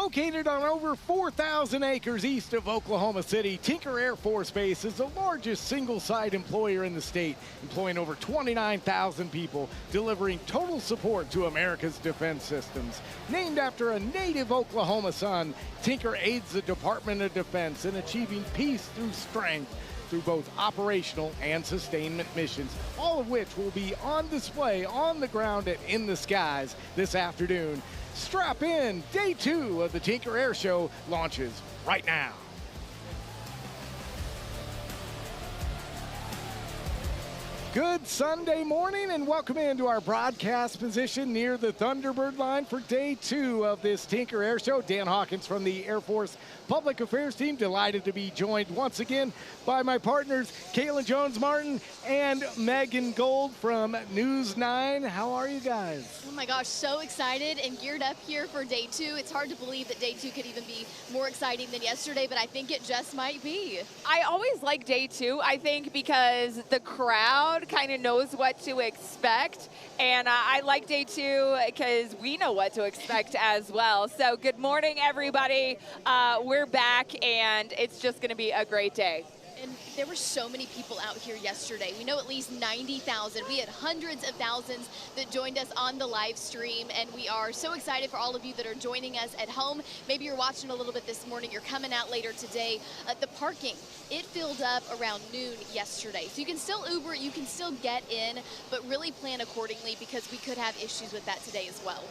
Located on over 4,000 acres east of Oklahoma City, Tinker Air Force Base is the largest single-site employer in the state, employing over 29,000 people, delivering total support to America's defense systems. Named after a native Oklahoma son, Tinker aids the Department of Defense in achieving peace through strength, through both operational and sustainment missions, all of which will be on display on the ground and in the skies this afternoon. Strap in, day 2 of the Tinker Air Show launches right now. Good Sunday morning and welcome into our broadcast position near the Thunderbird line for day 2 of this Tinker Air Show. Dan Hawkins from the Air Force Public Affairs team, delighted to be joined once again by my partners, Caitlin Jones-Martin and Megan Gold from News 9. How are you guys? Oh my gosh, so excited and geared up here for day 2. It's hard to believe that day 2 could even be more exciting than yesterday, but I think it just might be. I always like day 2, I think, because the crowd kind of knows what to expect, and I like day 2 because we know what to expect as well. So good morning, everybody. We're back, and it's just going to be a great day. And there were so many people out here yesterday. We know at least 90,000. We had hundreds of thousands that joined us on the live stream, and we are so excited for all of you that are joining us at home. Maybe you're watching a little bit this morning. You're coming out later today. The parking, it filled up around noon yesterday. So you can still Uber, you can still get in, but really plan accordingly because we could have issues with that today as well.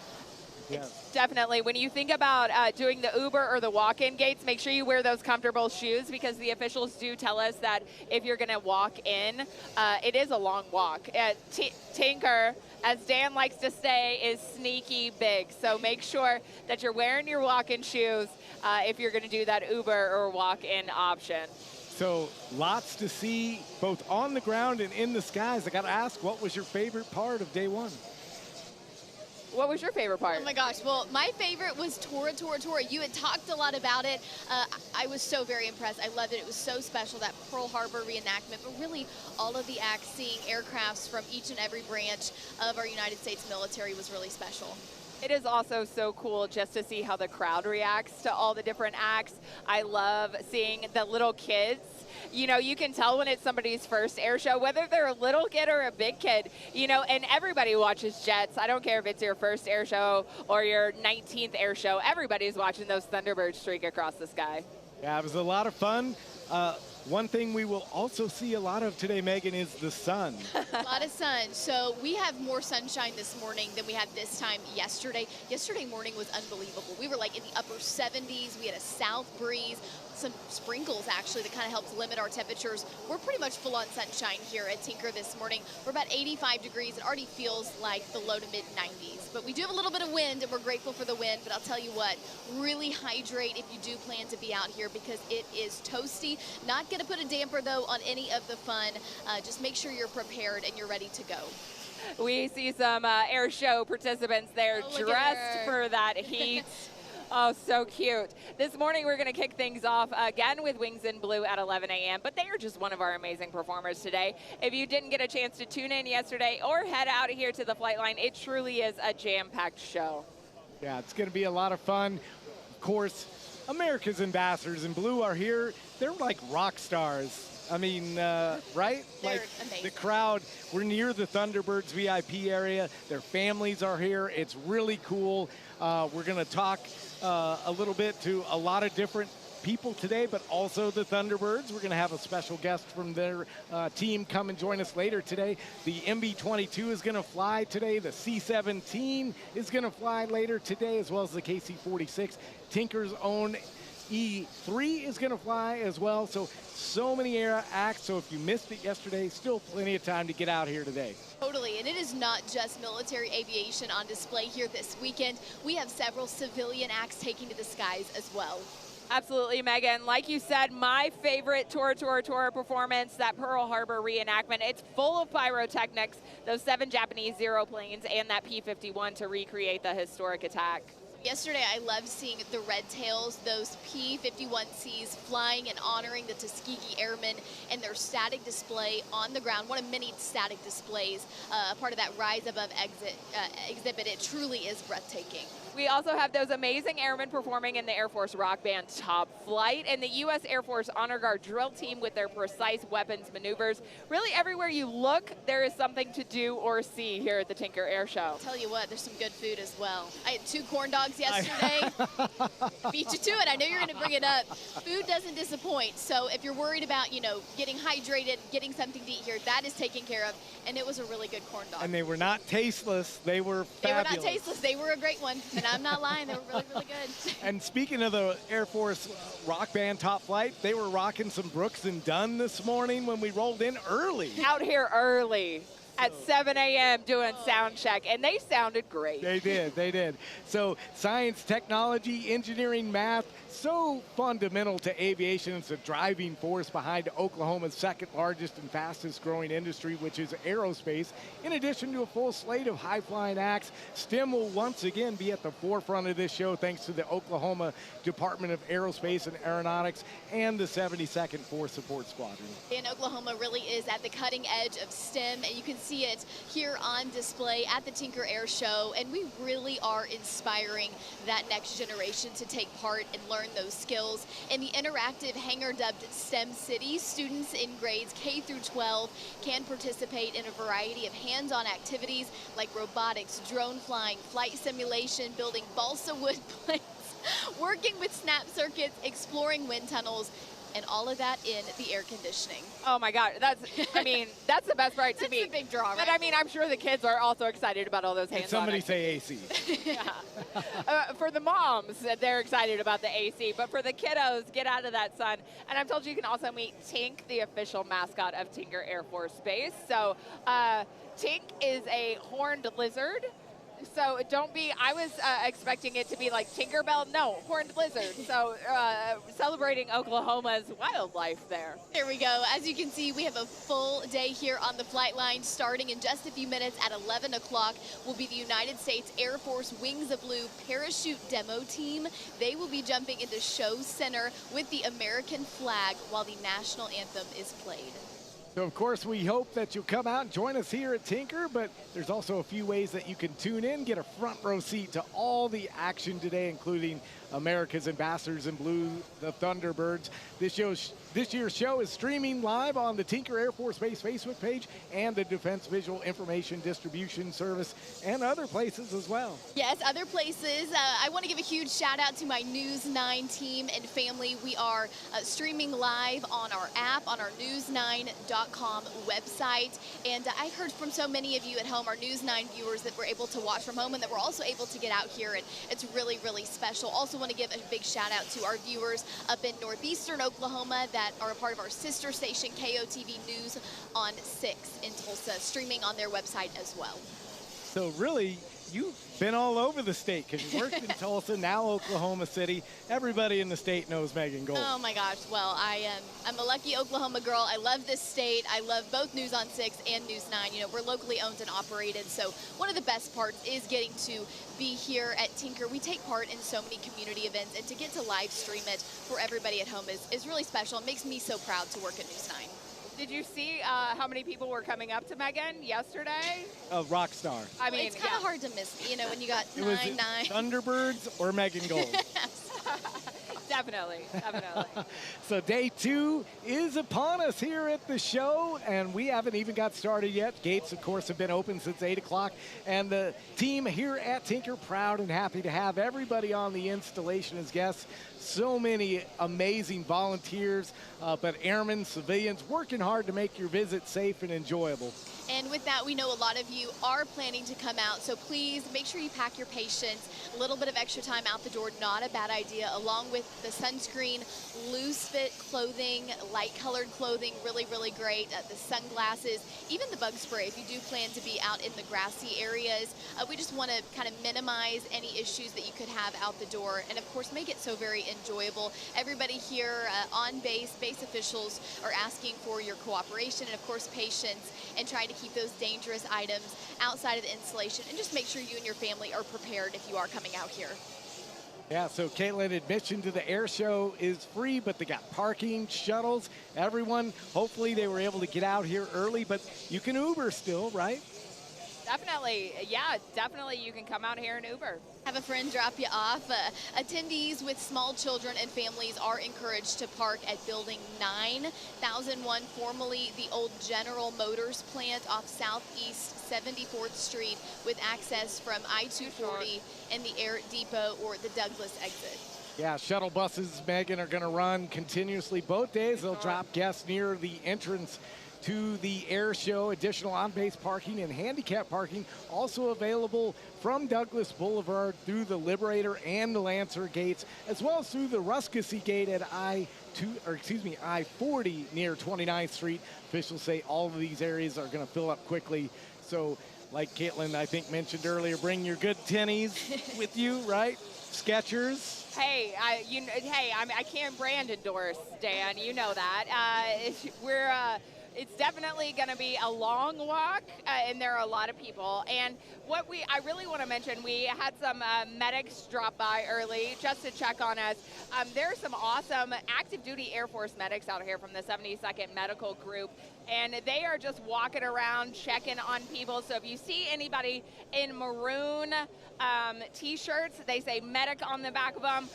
Yeah. Definitely. When you think about doing the Uber or the walk-in gates, make sure you wear those comfortable shoes because the officials do tell us that if you're going to walk in, it is a long walk. Tinker, as Dan likes to say, is sneaky big. So make sure that you're wearing your walk-in shoes if you're going to do that Uber or walk-in option. So lots to see both on the ground and in the skies. I got to ask, what was your favorite part of day 1? What was your favorite part? Oh my gosh, well, my favorite was Tora. You had talked a lot about it. I was so very impressed. I loved it. It was so special, that Pearl Harbor reenactment, but really all of the acts, seeing aircrafts from each and every branch of our United States military was really special. It is also so cool just to see how the crowd reacts to all the different acts. I love seeing the little kids. You know, you can tell when it's somebody's first air show, whether they're a little kid or a big kid, you know, and everybody watches jets. I don't care if it's your first air show or your 19th air show. Everybody's watching those Thunderbirds streak across the sky. Yeah, it was a lot of fun. One thing we will also see a lot of today, Megan, is the sun. A lot of sun. So we have more sunshine this morning than we had this time yesterday. Yesterday morning was unbelievable. We were like in the upper 70s. We had a south breeze, some sprinkles actually that kind of helped limit our temperatures. We're pretty much full on sunshine here at Tinker this morning. We're about 85 degrees. It already feels like the low to mid 90s. But we do have a little bit of wind, and we're grateful for the wind. But I'll tell you what, really hydrate if you do plan to be out here because it is toasty. Not going to put a damper, though, on any of the fun. Just make sure you're prepared and you're ready to go. We see some air show participants there dressed for that heat. Oh, so cute. This morning, we're going to kick things off again with Wings in Blue at 11 a.m., but they are just one of our amazing performers today. If you didn't get a chance to tune in yesterday or head out here to the flight line, it truly is a jam-packed show. Yeah, it's going to be a lot of fun. Of course, America's ambassadors in blue are here. They're like rock stars. I mean, right? They're like amazing. The crowd, we're near the Thunderbirds VIP area. Their families are here. It's really cool. We're going to talk a little bit to a lot of different people today, but also the Thunderbirds. We're going to have a special guest from their team come and join us later today. The MB-22 is going to fly today. The C-17 is going to fly later today, as well as the KC-46. Tinker's own E3 is going to fly as well. So many air acts. So if you missed it yesterday, still plenty of time to get out here today. Totally, and it is not just military aviation on display here this weekend. We have several civilian acts taking to the skies as well. Absolutely, Megan. Like you said, my favorite Tora performance, that Pearl Harbor reenactment. It's full of pyrotechnics, those 7 Japanese Zero planes, and that P-51 to recreate the historic attack. Yesterday, I loved seeing the red tails, those P-51Cs flying and honoring the Tuskegee Airmen and their static display on the ground. One of many static displays, part of that Rise Above exhibit. It truly is breathtaking. We also have those amazing airmen performing in the Air Force Rock Band Top Flight and the U.S. Air Force Honor Guard drill team with their precise weapons maneuvers. Really, everywhere you look, there is something to do or see here at the Tinker Air Show. I'll tell you what, there's some good food as well. I had 2 corn dogs yesterday. Beat you to it. I know you're going to bring it up. Food doesn't disappoint. So if you're worried about, you know, getting hydrated, getting something to eat here, that is taken care of. And it was a really good corn dog. And they were not tasteless. They were fabulous. They were not tasteless. They were a great one. And I'm not lying. They were really, really good. And speaking of the Air Force Rock Band Top Flight, they were rocking some Brooks and Dunn this morning when we rolled in early. Out here early at 7 a.m. doing sound check, and they sounded great. They did. So science, technology, engineering, math, so fundamental to aviation. It's a driving force behind Oklahoma's second largest and fastest growing industry, which is aerospace. In addition to a full slate of high-flying acts, STEM will once again be at the forefront of this show thanks to the Oklahoma Department of Aerospace and Aeronautics and the 72nd Force Support Squadron. And Oklahoma really is at the cutting edge of STEM, and you can see it here on display at the Tinker Air Show, and we really are inspiring that next generation to take part and learn those skills. In the interactive hangar dubbed STEM City, students in grades K through 12 can participate in a variety of hands-on activities like robotics, drone flying, flight simulation, building balsa wood planes, working with snap circuits, exploring wind tunnels, and all of that in the air conditioning. Oh my God, that's the best part to me. That's a big draw, right? But I mean, I'm sure the kids are also excited about all those hands-on. Somebody say AC. Yeah. For the moms, they're excited about the AC, but for the kiddos, get out of that sun. And I'm told you can also meet Tink, the official mascot of Tinker Air Force Base. So Tink is a horned lizard. So don't be, I was expecting it to be like Tinkerbell. No, horned lizard. So celebrating Oklahoma's wildlife there. There we go. As you can see, we have a full day here on the flight line. Starting in just a few minutes at 11 o'clock will be the United States Air Force Wings of Blue parachute demo team. They will be jumping into Show Center with the American flag while the national anthem is played. So, of course, we hope that you'll come out and join us here at Tinker, but there's also a few ways that you can tune in, get a front row seat to all the action today, including America's Ambassadors in Blue, the Thunderbirds. This year's show is streaming live on the Tinker Air Force Base Facebook page and the Defense Visual Information Distribution Service and other places as well. Yes, other places. I want to give a huge shout out to my News 9 team and family. We are streaming live on our app, on our news9.com website. And I heard from so many of you at home, our News 9 viewers, that were able to watch from home and that we're also able to get out here. And it's really, really special. Also want to give a big shout out to our viewers up in northeastern Oklahoma that are a part of our sister station, KOTV News on 6 in Tulsa, streaming on their website as well. So really, you've been all over the state because you worked in Tulsa, now Oklahoma City. Everybody in the state knows Megan Gold. Oh my gosh, well, I'm a lucky Oklahoma girl. I love this state. I love both News on 6 and News 9. You know, we're locally owned and operated, so one of the best parts is getting to be here at Tinker. We take part in so many community events, and to get to live stream it for everybody at home is really special. It makes me so proud to work at News 9. Did you see how many people were coming up to Megan yesterday? A rock star. I mean, it's kind of hard to miss, you know, when you got 9-9. Thunderbirds or Megan Gold. Definitely. So day 2 is upon us here at the show, and we haven't even got started yet. Gates, of course, have been open since 8 o'clock, and the team here at Tinker proud and happy to have everybody on the installation as guests. So many amazing volunteers, but airmen, civilians, working hard to make your visit safe and enjoyable. And with that, we know a lot of you are planning to come out, so please make sure you pack your patience. A little bit of extra time out the door, not a bad idea, along with the sunscreen, loose fit clothing, light colored clothing, really, really great. The sunglasses, even the bug spray if you do plan to be out in the grassy areas. We just want to kind of minimize any issues that you could have out the door, and of course make it so very enjoyable. Everybody here on base officials are asking for your cooperation and of course patience, and trying to keep those dangerous items outside of the installation, and just make sure you and your family are prepared if you are coming out here. Yeah, so Caitlin, admission to the air show is free, but they got parking, shuttles, everyone. Hopefully they were able to get out here early, but you can Uber still, right? Definitely, yeah, definitely you can come out here and Uber. Have a friend drop you off. Attendees with small children and families are encouraged to park at Building 9001, formerly the old General Motors plant off Southeast 74th Street, with access from I-240 and the Air Depot or the Douglas exit. Yeah, shuttle buses, Megan, are going to run continuously both days. They'll drop guests near the entrance to the air show. Additional on-base parking and handicap parking also available from Douglas Boulevard through the Liberator and the Lancer gates, as well as through the Ruskesee gate at I-40 near 29th Street. Officials say all of these areas are going to fill up quickly. So, like Caitlin, I think, mentioned earlier, bring your good tennies with you, right? Skechers. Hey, I can't brand endorse, Dan. You know that. It's definitely going to be a long walk, and there are a lot of people. And I really want to mention, we had some medics drop by early just to check on us. There are some awesome active duty Air Force medics out here from the 72nd Medical Group, and they are just walking around checking on people. So if you see anybody in maroon t-shirts, they say medic on the back of them.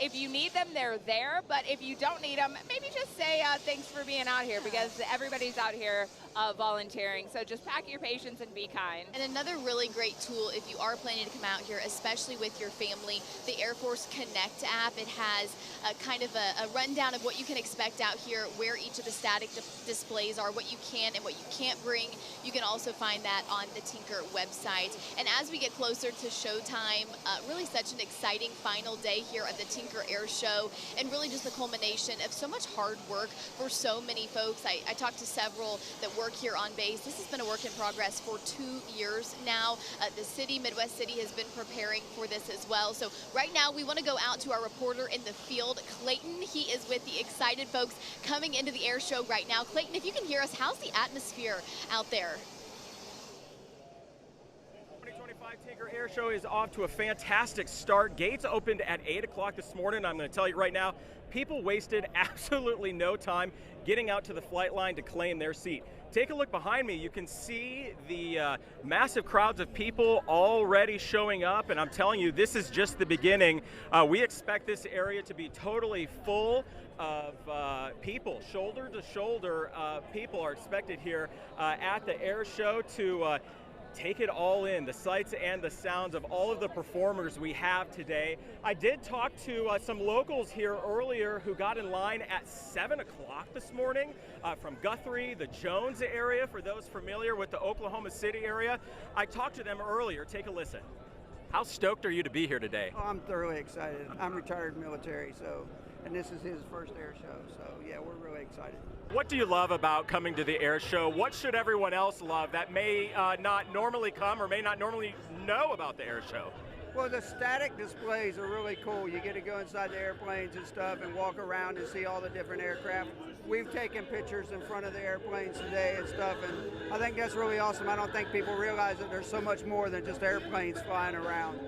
If you need them, they're there. But if you don't need them, maybe just say thanks for being out here, because everybody's out here volunteering. So just pack your patience and be kind. And another really great tool if you are planning to come out here, especially with your family, the Air Force Connect app. It has kind of a rundown of what you can expect out here, where each of the static displays are, what you can and what you can't bring. You can also find that on the Tinker website. And as we get closer to showtime, really such an exciting final day here at the Tinker Air Show, and really just the culmination of so much hard work for so many folks. I talked to several that work here on base. This has been a work in progress for 2 years now. The city, Midwest City, has been preparing for this as well. So right now we want to go out to our reporter in the field, Clayton. He is with the excited folks coming into the air show right now. Clayton, if you can hear us, how's the atmosphere out there? 2025 Tinker Air Show is off to a fantastic start. Gates opened at 8 o'clock this morning. I'm going to tell you right now, people wasted absolutely no time getting out to the flight line to claim their seat. Take a look behind me. You can see the massive crowds of people already showing up, and I'm telling you, this is just the beginning. We expect this area to be totally full of people. Shoulder to shoulder people are expected here at the air show to take it all in, the sights and the sounds of all of the performers we have today. I did talk to some locals here earlier who got in line at 7 o'clock this morning from Guthrie, the Jones area, for those familiar with the Oklahoma City area. I talked to them earlier. Take a listen. How stoked are you to be here today? Oh, I'm thoroughly excited. I'm retired military, and this is his first air show, so yeah, we're really excited. What do you love about coming to the air show? What should everyone else love that may not normally come or may not normally know about the air show? Well, the static displays are really cool. You get to go inside the airplanes and stuff and walk around and see all the different aircraft. We've taken pictures in front of the airplanes today and stuff, and I think that's really awesome. I don't think people realize that there's so much more than just airplanes flying around.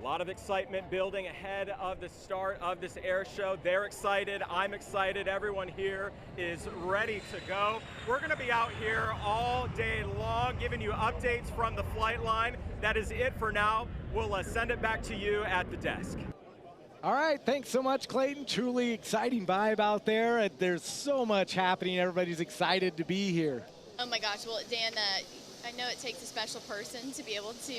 A lot of excitement building ahead of the start of this air show. They're excited, I'm excited, everyone here is ready to go. We're gonna be out here all day long giving you updates from the flight line. That is it for now. We'll send it back to you at the desk. All right, thanks so much, Clayton. Truly exciting vibe out there. There's so much happening. Everybody's excited to be here. Oh my gosh, well, Dan, I know it takes a special person to be able to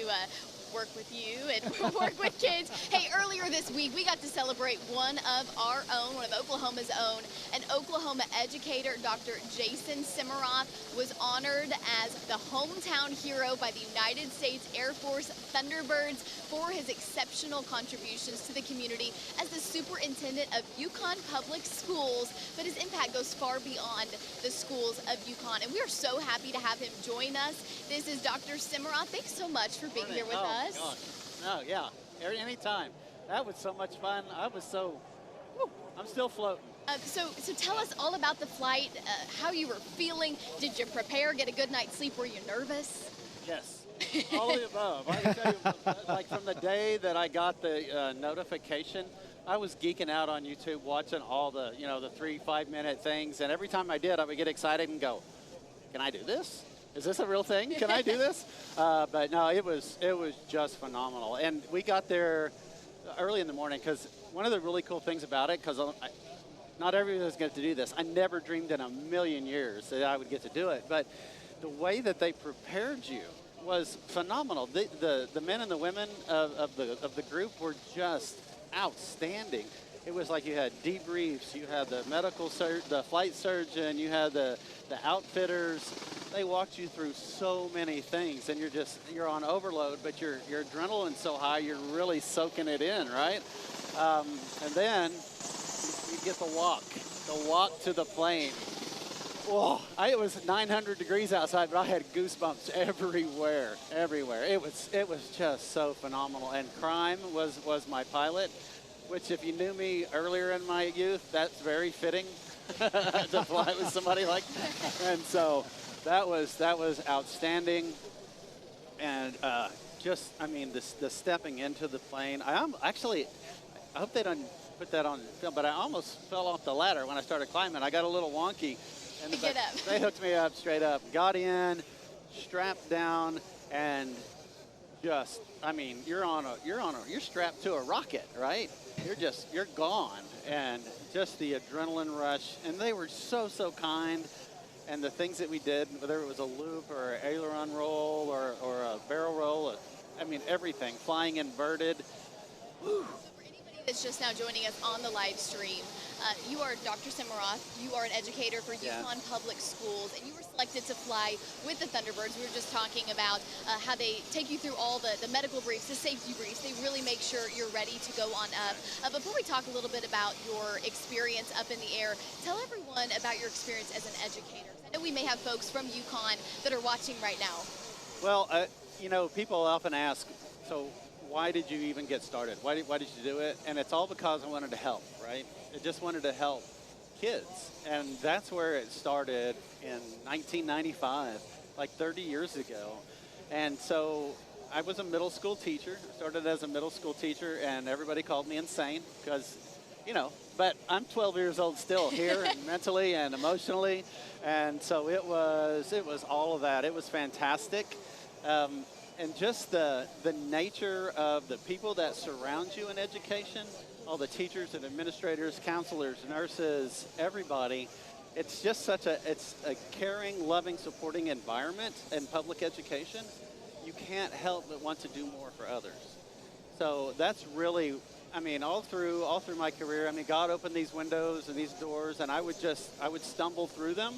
work with you and work with kids. Hey, earlier this week, we got to celebrate one of our own, one of Oklahoma's own, an Oklahoma educator, Dr. Jason Simeroth, was honored as the hometown hero by the United States Air Force Thunderbirds for his exceptional contributions to the community as the superintendent of Yukon Public Schools, but his impact goes far beyond the schools of Yukon, and we are so happy to have him join us. This is Dr. Simeroth. Thanks so much for being here with us. Gosh. No, yeah, anytime. That was so much fun. I'm still floating. So tell us all about the flight, how you were feeling. Did you prepare, get a good night's sleep? Were you nervous? Yes, All of the above. I can tell you, like from the day that I got the notification, I was geeking out on YouTube watching all the, you know, the 3-5 minute things. And every time I did, I would get excited and go, can I do this? Is this a real thing? Can I do this? But no, it was just phenomenal. And we got there early in the morning because one of the really cool things about it, because not everyone's going to do this. I never dreamed in a million years that I would get to do it. But the way that they prepared you was phenomenal. The men and the women of the group were just outstanding. It was like you had debriefs, you had the the flight surgeon, you had the outfitters. They walked you through so many things, and you're on overload, but your adrenaline's so high, you're really soaking it in, right? And then you get the walk to the plane. Oh, it was 900 degrees outside, but I had goosebumps everywhere. It was just so phenomenal. And Crime was my pilot, which if you knew me earlier in my youth, that's very fitting to fly with somebody like that. And so that was outstanding. And just, I mean, the stepping into the plane. I hope they don't put that on film, but I almost fell off the ladder when I started climbing. I got a little wonky. And they hooked me up straight up, got in, strapped down, and just, I mean, you're strapped to a rocket, right? You're gone. And just the adrenaline rush. And they were so kind. And the things that we did, whether it was a loop or an aileron roll or a barrel roll, I mean, everything, flying inverted. Whew. That's just now joining us on the live stream. You are Dr. Simeroth. You are an educator for Yukon Public Schools, and you were selected to fly with the Thunderbirds. We were just talking about how they take you through all the medical briefs, the safety briefs. They really make sure you're ready to go on up. Before we talk a little bit about your experience up in the air, tell everyone about your experience as an educator. I know we may have folks from Yukon that are watching right now. Well, you know, people often ask, so why did you even get started? Why did you do it? And it's all because I wanted to help, right? I just wanted to help kids. And that's where it started in 1995, like 30 years ago. And so I was a middle school teacher. I started as a middle school teacher, and everybody called me insane because, you know, but I'm 12 years old still here and mentally and emotionally. And so it was all of that. It was fantastic. And just the nature of the people that surround you in education, all the teachers and administrators, counselors, nurses, everybody, it's just it's a caring, loving, supporting environment in public education. You can't help but want to do more for others. So that's really, I mean, all through my career, I mean, God opened these windows and these doors, and I would stumble through them,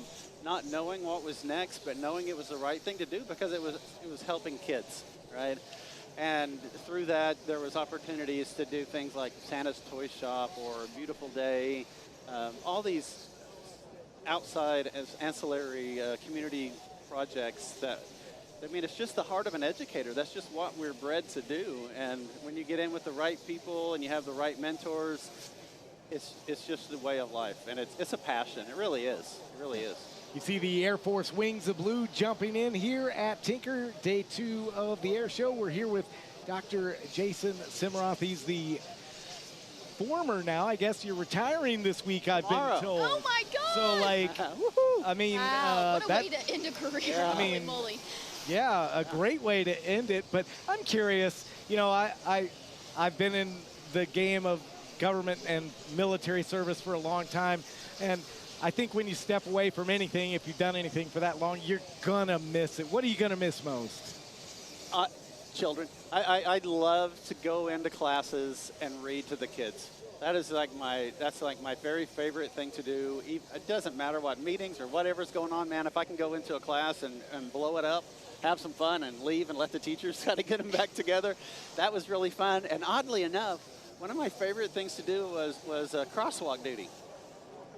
not knowing what was next, but knowing it was the right thing to do because it was helping kids, right? And through that, there was opportunities to do things like Santa's Toy Shop or A Beautiful Day, all these outside as ancillary community projects that, I mean, it's just the heart of an educator. That's just what we're bred to do. And when you get in with the right people and you have the right mentors, it's just the way of life. And it's a passion. It really is. It really is. You see the Air Force Wings of Blue jumping in here at Tinker, day 2 of the air show. We're here with Dr. Jason Simeroth. He's the former now. I guess you're retiring this week, I've been told. Oh my God! So like, I mean, wow. What a way to end a career. Yeah. I mean, holy moly. Yeah, a great way to end it. But I'm curious, you know, I've been in the game of government and military service for a long time, and I think when you step away from anything, if you've done anything for that long, you're gonna miss it. What are you gonna miss most? Children. I'd love to go into classes and read to the kids. That's like my very favorite thing to do. It doesn't matter what meetings or whatever's going on, man. If I can go into a class and blow it up, have some fun, and leave and let the teachers kind of get them back together, that was really fun. And oddly enough, one of my favorite things to do was crosswalk duty.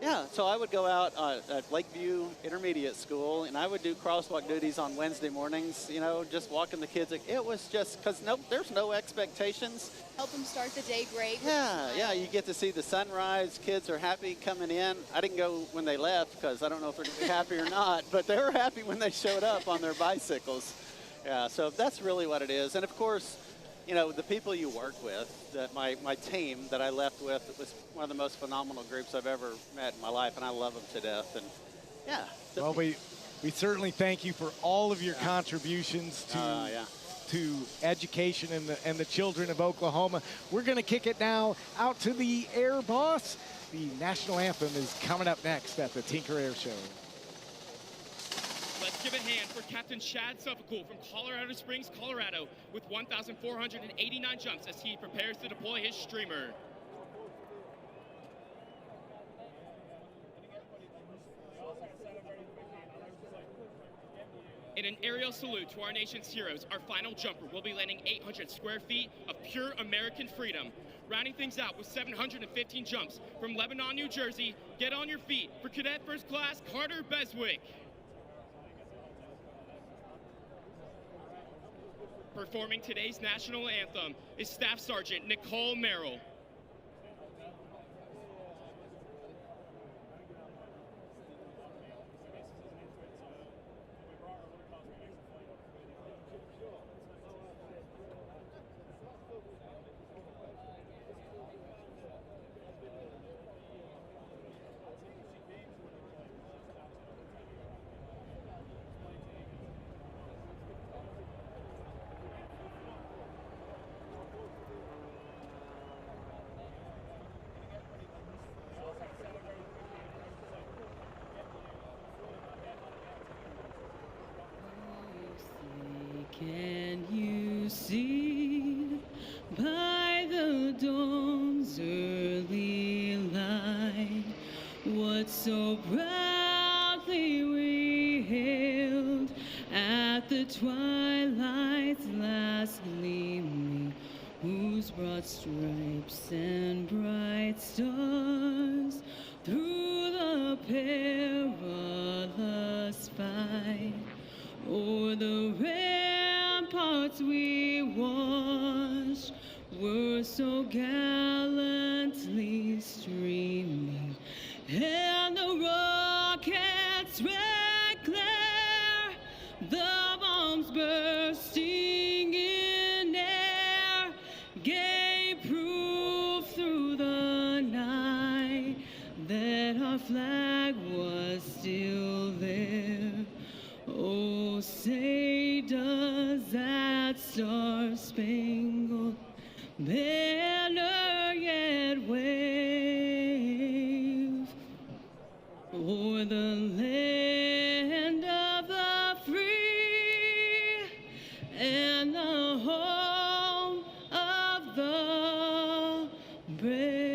Yeah, so I would go out at Lakeview Intermediate School, and I would do crosswalk duties on Wednesday mornings, you know, just walking the kids. It was just, because there's no expectations. Help them start the day great. Yeah, you get to see the sunrise. Kids are happy coming in. I didn't go when they left because I don't know if they're going to be happy or not, but they were happy when they showed up on their bicycles. Yeah, so that's really what it is. And of course, you know, the people you work with, that my team that I left with, it was one of the most phenomenal groups I've ever met in my life, and I love them to death. And yeah. Well, we certainly thank you for all of your contributions to education and the children of Oklahoma. We're going to kick it now out to the Air Boss. The national anthem is coming up next at the Tinker Air Show. Let's give a hand for Captain Chad Suffolcool from Colorado Springs, Colorado, with 1,489 jumps as he prepares to deploy his streamer. In an aerial salute to our nation's heroes, our final jumper will be landing 800 square feet of pure American freedom. Rounding things out with 715 jumps from Lebanon, New Jersey, get on your feet for Cadet First Class Carter Beswick. Performing today's national anthem is Staff Sergeant Nicole Merrill. Can you see by the dawn's early light what so proudly we hailed at the twilight's last gleaming, whose broad stripes and bright stars through the perilous fight o'er the ramparts we watched were so gallantly streaming, and the rockets red glare, the bombs bursting in air, gave proof through the night that our flag was still there. Oh, say does that star-spangled banner yet wave o'er the land of the free and the home of the brave?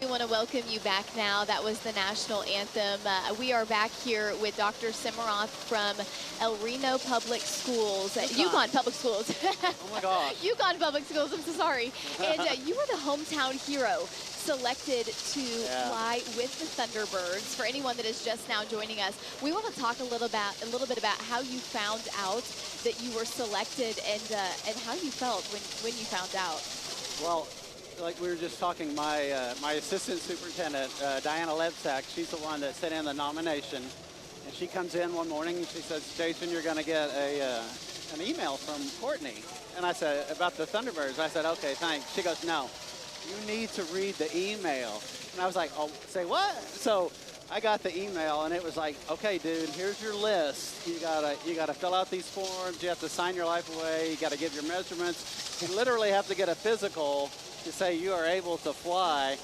We want to welcome you back now. That was the national anthem. We are back here with Dr. Simeroth from El Reno Public Schools. Yukon Public Schools. Oh my gosh. Yukon Public Schools, I'm so sorry. And you were the hometown hero selected to fly with the Thunderbirds. For anyone that is just now joining us, we want to talk a little bit about how you found out that you were selected and how you felt when you found out. Well, like we were just talking, my assistant superintendent, Diana Lebsack, she's the one that sent in the nomination. And she comes in one morning and she says, Jason, you're going to get an email from Courtney. And I said, about the Thunderbirds. I said, okay, thanks. She goes, no, you need to read the email. And I was like, oh, say what? So I got the email and it was like, okay, dude, here's your list. You gotta fill out these forms. You have to sign your life away. You got to give your measurements. You literally have to get a physical to say you are able to fly,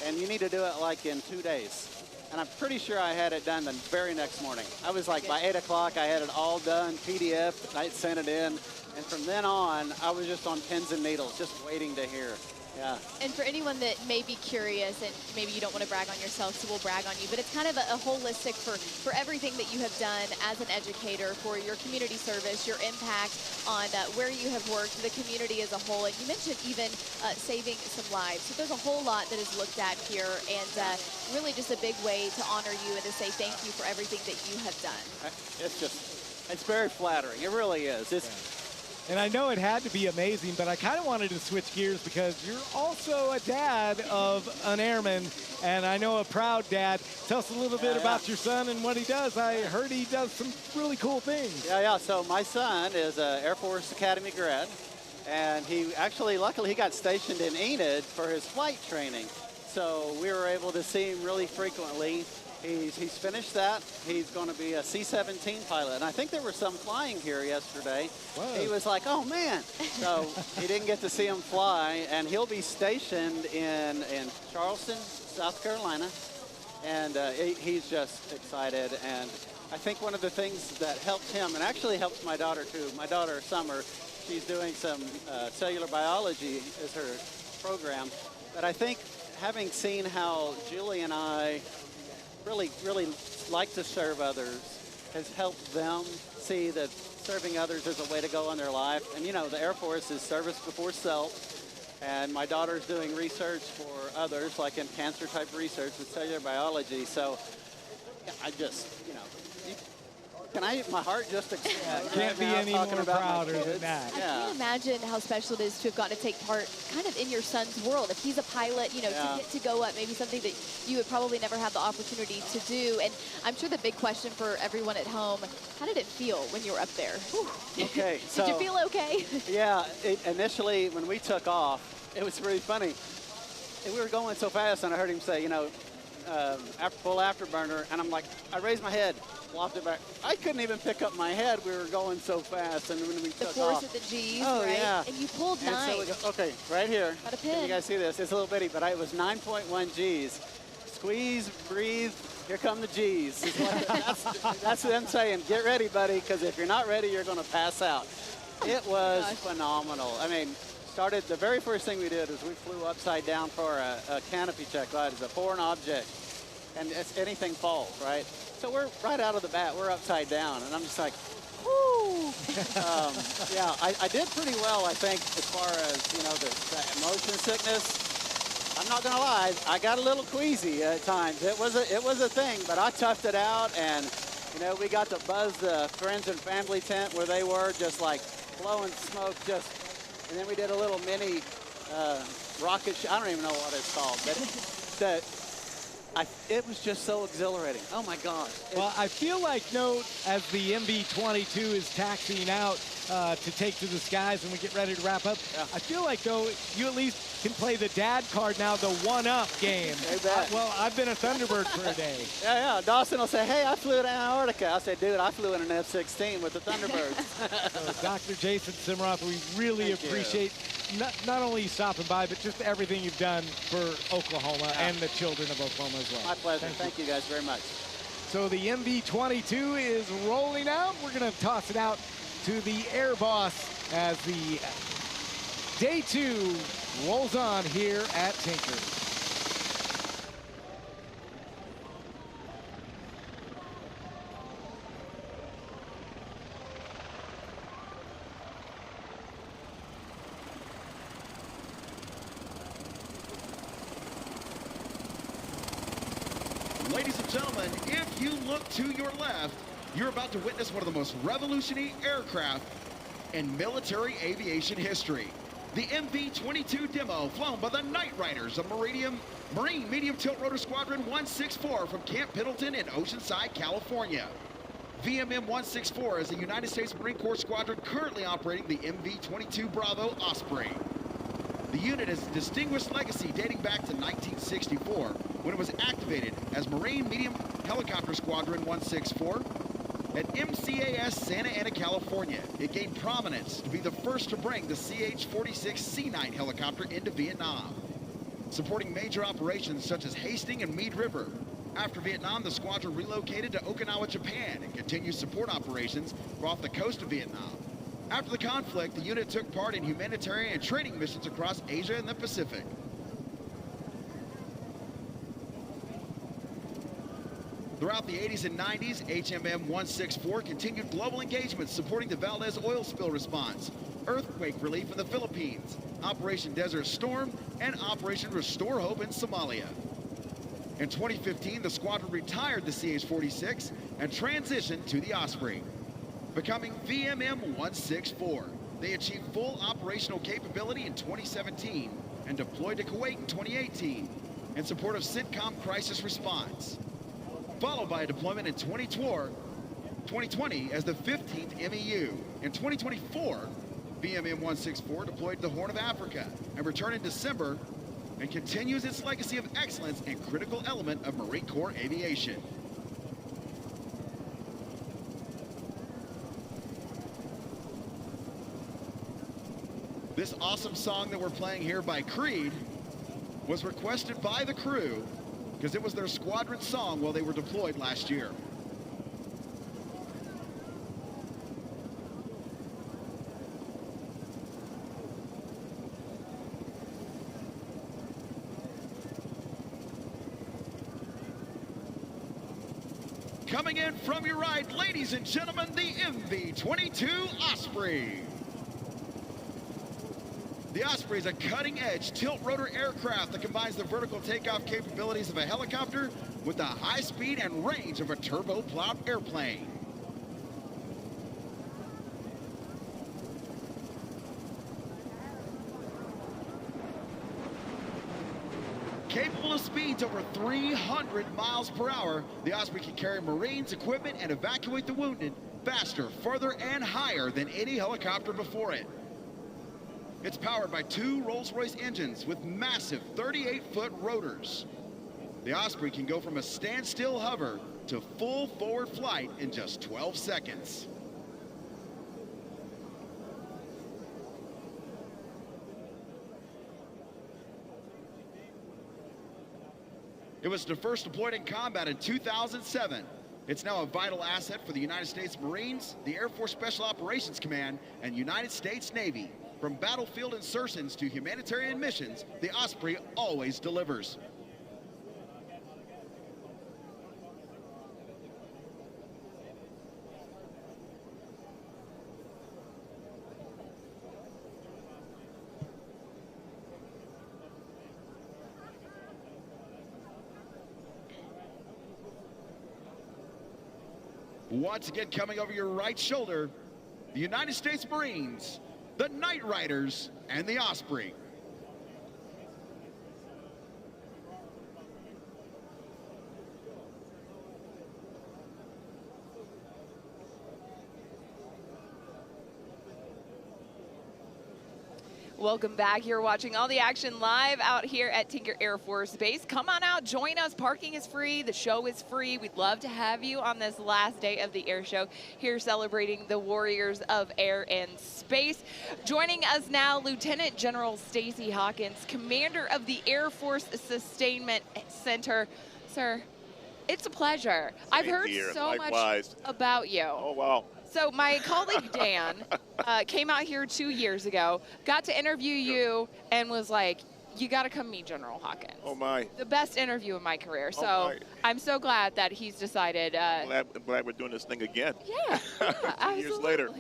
and you need to do it like in 2 days. And I'm pretty sure I had it done the very next morning. I was like, by 8 o'clock, I had it all done, PDF, I sent it in. And from then on, I was just on pins and needles, just waiting to hear. Yeah. And for anyone that may be curious, and maybe you don't want to brag on yourself, so we'll brag on you, but it's kind of a holistic for everything that you have done as an educator, for your community service, your impact on where you have worked, the community as a whole. And you mentioned even saving some lives. So there's a whole lot that is looked at here, and really just a big way to honor you and to say thank you for everything that you have done. It's very flattering. It really is. And I know it had to be amazing, but I kind of wanted to switch gears because you're also a dad of an airman, and I know a proud dad. Tell us a little bit about your son and what he does. I heard he does some really cool things. Yeah. So my son is an Air Force Academy grad, and he actually, luckily, he got stationed in Enid for his flight training. So we were able to see him really frequently. He's finished that. He's going to be a C-17 pilot. And I think there was some flying here yesterday. Whoa. He was like, oh, man. So he didn't get to see him fly. And he'll be stationed in Charleston, South Carolina. And he's just excited. And I think one of the things that helped him, and actually helps my daughter, too. My daughter, Summer, she's doing some cellular biology as her program. But I think having seen how Julie and I really like to serve others has helped them see that serving others is a way to go in their life. And, you know, the Air Force is service before self. And my daughter's doing research for others, like in cancer-type research with cellular biology. So I just, you know, my heart just can't be any more prouder than that. I can't imagine how special it is to have gotten to take part kind of in your son's world. If he's a pilot, you know, to get to go up, maybe something that you would probably never have the opportunity to do. And I'm sure the big question for everyone at home, how did it feel when you were up there? Okay. Did you feel okay? Yeah, initially when we took off, it was really funny. We were going so fast, and I heard him say, you know, full afterburner, and I'm like, I raised my head, flopped it back. I couldn't even pick up my head. We were going so fast, and when we took off. The force of the G's, right? Yeah. And you pulled 9. So we go, okay, right here. Got a pin. Can you guys see this? It's a little bitty, but it was 9.1 G's. Squeeze, breathe, here come the G's. That's them saying, get ready, buddy, because if you're not ready, you're going to pass out. It was phenomenal. I mean, the very first thing we did was we flew upside down for a canopy check. Right, it's a foreign object, and anything falls, right? So we're right out of the bat, we're upside down, and I'm just like, whoo! Yeah, I did pretty well, I think, as far as, you know, the motion sickness. I'm not gonna lie, I got a little queasy at times. It was a thing, but I toughed it out, and you know, we got to buzz the friends and family tent where they were, just like blowing smoke, and then we did a little mini rocket. I don't even know what it's called, but it was just so exhilarating. Oh my gosh. Well, I feel like, as the MV-22 is taxiing out to take to the skies and we get ready to wrap up, I feel like, though, you at least can play the dad card now, the one-up game. Well, I've been a Thunderbird for a day. Yeah. Dawson will say, hey, I flew to Antarctica. I said, dude, I flew in an F-16 with the Thunderbirds. So, Dr. Jason Simeroth, we really appreciate not only you stopping by, but just everything you've done for Oklahoma and the children of Oklahoma as well. My pleasure. Thank you guys very much. So the MV-22 is rolling out. We're going to toss it out to the Air Boss as the Day 2 rolls on here at Tinker. Ladies and gentlemen, if you look to your left, you're about to witness one of the most revolutionary aircraft in military aviation history. The MV-22 demo flown by the Night Riders of Marine Medium Tilt Rotor Squadron 164 from Camp Pendleton in Oceanside, California. VMM 164 is a United States Marine Corps squadron currently operating the MV-22 Bravo Osprey. The unit has a distinguished legacy dating back to 1964, when it was activated as Marine Medium Helicopter Squadron 164 at MCAS Santa Ana, California. It gained prominence to be the first to bring the CH-46 C-9 helicopter into Vietnam, supporting major operations such as Hastings and Meade River. After Vietnam, the squadron relocated to Okinawa, Japan, and continued support operations off the coast of Vietnam. After the conflict, the unit took part in humanitarian and training missions across Asia and the Pacific. Throughout the 80s and 90s, HMM 164 continued global engagements supporting the Valdez oil spill response, earthquake relief in the Philippines, Operation Desert Storm, and Operation Restore Hope in Somalia. In 2015, the squadron retired the CH-46 and transitioned to the Osprey, becoming VMM 164. They achieved full operational capability in 2017 and deployed to Kuwait in 2018 in support of CENTCOM crisis response, followed by a deployment in 2020 as the 15th MEU. In 2024, VMM 164 deployed to the Horn of Africa and returned in December and continues its legacy of excellence and critical element of Marine Corps aviation. This awesome song that we're playing here by Creed was requested by the crew because it was their squadron song while they were deployed last year. Coming in from your right, ladies and gentlemen, the MV-22 Osprey. The Osprey is a cutting-edge tilt-rotor aircraft that combines the vertical takeoff capabilities of a helicopter with the high speed and range of a turbo-prop airplane. Capable of speeds over 300 miles per hour, the Osprey can carry Marines, equipment, and evacuate the wounded faster, further, and higher than any helicopter before it. It's powered by 2 Rolls-Royce engines with massive 38-foot rotors. The Osprey can go from a standstill hover to full forward flight in just 12 seconds. It was first deployed in combat in 2007. It's now a vital asset for the United States Marines, the Air Force Special Operations Command, and United States Navy. From battlefield insertions to humanitarian missions, the Osprey always delivers. Once again, coming over your right shoulder, the United States Marines, the Night Riders, and the Osprey. Welcome back. You're watching all the action live out here at Tinker Air Force Base. Come on out, join us. Parking is free. The show is free. We'd love to have you on this last day of the air show here celebrating the warriors of air and space. Joining us now, Lieutenant General Stacy Hawkins, commander of the Air Force Sustainment Center. Sir, it's a pleasure. I've heard so much about you. Oh, wow. So my colleague Dan came out here 2 years ago, got to interview you, and was like, you got to come meet General Hawkins. Oh, my. The best interview of my career. So I'm so glad that he's decided. I'm glad we're doing this thing again. Yeah, absolutely. Years later.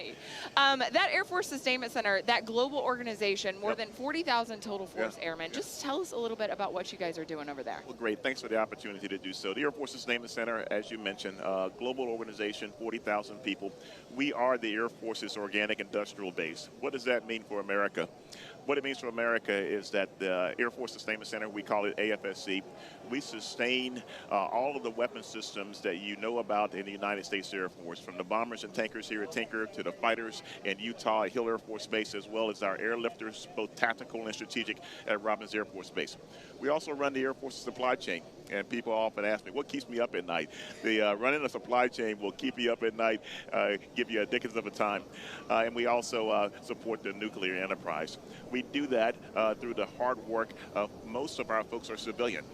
That Air Force Sustainment Center, that global organization, more than 40,000 total force airmen. Just tell us a little bit about what you guys are doing over there. Well, great. Thanks for the opportunity to do so. The Air Force Sustainment Center, as you mentioned, global organization, 40,000 people. We are the Air Force's organic industrial base. What does that mean for America? What it means for America is that the Air Force Sustainment Center, we call it AFSC, we sustain all of the weapon systems that you know about in the United States Air Force, from the bombers and tankers here at Tinker to the fighters in Utah at Hill Air Force Base, as well as our airlifters, both tactical and strategic, at Robins Air Force Base. We also run the Air Force's supply chain, and people often ask me, what keeps me up at night? The running a supply chain will keep you up at night, give you a dickens of a time. And we also support the nuclear enterprise. We do that through the hard work of most of our folks are civilian.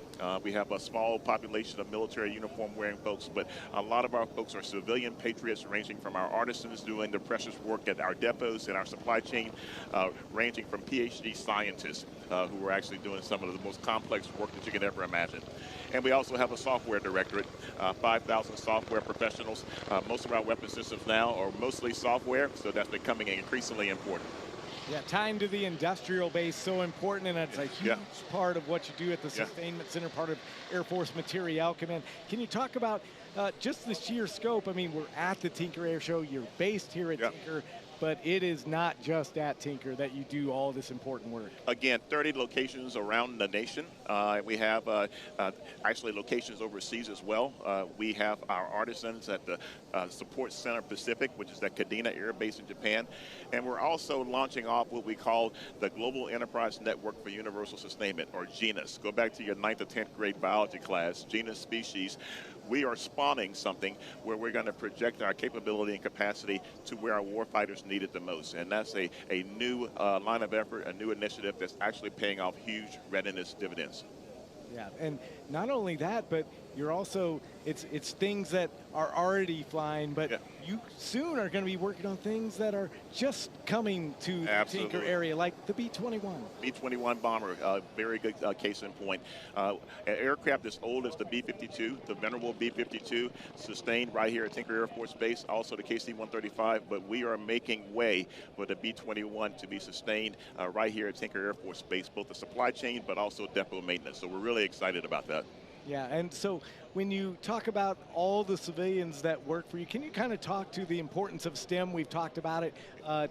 We have a small population of military uniform wearing folks, but a lot of our folks are civilian patriots, ranging from our artisans doing the precious work at our depots and our supply chain, ranging from PhD scientists who are actually doing some of the most complex work that you can ever imagine. And we also have a software directorate, 5,000 software professionals. Most of our weapon systems now are mostly software, so that's becoming increasingly important. Yeah, tying to the industrial base, so important, and it's a huge part of what you do at the Sustainment Center, part of Air Force Materiel Command. Can you talk about just the sheer scope? I mean, we're at the Tinker Air Show. You're based here at Tinker, but it is not just at Tinker that you do all this important work. Again, 30 locations around the nation. We have actually locations overseas as well. We have our artisans at the Support Center Pacific, which is at Kadena Air Base in Japan. And we're also launching off what we call the Global Enterprise Network for Universal Sustainment, or GENUS. Go back to your 9th or 10th grade biology class, GENUS species. We are spawning something where we're going to project our capability and capacity to where our warfighters need it the most. And that's a new line of effort, a new initiative that's actually paying off huge readiness dividends. Yeah, and not only that, but you're also, it's things that are already flying, but you soon are going to be working on things that are just coming to the Tinker area, like the B-21. B-21 bomber, very good case in point. An aircraft as old as the B-52, the venerable B-52, sustained right here at Tinker Air Force Base, also the KC-135, but we are making way for the B-21 to be sustained right here at Tinker Air Force Base, both the supply chain, but also depot maintenance. So we're really excited about that. Yeah, and so when you talk about all the civilians that work for you, can you kind of talk to the importance of STEM? We've talked about it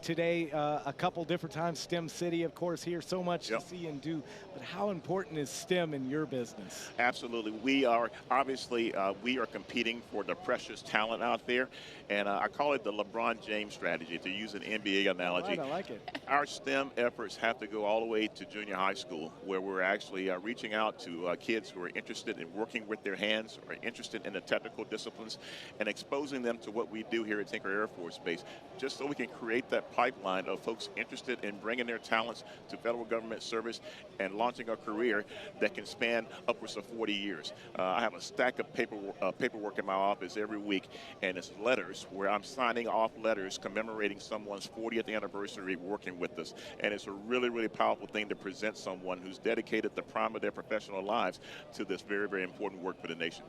today a couple different times. STEM City, of course, here, so much to see and do. But how important is STEM in your business? Absolutely. We are, obviously, we are competing for the precious talent out there. And I call it the LeBron James strategy, to use an NBA analogy. Right, I like it. Our STEM efforts have to go all the way to junior high school, where we're actually reaching out to kids who are interested in working with their hands, are interested in the technical disciplines, and exposing them to what we do here at Tinker Air Force Base, just so we can create that pipeline of folks interested in bringing their talents to federal government service and launching a career that can span upwards of 40 years. I have a stack of paperwork in my office every week, and it's letters where I'm signing off letters commemorating someone's 40th anniversary working with us. And it's a really, really powerful thing to present someone who's dedicated the prime of their professional lives to this very, very important work for the nation.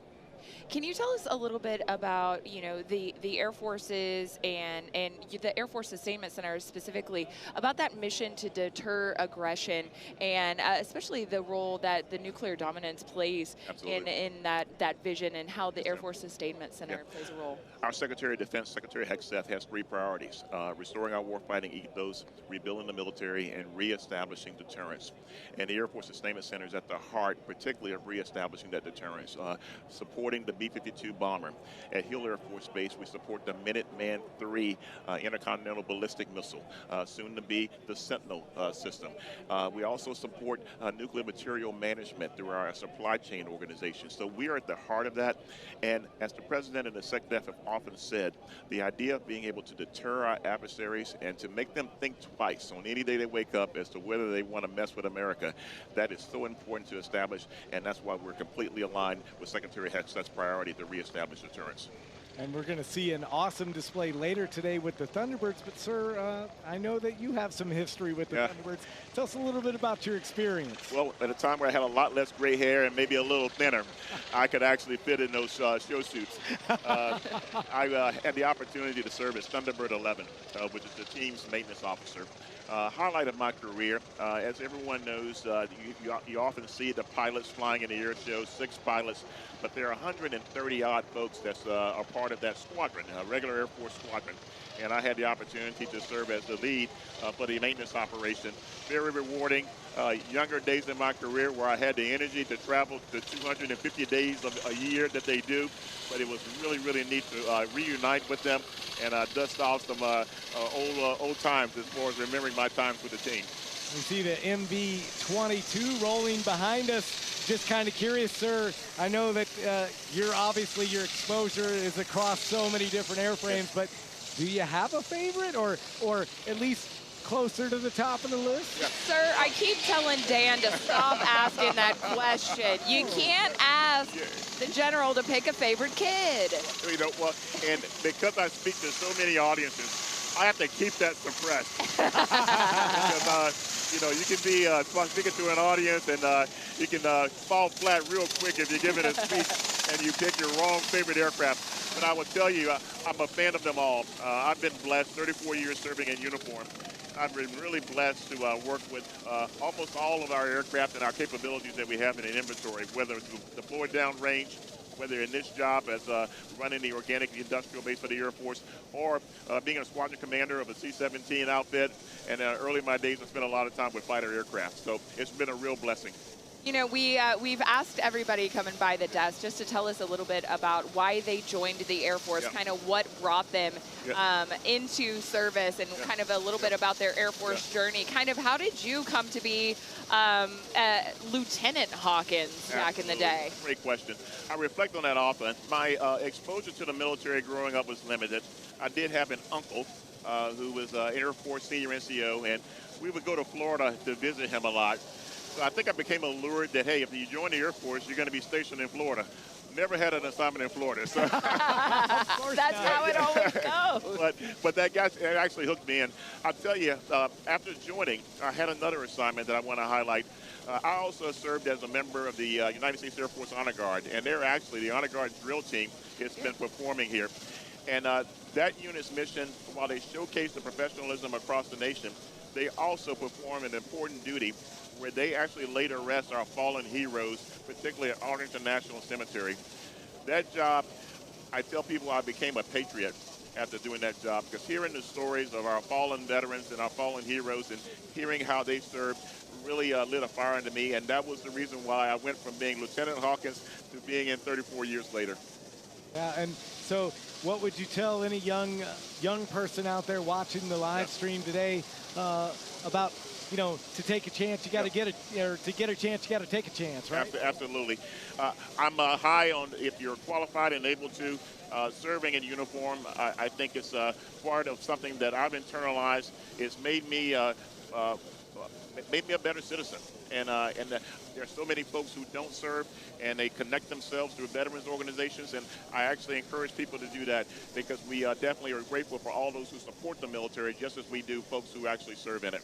Can you tell us a little bit about, you know, the Air Forces and the Air Force Sustainment Center specifically, about that mission to deter aggression, and especially the role that the nuclear dominance plays in that vision, and how the Air Force Sustainment Center plays a role? Our Secretary of Defense, Secretary Hegseth, has 3 priorities: restoring our warfighting ethos, rebuilding the military, and reestablishing deterrence. And the Air Force Sustainment Center is at the heart, particularly, of reestablishing that deterrence. Supporting the B-52 bomber. At Hill Air Force Base, we support the Minuteman III intercontinental ballistic missile, soon to be the Sentinel system. We also support nuclear material management through our supply chain organization. So we are at the heart of that. And as the President and the SecDef have often said, the idea of being able to deter our adversaries and to make them think twice on any day they wake up as to whether they want to mess with America, that is so important to establish, and that's why we're completely aligned with Secretary Hegseth's priority to reestablish deterrence. And we're going to see an awesome display later today with the Thunderbirds. But, sir, I know that you have some history with the Thunderbirds. Tell us a little bit about your experience. Well, at a time where I had a lot less gray hair and maybe a little thinner, I could actually fit in those show suits. I had the opportunity to serve as Thunderbird 11, which is the team's maintenance officer. Highlight of my career, as everyone knows, you often see the pilots flying in the air show, 6 pilots, but there are 130 odd folks that are part of that squadron, a regular Air Force squadron. And I had the opportunity to serve as the lead for the maintenance operation. Very rewarding. Younger days in my career where I had the energy to travel the 250 days of a year that they do. But it was really, really neat to reunite with them and dust off some old times as far as remembering my times with the team. We see the MV-22 rolling behind us. Just kind of curious, sir. I know that you're obviously, your exposure is across so many different airframes, but do you have a favorite, or at least closer to the top of the list? Yeah. Sir, I keep telling Dan to stop asking that question. You can't ask the general to pick a favorite kid. You know, well, and because I speak to so many audiences, I have to keep that suppressed. Because, you know, you can be speaking to an audience and you can fall flat real quick if you give it a speech and you pick your wrong favorite aircraft. But I will tell you, I'm a fan of them all. I've been blessed, 34 years serving in uniform. I've been really blessed to work with almost all of our aircraft and our capabilities that we have in an inventory, whether it's deployed downrange, whether in this job as running the organic industrial base for the Air Force, or being a squadron commander of a C-17 outfit. And early in my days, I spent a lot of time with fighter aircraft. So it's been a real blessing. You know, we've asked everybody coming by the desk just to tell us a little bit about why they joined the Air Force, kind of what brought them into service, and kind of a little bit about their Air Force journey. Kind of how did you come to be Lieutenant Hawkins back in the day? Great question. I reflect on that often. My exposure to the military growing up was limited. I did have an uncle who was Air Force senior NCO, and we would go to Florida to visit him a lot. So I think I became allured that, hey, if you join the Air Force, you're going to be stationed in Florida. Never had an assignment in Florida. So That's how it always goes. But that guy actually hooked me in. I'll tell you, after joining, I had another assignment that I want to highlight. I also served as a member of the United States Air Force Honor Guard, and they're actually, the Honor Guard drill team has been performing here. And that unit's mission, while they showcase the professionalism across the nation, they also perform an important duty where they actually lay to rest our fallen heroes, particularly at Arlington National Cemetery. That job, I tell people I became a patriot after doing that job, because hearing the stories of our fallen veterans and our fallen heroes and hearing how they served really lit a fire into me, and that was the reason why I went from being Lieutenant Hawkins to being in 34 years later. Yeah, and so what would you tell any young person out there watching the live stream today about, you know, to take a chance, you got to get a, or to get a chance, you got to take a chance, right? Absolutely. I'm high on, if you're qualified and able to, serving in uniform. I think it's part of something that I've internalized. It's made me a better citizen. And there are so many folks who don't serve, and they connect themselves through veterans organizations, and I actually encourage people to do that, because we definitely are grateful for all those who support the military, just as we do folks who actually serve in it.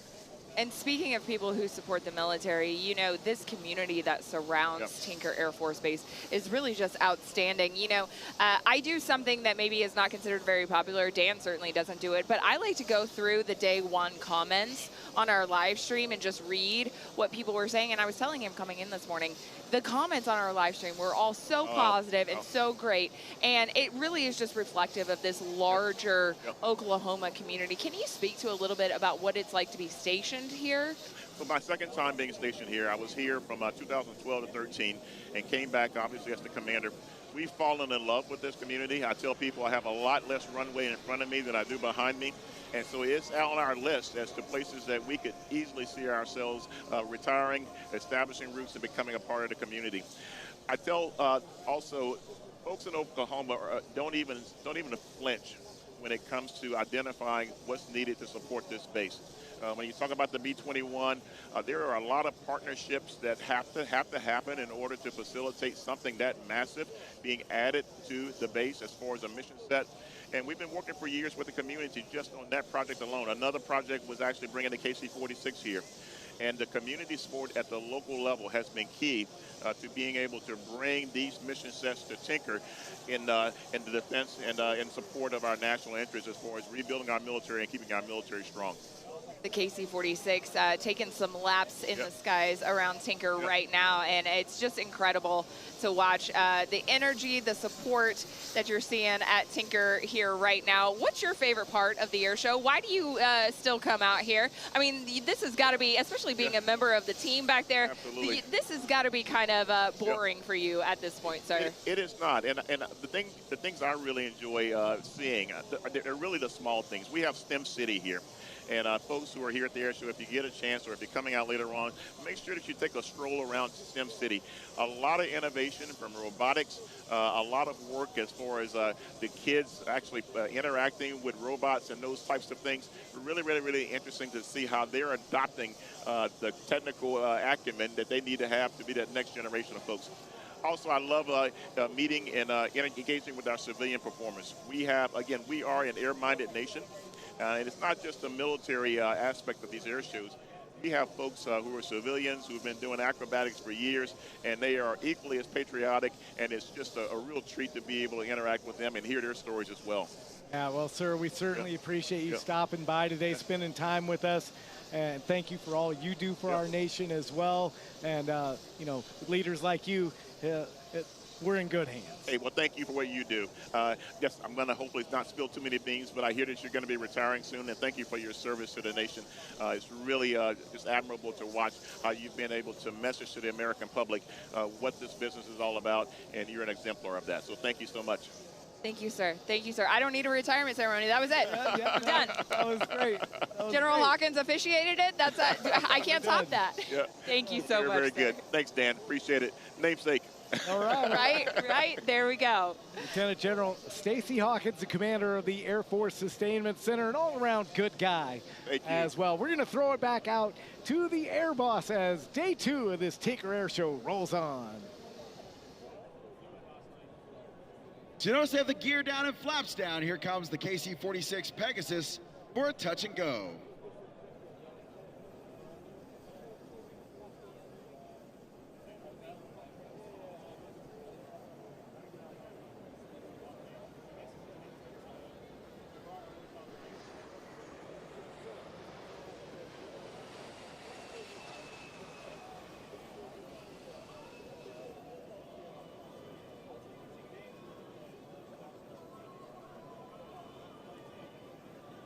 And speaking of people who support the military, you know, this community that surrounds Tinker Air Force Base is really just outstanding. You know, I do something that maybe is not considered very popular. Dan certainly doesn't do it, but I like to go through the day one comments on our live stream and just read what people were saying. And I was telling him coming in this morning, the comments on our live stream were all so positive and so great. And it really is just reflective of this larger Oklahoma community. Can you speak to a little bit about what it's like to be stationed here? So my second time being stationed here, I was here from 2012 to 13 and came back obviously as the commander. We've fallen in love with this community. I tell people I have a lot less runway in front of me than I do behind me. And so it's on our list as to places that we could easily see ourselves retiring, establishing roots, and becoming a part of the community. I tell also folks in Oklahoma don't even flinch when it comes to identifying what's needed to support this base. When you talk about the B-21, there are a lot of partnerships that have to happen in order to facilitate something that massive being added to the base as far as a mission set. And we've been working for years with the community just on that project alone. Another project was actually bringing the KC-46 here. And the community support at the local level has been key to being able to bring these mission sets to Tinker in the defense and in support of our national interests as far as rebuilding our military and keeping our military strong. The KC-46 taking some laps in the skies around Tinker right now, and it's just incredible to watch the energy, the support that you're seeing at Tinker here right now. What's your favorite part of the air show? Why do you still come out here? I mean, this has got to be, especially being a member of the team back there, this has got to be kind of boring for you at this point, sir. It is not, and the things I really enjoy seeing, they're really the small things. We have STEM City here. And folks who are here at the air show, if you get a chance or if you're coming out later on, make sure that you take a stroll around Sim City. A lot of innovation from robotics, a lot of work as far as the kids actually interacting with robots and those types of things. Really, really, really interesting to see how they're adopting the technical acumen that they need to have to be that next generation of folks. Also, I love meeting and engaging with our civilian performers. We have, again, we are an air-minded nation, and it's not just the military aspect of these air shows. We have folks who are civilians who've been doing acrobatics for years, and they are equally as patriotic, and it's just a real treat to be able to interact with them and hear their stories as well. Yeah, well, sir, we certainly appreciate you stopping by today, spending time with us. And thank you for all you do for our nation as well. And, you know, leaders like you, we're in good hands. Hey, well, thank you for what you do. Yes, I'm going to hopefully not spill too many beans, but I hear that you're going to be retiring soon, and thank you for your service to the nation. It's really just admirable to watch how you've been able to message to the American public what this business is all about, and you're an exemplar of that. So thank you so much. Thank you, sir. Thank you, sir. I don't need a retirement ceremony. That was it. Done. That was great. General Hawkins officiated it. That's it. I can't top that. Yeah. Thank you so much. Very good. Thanks, Dan. Appreciate it. Namesake. All right. Right. There we go. Lieutenant General Stacy Hawkins, the commander of the Air Force Sustainment Center, an all-around good guy as well. We're going to throw it back out to the Air Boss as day 2 of this Tinker Air Show rolls on. So you notice they have the gear down and flaps down. Here comes the KC-46 Pegasus for a touch and go.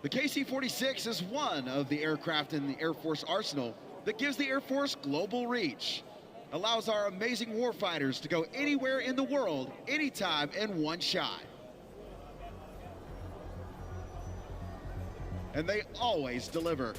The KC-46 is one of the aircraft in the Air Force arsenal that gives the Air Force global reach. Allows our amazing warfighters to go anywhere in the world, anytime, in one shot. And they always deliver.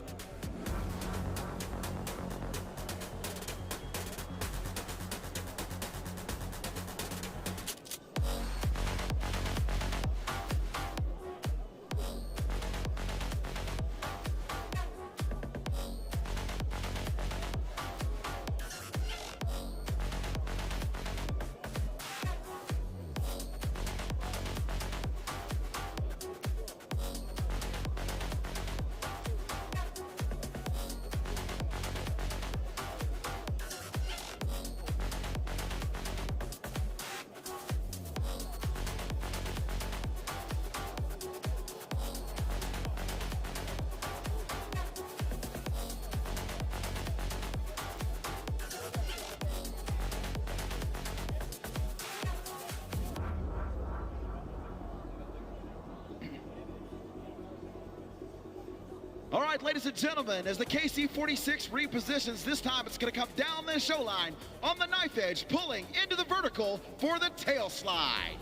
All right, ladies and gentlemen, as the KC-46 repositions, this time it's going to come down the show line on the knife edge, pulling into the vertical for the tail slide.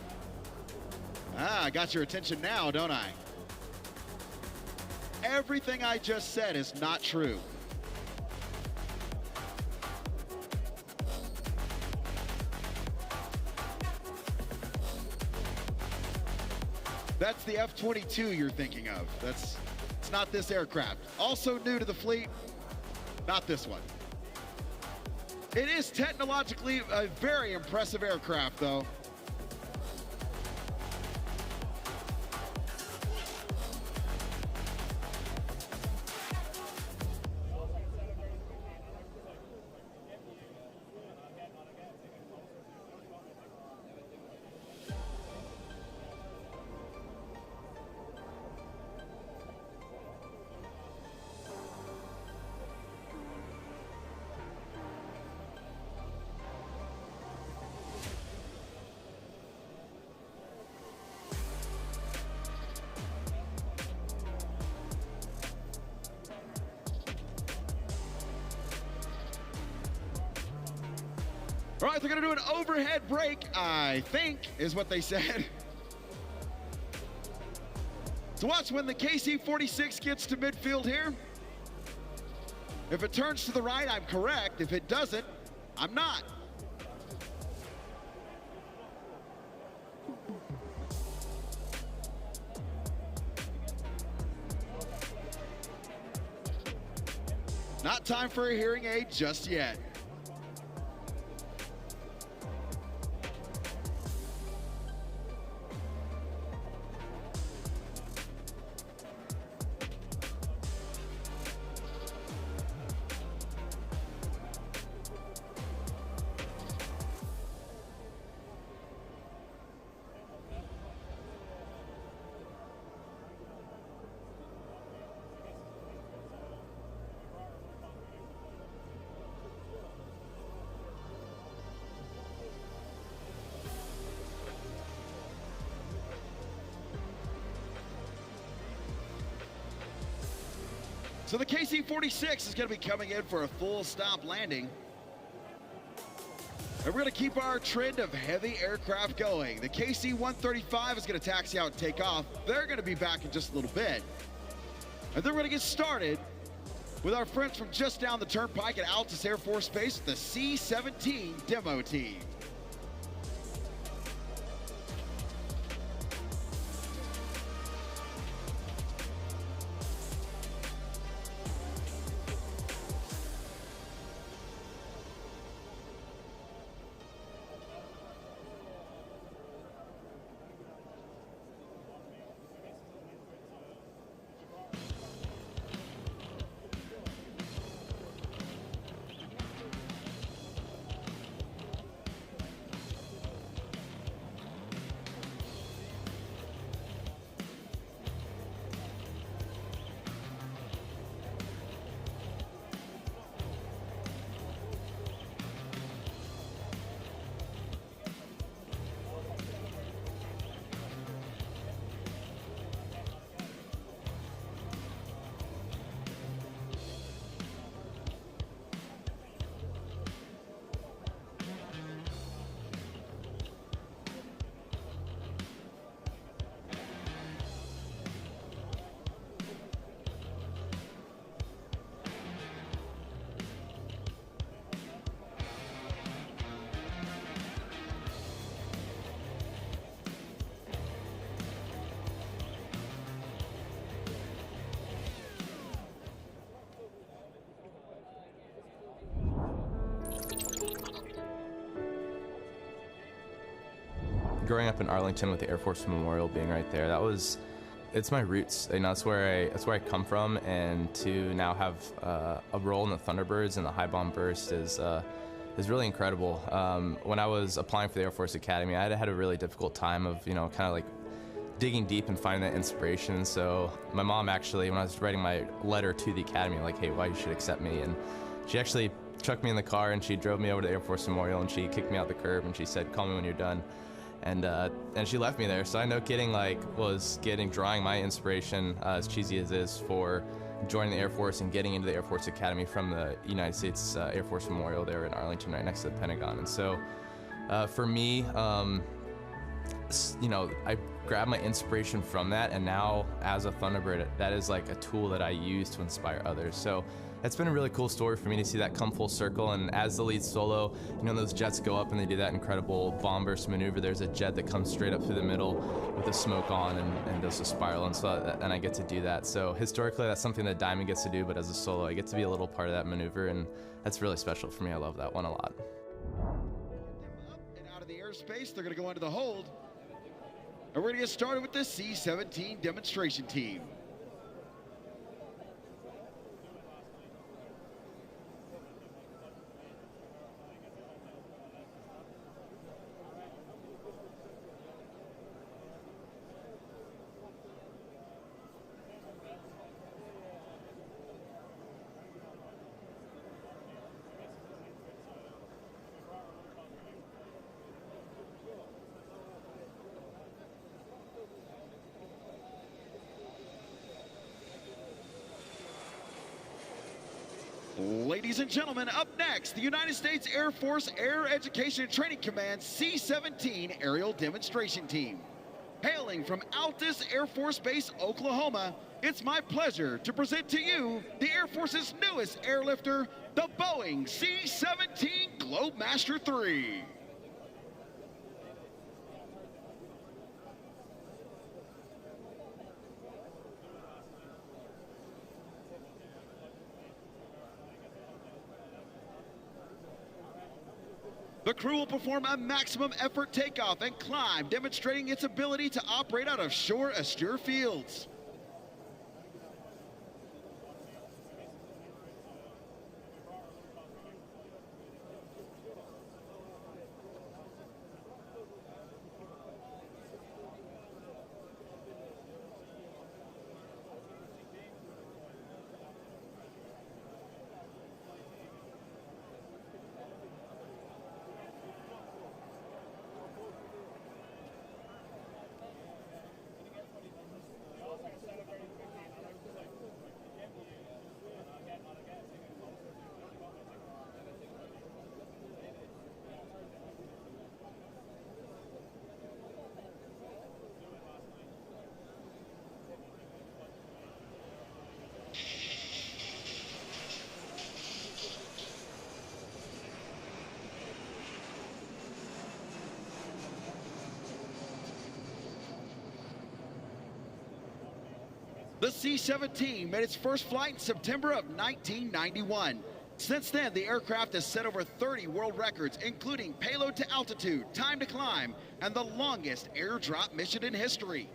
Ah, I got your attention now, don't I? Everything I just said is not true. That's the F-22 you're thinking of. It's not this aircraft. Also new to the fleet, not this one. It is technologically a very impressive aircraft, though. All right, they're gonna do an overhead brake, I think, is what they said. So watch when the KC-46 gets to midfield here. If it turns to the right, I'm correct. If it doesn't, I'm not. Not time for a hearing aid just yet. So the KC-46 is going to be coming in for a full stop landing. And we're going to keep our trend of heavy aircraft going. The KC-135 is going to taxi out and take off. They're going to be back in just a little bit. And then we're going to get started with our friends from just down the turnpike at Altus Air Force Base, the C-17 demo team. Growing up in Arlington with the Air Force Memorial being right there, it's my roots. You know, that's where I come from, and to now have a role in the Thunderbirds and the high bomb burst is really incredible. When I was applying for the Air Force Academy, I had a really difficult time of, you know, kind of like digging deep and finding that inspiration. So my mom actually, when I was writing my letter to the Academy, like, hey, why you should accept me, and she actually chucked me in the car and she drove me over to the Air Force Memorial and she kicked me out the curb and she said, call me when you're done. And she left me there. So I know drawing my inspiration, as cheesy as it is, for joining the Air Force and getting into the Air Force Academy from the United States Air Force Memorial there in Arlington, right next to the Pentagon. And so for me, you know, I grabbed my inspiration from that, and now as a Thunderbird, that is like a tool that I use to inspire others. So it's been a really cool story for me to see that come full circle. And as the lead solo, you know, those jets go up and they do that incredible bomb burst maneuver. There's a jet that comes straight up through the middle with the smoke on and does a spiral, and I get to do that. So historically, that's something that Diamond gets to do, but as a solo, I get to be a little part of that maneuver, and that's really special for me. I love that one a lot. And out of the airspace, they're going to go into the hold. And we're going to get started with the C-17 demonstration team. Ladies and gentlemen, up next, the United States Air Force Air Education and Training Command C-17 Aerial Demonstration Team. Hailing from Altus Air Force Base, Oklahoma, it's my pleasure to present to you the Air Force's newest airlifter, the Boeing C-17 Globemaster III. The crew will perform a maximum effort takeoff and climb, demonstrating its ability to operate out of shore austere fields. The C-17 made its first flight in September of 1991. Since then, the aircraft has set over 30 world records, including payload to altitude, time to climb, and the longest airdrop mission in history.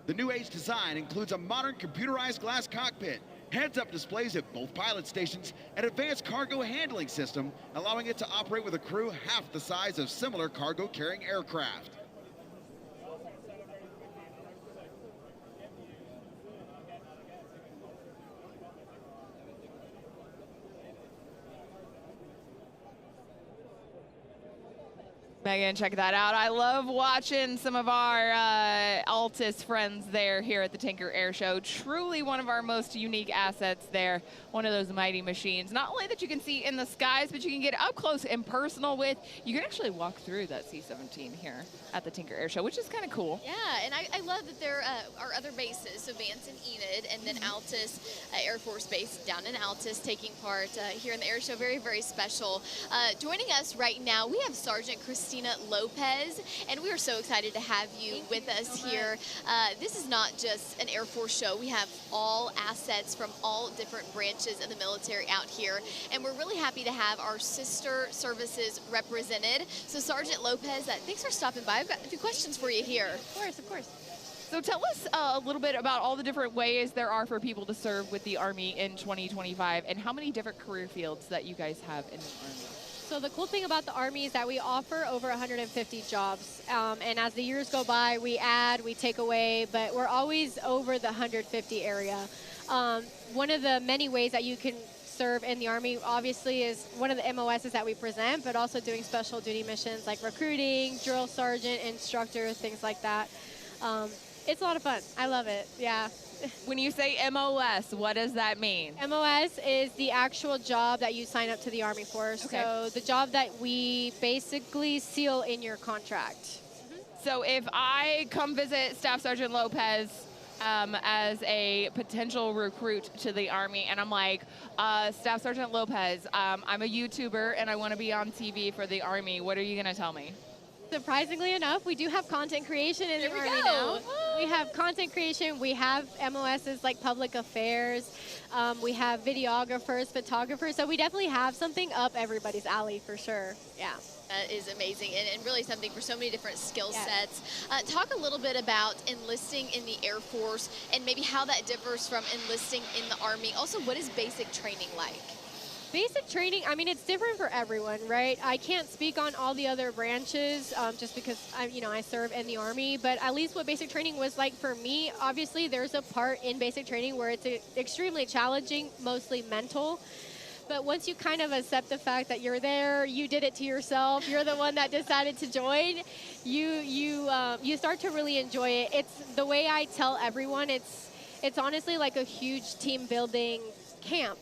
The new age design includes a modern computerized glass cockpit, heads-up displays at both pilot stations, and advanced cargo handling system, allowing it to operate with a crew half the size of similar cargo-carrying aircraft. Megan, check that out. I love watching some of our Altus friends there here at the Tinker Air Show. Truly one of our most unique assets there. One of those mighty machines. Not only that you can see in the skies, but you can get up close and personal with. You can actually walk through that C-17 here at the Tinker Air Show, which is kind of cool. Yeah, and I love that there are other bases, so Vance and Enid, and then Altus Air Force Base down in Altus taking part here in the air show. Very, very special. Joining us right now, we have Sergeant Christina Lopez, and we are so excited to have you with us here. This is not just an Air Force show. We have all assets from all different branches of the military out here, and we're really happy to have our sister services represented. So Sergeant Lopez, thanks for stopping by. I've got a few questions for you here. Of course, of course. So tell us a little bit about all the different ways there are for people to serve with the Army in 2025, and how many different career fields that you guys have in the Army. So the cool thing about the Army is that we offer over 150 jobs. And as the years go by, we add, we take away, but we're always over the 150 area. One of the many ways that you can serve in the Army, obviously, is one of the MOSs that we present, but also doing special duty missions like recruiting, drill sergeant, instructor, things like that. It's a lot of fun. I love it. Yeah. When you say MOS, what does that mean? MOS is the actual job that you sign up to the Army for. Okay. So the job that we basically seal in your contract. So if I come visit Staff Sergeant Lopez as a potential recruit to the Army, and I'm like, Staff Sergeant Lopez, I'm a YouTuber and I want to be on TV for the Army, what are you going to tell me? Surprisingly enough, we do have content creation in the Army now. We have content creation. We have MOSs like public affairs. We have videographers, photographers. So we definitely have something up everybody's alley for sure. Yeah. That is amazing, and really something for so many different skill sets. Talk a little bit about enlisting in the Air Force and maybe how that differs from enlisting in the Army. Also, what is basic training like? Basic training, I mean, it's different for everyone, right? I can't speak on all the other branches just because I serve in the Army, but at least what basic training was like for me, obviously there's a part in basic training where it's extremely challenging, mostly mental. But once you kind of accept the fact that you're there, you did it to yourself, you're the one that decided to join, you start to really enjoy it. It's the way I tell everyone, it's honestly like a huge team building camp.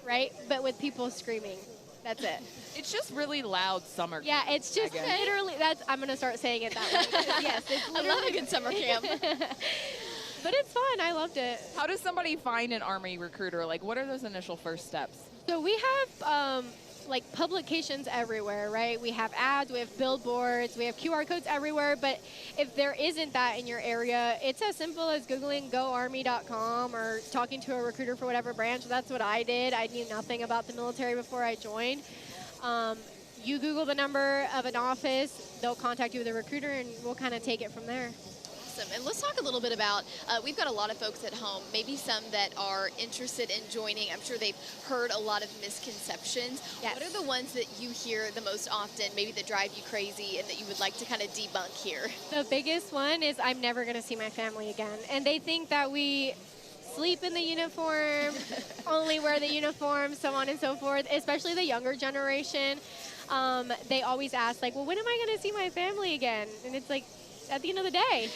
Right? But with people screaming. That's it. It's just really loud summer camp. Yeah, it's just Megan. literally, I'm going to start saying it that way. Yes, it's I literally. love a good summer camp. But it's fun. I loved it. How does somebody find an Army recruiter? Like, what are those initial first steps? So we have like publications everywhere, right? We have ads, we have billboards, we have QR codes everywhere. But if there isn't that in your area, it's as simple as Googling goarmy.com or talking to a recruiter for whatever branch. That's what I did. I knew nothing about the military before I joined. You Google the number of an office, they'll contact you with a recruiter, and we'll kind of take it from there. Awesome. And let's talk a little bit about, we've got a lot of folks at home, maybe some that are interested in joining. I'm sure they've heard a lot of misconceptions. Yes. What are the ones that you hear the most often, maybe that drive you crazy and that you would like to kind of debunk here? The biggest one is I'm never going to see my family again. And they think that we sleep in the uniform, only wear the uniform, so on and so forth, especially the younger generation. They always ask, like, well, when am I going to see my family again? And it's like, at the end of the day,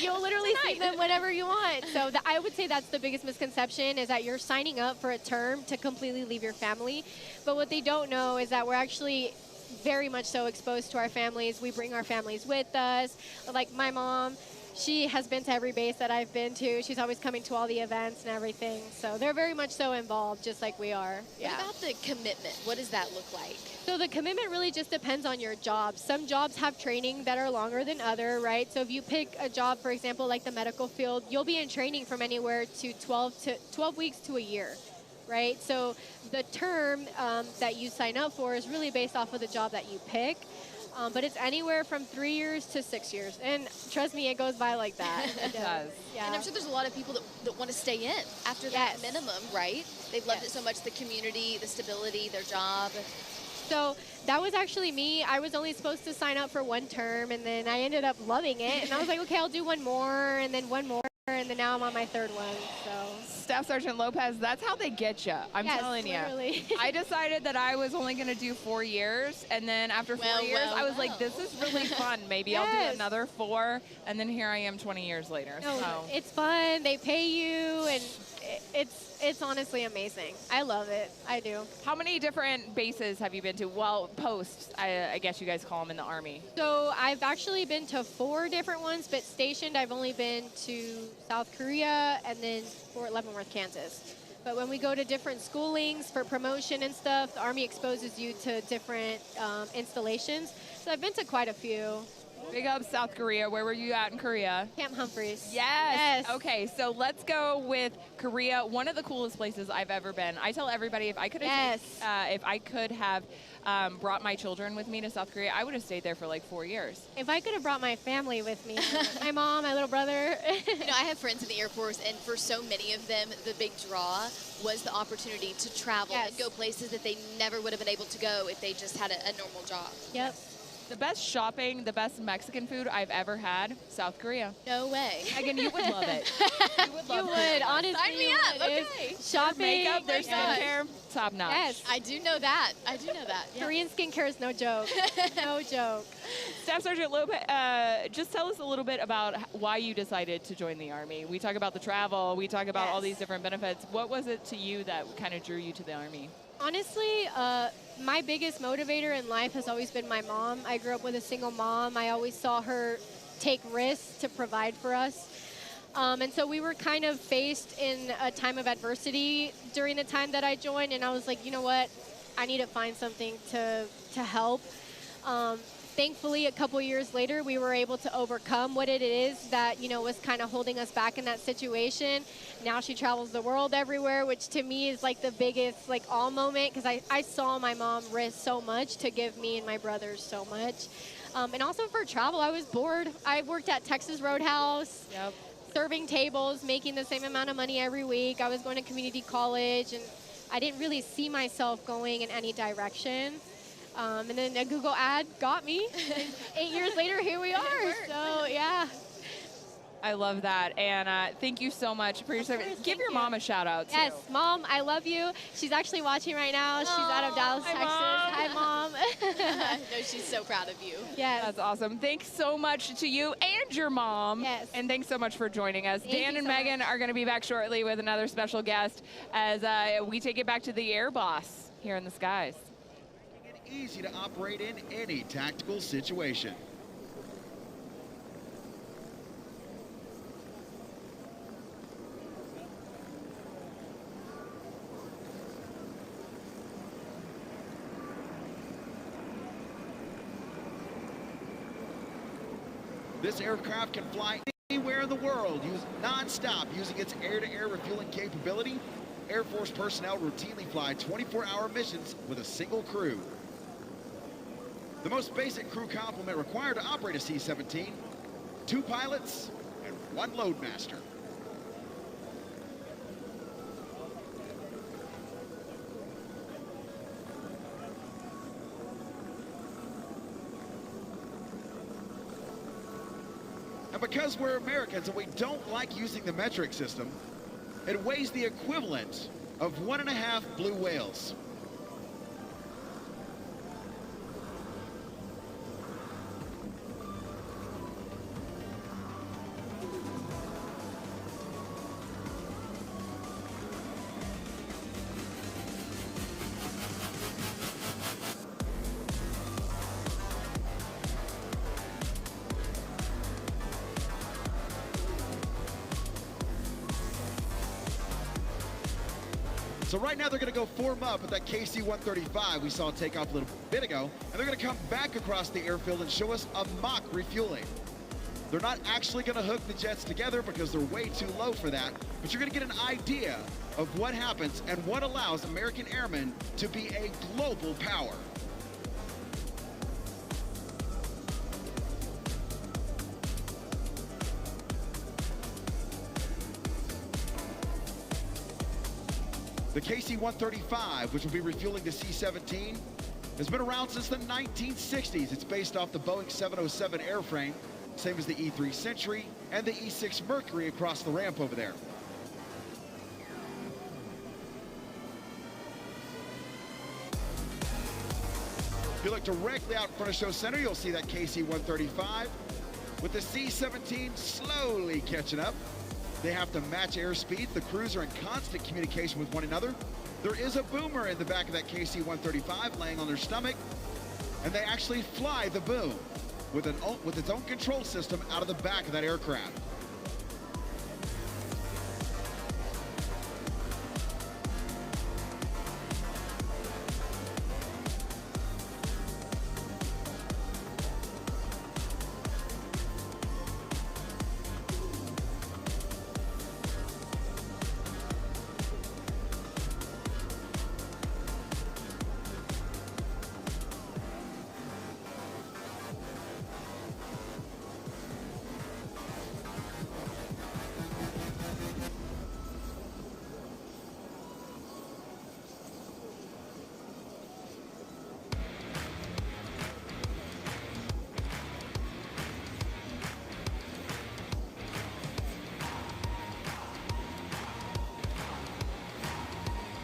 you'll literally see them whenever you want. So I would say that's the biggest misconception, is that you're signing up for a term to completely leave your family. But what they don't know is that we're actually very much so exposed to our families. We bring our families with us. Like my mom, she has been to every base that I've been to. She's always coming to all the events and everything. So they're very much so involved, just like we are. What about the commitment? What does that look like? So the commitment really just depends on your job. Some jobs have training that are longer than other, right? So if you pick a job, for example, like the medical field, you'll be in training from anywhere to 12 weeks to a year, right? So the term that you sign up for is really based off of the job that you pick. But it's anywhere from 3 years to 6 years. And trust me, it goes by like that. It does. Yeah. And I'm sure there's a lot of people that want to stay in after that minimum, right? They've loved it so much, the community, the stability, their job. So that was actually me. I was only supposed to sign up for one term, and then I ended up loving it. And I was like, okay, I'll do one more, and then one more, and then now I'm on my third one. So Staff Sergeant Lopez, that's how they get you. I'm telling you. Literally. I decided that I was only going to do 4 years, and then after 4 years, I was like, this is really fun. Maybe I'll do another 4, and then here I am 20 years later. No, so. it's fun. They pay you, and it's honestly amazing. I love it. I do. How many different bases have you been to? Well, posts, I guess you guys call them in the Army. So I've actually been to 4 different ones, but stationed I've only been to South Korea and then Fort Leavenworth, Kansas. But when we go to different schoolings for promotion and stuff, the Army exposes you to different installations. So I've been to quite a few. Big up South Korea. Where were you at in Korea? Camp Humphreys. Yes. Okay, so let's go with Korea. One of the coolest places I've ever been. I tell everybody if I could have brought my children with me to South Korea, I would have stayed there for like 4 years. If I could have brought my family with me, my mom, my little brother. You know, I have friends in the Air Force, and for so many of them, the big draw was the opportunity to travel and go places that they never would have been able to go if they just had a normal job. Yep. The best shopping, the best Mexican food I've ever had, South Korea. No way. Megan, you would love it. You would love it. Honestly. Sign me up. Okay. Shopping. Their makeup, their skincare, top notch. Yes. I do know that. I do know that. Yes. Korean skincare is no joke. No joke. Staff Sergeant Lopez, just tell us a little bit about why you decided to join the Army. We talk about the travel. We talk about all these different benefits. What was it to you that kind of drew you to the Army? Honestly, my biggest motivator in life has always been my mom. I grew up with a single mom. I always saw her take risks to provide for us. And so we were kind of faced in a time of adversity during the time that I joined, and I was like, you know what? I need to find something to help. Thankfully, a couple years later, we were able to overcome what it is that, you know, was kind of holding us back in that situation. Now she travels the world everywhere, which to me is like the biggest, like, all moment, because I saw my mom risk so much to give me and my brothers so much. And also for travel, I was bored. I worked at Texas Roadhouse, serving tables, making the same amount of money every week. I was going to community college, and I didn't really see myself going in any direction. And then a Google ad got me. 8 years later, here we are. So, yeah. I love that. And thank you so much for your service. Give your mom a shout out, too. Yes, Mom, I love you. She's actually watching right now. She's out of Dallas, Texas. Hi, Mom. I know she's so proud of you. Yes. That's awesome. Thanks so much to you and your mom. Yes. And thanks so much for joining us. Thank Dan you and so Megan are going to be back shortly with another special guest as we take it back to the Air Boss here in the skies. easy to operate in any tactical situation. This aircraft can fly anywhere in the world, non-stop, using its air-to-air refueling capability. Air Force personnel routinely fly 24-hour missions with a single crew. The most basic crew complement required to operate a C-17, 2 pilots and 1 loadmaster. And because we're Americans and we don't like using the metric system, it weighs the equivalent of 1.5 blue whales. So right now they're going to go form up at that KC-135 we saw take off a little bit ago, and they're going to come back across the airfield and show us a mock refueling. They're not actually going to hook the jets together because they're way too low for that, but you're going to get an idea of what happens and what allows American airmen to be a global power. The KC-135, which will be refueling the C-17, has been around since the 1960s. It's based off the Boeing 707 airframe, same as the E-3 Sentry and the E-6 Mercury across the ramp over there. If you look directly out in front of Show Center, you'll see that KC-135 with the C-17 slowly catching up. They have to match airspeed. The crews are in constant communication with one another. There is a boomer in the back of that KC-135 laying on their stomach, and they actually fly the boom with its own control system out of the back of that aircraft.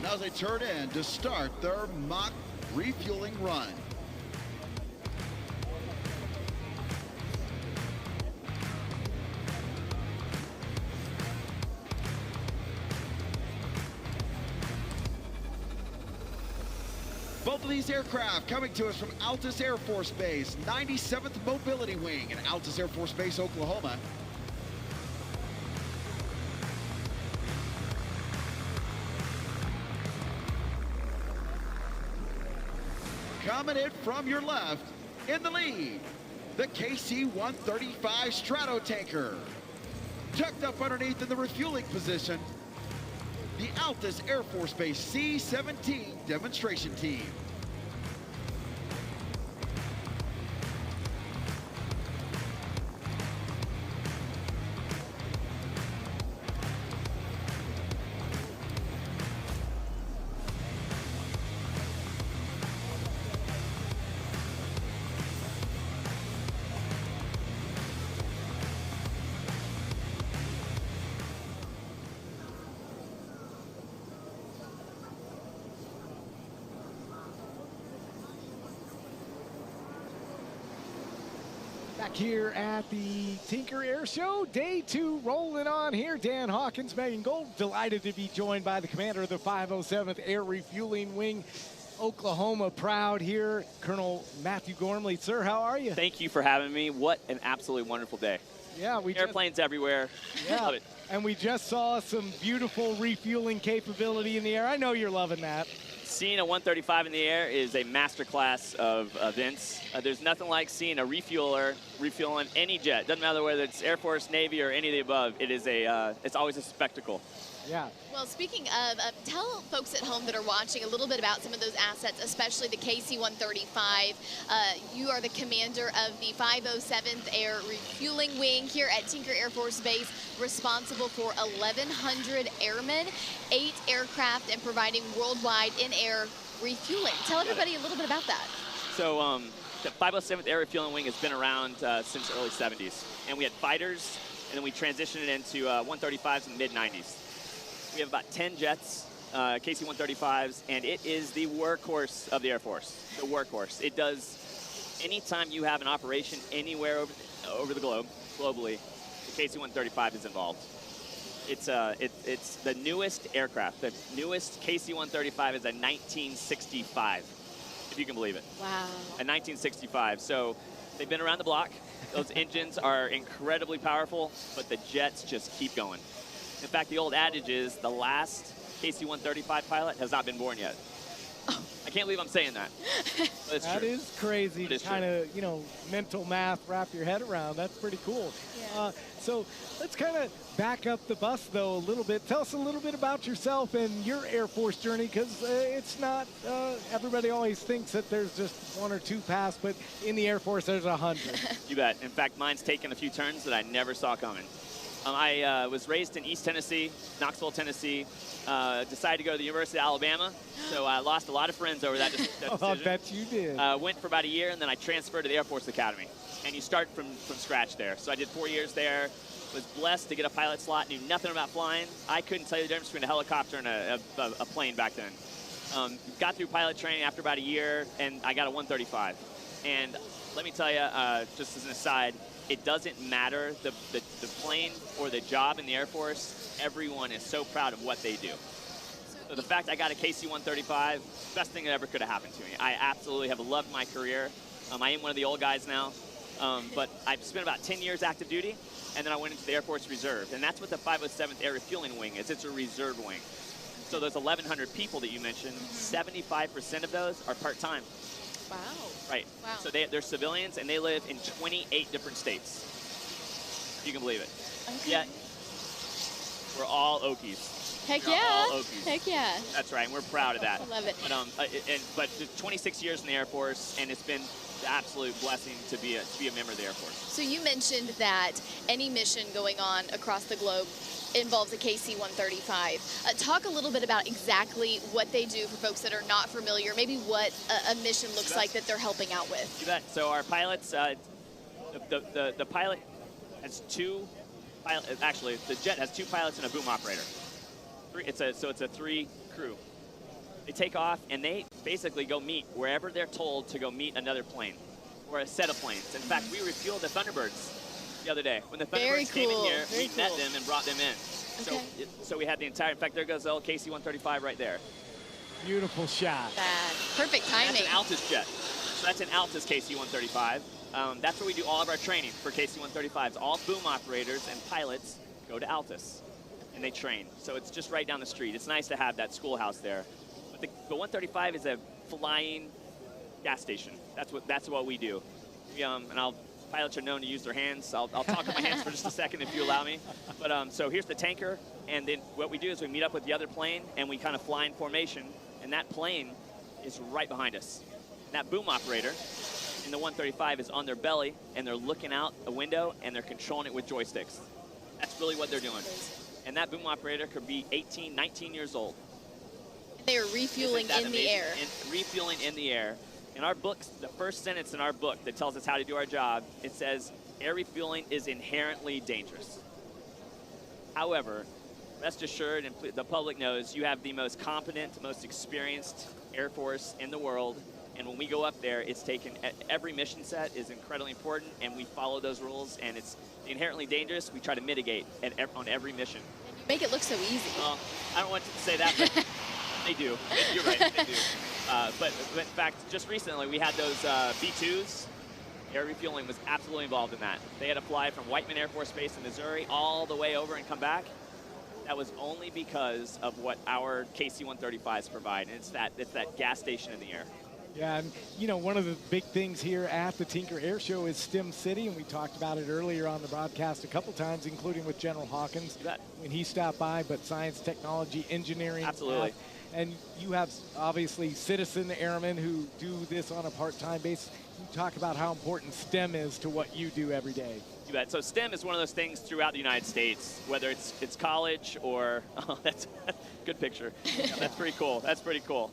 Now as they turn in to start their mock refueling run. Both of these aircraft coming to us from Altus Air Force Base, 97th Mobility Wing in Altus Air Force Base, Oklahoma. Coming in from your left, in the lead, the KC-135 Stratotanker. Tucked up underneath in the refueling position, the Altus Air Force Base C-17 demonstration team. Back here at the Tinker Air Show, day 2 rolling on here. Dan Hawkins, Megan Gold, delighted to be joined by the commander of the 507th Air Refueling Wing, Oklahoma proud here. Colonel Matthew Gormley, sir, how are you? Thank you for having me. What an absolutely wonderful day. Yeah, we airplanes everywhere. Yeah, Love it. And we just saw some beautiful refueling capability in the air. I know you're loving that. Seeing a 135 in the air is a masterclass of events. There's nothing like seeing a refueler refueling any jet. Doesn't matter whether it's Air Force, Navy, or any of the above. It is it's always a spectacle. Yeah. Well, speaking of, tell folks at home that are watching a little bit about some of those assets, especially the KC-135. You are the commander of the 507th Air Refueling Wing here at Tinker Air Force Base, responsible for 1,100 airmen, 8 aircraft, and providing worldwide in-air refueling. Tell everybody a little bit about that. So the 507th Air Refueling Wing has been around since the early 70s. And we had fighters, and then we transitioned it into 135s in the mid-90s. We have about 10 jets, KC-135s, and it is the workhorse of the Air Force, the workhorse. It does, anytime you have an operation anywhere over the globe, globally, the KC-135 is involved. It's the newest aircraft. The newest KC-135 is a 1965, if you can believe it. Wow. A 1965. So they've been around the block. Those engines are incredibly powerful, but the jets just keep going. In fact, the old adage is the last KC-135 pilot has not been born yet. I can't believe I'm saying that. But it's That true. is crazy to kind of, you know, mental math wrap your head around. That's pretty cool. Yeah. So let's kind of back up the bus, though, a little bit. Tell us a little bit about yourself and your Air Force journey, because it's not, everybody always thinks that there's just 1 or 2 paths, but in the Air Force, there's 100. You bet. In fact, mine's taken a few turns that I never saw coming. I was raised in East Tennessee, Knoxville, Tennessee. Decided to go to the University of Alabama, so I lost a lot of friends over that decision. I bet you did. Went for about a year, and then I transferred to the Air Force Academy. And you start from scratch there. So I did 4 years there. Was blessed to get a pilot slot, knew nothing about flying. I couldn't tell you the difference between a helicopter and a plane back then. Got through pilot training after about a year, and I got a 135. And let me tell you, just as an aside, it doesn't matter the plane or the job in the Air Force. Everyone is so proud of what they do. So the fact I got a KC-135, best thing that ever could have happened to me. I absolutely have loved my career. I am one of the old guys now, but I've spent about 10 years active duty, and then I went into the Air Force Reserve. And that's what the 507th Air Refueling Wing is. It's a reserve wing. So those 1,100 people that you mentioned, 75% of those are part-time. Wow. Right. Wow. So they're civilians, and they live in 28 different states. You can believe it. Okay. Yet, we're all Okies. Heck We're yeah. all Okies. Heck yeah. That's right, and we're proud of that. I love it. But 26 years in the Air Force, and it's been the absolute blessing to be a member of the Air Force. So you mentioned that any mission going on across the globe involves a KC-135. Talk a little bit about exactly what they do for folks that are not familiar, maybe what a mission looks like that they're helping out with. You bet. So our pilots, the pilot has 2 pilots. Actually, the jet has 2 pilots and a boom operator. It's a 3 crew. They take off and they basically go meet wherever they're told to go meet another plane or a set of planes. In fact, we refueled the Thunderbirds the other day. When the Thunderbirds came in here, we met them and brought them in. Okay. So we had the entire, in fact, there goes the old KC-135 right there. Beautiful shot. Perfect timing. That's an Altus jet. So that's an Altus KC-135. That's where we do all of our training for KC-135s. All boom operators and pilots go to Altus, and they train. So it's just right down the street. It's nice to have that schoolhouse there. But the 135 is a flying gas station. That's what we do. Pilots are known to use their hands. I'll talk with my hands for just a second if you allow me. But so here's the tanker, and then what we do is we meet up with the other plane, and we kind of fly in formation, and that plane is right behind us. And that boom operator in the 135 is on their belly, and they're looking out a window, and they're controlling it with joysticks. That's really what they're doing. And that boom operator could be 18, 19 years old. They are refueling in the air. Refueling in the air. In our books, the first sentence in our book that tells us how to do our job, it says, air refueling is inherently dangerous. However, rest assured, and the public knows, you have the most competent, most experienced Air Force in the world. And when we go up there, it's taken, every mission set is incredibly important, and we follow those rules, and it's inherently dangerous. We try to mitigate on every mission. And you make it look so easy. Well, I don't want to say that, but They do. You're right, they do. But in fact, just recently we had those B-2s. Air refueling was absolutely involved in that. They had to fly from Whiteman Air Force Base in Missouri all the way over and come back. That was only because of what our KC-135s provide, and it's that gas station in the air. Yeah, and you know, one of the big things here at the Tinker Air Show is STEM City, and we talked about it earlier on the broadcast a couple times, including with General Hawkins when he stopped by, but science, technology, engineering. Absolutely. And you have obviously citizen airmen who do this on a part-time basis. You talk about how important STEM is to what you do every day. You bet. So STEM is one of those things throughout the United States, whether it's college or, oh, that's a good picture. That's pretty cool. That's pretty cool.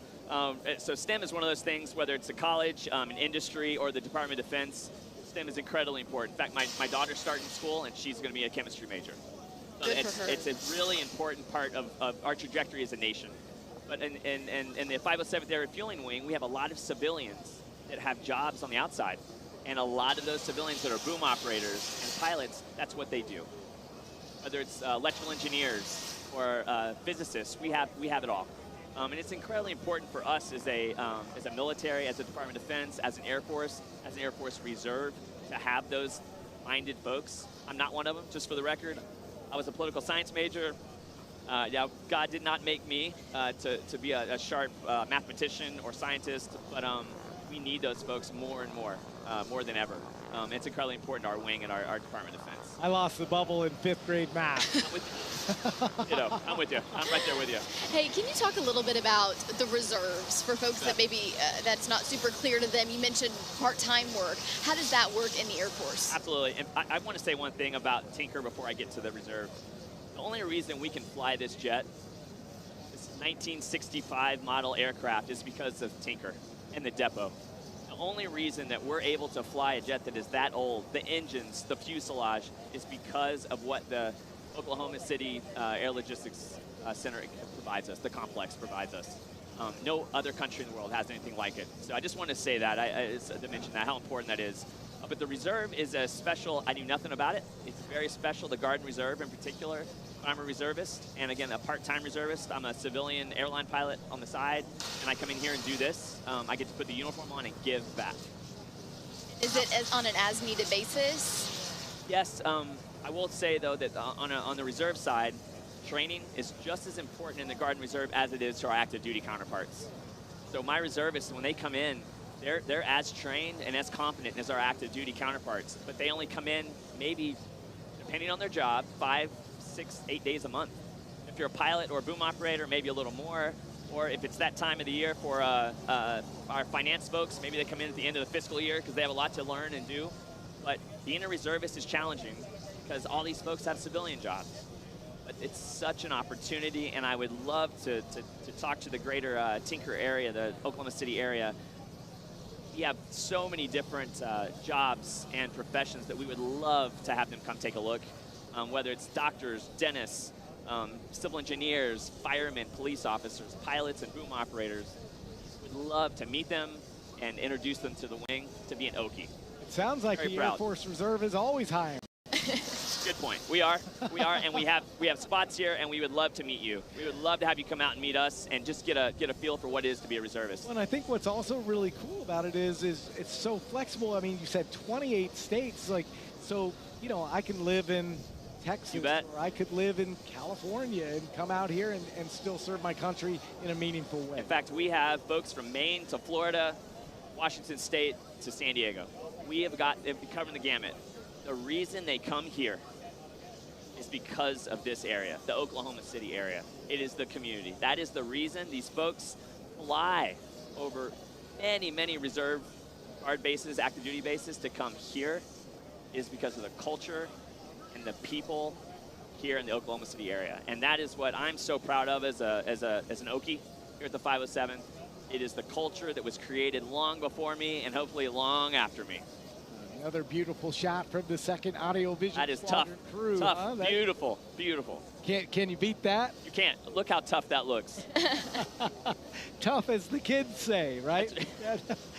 So STEM is one of those things, whether it's a college, an industry, or the Department of Defense. STEM is incredibly important. In fact, my daughter's starting school, and she's going to be a chemistry major. So it's a really important part of our trajectory as a nation. But in the 507th Air Refueling Wing, we have a lot of civilians that have jobs on the outside. And a lot of those civilians that are boom operators and pilots, that's what they do. Whether it's electrical engineers or physicists, we have it all. And it's incredibly important for us as a military, as a Department of Defense, as an Air Force Reserve, to have those minded folks. I'm not one of them, just for the record. I was a political science major. Yeah, God did not make me to be a sharp mathematician or scientist, but we need those folks more and more than ever. It's incredibly important to our wing and our Department of Defense. I lost the bubble in 5th grade math. I'm with you. I'm with you. I'm right there with you. Hey, can you talk a little bit about the reserves for folks that maybe that's not super clear to them? You mentioned part-time work. How does that work in the Air Force? Absolutely. And I want to say one thing about Tinker before I get to the reserve. The only reason we can fly this jet, this 1965 model aircraft, is because of Tinker and the depot. The only reason that we're able to fly a jet that is that old, the engines, the fuselage, is because of what the Oklahoma City Air Logistics Center provides us, the complex provides us. No other country in the world has anything like it. So I just want to say that, to mention that, how important that is. But the reserve is a special, I knew nothing about it. It's very special, the Guard and Reserve in particular. I'm a reservist, and again, a part-time reservist. I'm a civilian airline pilot on the side, and I come in here and do this. I get to put the uniform on and give back. Is it on an as-needed basis? Yes. I will say, though, that on the reserve side, training is just as important in the Guard and Reserve as it is to our active duty counterparts. So my reservists, when they come in, they're as trained and as confident as our active duty counterparts, but they only come in maybe, depending on their job, 5, 6, 8 days a month. If you're a pilot or a boom operator, maybe a little more, or if it's that time of the year for our finance folks, maybe they come in at the end of the fiscal year because they have a lot to learn and do. But being a reservist is challenging because all these folks have civilian jobs. But it's such an opportunity, and I would love to talk to the greater Tinker area, the Oklahoma City area. We have so many different jobs and professions that we would love to have them come take a look, whether it's doctors, dentists, civil engineers, firemen, police officers, pilots, and boom operators. We'd love to meet them and introduce them to the wing to be an Okie. It sounds like the Air Force Reserve is always hiring. Good point. We are, and we have spots here, and we would love to meet you. We would love to have you come out and meet us and just get a feel for what it is to be a reservist. Well, and I think what's also really cool about it is it's so flexible. I mean, you said 28 states, like, so, you know, I can live in Texas, you bet, or I could live in California and come out here and still serve my country in a meaningful way. In fact, we have folks from Maine to Florida, Washington State to San Diego. They've covered the gamut. The reason they come here is because of this area, the Oklahoma City area. It is the community. That is the reason these folks fly over many, many reserve guard bases, active duty bases to come here, is because of the culture and the people here in the Oklahoma City area. And that is what I'm so proud of as an Okie here at the 507. It is the culture that was created long before me and hopefully long after me. Another beautiful shot from the 2nd Audio Vision That is tough. Crew. Tough. Huh? Beautiful. Beautiful. Can you beat that? You can't. Look how tough that looks. Tough, as the kids say, right?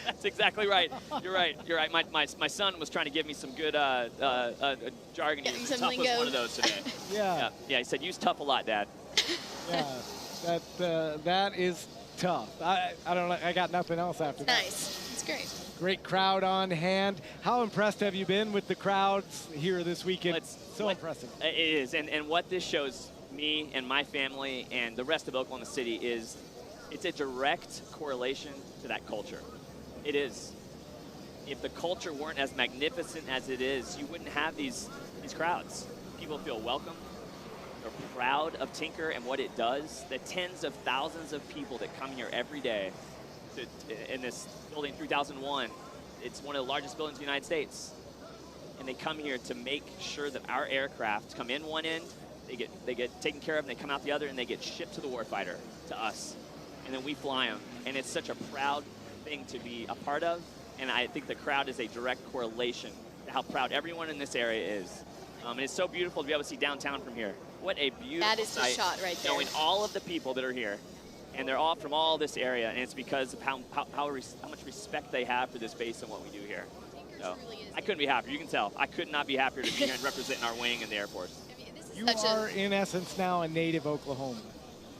That's exactly right. You're right. You're right. My son was trying to give me some good jargon. Tough was one of those today. Yeah. He said, use tough a lot, Dad. Yeah. That is tough. I don't know. I got nothing else after that. Nice. That's great. Great crowd on hand. How impressed have you been with the crowds here this weekend? Impressive. It is, and what this shows me and my family and the rest of Oklahoma City is it's a direct correlation to that culture. It is. If the culture weren't as magnificent as it is, you wouldn't have these crowds. People feel welcome. They're proud of Tinker and what it does. The tens of thousands of people that come here every day in this building 3001, it's one of the largest buildings in the United States. And they come here to make sure that our aircraft come in one end, they get taken care of, and they come out the other, and they get shipped to the warfighter, to us. And then we fly them. And it's such a proud thing to be a part of. And I think the crowd is a direct correlation to how proud everyone in this area is. And it's so beautiful to be able to see downtown from here. What a beautiful That is the sight, shot right there. knowing all of the people that are here. And they're all from all this area, and it's because of how much respect they have for this base and what we do here. So I couldn't be happier. You can tell. I could not be happier to be here and representing our wing and the Air Force. You are, in essence, now a native Oklahoman.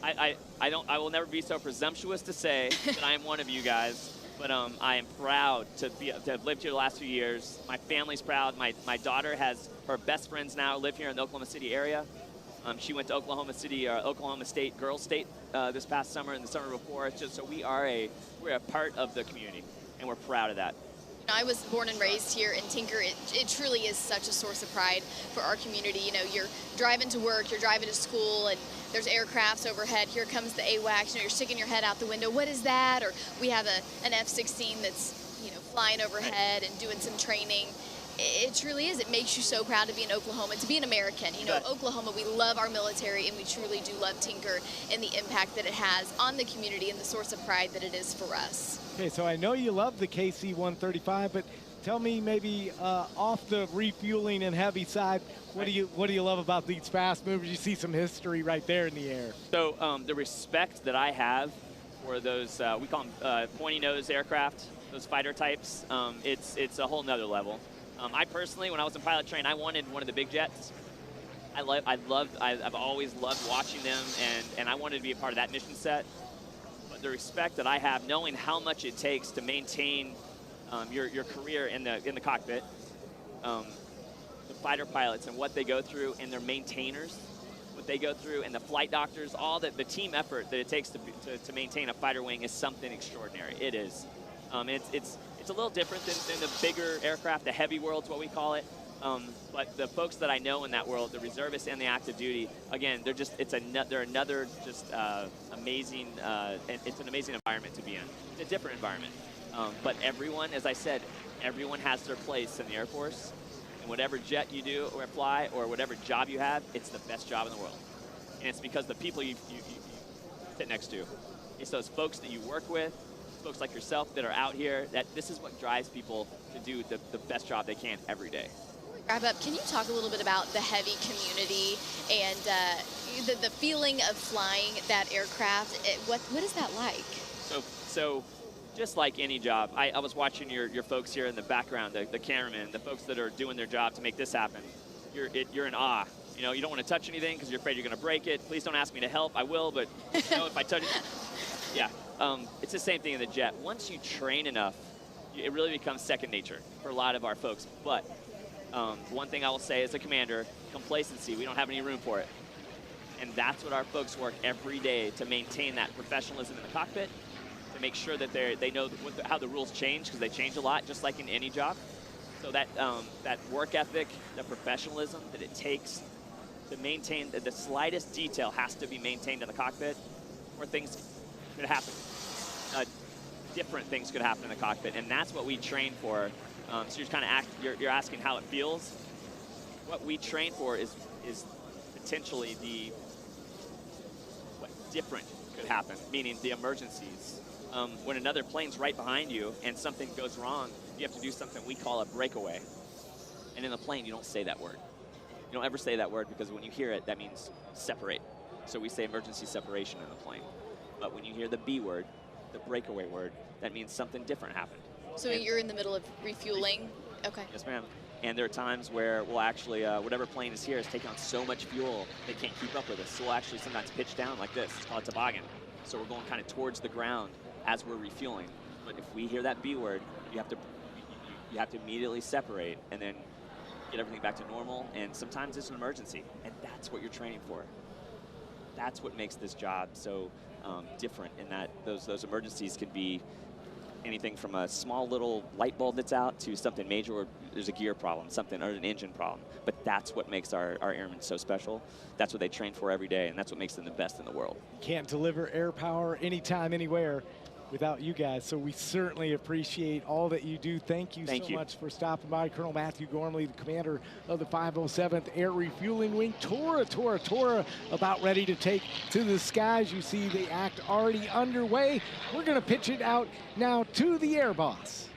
I will never be so presumptuous to say that I am one of you guys, but I am proud to have lived here the last few years. My family's proud. My daughter has her best friends now live here in the Oklahoma City area. She went to Oklahoma State Girls State this past summer and the summer before. It's just so we're a part of the community, and we're proud of that. I was born and raised here in Tinker. It truly is such a source of pride for our community. You know, you're driving to work, you're driving to school, and there's aircrafts overhead. Here comes the AWACS. You know, you're sticking your head out the window. What is that? Or we have an F-16 that's, you know, flying overhead and doing some training. It truly is. It makes you so proud to be an Oklahoman, to be an American. You know, Oklahoma, we love our military, and we truly do love Tinker and the impact that it has on the community and the source of pride that it is for us. Okay, so I know you love the KC-135, but tell me maybe off the refueling and heavy side, what do you love about these fast movers? You see some history right there in the air. So the respect that I have for those, we call them pointy nose aircraft, those fighter types, it's a whole nother level. I personally, when I was in pilot train, I wanted one of the big jets. I've always loved watching them, and I wanted to be a part of that mission set. But the respect that I have, knowing how much it takes to maintain your career in the cockpit, the fighter pilots and what they go through, and their maintainers, what they go through, and the flight doctors, all the team effort that it takes to maintain a fighter wing is something extraordinary. It is. It's a little different than the bigger aircraft, the heavy world's what we call it. But the folks that I know in that world, the reservists and the active duty, again, they're another just amazing, it's an amazing environment to be in. It's a different environment. But everyone, as I said, everyone has their place in the Air Force. And whatever jet you do or fly or whatever job you have, it's the best job in the world. And it's because the people you sit next to. It's those folks that you work with, folks like yourself that are out here, that this is what drives people to do the best job they can every day. Wrap up, can you talk a little bit about the heavy community and the feeling of flying that aircraft? What is that like? So just like any job, I was watching your folks here in the background, the cameramen, the folks that are doing their job to make this happen. You're in awe. You know, you don't want to touch anything because you're afraid you're going to break it. Please don't ask me to help. I will, but you know, if I touch it, yeah. It's the same thing in the jet. Once you train enough, it really becomes second nature for a lot of our folks. But one thing I will say as a commander, complacency, we don't have any room for it. And that's what our folks work every day to maintain that professionalism in the cockpit, to make sure that they know how the rules change, because they change a lot, just like in any job. So that work ethic, the professionalism that it takes to maintain, the slightest detail has to be maintained in the cockpit, or things could happen. Different things could happen in the cockpit, and that's what we train for. So you're kind of you're asking how it feels. What we train for is potentially what different could happen, meaning the emergencies. When another plane's right behind you and something goes wrong, you have to do something we call a breakaway. And in the plane, you don't say that word. You don't ever say that word, because when you hear it, that means separate. So we say emergency separation in the plane. But when you hear the B word, the breakaway word, that means something different happened. So you're in the middle of refueling? Okay. Yes, ma'am. And there are times where we'll actually, whatever plane is here is taking on so much fuel, they can't keep up with us. So we'll actually sometimes pitch down like this. It's called a toboggan. So we're going kind of towards the ground as we're refueling. But if we hear that B word, you have to immediately separate and then get everything back to normal. And sometimes it's an emergency, and that's what you're training for. That's what makes this job so different, in that those emergencies could be anything from a small little light bulb that's out to something major, or there's a gear problem, something, or an engine problem. But that's what makes our airmen so special. That's what they train for every day, and that's what makes them the best in the world. Can't deliver air power anytime, anywhere without you guys, so we certainly appreciate all that you do. Thank you so much for stopping by. Colonel Matthew Gormley, the commander of the 507th Air Refueling Wing. Tora, about ready to take to the skies. You see the act already underway. We're gonna pitch it out now to the air boss.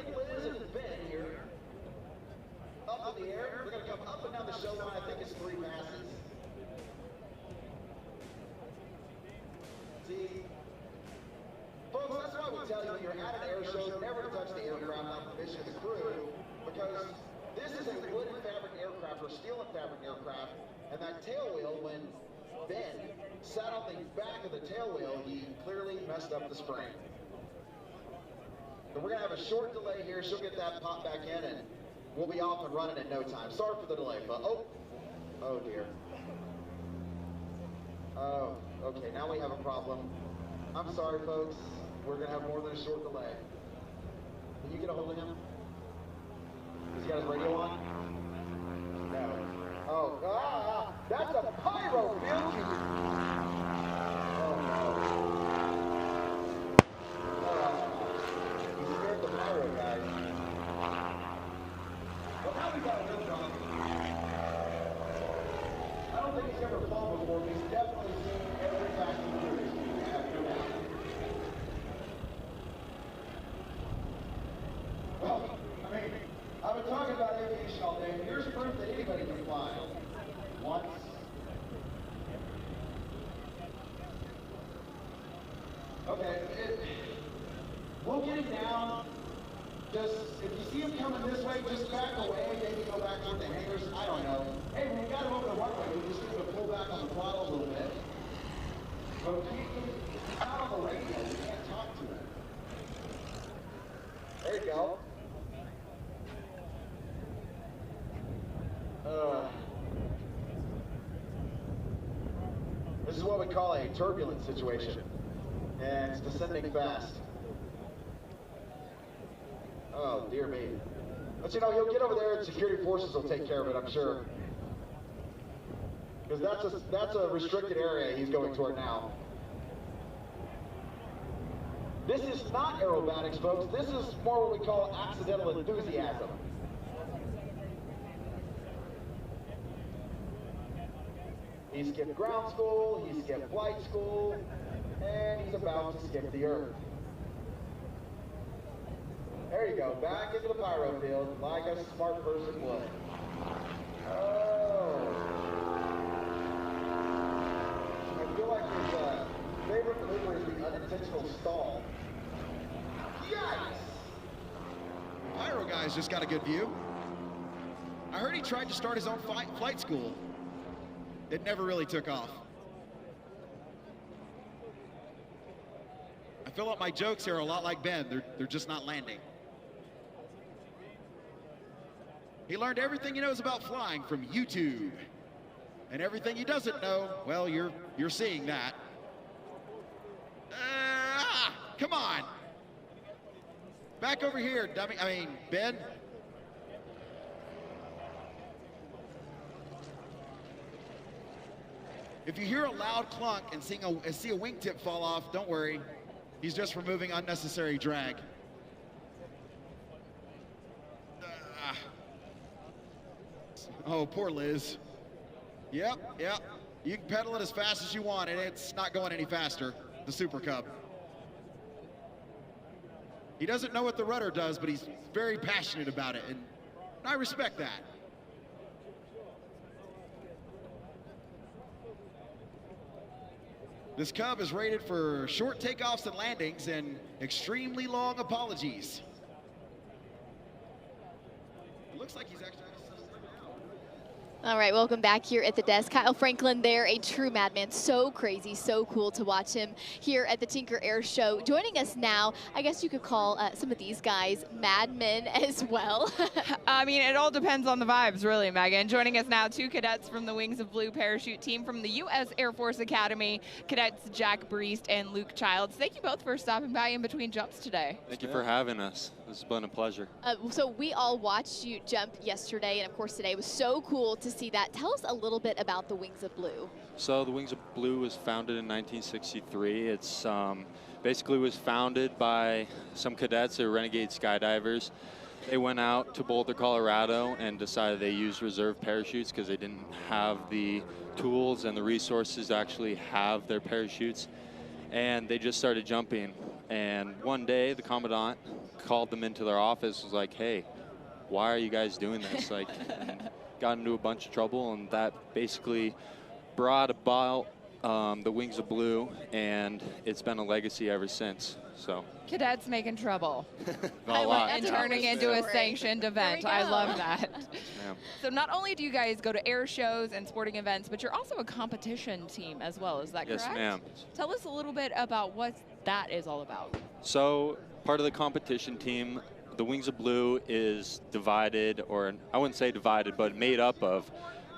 get Liz and Ben here up in the air. They're going to come up and down the show line. I think it's 3 passes. See, folks, that's why we tell you when you're at an air show, never touch the aircraft without permission of the crew, because this is a wood and fabric aircraft or steel and fabric aircraft, and that tail wheel, when Ben sat on the back of the tail wheel, he clearly messed up the spring. So we're going to have a short delay here. She'll get that pop back in, and we'll be off and running in no time. Sorry for the delay, but oh dear. Oh, okay, now we have a problem. I'm sorry, folks. We're going to have more than a short delay. Can you get a hold of him? Has he got his radio on? No. Oh, that's a pyro field. Oh, no. He scared the pyro guys. Well, now we got a real problem. I don't think he's ever flown before, but he's definitely seen every fast and furious movie. I have no doubt. Well, I mean, I've been talking about aviation all day, and here's proof that anybody can fly. Once. Okay, we'll get him down. Just, if you see him coming this way, just back away, maybe go back toward the hangars. I don't know. Hey, when we got him over the runway, we just need to pull back on the throttle a little bit. But he's not on the radio. We can't talk to him. There you go. This is what we call a turbulent situation, and it's descending fast. Oh, dear me. But you know, he'll get over there and security forces will take care of it, I'm sure. Because that's a restricted area he's going toward now. This is not aerobatics, folks. This is more what we call accidental enthusiasm. He skipped ground school, he skipped flight school, and he's about to skip the earth. There you go, back into the pyro field, like a smart person would. Oh. I feel like his favorite maneuver is the unintentional stall. Yikes! Pyro guy's just got a good view. I heard he tried to start his own flight school. It never really took off. I feel like my jokes here are a lot like Ben. They're just not landing. He learned everything he knows about flying from YouTube. And everything he doesn't know, well, you're seeing that. Come on. Back over here, dummy. I mean, Ben. If you hear a loud clunk and see a wingtip fall off, don't worry. He's just removing unnecessary drag. Oh, poor Liz. Yep. You can pedal it as fast as you want, and it's not going any faster, the Super Cub. He doesn't know what the rudder does, but he's very passionate about it, and I respect that. This Cub is rated for short takeoffs and landings and extremely long apologies. It looks like he's actually... All right, welcome back here at the desk. Kyle Franklin there, a true madman. So crazy, so cool to watch him here at the Tinker Air Show. Joining us now, I guess you could call some of these guys madmen as well. I mean, it all depends on the vibes, really, Megan. Joining us now, 2 cadets from the Wings of Blue parachute team from the U.S. Air Force Academy, cadets Jack Breest and Luke Childs. Thank you both for stopping by in between jumps today. Thank you for having us. This has been a pleasure. So we all watched you jump yesterday, and of course today. It was so cool to see that. Tell us a little bit about the Wings of Blue. So the Wings of Blue was founded in 1963. It's basically was founded by some cadets who are renegade skydivers. They went out to Boulder, Colorado, and decided they used reserve parachutes because they didn't have the tools and the resources to actually have their parachutes. And they just started jumping. And one day, the commandant called them into their office, was like, hey, why are you guys doing this? Like, and got into a bunch of trouble, and that basically brought about the Wings of Blue, and it's been a legacy ever since. So Cadets making trouble. A lot. And turning into a sanctioned event. I love that. Yeah. So not only do you guys go to air shows and sporting events, but you're also a competition team as well. Is that correct? Yes, ma'am. Tell us a little bit about what that is all about. So part of the competition team, the Wings of Blue is divided, or I wouldn't say divided, but made up of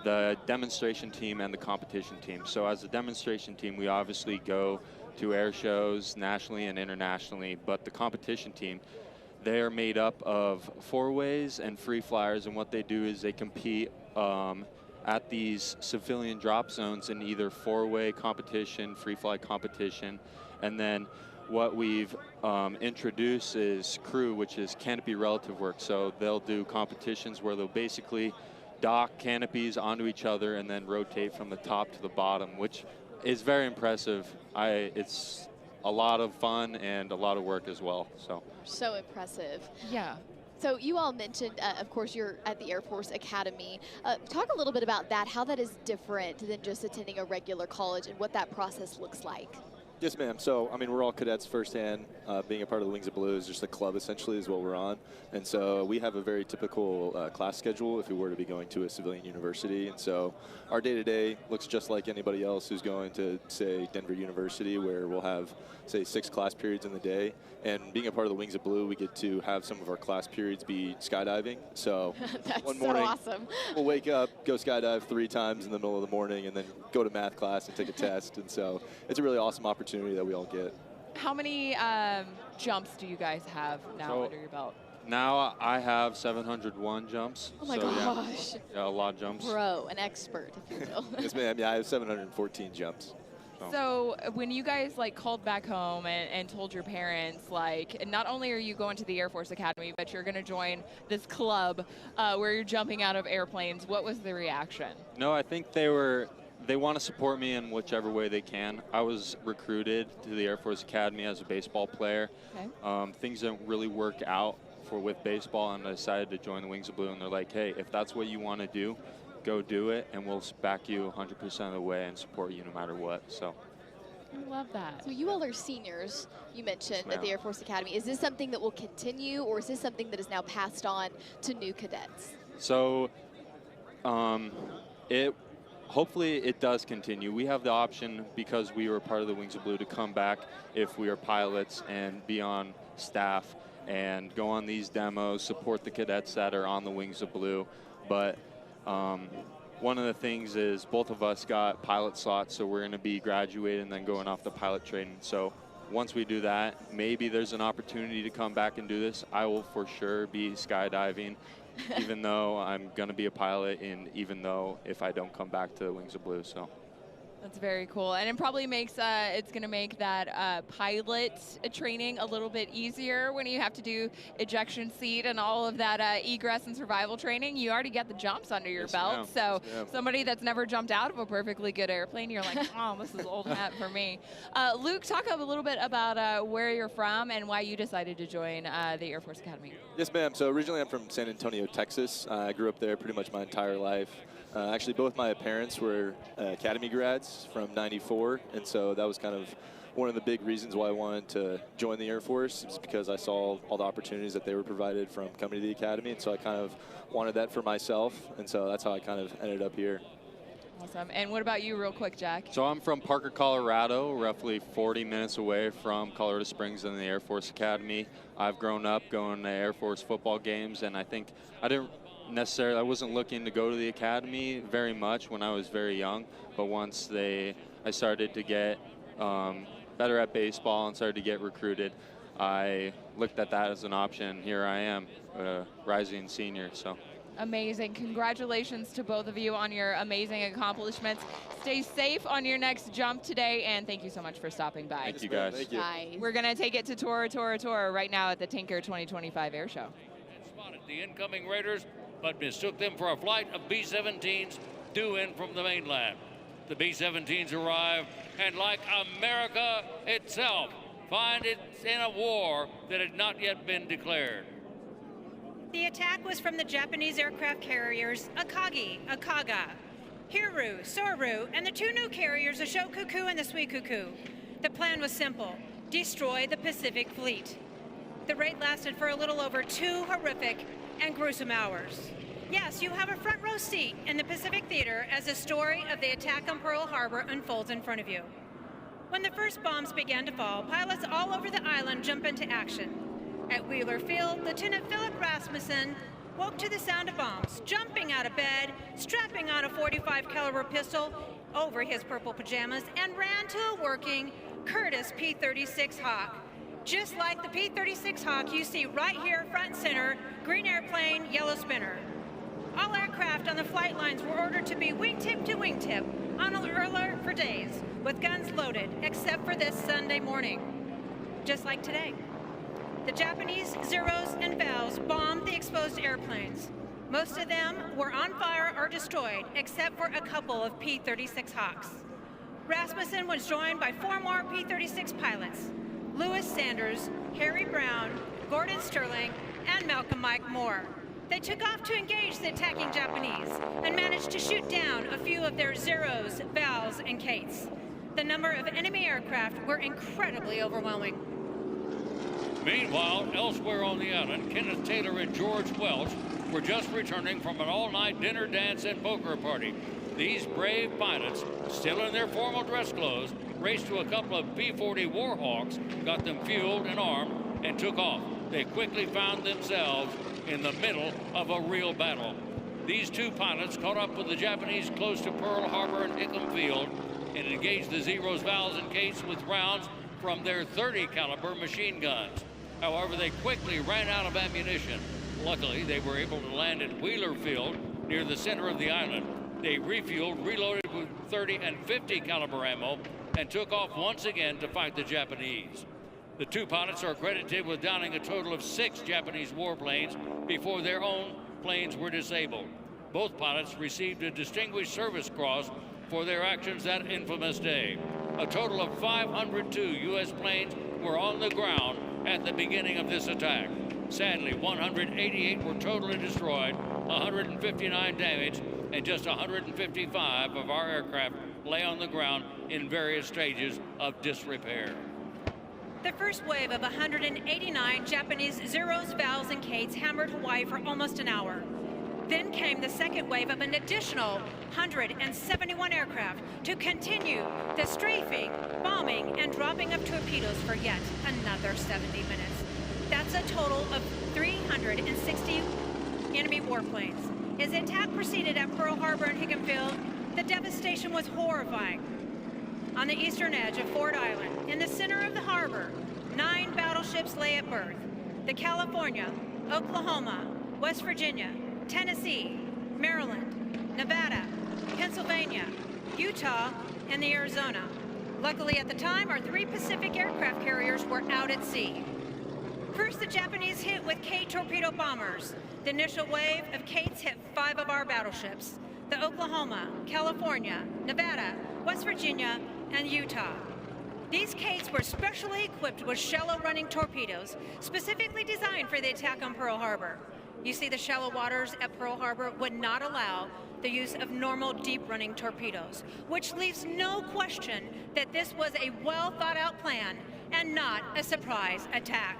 the demonstration team and the competition team. So as a demonstration team, we obviously go to air shows nationally and internationally, but the competition team, they are made up of four-ways and free flyers, and what they do is they compete at these civilian drop zones in either four-way competition, free fly competition, and then what we've introduced is crew, which is canopy relative work. So they'll do competitions where they'll basically dock canopies onto each other and then rotate from the top to the bottom, which is very impressive. It's a lot of fun and a lot of work as well. So impressive. Yeah. So you all mentioned, of course, you're at the Air Force Academy. Talk a little bit about that, how that is different than just attending a regular college and what that process looks like. Yes, ma'am. So, I mean, we're all cadets firsthand. Being a part of the Wings of Blue is just a club, essentially, is what we're on. And so we have a very typical class schedule if we were to be going to a civilian university. And so our day-to-day looks just like anybody else who's going to, say, Denver University, where we'll have, say, 6 class periods in the day. And being a part of the Wings of Blue, we get to have some of our class periods be skydiving. So one morning, awesome. We'll wake up, go skydive 3 times in the middle of the morning, and then go to math class and take a test. And so it's a really awesome opportunity that we all get. How many jumps do you guys have now under your belt? Now I have 701 jumps. Oh my so gosh. Yeah, a lot of jumps. Pro, an expert, if you will. Yes, ma'am. Yeah, I have 714 jumps. So when you guys called back home and told your parents, not only are you going to the Air Force Academy, but you're going to join this club where you're jumping out of airplanes, what was the reaction? No, I think they want to support me in whichever way they can. I was recruited to the Air Force Academy as a baseball player. Okay. Things didn't really work out with baseball, and I decided to join the Wings of Blue, and they're like, hey, if that's what you want to do, go do it, and we'll back you 100% of the way and support you no matter what. So I love that. So you all are seniors, you mentioned, at the Air Force Academy. Is this something that will continue, or is this something that is now passed on to new cadets? So hopefully it does continue. We have the option, because we were part of the Wings of Blue, to come back if we are pilots and be on staff and go on these demos, support the cadets that are on the Wings of Blue. But one of the things is both of us got pilot slots, so we're going to be graduating and then going off the pilot training. So once we do that, maybe there's an opportunity to come back and do this. I will for sure be skydiving, even though I'm going to be a pilot, and even though if I don't come back to the Wings of Blue. So That's very cool, and it probably makes it's going to make that pilot training a little bit easier when you have to do ejection seat and all of that egress and survival training. You already get the jumps under your belt, so somebody that's never jumped out of a perfectly good airplane, you're like, oh, this is old hat for me. Luke, talk a little bit about where you're from and why you decided to join the Air Force Academy. Yes, ma'am. So originally I'm from San Antonio, Texas. I grew up there pretty much my entire life. Actually, both my parents were Academy grads from '94, and so that was kind of one of the big reasons why I wanted to join the Air Force, is because I saw all the opportunities that they were provided from coming to the Academy, and so I kind of wanted that for myself, and so that's how I kind of ended up here. Awesome. And what about you, real quick, Jack? So I'm from Parker, Colorado, roughly 40 minutes away from Colorado Springs and the Air Force Academy. I've grown up going to Air Force football games, and I think I wasn't looking to go to the academy very much when I was very young, but once I started to get better at baseball and started to get recruited, I looked at that as an option. Here I am, rising senior. So amazing. Congratulations to both of you on your amazing accomplishments. Stay safe on your next jump today, and thank you so much for stopping by. Thank you, guys. Thank you. Nice. We're going to take it to Tora right now at the Tinker 2025 Air Show. Spotted the incoming Raiders, but mistook them for a flight of B-17s due in from the mainland. The B-17s arrive, and like America itself, find it's in a war that had not yet been declared. The attack was from the Japanese aircraft carriers Akagi, Akaga, Hiru, Soru, and the two new carriers, the Shokuku and the Suikuku. The plan was simple: destroy the Pacific Fleet. The raid lasted for a little over 2 horrific and gruesome hours. Yes, you have a front row seat in the Pacific Theater as the story of the attack on Pearl Harbor unfolds in front of you. When the first bombs began to fall, pilots all over the island jump into action. At Wheeler Field, Lieutenant Philip Rasmussen woke to the sound of bombs, jumping out of bed, strapping on a .45 caliber pistol over his purple pajamas, and ran to a working Curtiss P-36 Hawk. Just like the P-36 Hawk you see right here front and center, green airplane, yellow spinner. All aircraft on the flight lines were ordered to be wingtip to wingtip on alert for days, with guns loaded, except for this Sunday morning, just like today. The Japanese Zeros and Vals bombed the exposed airplanes. Most of them were on fire or destroyed, except for a couple of P-36 Hawks. Rasmussen was joined by 4 more P-36 pilots: Lewis Sanders, Harry Brown, Gordon Sterling, and Malcolm Mike Moore. They took off to engage the attacking Japanese and managed to shoot down a few of their Zeros, Vals, and Kates. The number of enemy aircraft were incredibly overwhelming. Meanwhile, elsewhere on the island, Kenneth Taylor and George Welch were just returning from an all-night dinner, dance, and poker party. These brave pilots, still in their formal dress clothes, raced to a couple of P-40 Warhawks, got them fueled and armed, and took off. They quickly found themselves in the middle of a real battle. These two pilots caught up with the Japanese close to Pearl Harbor and Hickam Field and engaged the Zeros, Vals, and Kates with rounds from their .30 caliber machine guns. However, they quickly ran out of ammunition. Luckily, they were able to land at Wheeler Field near the center of the island. They refueled, reloaded with .30 and .50 caliber ammo, and took off once again to fight the Japanese. The two pilots are credited with downing a total of 6 Japanese warplanes before their own planes were disabled. Both pilots received a Distinguished Service Cross for their actions that infamous day. A total of 502 U.S. planes were on the ground at the beginning of this attack. Sadly, 188 were totally destroyed, 159 damaged, and just 155 of our aircraft lay on the ground in various stages of disrepair. The first wave of 189 Japanese Zeros, Vals, and Kates hammered Hawaii for almost an hour. Then came the second wave of an additional 171 aircraft to continue the strafing, bombing, and dropping of torpedoes for yet another 70 minutes. That's a total of 360 enemy warplanes. As the attack proceeded at Pearl Harbor and Hickam Field, the devastation was horrifying. On the eastern edge of Ford Island, in the center of the harbor, 9 battleships lay at berth: the California, Oklahoma, West Virginia, Tennessee, Maryland, Nevada, Pennsylvania, Utah, and the Arizona. Luckily at the time, our 3 Pacific aircraft carriers were out at sea. First, the Japanese hit with Kate torpedo bombers. The initial wave of Kates hit 5 of our battleships: the Oklahoma, California, Nevada, West Virginia, and Utah. These Kates were specially equipped with shallow-running torpedoes, specifically designed for the attack on Pearl Harbor. You see, the shallow waters at Pearl Harbor would not allow the use of normal deep-running torpedoes, which leaves no question that this was a well-thought-out plan and not a surprise attack.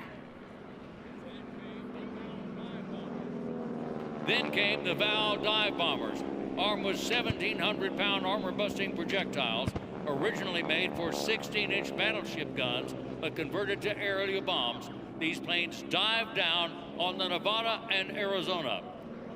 Then came the Val dive bombers, armed with 1,700-pound armor-busting projectiles, originally made for 16-inch battleship guns, but converted to aerial bombs. These planes dived down on the Nevada and Arizona.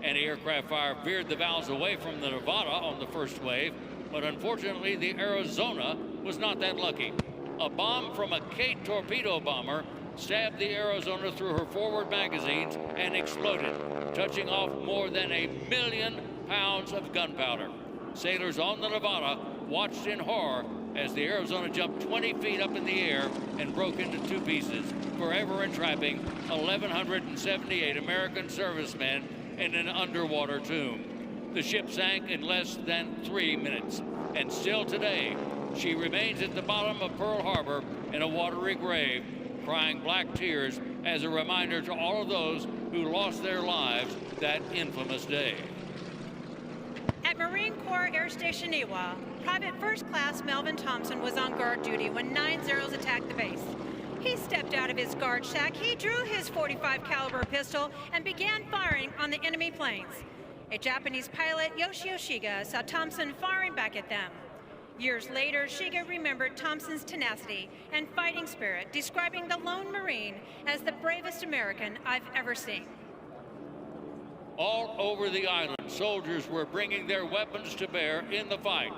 Anti-aircraft fire veered the Vals away from the Nevada on the first wave, but unfortunately the Arizona was not that lucky. A bomb from a Kate torpedo bomber stabbed the Arizona through her forward magazines and exploded, touching off more than 1 million pounds of gunpowder. Sailors on the Nevada watched in horror as the Arizona jumped 20 feet up in the air and broke into 2 pieces, forever entrapping 1,178 American servicemen in an underwater tomb. The ship sank in less than 3 minutes, and still today, She remains at the bottom of Pearl Harbor in a watery grave, crying black tears as a reminder to all of those who lost their lives that infamous day. At Marine Corps Air Station Iwa, Private First Class Melvin Thompson was on guard duty when 9 Zeros attacked the base. He stepped out of his guard shack, he drew his .45 caliber pistol and began firing on the enemy planes. A Japanese pilot, Yoshio Shiga, saw Thompson firing back at them. Years later, Shiga remembered Thompson's tenacity and fighting spirit, describing the lone Marine as the bravest American I've ever seen. All over the island, soldiers were bringing their weapons to bear in the fight.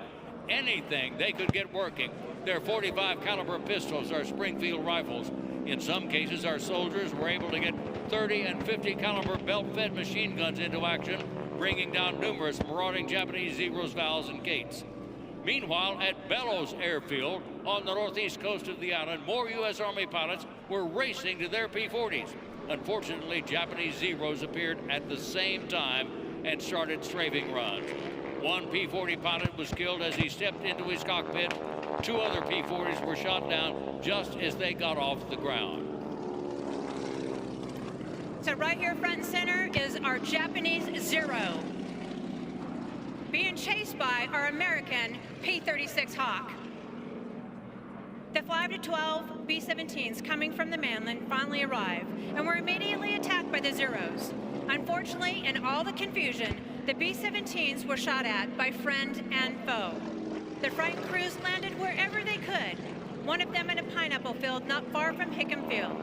Anything they could get working. Their .45 caliber pistols, our Springfield rifles. In some cases, our soldiers were able to get 30 and 50 caliber belt-fed machine guns into action, bringing down numerous marauding Japanese Zeros, valves, and gates. Meanwhile, at Bellows Airfield on the northeast coast of the island, more U.S. Army pilots were racing to their P-40s. Unfortunately, Japanese Zeros appeared at the same time and started strafing runs. One P-40 pilot was killed as he stepped into his cockpit. 2 other P-40s were shot down just as they got off the ground. So right here front and center is our Japanese Zero, being chased by our American P-36 Hawk. The 5 to 12 B-17s coming from the mainland finally arrived and were immediately attacked by the Zeros. Unfortunately, in all the confusion, the B-17s were shot at by friend and foe. The frightened crews landed wherever they could, one of them in a pineapple field not far from Hickam Field.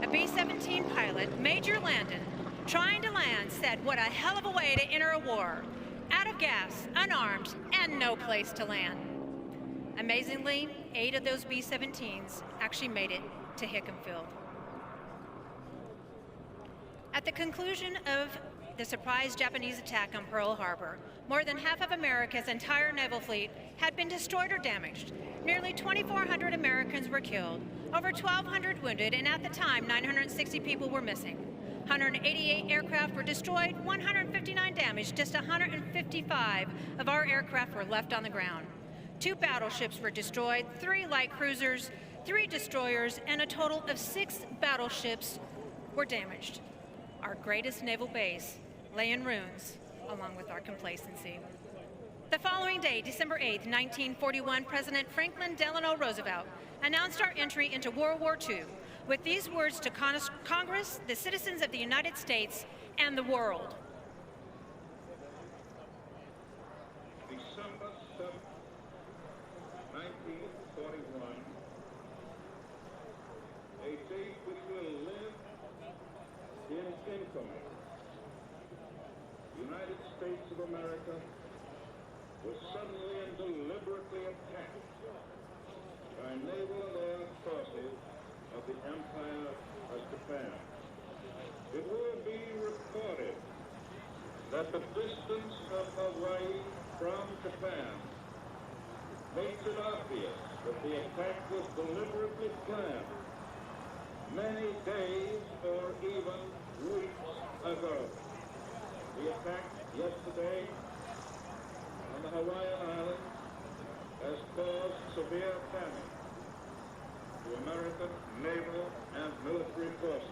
A B-17 pilot, Major Landon, trying to land, said, "What a hell of a way to enter a war. Out of gas, unarmed, and no place to land." Amazingly, 8 of those B-17s actually made it to Hickam Field. At the conclusion of the surprise Japanese attack on Pearl Harbor, more than half of America's entire naval fleet had been destroyed or damaged. Nearly 2,400 Americans were killed, over 1,200 wounded, and at the time, 960 people were missing. 188 aircraft were destroyed, 159 damaged, just 155 of our aircraft were left on the ground. 2 battleships were destroyed, 3 light cruisers, 3 destroyers, and a total of 6 battleships were damaged. Our greatest naval base lay in ruins, along with our complacency. The following day, December 8, 1941, President Franklin Delano Roosevelt announced our entry into World War II with these words to Congress, the citizens of the United States, and the world. December 7, 1941, a date which will live in infamy. The United States of America was suddenly and deliberately attacked by naval and air forces of the Empire of Japan. It will be recorded that the distance of Hawaii from Japan makes it obvious that the attack was deliberately planned many days or even weeks ago. The attack yesterday on the Hawaiian Islands has caused severe damage to American naval and military forces.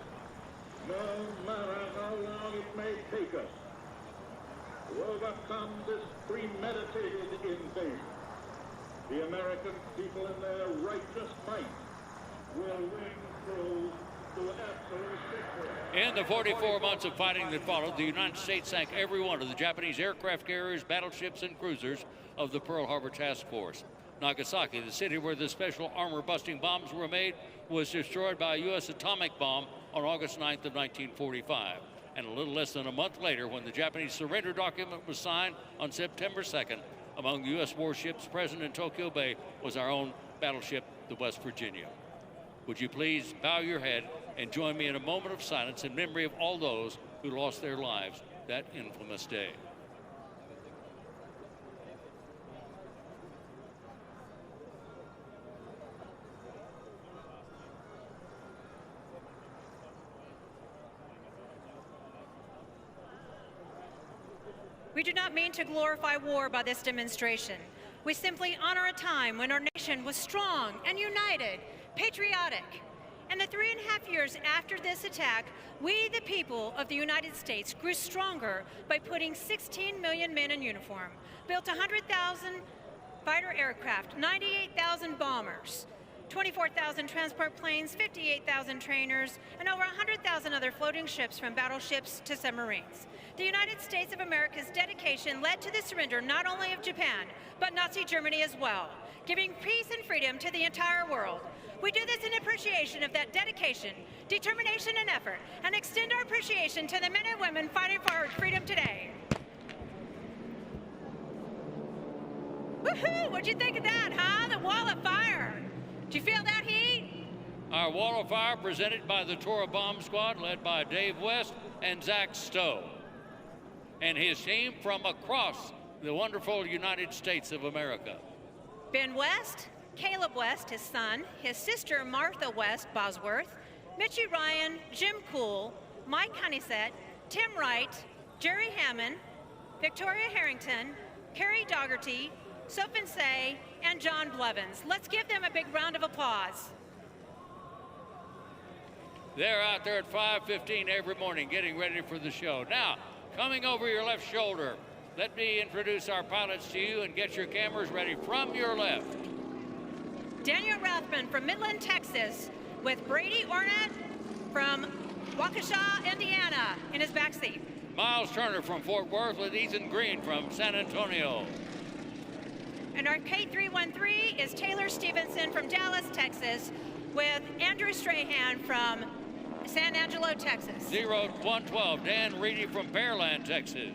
No matter how long it may take us to overcome this premeditated invasion, the American people in their righteous might will win through to absolute victory. In the 44 months of fighting that followed, the United States sank every one of the Japanese aircraft carriers, battleships, and cruisers of the Pearl Harbor Task Force. Nagasaki, the city where the special armor-busting bombs were made, was destroyed by a U.S. atomic bomb on August 9th of 1945. And a little less than a month later, when the Japanese surrender document was signed on September 2nd, among the U.S. warships present in Tokyo Bay was our own battleship, the West Virginia. Would you please bow your head and join me in a moment of silence in memory of all those who lost their lives that infamous day. We do not mean to glorify war by this demonstration. We simply honor a time when our nation was strong and united, patriotic. In the 3.5 years after this attack, we, the people of the United States, grew stronger by putting 16 million men in uniform, built 100,000 fighter aircraft, 98,000 bombers, 24,000 transport planes, 58,000 trainers, and over 100,000 other floating ships from battleships to submarines. The United States of America's dedication led to the surrender not only of Japan, but Nazi Germany as well, giving peace and freedom to the entire world. We do this in appreciation of that dedication, determination, and effort, and extend our appreciation to the men and women fighting for our freedom today. Woohoo! What'd you think of that, huh? The wall of fire. Did you feel that heat? Our wall of fire presented by the Tora Bomb Squad, led by Dave West and Zach Stowe, and his team from across the wonderful United States of America. Ben West, Caleb West, his son, his sister Martha West Bosworth, Mitchie Ryan, Jim Cool, Mike Honeysett, Tim Wright, Jerry Hammond, Victoria Harrington, Carrie Dougherty, Sophie Say, and John Blevins. Let's give them a big round of applause. They're out there at 5:15 every morning getting ready for the show. Now, coming over your left shoulder, let me introduce our pilots to you and get your cameras ready from your left. Daniel Rathman from Midland, Texas, with Brady Ornett from Waukesha, Indiana, in his backseat. Miles Turner from Fort Worth with Ethan Green from San Antonio. And our K313 is Taylor Stevenson from Dallas, Texas, with Andrew Strahan from San Angelo, Texas. 0112, Dan Reedy from Pearland, Texas.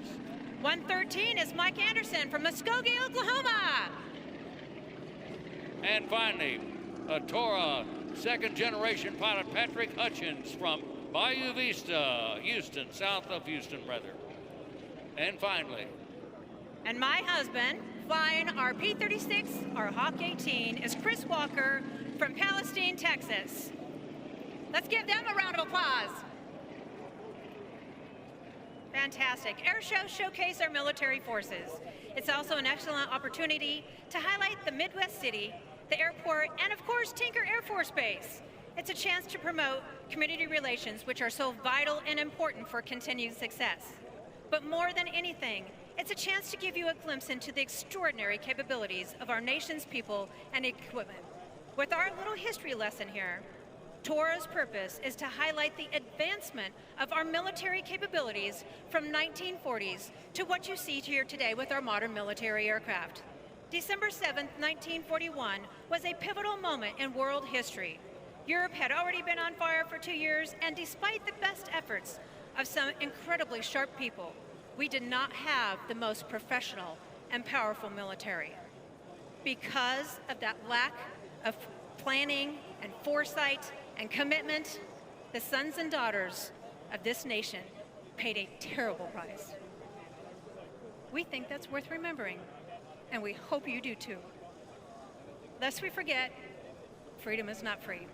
113 is Mike Anderson from Muskogee, Oklahoma. And finally, a Tora second-generation pilot, Patrick Hutchins from Bayou Vista, Houston, south of Houston, rather. And finally. And my husband, flying our P-36, our Hawk 18, is Chris Walker from Palestine, Texas. Let's give them a round of applause. Fantastic. Air shows showcase our military forces. It's also an excellent opportunity to highlight the Midwest city, the airport, and of course, Tinker Air Force Base. It's a chance to promote community relations, which are so vital and important for continued success. But more than anything, it's a chance to give you a glimpse into the extraordinary capabilities of our nation's people and equipment. With our little history lesson here, Tora's purpose is to highlight the advancement of our military capabilities from 1940s to what you see here today with our modern military aircraft. December 7th, 1941 was a pivotal moment in world history. Europe had already been on fire for 2 years, and despite the best efforts of some incredibly sharp people, we did not have the most professional and powerful military. Because of that lack of planning and foresight and commitment, the sons and daughters of this nation paid a terrible price. We think that's worth remembering, and we hope you do too. Lest we forget, freedom is not free.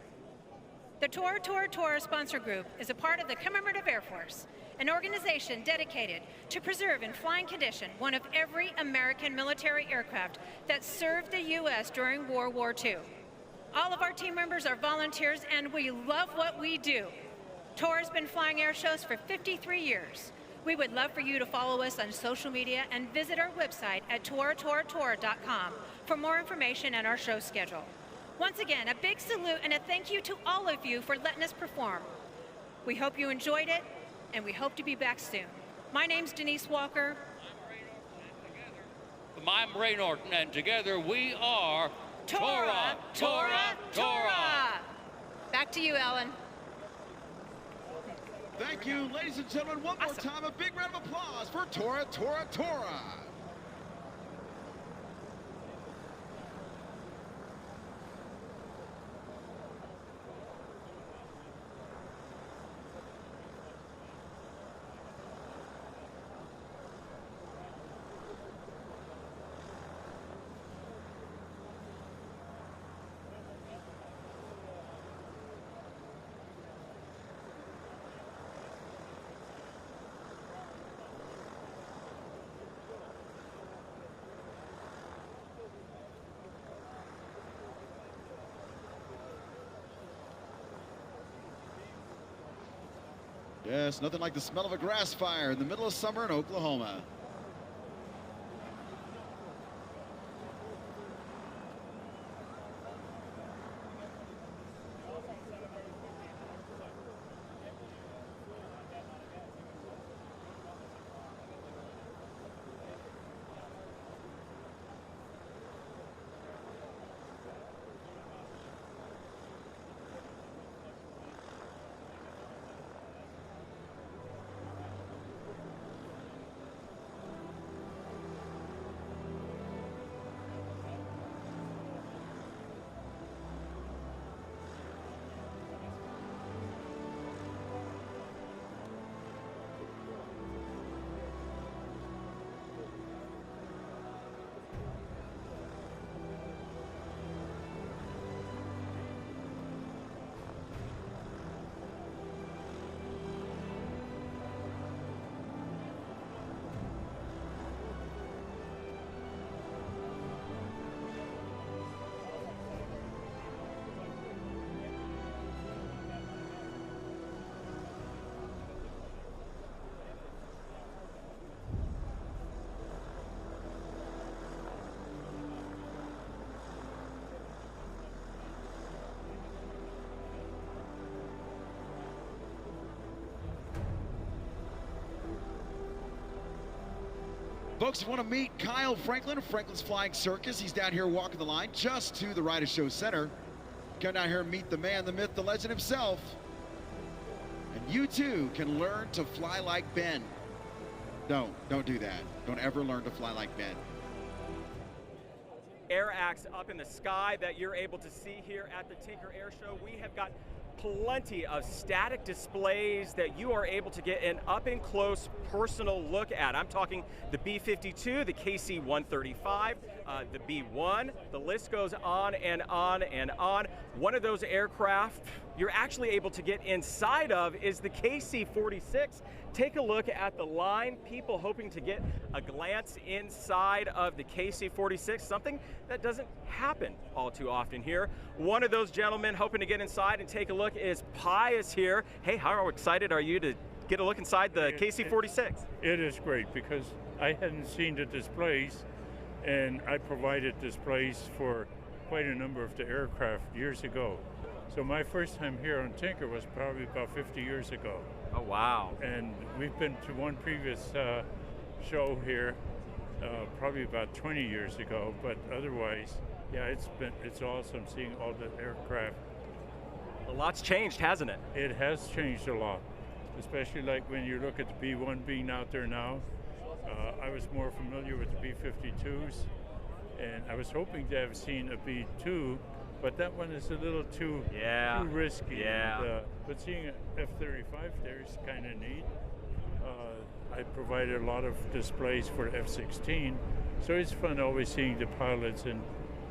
The Tora sponsor group is a part of the Commemorative Air Force, an organization dedicated to preserve in flying condition one of every American military aircraft that served the U.S. during World War II. All of our team members are volunteers, and we love what we do. Tora's been flying air shows for 53 years. We would love for you to follow us on social media and visit our website at tora.com for more information and our show schedule. Once again, a big salute and a thank you to all of you for letting us perform. We hope you enjoyed it, and we hope to be back soon. My name's Denise Walker. I'm Ray Norton, and together we are Tora, Tora, Tora. Back to you, Ellen. Thank you, ladies and gentlemen. One more time, a big round of applause for Tora, Tora, Tora. Yes, nothing like the smell of a grass fire in the middle of summer in Oklahoma. Folks, if you want to meet Kyle Franklin of Franklin's Flying Circus, he's down here walking the line just to the Ride a Show Center. Come down here and meet the man, the myth, the legend himself. And you too can learn to fly like Ben. Don't do that. Don't ever learn to fly like Ben. Air acts up in the sky that you're able to see here at the Tinker Air Show. We have got plenty of static displays that you are able to get an up-and-close personal look at. I'm talking the B-52, the KC-135, the B-1, the list goes on and on and on. One of those aircraft you're actually able to get inside of is the KC-46. Take a look at the line, people hoping to get a glance inside of the KC-46, something that doesn't happen all too often here. One of those gentlemen hoping to get inside and take a look is Pius here. Hey, how excited are you to get a look inside the KC-46? It is great because I hadn't seen the displays, and I provided displays for quite a number of the aircraft years ago. So my first time here on Tinker was probably about 50 years ago. Oh, wow. And we've been to one previous show here probably about 20 years ago, but otherwise, yeah, it's awesome seeing all the aircraft. A lot's changed, hasn't it? It has changed a lot, especially like when you look at the B-1 being out there now. I was more familiar with the B-52s, and I was hoping to have seen a B-2, but that one is a little too risky. Yeah. But seeing an F-35 there is kind of neat. I provided a lot of displays for F-16, so it's fun always seeing the pilots and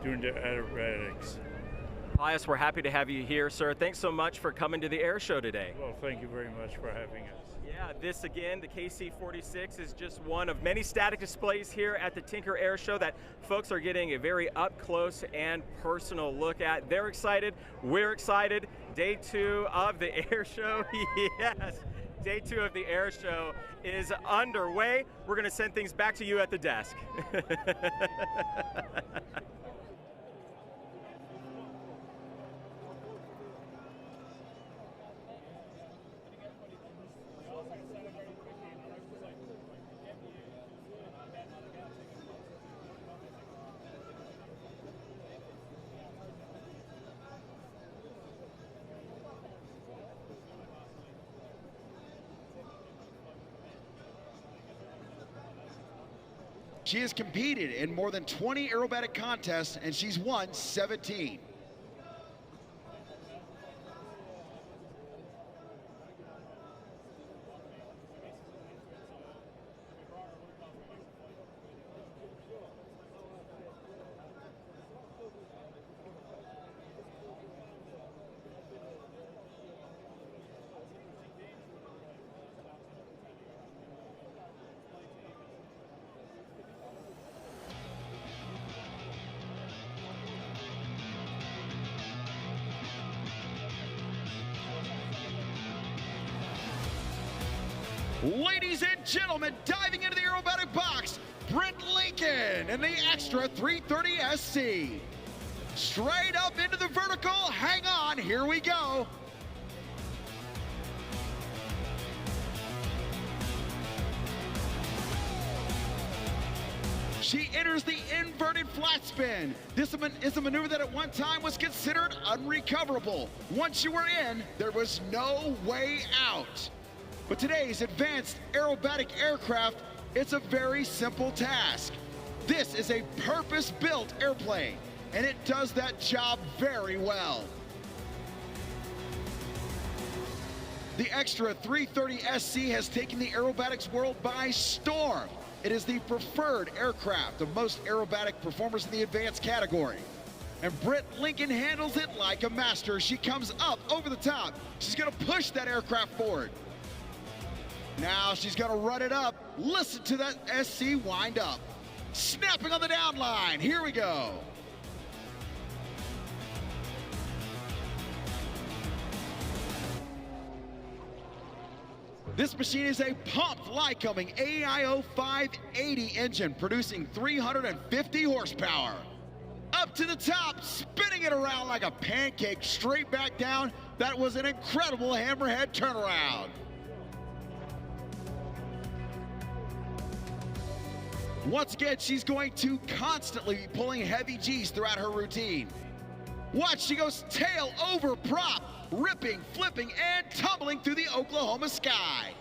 doing the aerobatics. Pius, we're happy to have you here, sir. Thanks so much for coming to the air show today. Well, thank you very much for having us. Yeah, this again, the KC-46 is just one of many static displays here at the Tinker Air Show that folks are getting a very up close and personal look at. They're excited, we're excited. Day 2 of the air show, yes. Day 2 of the air show is underway. We're gonna send things back to you at the desk. She has competed in more than 20 aerobatic contests, and she's won 17. Ladies and gentlemen, diving into the aerobatic box, Britt Lincoln in the extra 330 SC. Straight up into the vertical, hang on, here we go. She enters the inverted flat spin. This is a maneuver that at one time was considered unrecoverable. Once you were in, there was no way out. But today's advanced aerobatic aircraft, it's a very simple task. This is a purpose-built airplane, and it does that job very well. The extra 330 SC has taken the aerobatics world by storm. It is the preferred aircraft of most aerobatic performers in the advanced category. And Britt Lincoln handles it like a master. She comes up over the top. She's gonna push that aircraft forward. Now she's gonna run it up. Listen to that SC wind up. Snapping on the down line, here we go. This machine is a pumped Lycoming AIO 580 engine producing 350 horsepower. Up to the top, spinning it around like a pancake, straight back down. That was an incredible hammerhead turnaround. Once again, she's going to constantly be pulling heavy G's throughout her routine. Watch, she goes tail over prop, ripping, flipping, and tumbling through the Oklahoma sky.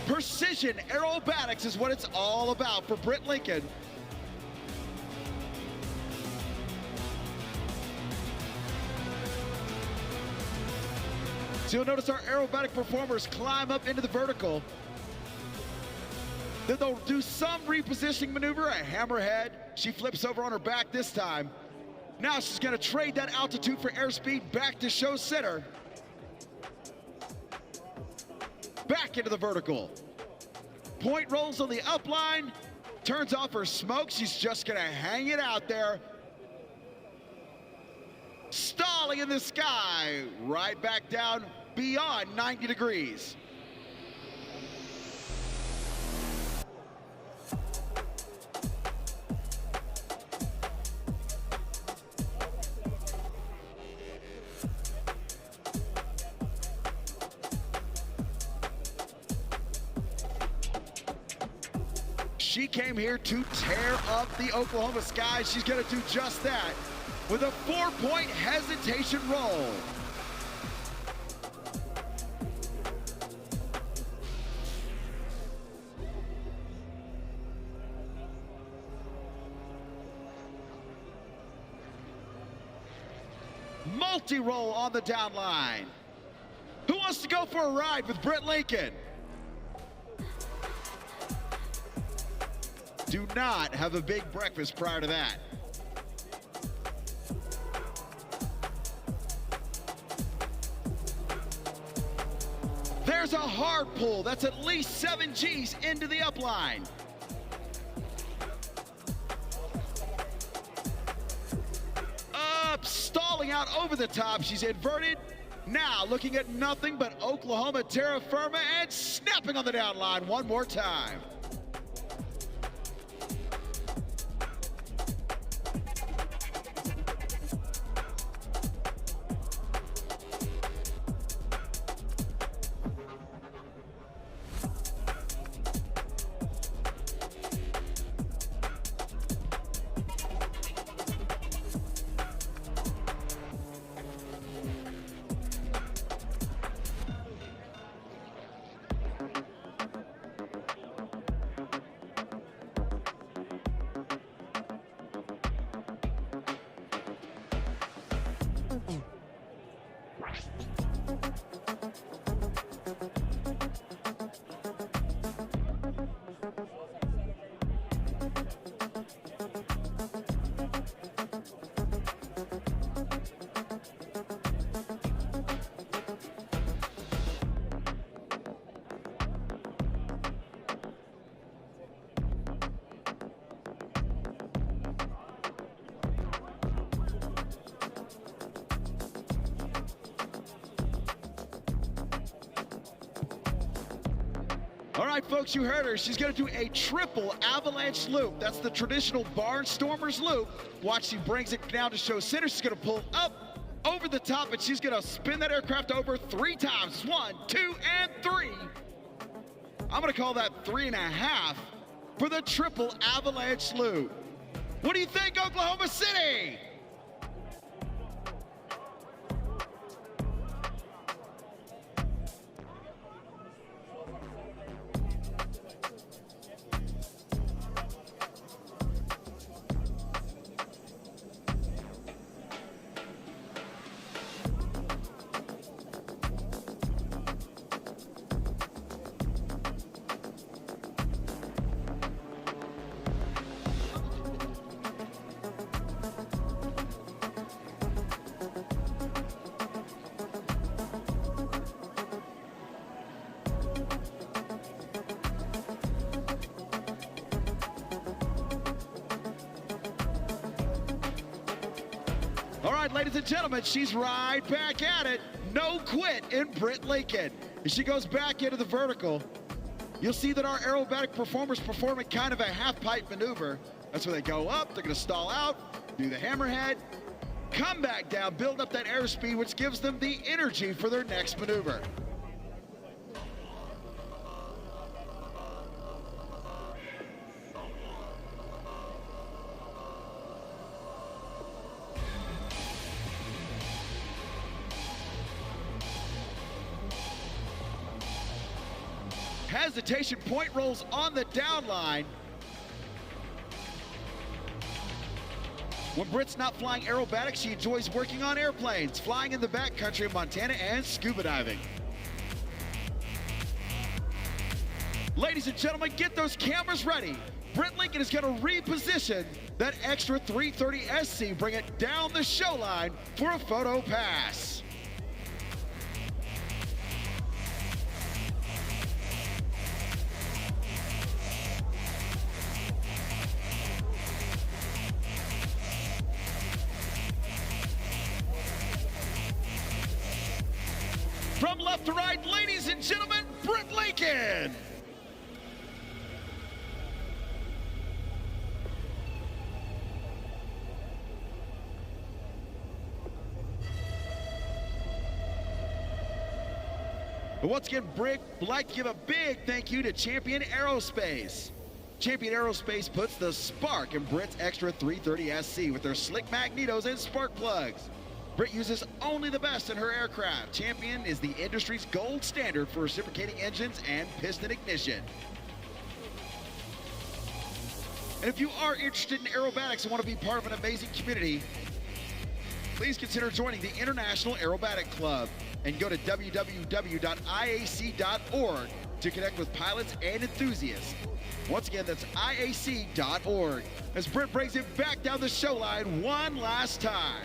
Precision aerobatics is what it's all about for Britt Lincoln. So you'll notice our aerobatic performers climb up into the vertical. Then they'll do some repositioning maneuver, a hammerhead. She flips over on her back this time. Now she's gonna trade that altitude for airspeed back to show center. Back into the vertical. Point rolls on the upline, turns off her smoke. She's just gonna hang it out there. Stalling in the sky, right back down beyond 90 degrees. She came here to tear up the Oklahoma sky. She's gonna do just that with a 4-point hesitation roll. Multi-roll on the down line. Who wants to go for a ride with Britt Lincoln? Do not have a big breakfast prior to that. There's a hard pull. That's at least 7 G's into the upline. Up, stalling out over the top. She's inverted. Now looking at nothing but Oklahoma terra firma and snapping on the down line one more time. All right, folks, you heard her. She's going to do a triple avalanche loop. That's the traditional Barnstormers loop. Watch, she brings it down to show center. She's going to pull up over the top, and she's going to spin that aircraft over 3 times. 1, 2, and 3. I'm going to call that 3.5 for the triple avalanche loop. What do you think, Oklahoma City? All right, ladies and gentlemen, she's right back at it. No quit in Britt Lincoln. As she goes back into the vertical, you'll see that our aerobatic performers performing kind of a half-pipe maneuver. That's where they go up, they're gonna stall out, do the hammerhead, come back down, build up that airspeed, which gives them the energy for their next maneuver. Hesitation point rolls on the down line. When Britt's not flying aerobatics, she enjoys working on airplanes, flying in the backcountry of Montana, and scuba diving. Ladies and gentlemen, get those cameras ready. Britt Lincoln is going to reposition that extra 330 SC, bring it down the show line for a photo pass. From left to right, ladies and gentlemen, Britt Lincoln. And once again, Britt would like to give a big thank you to Champion Aerospace. Champion Aerospace puts the spark in Britt's extra 330 SC with their slick magnetos and spark plugs. Britt uses only the best in her aircraft. Champion is the industry's gold standard for reciprocating engines and piston ignition. And if you are interested in aerobatics and want to be part of an amazing community, please consider joining the International Aerobatic Club and go to www.iac.org to connect with pilots and enthusiasts. Once again, that's iac.org. As Britt brings it back down the show line one last time.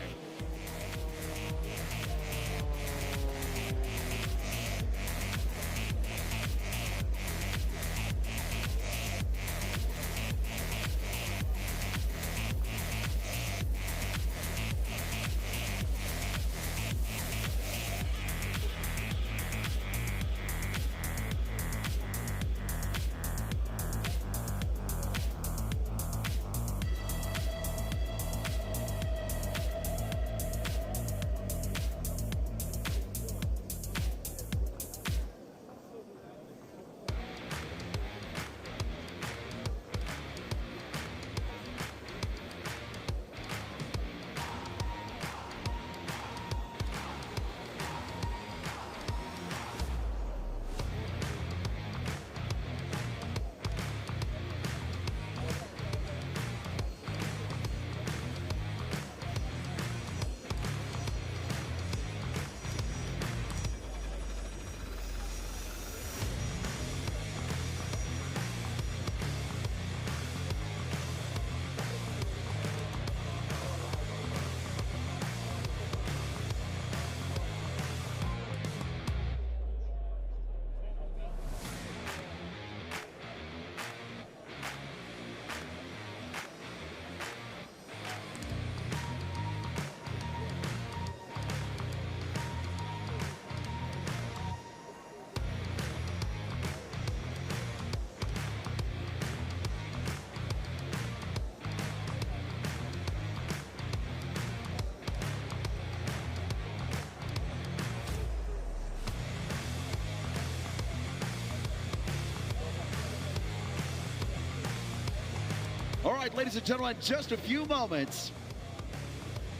right, ladies and gentlemen, in just a few moments,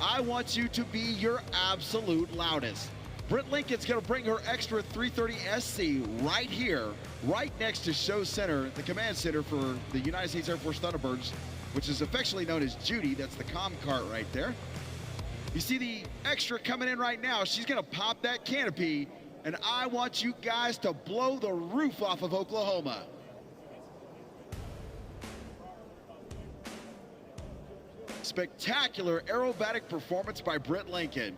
I want you to be your absolute loudest. Britt Lincoln's going to bring her extra 330 SC right here, right next to Show Center, the command center for the United States Air Force Thunderbirds, which is affectionately known as Judy. That's the comm cart right there. You see the extra coming in right now. She's going to pop that canopy, and I want you guys to blow the roof off of Oklahoma. Spectacular aerobatic performance by Britt Lincoln.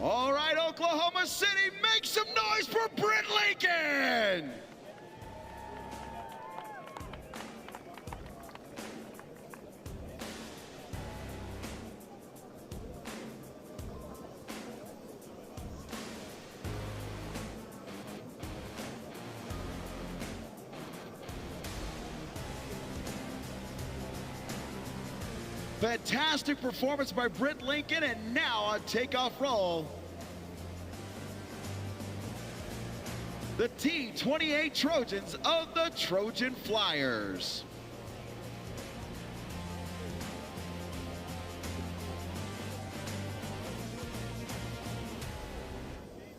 All right, Oklahoma City, make some noise for Britt Lincoln! Fantastic performance by Britt Lincoln, and now a takeoff roll. The T-28 Trojans of the Trojan Flyers.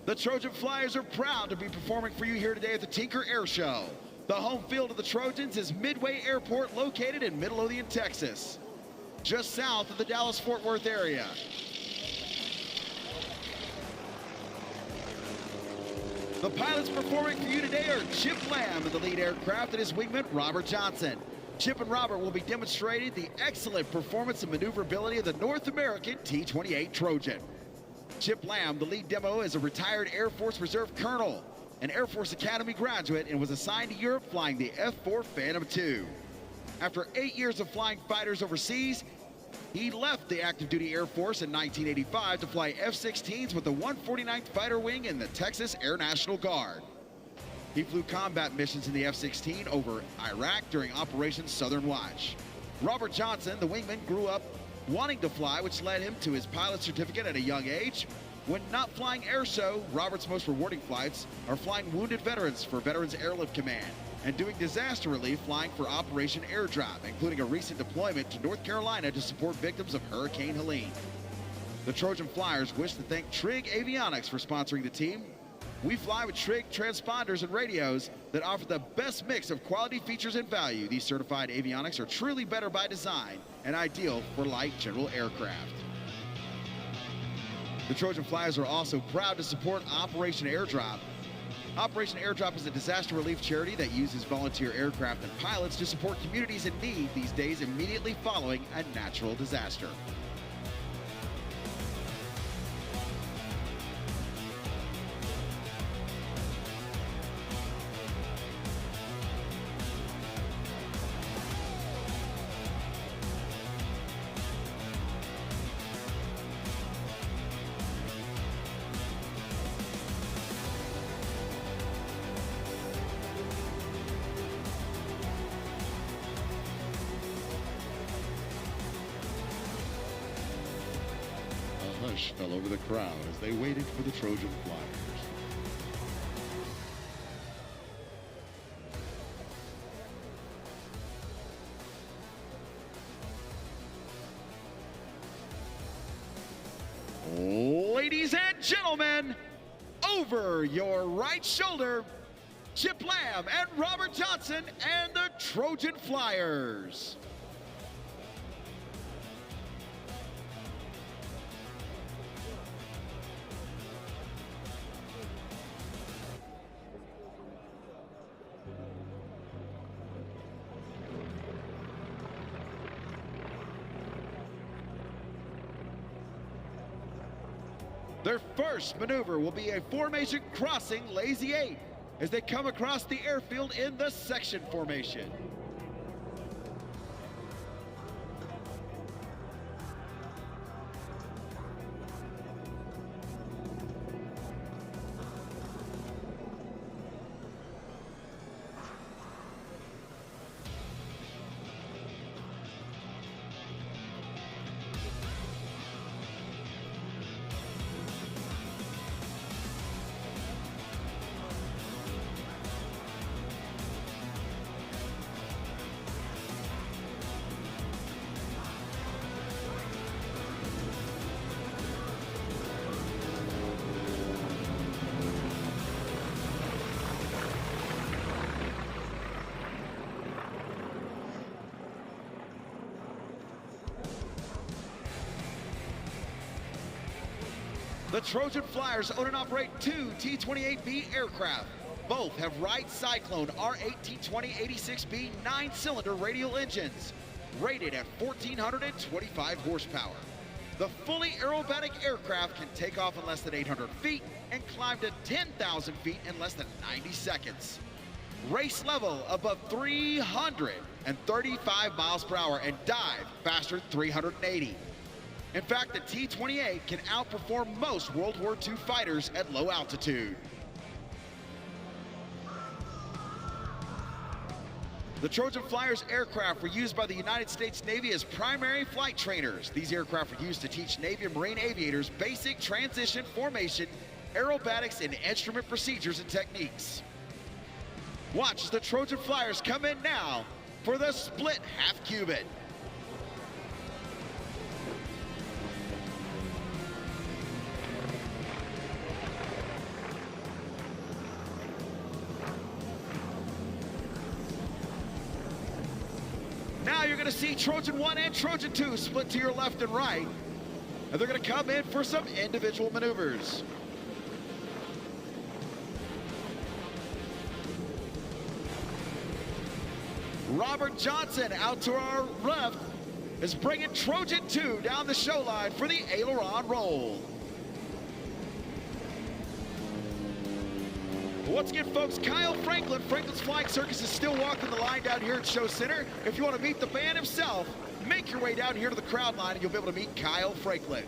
The Trojan Flyers are proud to be performing for you here today at the Tinker Air Show. The home field of the Trojans is Midway Airport, located in Midlothian, Texas, just south of the Dallas-Fort Worth area. The pilots performing for you today are Chip Lamb in the lead aircraft and his wingman, Robert Johnson. Chip and Robert will be demonstrating the excellent performance and maneuverability of the North American T-28 Trojan. Chip Lamb, the lead demo, is a retired Air Force Reserve Colonel, an Air Force Academy graduate, and was assigned to Europe flying the F-4 Phantom II. After 8 years of flying fighters overseas, he left the active duty Air Force in 1985 to fly F-16s with the 149th Fighter Wing in the Texas Air National Guard. He flew combat missions in the F-16 over Iraq during Operation Southern Watch. Robert Johnson, the wingman, grew up wanting to fly, which led him to his pilot certificate at a young age. When not flying air show, Robert's most rewarding flights are flying wounded veterans for Veterans Airlift Command and doing disaster relief flying for Operation Airdrop, including a recent deployment to North Carolina to support victims of Hurricane Helene. The Trojan Flyers wish to thank Trig Avionics for sponsoring the team. We fly with Trig transponders and radios that offer the best mix of quality features and value. These certified avionics are truly better by design and ideal for light general aircraft. The Trojan Flyers are also proud to support Operation Airdrop. Operation Airdrop is a disaster relief charity that uses volunteer aircraft and pilots to support communities in need these days immediately following a natural disaster. Hush fell over the crowd as they waited for the Trojan Flyers. Ladies and gentlemen, over your right shoulder, Chip Lamb and Robert Johnson and the Trojan Flyers. Their first maneuver will be a formation crossing Lazy 8 as they come across the airfield in the section formation. The Trojan Flyers own and operate 2 T-28B aircraft. Both have Wright Cyclone R1820-86B 9-cylinder radial engines, rated at 1,425 horsepower. The fully aerobatic aircraft can take off in less than 800 feet and climb to 10,000 feet in less than 90 seconds. Race level above 335 miles per hour and dive faster than 380. In fact, the T-28 can outperform most World War II fighters at low altitude. The Trojan Flyers aircraft were used by the United States Navy as primary flight trainers. These aircraft were used to teach Navy and Marine aviators basic transition, formation, aerobatics, and instrument procedures and techniques. Watch as the Trojan Flyers come in now for the split half cubit. Now you're going to see Trojan 1 and Trojan 2 split to your left and right. And they're going to come in for some individual maneuvers. Robert Johnson out to our left is bringing Trojan 2 down the show line for the aileron roll. Once again, folks, Kyle Franklin, Franklin's Flying Circus, is still walking the line down here at Show Center. If you want to meet the band himself, make your way down here to the crowd line and you'll be able to meet Kyle Franklin.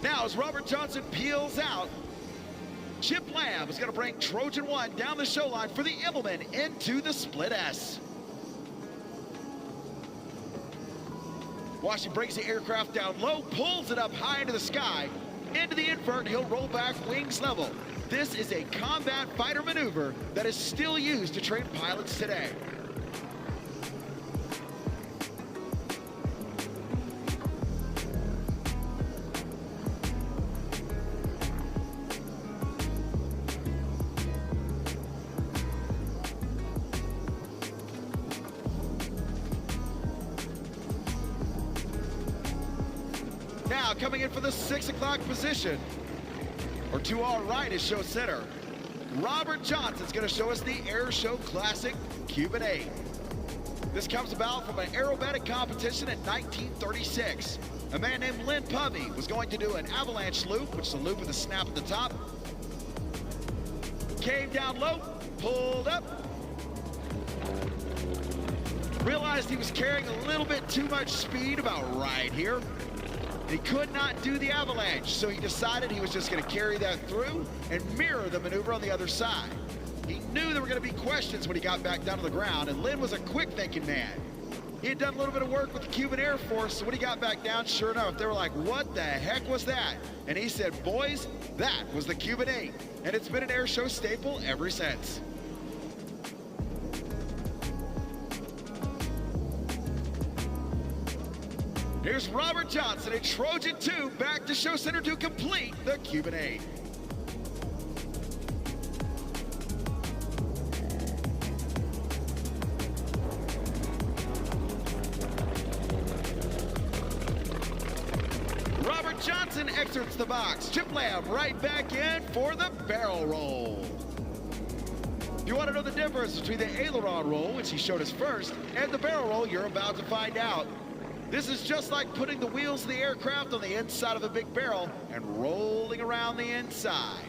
Now, as Robert Johnson peels out, Chip Lamb is going to bring Trojan 1 down the show line for the Immelman into the Split S. Washington brings the aircraft down low, pulls it up high into the sky, into the invert, and he'll roll back wings level. This is a combat fighter maneuver that is still used to train pilots today. Now coming in for the 6 o'clock position, or to our right is Show Center, Robert Johnson's going to show us the Air Show Classic Cuban 8. This comes about from an aerobatic competition in 1936. A man named Lynn Povey was going to do an avalanche loop, which is a loop with a snap at the top. Came down low, pulled up, realized he was carrying a little bit too much speed about right here. He could not do the avalanche, so he decided he was just going to carry that through and mirror the maneuver on the other side. He knew there were going to be questions when he got back down to the ground, and Lynn was a quick-thinking man. He had done a little bit of work with the Cuban Air Force, so when he got back down, sure enough, they were like, what the heck was that? And he said, boys, that was the Cuban 8. And it's been an air show staple ever since. Here's Robert Johnson and Trojan 2 back to Show Center to complete the Cuban 8. Robert Johnson exits the box. Chip Lamb right back in for the barrel roll. If you want to know the difference between the aileron roll, which he showed us first, and the barrel roll, you're about to find out. This is just like putting the wheels of the aircraft on the inside of a big barrel and rolling around the inside.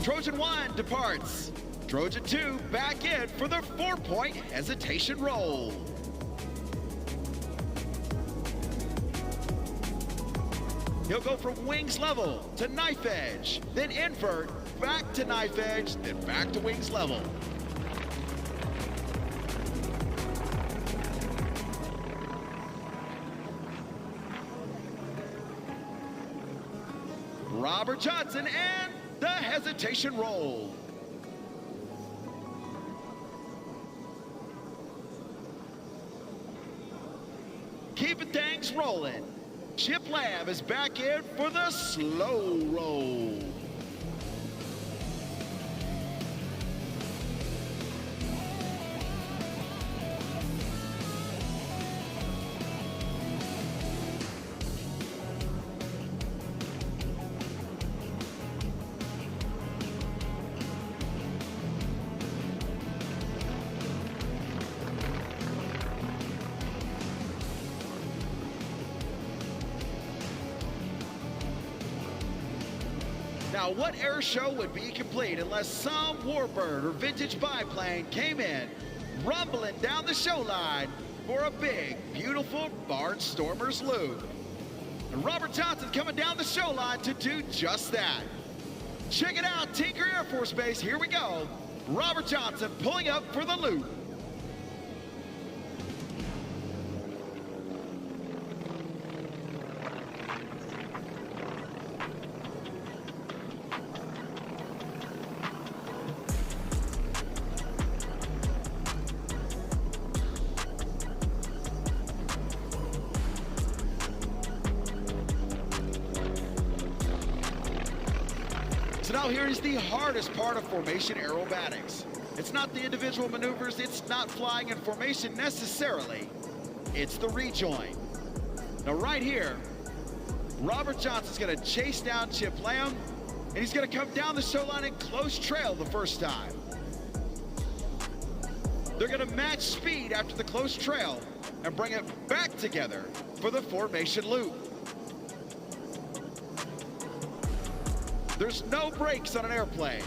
Trojan 1 departs. Trojan 2 back in for the 4-point hesitation roll. He'll go from wings level to knife edge, then invert, back to knife edge, then back to wings level. Robert Johnson and the hesitation roll. keeping things rolling. Chip Lamb is back in for the slow roll. Now, what air show would be complete unless some warbird or vintage biplane came in, rumbling down the show line for a big, beautiful Barnstormers loop? And Robert Johnson coming down the show line to do just that. Check it out, Tinker Air Force Base, here we go. Robert Johnson pulling up for the loop. So now here is the hardest part of formation aerobatics. It's not the individual maneuvers, it's not flying in formation necessarily. It's the rejoin. Now right here, Robert Johnson's gonna chase down Chip Lamb, and he's gonna come down the show line in close trail the first time. They're gonna match speed after the close trail and bring it back together for the formation loop. There's no brakes on an airplane,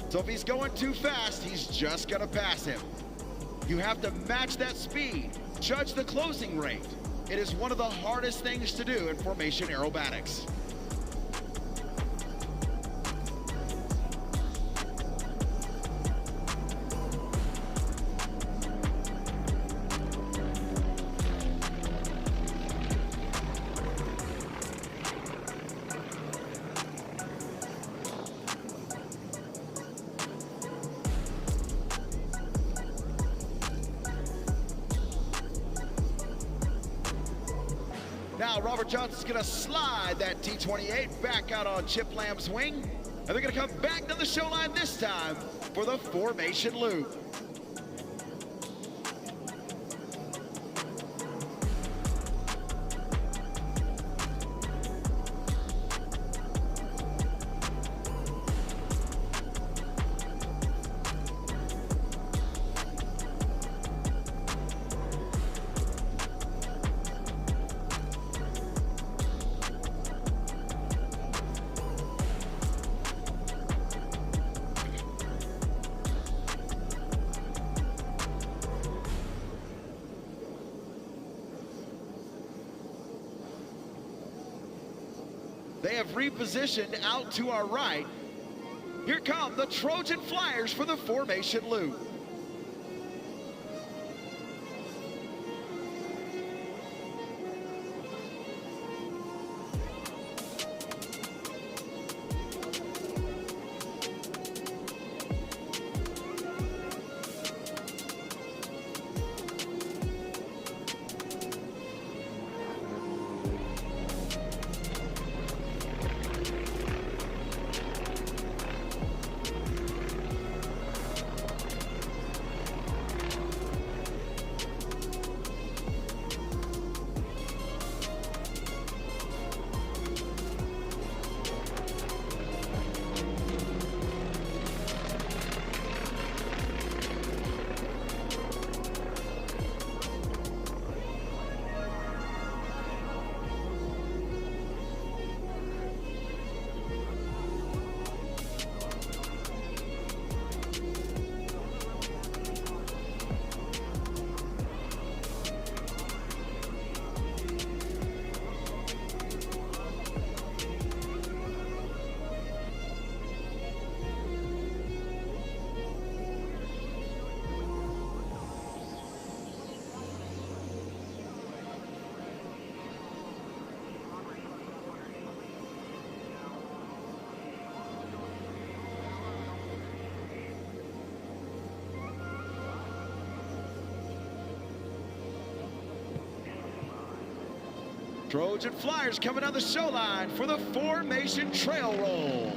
so if he's going too fast, he's just gonna pass him. You have to match that speed, judge the closing rate. It is one of the hardest things to do in formation aerobatics. Now Robert Johnson's gonna slide that T-28 back out on Chip Lamb's wing, and they're gonna come back to the show line this time for the formation loop. They have repositioned out to our right. Here come the Trojan Flyers for the formation loop. Trojan Flyers coming down the show line for the formation trail roll.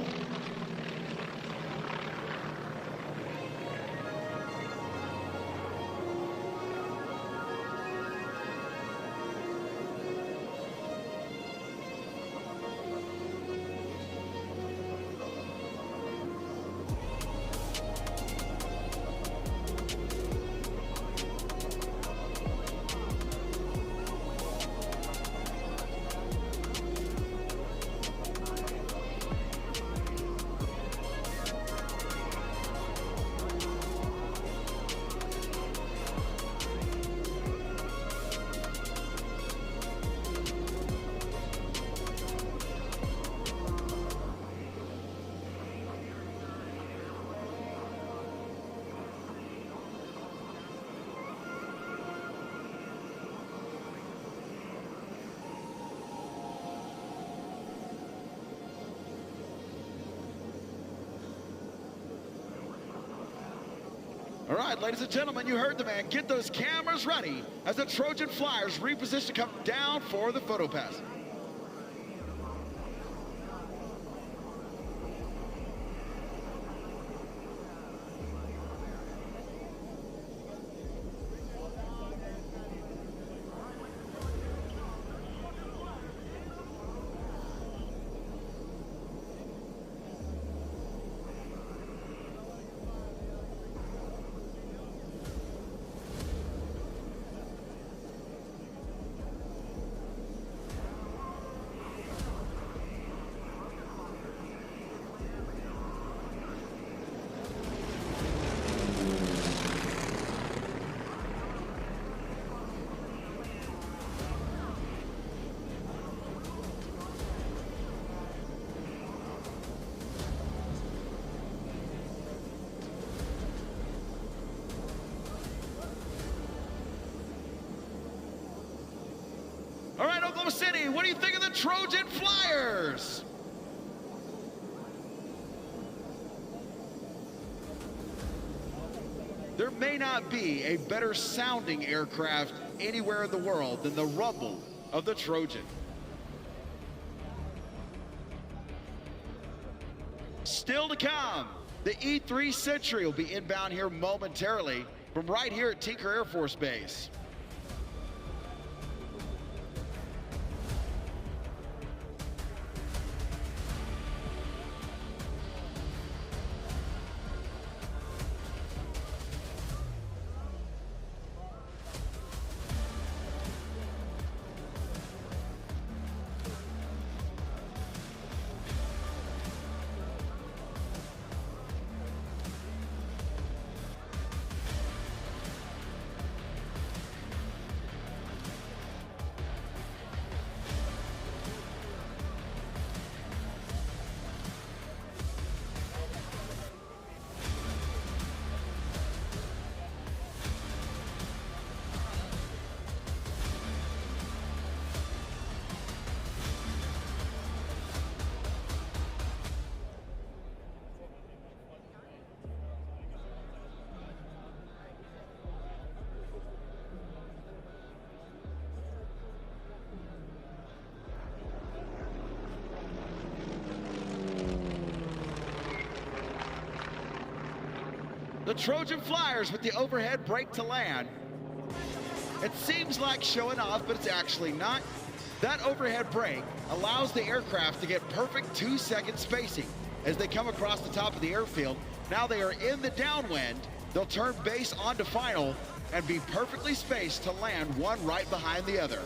All right, ladies and gentlemen, you heard the man. Get those cameras ready as the Trojan Flyers reposition to come down for the photo pass. All right, Oklahoma City, what do you think of the Trojan Flyers? There may not be a better sounding aircraft anywhere in the world than the rumble of the Trojan. Still to come, the E-3 Sentry will be inbound here momentarily from right here at Tinker Air Force Base. The Trojan Flyers with the overhead brake to land. It seems like showing off, but it's actually not. That overhead brake allows the aircraft to get perfect 2-second spacing as they come across the top of the airfield. Now they are in the downwind. They'll turn base onto final and be perfectly spaced to land one right behind the other.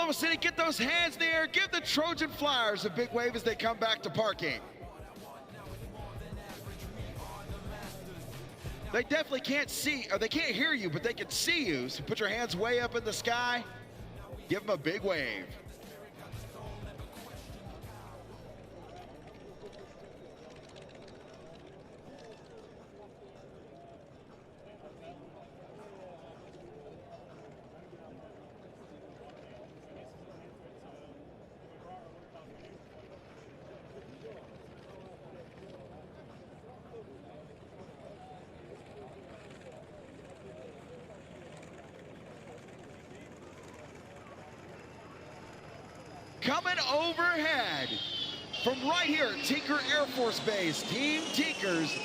Oklahoma City, get those hands in the air. Give the Trojan Flyers a big wave as they come back to parking. They definitely can't see, or they can't hear you, but they can see you. So put your hands way up in the sky. Give them a big wave. Coming overhead from right here at Tinker Air Force Base, Team Tinker's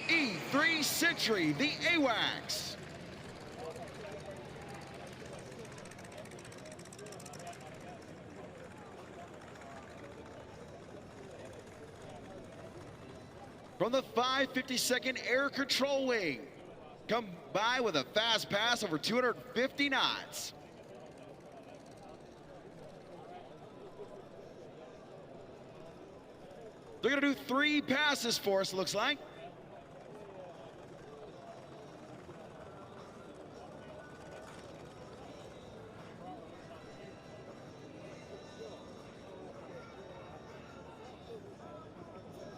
E3 Sentry, the AWACS. From the 552nd Air Control Wing, come by with a fast pass over 250 knots. They're gonna do 3 passes for us, it looks like.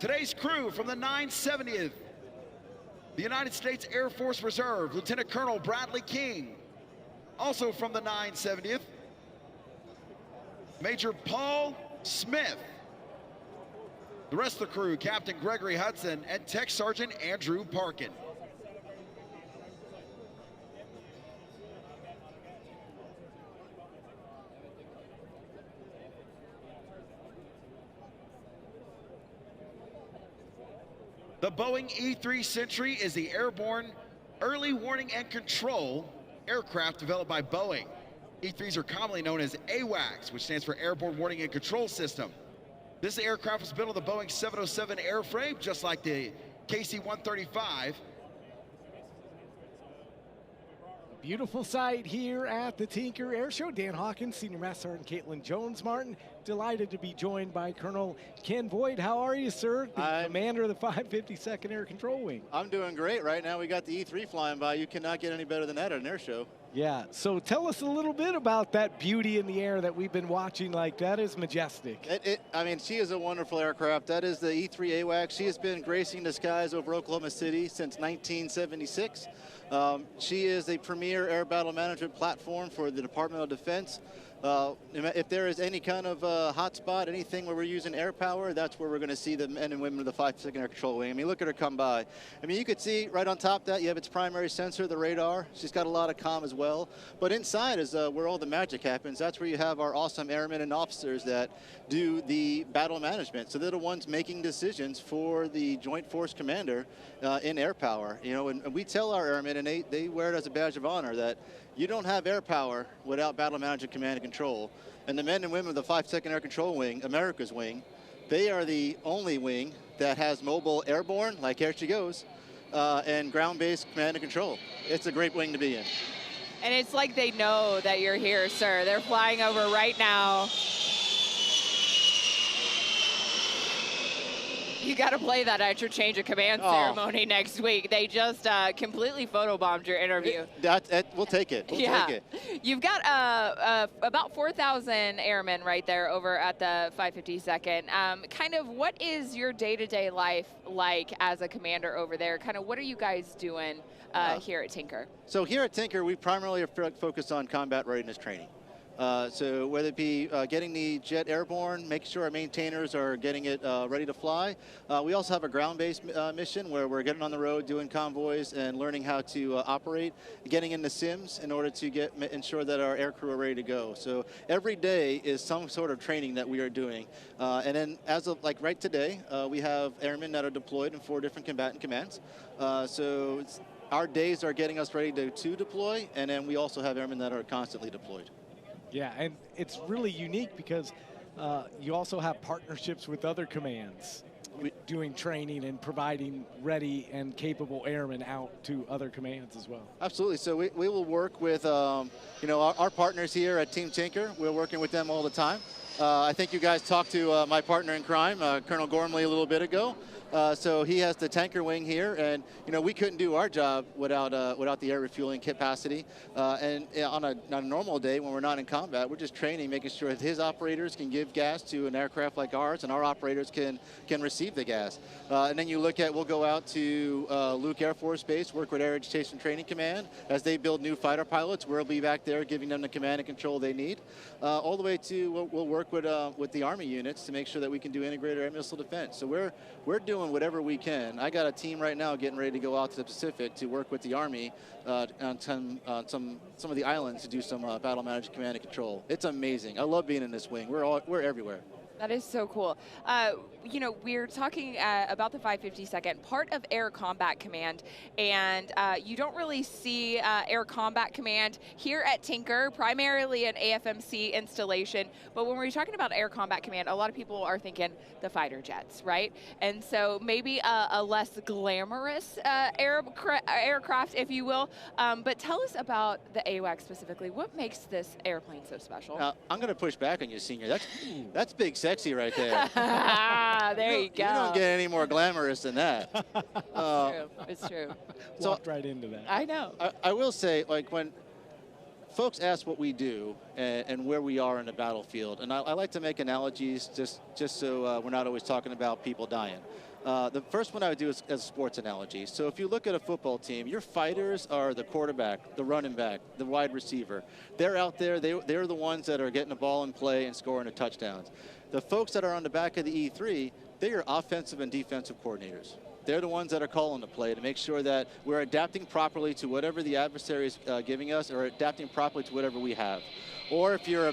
Today's crew from the 970th, the United States Air Force Reserve, Lieutenant Colonel Bradley King. Also from the 970th, Major Paul Smith. The rest of the crew, Captain Gregory Hudson and Tech Sergeant Andrew Parkin. The Boeing E3 Sentry is the airborne early warning and control aircraft developed by Boeing. E3s are commonly known as AWACS, which stands for Airborne Warning and Control System. This aircraft was built on the Boeing 707 airframe, just like the KC-135. Beautiful sight here at the Tinker Air Show. Dan Hawkins, Senior Master Sergeant Caitlin Jones-Martin, delighted to be joined by Colonel Ken Boyd. How are you, sir? The commander of the 552nd Air Control Wing. I'm doing great right now. We got the E3 flying by. You cannot get any better than that at an air show. Yeah, so tell us a little bit about that beauty in the air that we've been watching. Like, that is majestic. I mean, she is a wonderful aircraft. That is the E3 AWACS. She has been gracing the skies over Oklahoma City since 1976. She is a premier air battle management platform for the Department of Defense. If there is any kind of hot spot, anything where we're using air power, that's where we're going to see the men and women of the 552nd Air Control Wing. I mean, look at her come by. I mean, you could see right on top of that, you have its primary sensor, the radar. She's got a lot of comm as well. But inside is where all the magic happens. That's where you have our awesome airmen and officers that do the battle management. So they're the ones making decisions for the Joint Force Commander in air power. You know, and we tell our airmen, and they wear it as a badge of honor, that you don't have air power without battle management command and control. And the men and women of the 552nd Air Control Wing, America's wing, they are the only wing that has mobile airborne, like here she goes, and ground-based command and control. It's a great wing to be in. And it's like they know that you're here, sir. They're flying over right now. You got to play that at your change of command ceremony next week. They just completely photobombed your interview. We'll take it. We'll take it. You've got about 4,000 airmen right there over at the 552nd. Kind of what is your day-to-day life like as a commander over there? Kind of what are you guys doing here at Tinker? So here at Tinker, we primarily are focused on combat readiness training. So whether it be getting the jet airborne, making sure our maintainers are getting it ready to fly. We also have a ground-based mission where we're getting on the road, doing convoys, and learning how to operate, getting into sims in order to ensure that our aircrew are ready to go. So every day is some sort of training that we are doing. And then as of like right today, we have airmen that are deployed in 4 different combatant commands. So our days are getting us ready to deploy, and then we also have airmen that are constantly deployed. Yeah, and it's really unique because you also have partnerships with other commands. doing training and providing ready and capable airmen out to other commands as well. Absolutely. So we will work with, you know, our partners here at Team Tinker. We're working with them all the time. I think you guys talked to my partner in crime, Colonel Gormley, a little bit ago. So he has the tanker wing here, and you know we couldn't do our job without the air refueling capacity. And on a normal day when we're not in combat, we're just training, making sure that his operators can give gas to an aircraft like ours, and our operators can receive the gas. And then you look at, we'll go out to Luke Air Force Base, work with Air Agitation Training Command as they build new fighter pilots. We'll be back there giving them the command and control they need. All the way to we'll work with the Army units to make sure that we can do integrated air missile defense. So we're doing whatever we can. I got a team right now getting ready to go out to the Pacific to work with the Army on some of the islands to do some battle management command and control. It's amazing. I love being in this wing. We're everywhere. That is so cool. You know, we're talking about the 552nd, part of Air Combat Command, and you don't really see Air Combat Command here at Tinker, primarily an AFMC installation, but when we're talking about Air Combat Command, a lot of people are thinking the fighter jets, right? And so maybe a less glamorous aircraft, if you will, but tell us about the AWACS specifically. What makes this airplane so special? I'm going to push back on you, Senior. That's big sexy right there. There you go. You don't get any more glamorous than that. It's true. So, walked right into that. I know. I will say, like, when folks ask what we do and where we are in the battlefield, and I like to make analogies just so we're not always talking about people dying. The first one I would do is as a sports analogy. So if you look at a football team, your fighters are the quarterback, the running back, the wide receiver. They're out there. They're the ones that are getting the ball in play and scoring the touchdowns. The folks that are on the back of the E3, they are offensive and defensive coordinators. They're the ones that are calling the play to make sure that we're adapting properly to whatever the adversary is giving us, or adapting properly to whatever we have. Or if you're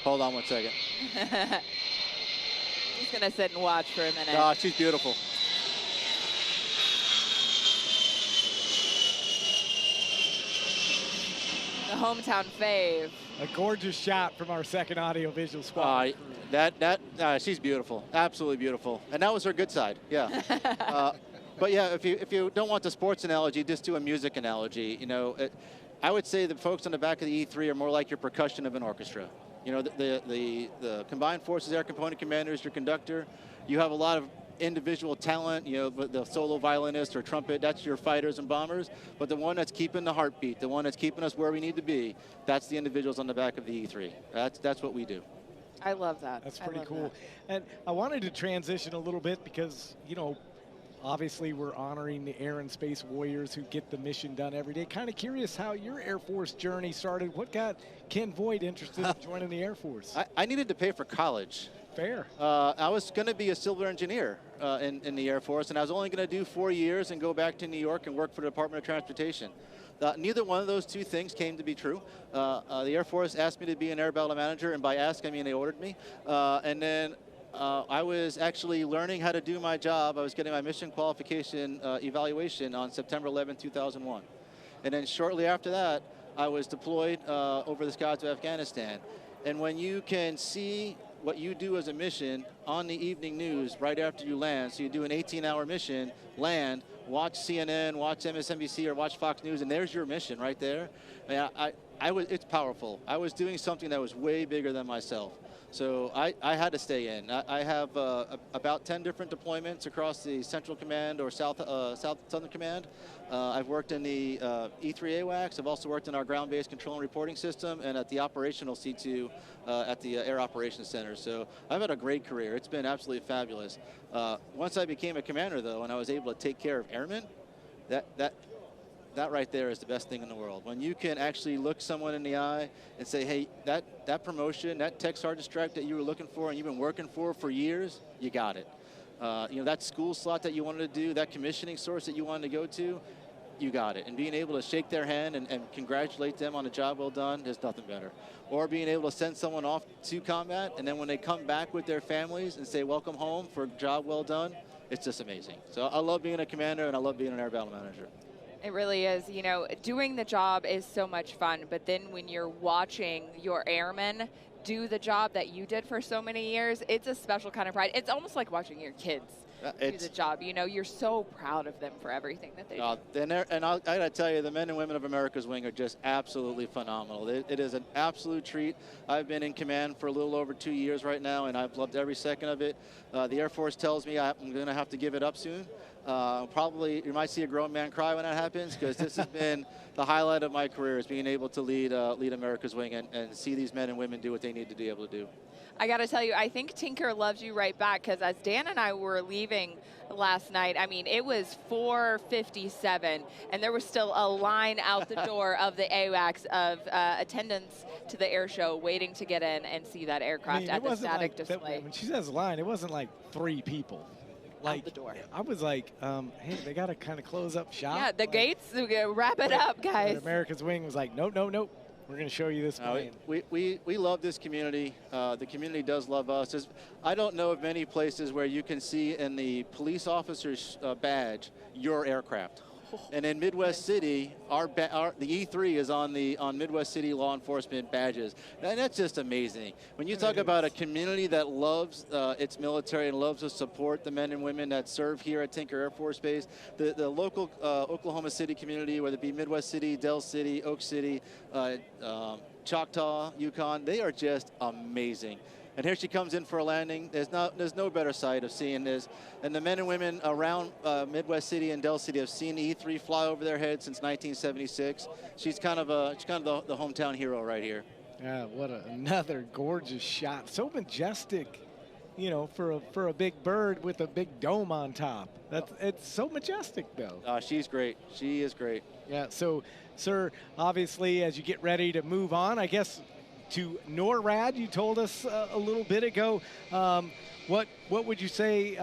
hold on one second. He's going to sit and watch for a minute. Ah, she's beautiful. The hometown fave. A gorgeous shot from our second audio-visual squad. She's beautiful, absolutely beautiful. And that was her good side, yeah. But yeah, if you don't want the sports analogy, just do a music analogy. You know, I would say the folks on the back of the E3 are more like your percussion of an orchestra. You know, the Combined Forces Air Component Commander is your conductor. You have a lot of individual talent, you know, but the solo violinist or trumpet, that's your fighters and bombers. But the one that's keeping the heartbeat, the one that's keeping us where we need to be, that's the individuals on the back of the E3. That's what we do. I love that. That's pretty cool. And I wanted to transition a little bit because, you know, obviously we're honoring the Air and Space Warriors who get the mission done every day. Kind of curious how your Air Force journey started. What got Ken Voigt interested in joining the Air Force? I needed to pay for college. Fair. I was going to be a civil engineer in the Air Force, and I was only going to do 4 years and go back to New York and work for the Department of Transportation. Neither one of those two things came to be true. The Air Force asked me to be an air battle manager, and by ask, I mean they ordered me. And then I was actually learning how to do my job. I was getting my mission qualification evaluation on September 11, 2001. And then shortly after that, I was deployed over the skies of Afghanistan. And when you can see what you do as a mission on the evening news right after you land, so you do an 18-hour mission, land, watch CNN, watch MSNBC, or watch Fox News, and there's your mission right there. It's powerful. I was doing something that was way bigger than myself. So I had to stay in. I have about 10 different deployments across the Central Command or Southern Command. I've worked in the E3 AWACS. I've also worked in our ground-based control and reporting system and at the operational C2 at the Air Operations Center. So I've had a great career. It's been absolutely fabulous. Once I became a commander, though, and I was able to take care of airmen, that right there is the best thing in the world. When you can actually look someone in the eye and say, hey, that promotion, that tech sergeant strike that you were looking for and you've been working for years, you got it. You know, that school slot that you wanted to do, that commissioning source that you wanted to go to, you got it. And being able to shake their hand and congratulate them on a job well done, there's nothing better. Or being able to send someone off to combat, and then when they come back with their families and say, welcome home for a job well done, it's just amazing. So I love being a commander, and I love being an air battle manager. It really is. You know, doing the job is so much fun, but then when you're watching your airmen do the job that you did for so many years, it's a special kind of pride. It's almost like watching your kids do the job. You know, you're so proud of them for everything that they do. And I gotta tell you, the men and women of America's Wing are just absolutely phenomenal. It is an absolute treat. I've been in command for a little over 2 years right now, and I've loved every second of it. The Air Force tells me I'm going to have to give it up soon. Probably you might see a grown man cry when that happens, because this has been the highlight of my career, is being able to lead America's Wing and see these men and women do what they need to be able to do. I got to tell you, I think Tinker loves you right back, because as Dan and I were leaving last night, I mean, it was 4:57, and there was still a line out the door of the AWACS of attendants to the air show waiting to get in and see that aircraft at the static display. When she says line, it wasn't like 3 people. Like, out the door. I was like, hey, they got to kind of close up shop. Yeah, the gates, wrap it up, guys. America's Wing was like, nope, nope, nope. We're going to show you this plane. We love this community. The community does love us. I don't know of many places where you can see in the police officer's badge your aircraft. And in Midwest City, the E3 is on Midwest City law enforcement badges. And that's just amazing. When you talk about a community that loves its military and loves to support the men and women that serve here at Tinker Air Force Base, the local Oklahoma City community, whether it be Midwest City, Del City, Oak City, Choctaw, Yukon, they are just amazing. And here she comes in for a landing. There's no better sight of seeing this. And the men and women around Midwest City and Del City have seen the E3 fly over their heads since 1976. She's kind of the hometown hero right here. Yeah, what another gorgeous shot. So majestic, you know, for a big bird with a big dome on top. It's so majestic, though. She's great. She is great. Yeah. So, sir, obviously, as you get ready to move on, I guess, to NORAD, you told us a little bit ago. What would you say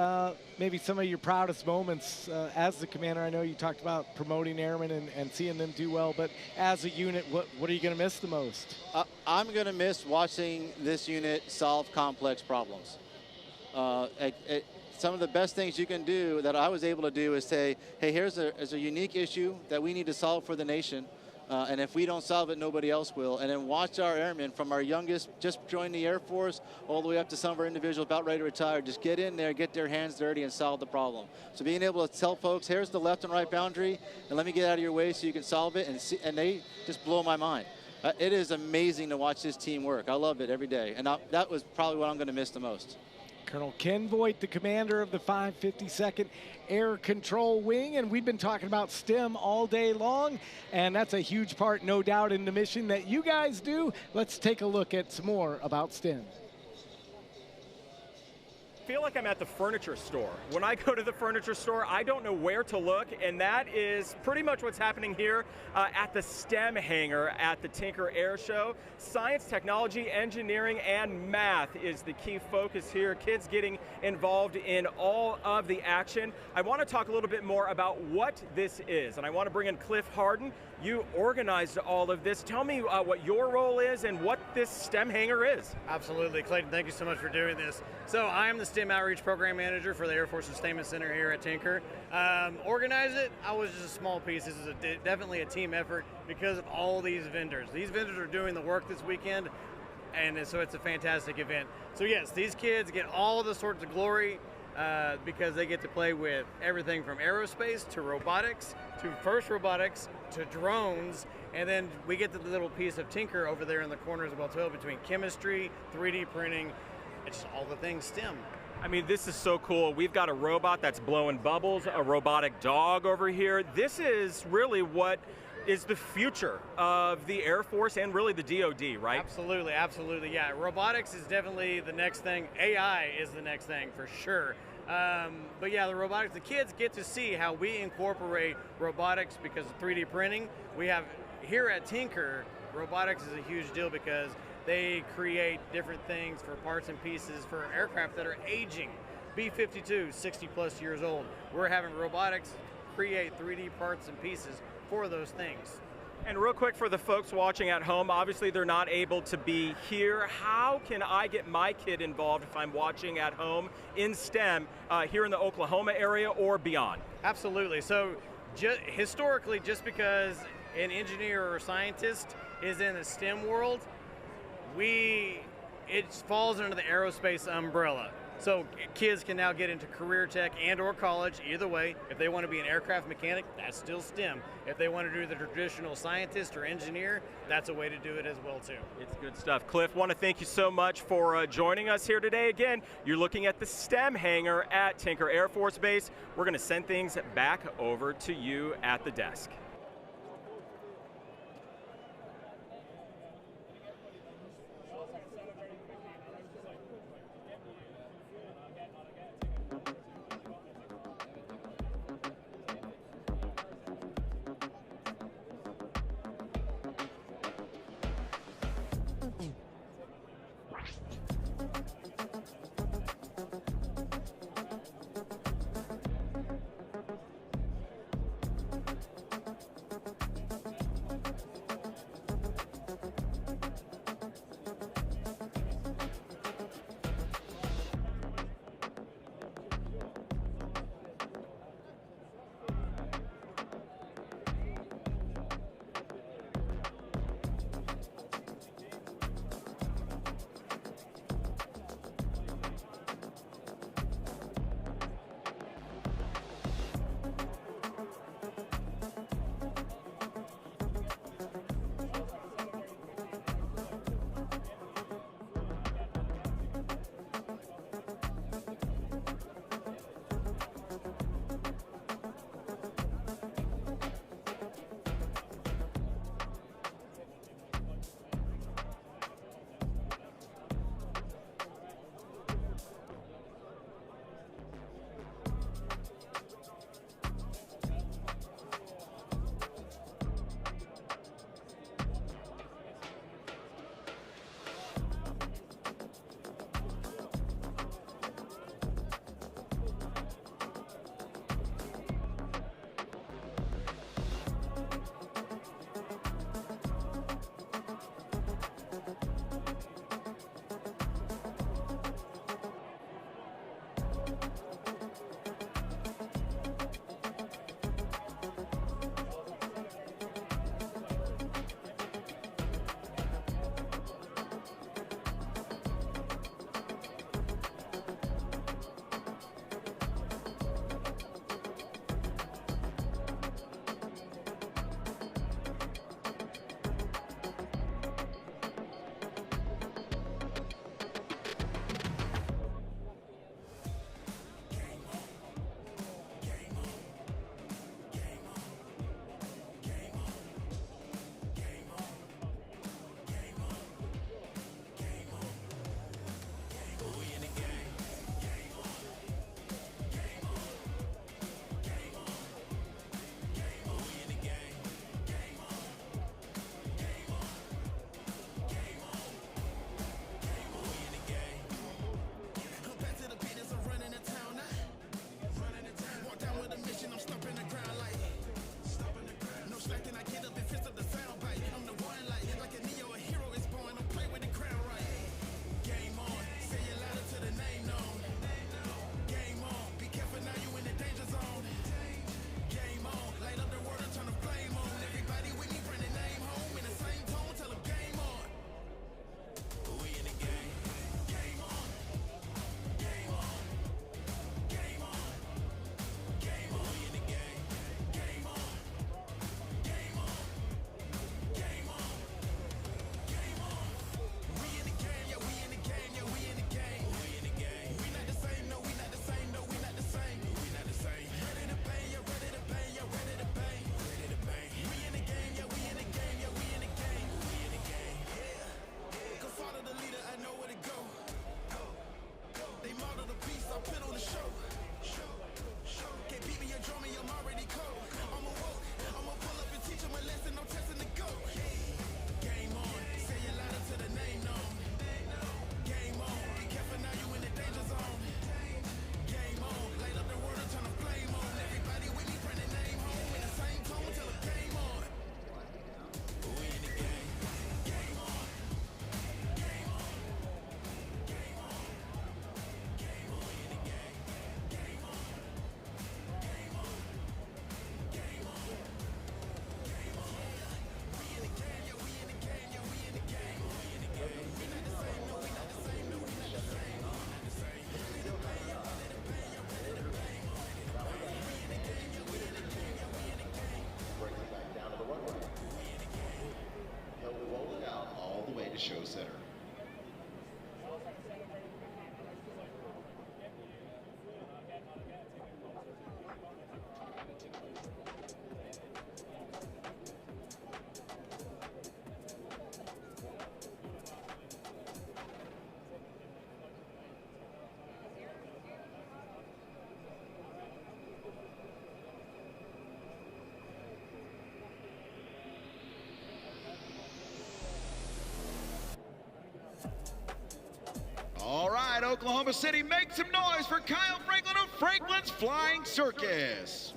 maybe some of your proudest moments as the commander? I know you talked about promoting airmen and seeing them do well, but as a unit, what are you going to miss the most? I'm going to miss watching this unit solve complex problems. Some of the best things you can do that I was able to do is say, hey, here's a unique issue that we need to solve for the nation. And if we don't solve it, nobody else will. And then watch our airmen, from our youngest, just joined the Air Force, all the way up to some of our individuals about ready to retire, just get in there, get their hands dirty, and solve the problem. So being able to tell folks, here's the left and right boundary, and let me get out of your way so you can solve it, and they just blow my mind. It is amazing to watch this team work. I love it every day. And that was probably what I'm going to miss the most. Colonel Ken Voigt, the commander of the 552nd Air Control Wing, and we've been talking about STEM all day long, and that's a huge part, no doubt, in the mission that you guys do. Let's take a look at some more about STEM. I feel like I'm at the furniture store. When I go to the furniture store, I don't know where to look, and that is pretty much what's happening here at the STEM hangar at the Tinker Air Show. Science, technology, engineering, and math is the key focus here. Kids getting involved in all of the action. I want to talk a little bit more about what this is, and I want to bring in Cliff Harden. You organized all of this. Tell me what your role is and what this STEM hangar is. Absolutely, Clayton, thank you so much for doing this. So I am the STEM Outreach Program Manager for the Air Force Sustainment Center here at Tinker. Organize it, I was just a small piece. This is definitely a team effort because of all these vendors. These vendors are doing the work this weekend, and so it's a fantastic event. So yes, these kids get all the sorts of glory because they get to play with everything from aerospace to robotics, to FIRST robotics, to drones, and then we get the little piece of Tinker over there in the corner as well too, between chemistry, 3D printing, it's just all the things STEM. I mean, this is so cool. We've got a robot that's blowing bubbles, a robotic dog over here. This is really what is the future of the Air Force and really the DoD, right? Absolutely, absolutely, yeah. Robotics is definitely the next thing. AI is the next thing for sure. But yeah, the robotics, the kids get to see how we incorporate robotics because of 3D printing. We have, here at Tinker, robotics is a huge deal because they create different things for parts and pieces for aircraft that are aging. B-52, 60 plus years old. We're having robotics create 3D parts and pieces for those things. And real quick for the folks watching at home, obviously they're not able to be here. How can I get my kid involved if I'm watching at home in STEM here in the Oklahoma area or beyond? Absolutely. So historically, just because an engineer or scientist is in the STEM world, it falls under the aerospace umbrella. So kids can now get into career tech and or college, either way. If they want to be an aircraft mechanic, that's still STEM. If they want to do the traditional scientist or engineer, that's a way to do it as well too. It's good stuff. Cliff, want to thank you so much for joining us here today. Again, you're looking at the STEM hangar at Tinker Air Force Base. We're going to send things back over to you at the desk. Oklahoma City, make some noise for Kyle Franklin of Franklin's Flying Circus.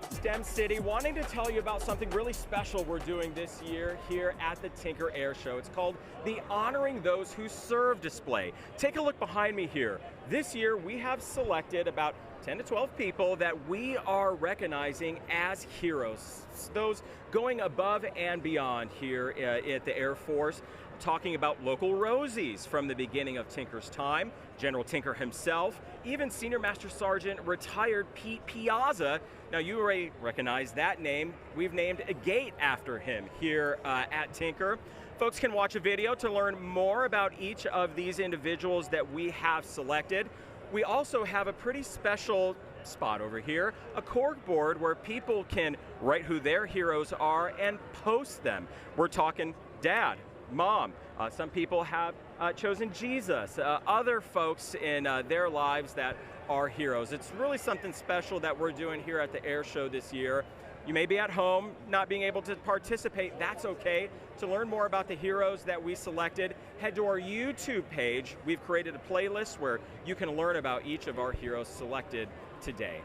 STEM City, wanting to tell you about something really special we're doing this year here at the Tinker Air Show. It's called the Honoring Those Who Serve display. Take a look behind me here. This year we have selected about 10 to 12 people that we are recognizing as heroes. Those going above and beyond here at the Air Force. Talking about local Rosies from the beginning of Tinker's time, General Tinker himself, even Senior Master Sergeant retired Pete Piazza. Now you already recognize that name. We've named a gate after him here at Tinker. Folks can watch a video to learn more about each of these individuals that we have selected. We also have a pretty special spot over here, a cork board where people can write who their heroes are and post them. We're talking Dad, Mom. Some people have chosen Jesus, other folks in their lives that are heroes. It's really something special that we're doing here at the Air Show this year. You may be at home not being able to participate. That's okay. To learn more about the heroes that we selected, head to our YouTube page. We've created a playlist where you can learn about each of our heroes selected today.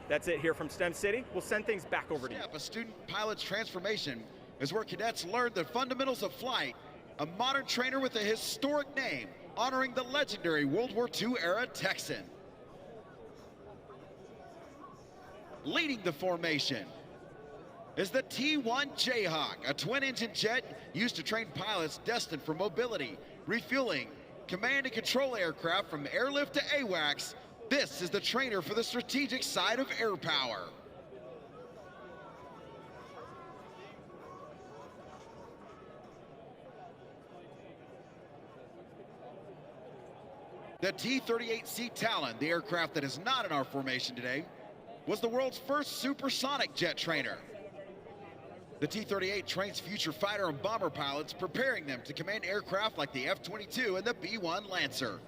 That's it here from STEM City. We'll send things back over to you. A student pilot's transformation is where cadets learn the fundamentals of flight. A modern trainer with a historic name, honoring the legendary World War II era Texan. Leading the formation is the T-1 Jayhawk, a twin-engine jet used to train pilots destined for mobility, refueling, command and control aircraft from airlift to AWACS. This is the trainer for the strategic side of air power. The T-38C Talon, the aircraft that is not in our formation today, was the world's first supersonic jet trainer. The T-38 trains future fighter and bomber pilots, preparing them to command aircraft like the F-22 and the B-1 Lancer.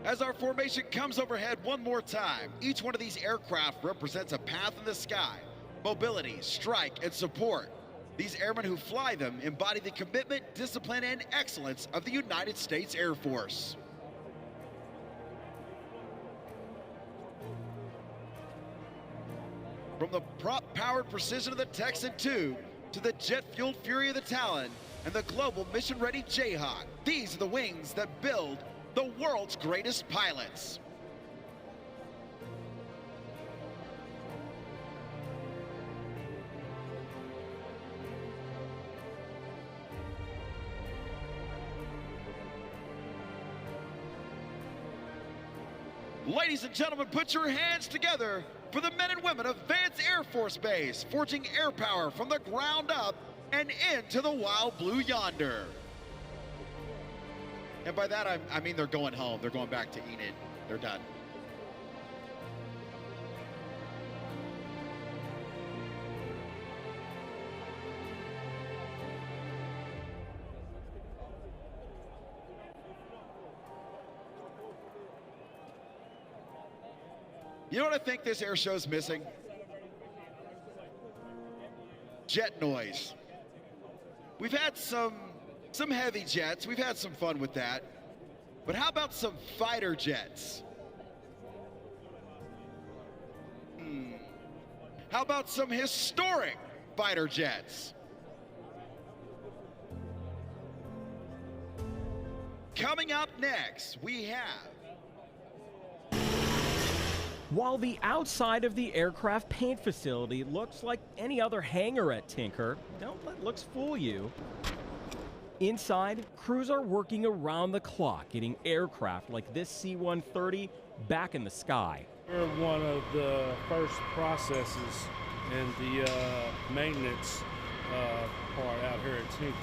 As our formation comes overhead one more time, each one of these aircraft represents a path in the sky, mobility, strike, and support. These airmen who fly them embody the commitment, discipline, and excellence of the United States Air Force. From the prop-powered precision of the Texan II to the jet-fueled fury of the Talon and the global mission-ready Jayhawk, these are the wings that build the world's greatest pilots. Ladies and gentlemen, put your hands together for the men and women of Vance Air Force Base, forging air power from the ground up and into the wild blue yonder. And by that, I mean they're going home. They're going back to Enid. They're done. You know what I think this air show's missing? Jet noise. We've had some heavy jets. We've had some fun with that. But how about some fighter jets? How about some historic fighter jets? Coming up next, we have... While the outside of the aircraft paint facility looks like any other hangar at Tinker, don't let looks fool you. Inside, crews are working around the clock, getting aircraft like this C-130 back in the sky. We're one of the first processes in the maintenance part out here at Tinker.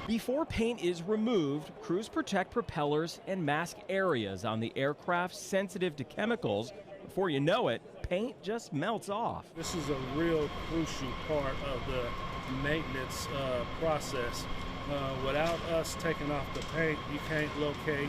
Before paint is removed, crews protect propellers and mask areas on the aircraft sensitive to chemicals. Before you know it, paint just melts off. This is a real crucial part of the maintenance process. Without us taking off the paint, you can't locate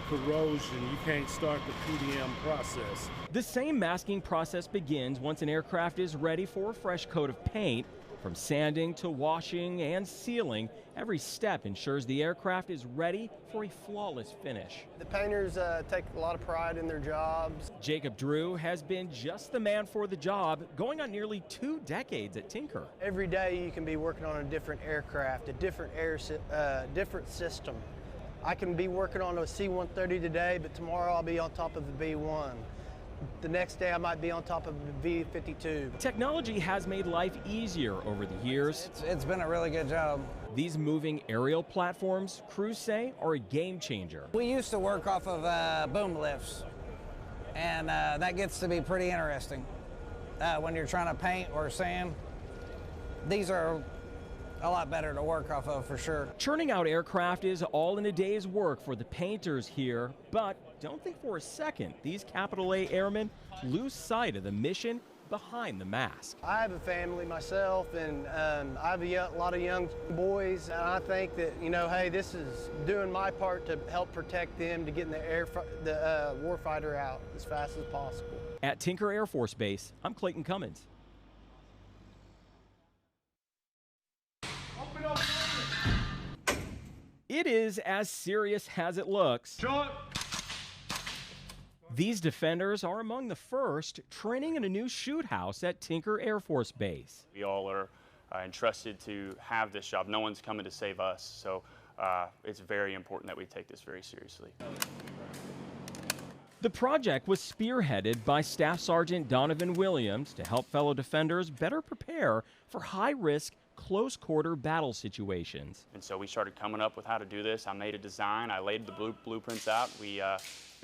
corrosion, you can't start the PDM process. The same masking process begins once an aircraft is ready for a fresh coat of paint. From sanding to washing and sealing, every step ensures the aircraft is ready for a flawless finish. The painters take a lot of pride in their jobs. Jacob Drew has been just the man for the job, going on nearly 2 decades at Tinker. Every day you can be working on a different aircraft, a different different system. I can be working on a C-130 today, but tomorrow I'll be on top of a B-1. The next day I might be on top of a V-52. Technology has made life easier over the years. It's been a really good job. These moving aerial platforms, crews say, are a game changer. We used to work off of boom lifts, and that gets to be pretty interesting. When you're trying to paint or sand, these are a lot better to work off of for sure. Churning out aircraft is all in a day's work for the painters here, but don't think for a second these capital A airmen lose sight of the mission behind the mask. I have a family myself, and I have a lot of young boys, and I think that, you know, hey, this is doing my part to help protect them, to getting the warfighter out as fast as possible. At Tinker Air Force Base, I'm Clayton Cummins. It is as serious as it looks. These defenders are among the first training in a new shoot house at Tinker Air Force Base. We all are entrusted to have this job. No one's coming to save us, so it's very important that we take this very seriously. The project was spearheaded by Staff Sergeant Donovan Williams to help fellow defenders better prepare for high-risk, close-quarter battle situations. And so we started coming up with how to do this. I made a design. I laid the blueprints out. We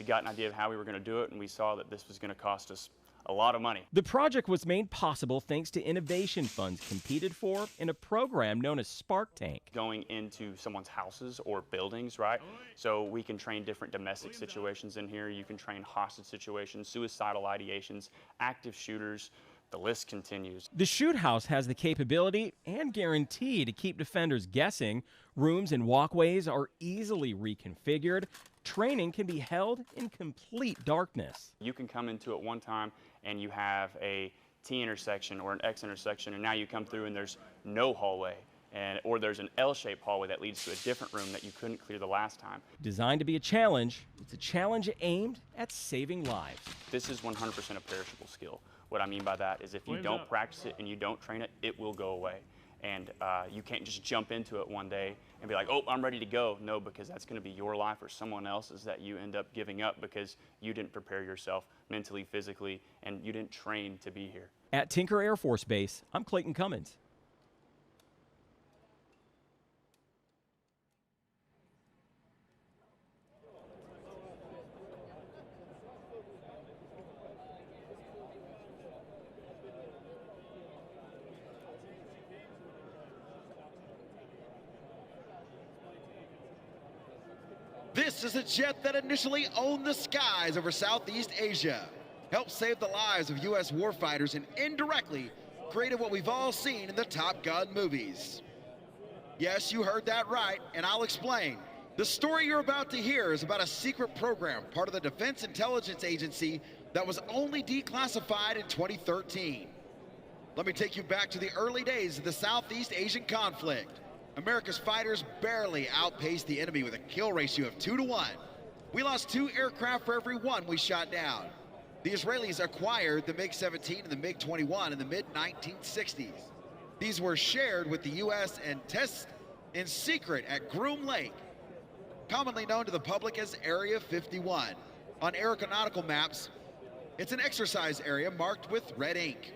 got an idea of how we were going to do it, and we saw that this was going to cost us a lot of money. The project was made possible thanks to innovation funds competed for in a program known as Spark Tank. Going into someone's houses or buildings, right? So we can train different domestic situations in here. You can train hostage situations, suicidal ideations, active shooters. The list continues. The shoot house has the capability and guarantee to keep defenders guessing. Rooms and walkways are easily reconfigured. Training can be held in complete darkness. You can come into it one time and you have a T intersection or an X intersection, and now you come through and there's no hallway, or there's an L-shaped hallway that leads to a different room that you couldn't clear the last time. Designed to be a challenge, it's a challenge aimed at saving lives. This is 100% a perishable skill. What I mean by that is if you don't practice it and you don't train it, it will go away. And you can't just jump into it one day and be like, oh, I'm ready to go. No, because that's going to be your life or someone else's that you end up giving up because you didn't prepare yourself mentally, physically, and you didn't train to be here. At Tinker Air Force Base, I'm Clayton Cummins. This is a jet that initially owned the skies over Southeast Asia, helped save the lives of U.S. warfighters, and indirectly created what we've all seen in the Top Gun movies. Yes, you heard that right, and I'll explain. The story you're about to hear is about a secret program, part of the Defense Intelligence Agency, that was only declassified in 2013. Let me take you back to the early days of the Southeast Asian conflict. America's fighters barely outpaced the enemy with a kill ratio of 2-to-1. We lost 2 aircraft for every 1 we shot down. The Israelis acquired the MiG-17 and the MiG-21 in the mid-1960s. These were shared with the U.S. and tested in secret at Groom Lake, commonly known to the public as Area 51. On aeronautical maps, it's an exercise area marked with red ink.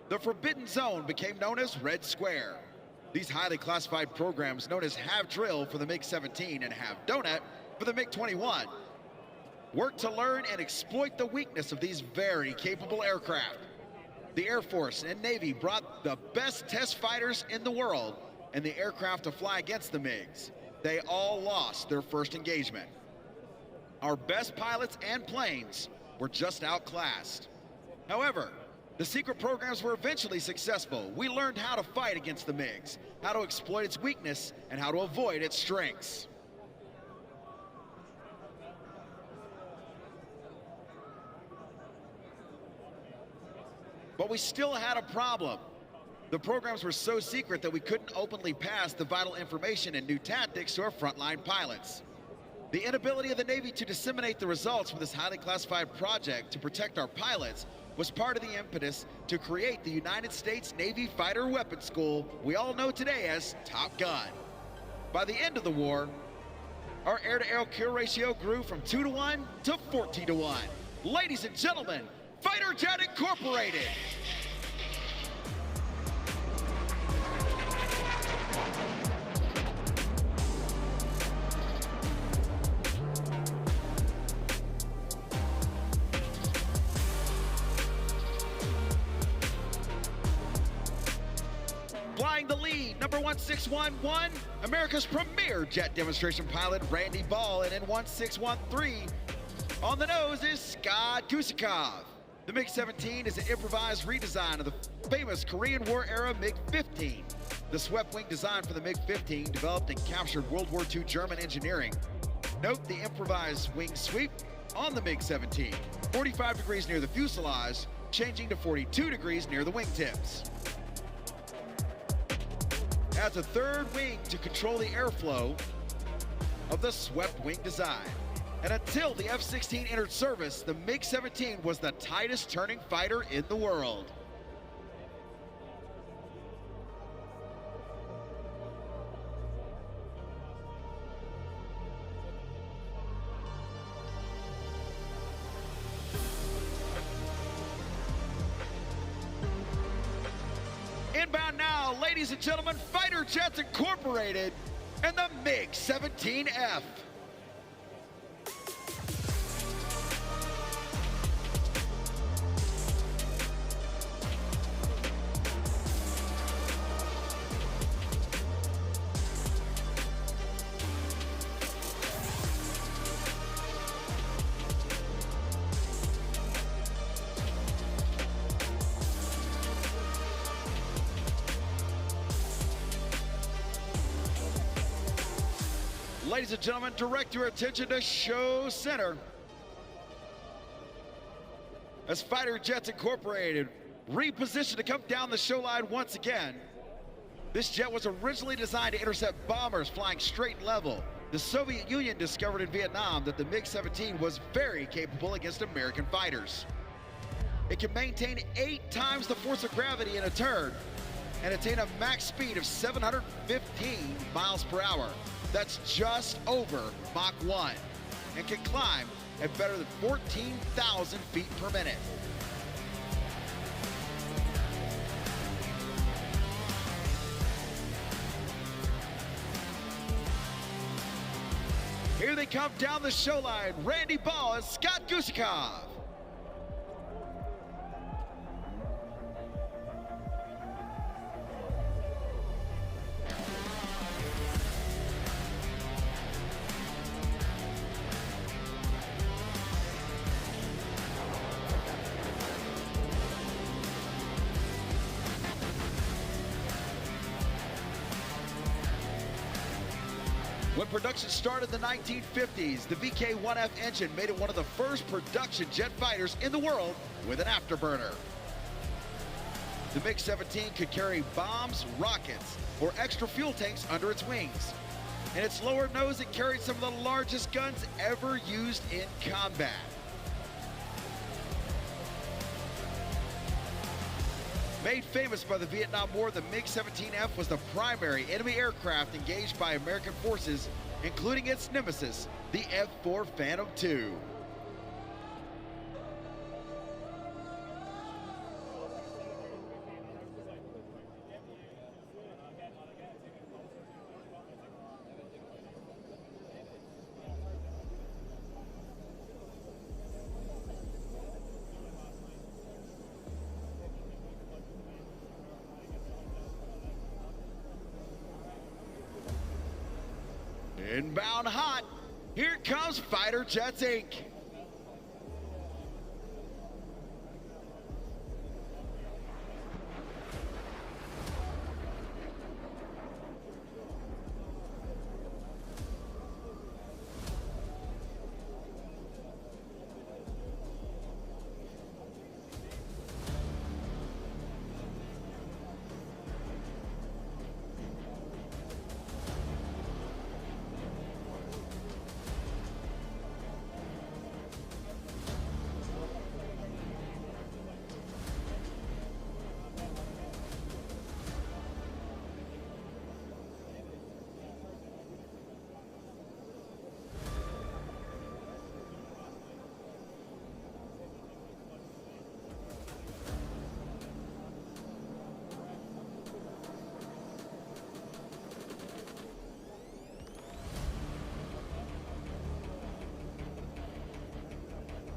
The Forbidden Zone became known as Red Square. These highly classified programs, known as Have Drill for the MiG-17 and Have Donut for the MiG-21, work to learn and exploit the weakness of these very capable aircraft. The Air Force and Navy brought the best test fighters in the world and the aircraft to fly against the MiGs. They all lost their first engagement. Our best pilots and planes were just outclassed. However, the secret programs were eventually successful. We learned how to fight against the MiGs, how to exploit its weakness, and how to avoid its strengths. But we still had a problem. The programs were so secret that we couldn't openly pass the vital information and new tactics to our frontline pilots. The inability of the Navy to disseminate the results from this highly classified project to protect our pilots was part of the impetus to create the United States Navy Fighter Weapons School we all know today as Top Gun. By the end of the war, our air-to-air kill ratio grew from 2-to-1 to 14-to-1. Ladies and gentlemen, Fighter Jet Incorporated. Flying the lead, number 1611, America's premier jet demonstration pilot, Randy Ball, and in 1613, on the nose is Scott Gusikov. The MiG-17 is an improvised redesign of the famous Korean War era MiG-15. The swept wing design for the MiG-15 developed and captured World War II German engineering. Note the improvised wing sweep on the MiG-17, 45 degrees near the fuselage, changing to 42 degrees near the wingtips. Adds a third wing to control the airflow of the swept wing design. And until the F-16 entered service, the MiG-17 was the tightest turning fighter in the world. Inbound now, ladies and gentlemen, Fighter Jets Incorporated and the MiG-17F. Ladies and gentlemen, direct your attention to Show Center. As Fighter Jets Incorporated repositioned to come down the show line once again. This jet was originally designed to intercept bombers flying straight and level. The Soviet Union discovered in Vietnam that the MiG-17 was very capable against American fighters. It can maintain 8 times the force of gravity in a turn and attain a max speed of 715 miles per hour. That's just over Mach 1, and can climb at better than 14,000 feet per minute. Here they come down the show line, Randy Ball and Scott Gusikov. production started in the 1950s, the VK-1F engine made it one of the first production jet fighters in the world with an afterburner. The MiG-17 could carry bombs, rockets, or extra fuel tanks under its wings. In its lower nose, it carried some of the largest guns ever used in combat. Made famous by the Vietnam War, the MiG-17F was the primary enemy aircraft engaged by American forces, including its nemesis, the F-4 Phantom II. Inbound hot, here comes Fighter Jets Inc.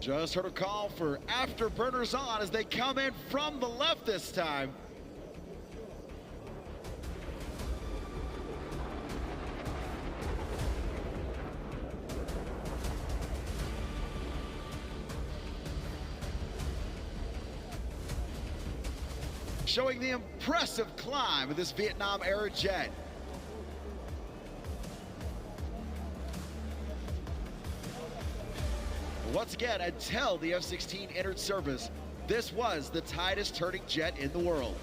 Just heard a call for afterburners on as they come in from the left this time. Showing the impressive climb of this Vietnam-era jet. Once again, until the F-16 entered service, this was the tightest turning jet in the world.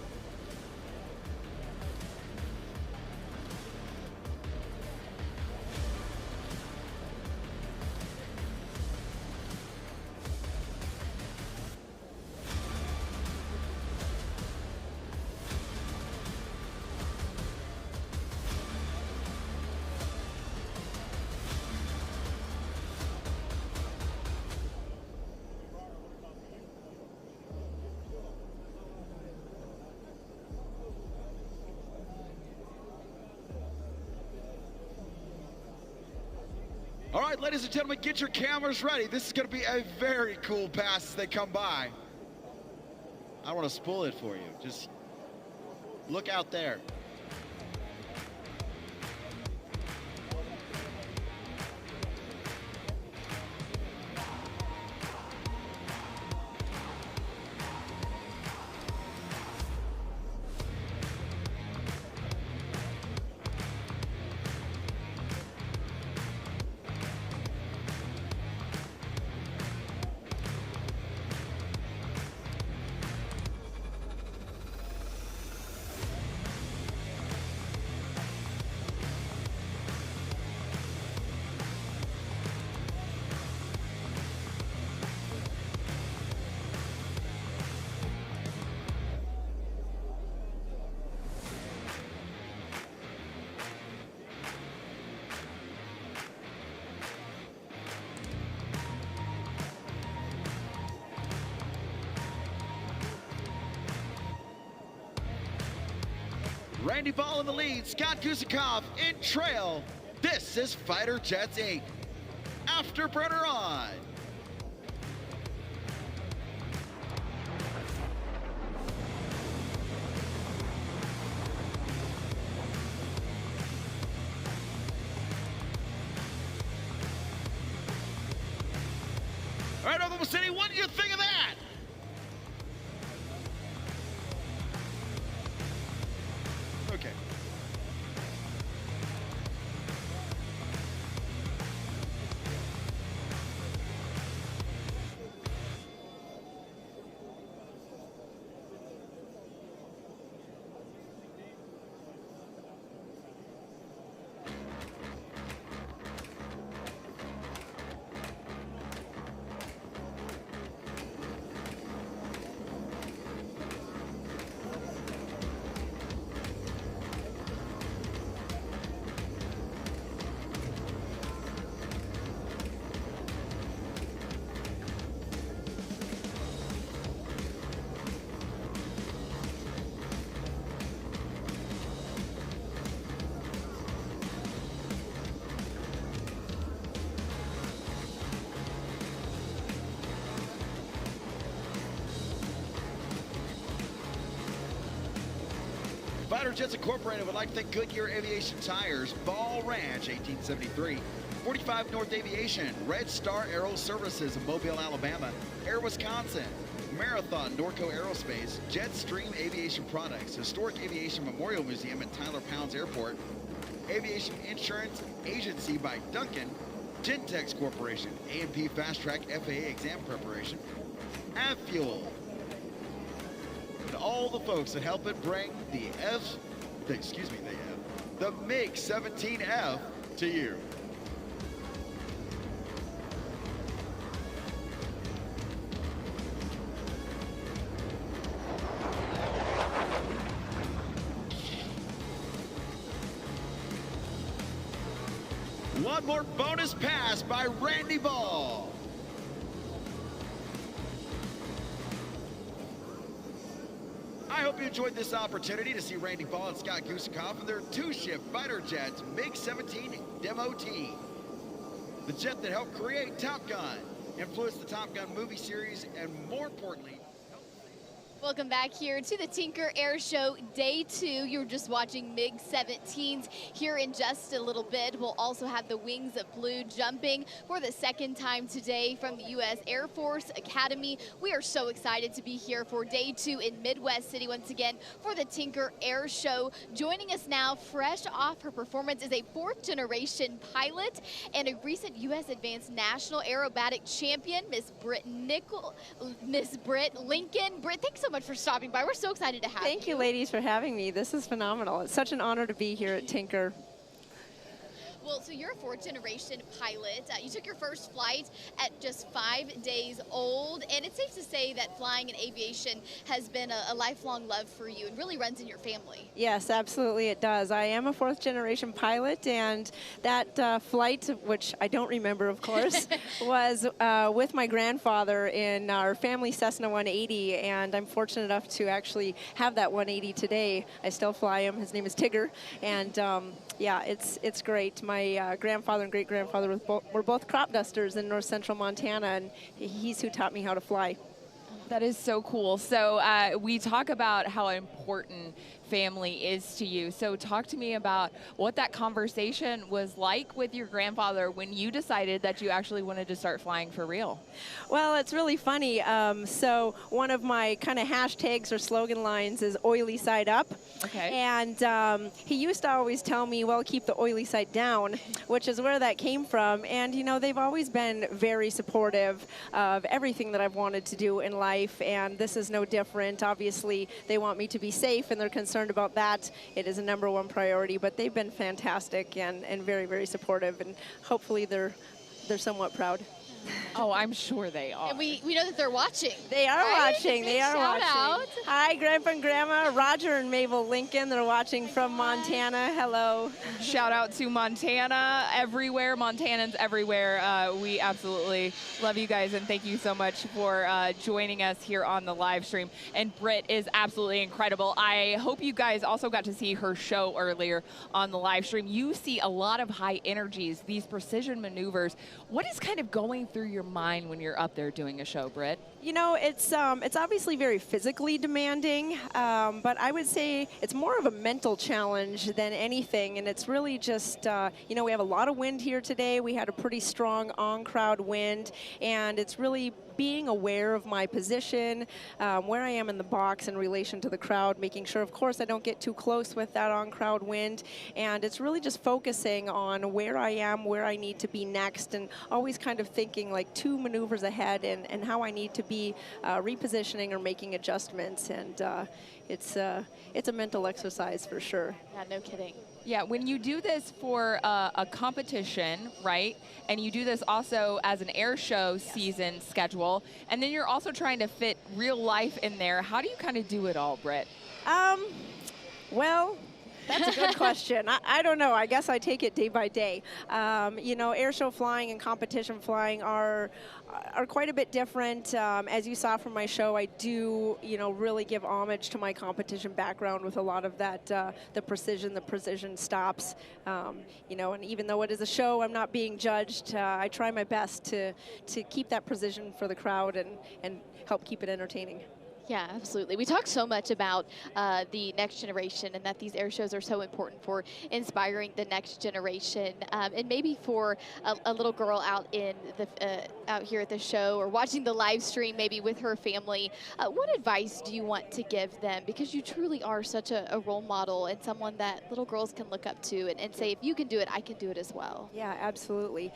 All right, ladies and gentlemen, get your cameras ready. This is going to be a very cool pass as they come by. I don't want to spoil it for you. Just look out there. Randy Ball in the lead, Scott Guzikov in trail. This is Fighter Jets Inc. Afterburner on. All right, Oklahoma City, what do you think of that? Okay. Fighter Jets Incorporated would like to thank Goodyear Aviation Tires, Ball Ranch, 1873. 45 North Aviation, Red Star Aero Services of Mobile, Alabama, Air Wisconsin, Marathon, Norco Aerospace, Jetstream Aviation Products, Historic Aviation Memorial Museum at Tyler Pounds Airport, Aviation Insurance Agency by Duncan, Gentex Corporation, A&P Fast Track FAA Exam Preparation, Avfuel, and all the folks that help it bring the MiG-17F to you. One more bonus pass by Randy Ball. I hope you enjoyed this opportunity to see Randy Ball and Scott Gusikoff and their two-ship fighter jets MiG-17 demo team. The jet that helped create Top Gun, influenced the Top Gun movie series, and more importantly, Welcome back here to the Tinker Air Show Day 2. You're just watching MiG-17s. Here in just a little bit, we'll also have the Wings of Blue jumping for the second time today from the U.S. Air Force Academy. We are so excited to be here for Day 2 in Midwest City once again for the Tinker Air Show. Joining us now, fresh off her performance, is a fourth-generation pilot and a recent U.S. Advanced National Aerobatic Champion, Miss Britt Lincoln. Britt, thanks so much for stopping by. We're so excited to have you. Thank you, ladies, for having me. This is phenomenal. It's such an honor to be here at Tinker. Well, so you're a fourth-generation pilot. You took your first flight at just 5 days old, and it's safe to say that flying and aviation has been a lifelong love for you and really runs in your family. Yes, absolutely it does. I am a fourth-generation pilot, and that flight, which I don't remember, of course, was with my grandfather in our family Cessna 180, and I'm fortunate enough to actually have that 180 today. I still fly him. His name is Tigger, and yeah, it's great. My grandfather and great-grandfather were both crop dusters in north central Montana, and he's who taught me how to fly. That is so cool. So we talk about how important family is to you. So talk to me about what that conversation was like with your grandfather when you decided that you actually wanted to start flying for real. Well, it's really funny. So one of my kind of hashtags or slogan lines is oily side up. Okay. And he used to always tell me, well, keep the oily side down, which is where that came from. And, you know, they've always been very supportive of everything that I've wanted to do in life, and this is no different. Obviously, they want me to be safe, and they're concerned about that. It is a #1 priority, but they've been fantastic and very, very supportive, and hopefully they're somewhat proud. Oh, I'm sure they are. And we know that they're watching. They are right? watching. They are Shout watching. out. Hi, Grandpa and Grandma, Roger and Mabel Lincoln. They're watching from Montana. Hello. Shout out to Montana everywhere, Montanans everywhere. We absolutely love you guys, and thank you so much for joining us here on the live stream. And Britt is absolutely incredible. I hope you guys also got to see her show earlier on the live stream. You see a lot of high energies, these precision maneuvers. What is kind of going through your mind when you're up there doing a show, Britt? You know, it's obviously very physically demanding, but I would say it's more of a mental challenge than anything, and it's really just, you know, we have a lot of wind here today. We had a pretty strong on-crowd wind, and it's really being aware of my position, where I am in the box in relation to the crowd, making sure, of course, I don't get too close with that on-crowd wind, and it's really just focusing on where I am, where I need to be next, and always kind of thinking like 2 maneuvers ahead and how I need to be repositioning or making adjustments, and it's a mental exercise for sure. Yeah, no kidding. Yeah, when you do this for a competition, right, and you do this also as an air show season schedule, and then you're also trying to fit real life in there, how do you kind of do it all, Britt? Well, that's a good question. I don't know. I guess I take it day by day. You know, air show flying and competition flying are quite a bit different. As you saw from my show, I do, you know, really give homage to my competition background with a lot of that, the precision stops. You know, and even though it is a show, I'm not being judged. I try my best to keep that precision for the crowd and help keep it entertaining. Yeah, absolutely. We talk so much about the next generation and that these air shows are so important for inspiring the next generation. And maybe for a little girl out in the out here at the show or watching the live stream, maybe with her family, what advice do you want to give them? Because you truly are such a role model and someone that little girls can look up to and say, if you can do it, I can do it as well. Yeah, absolutely.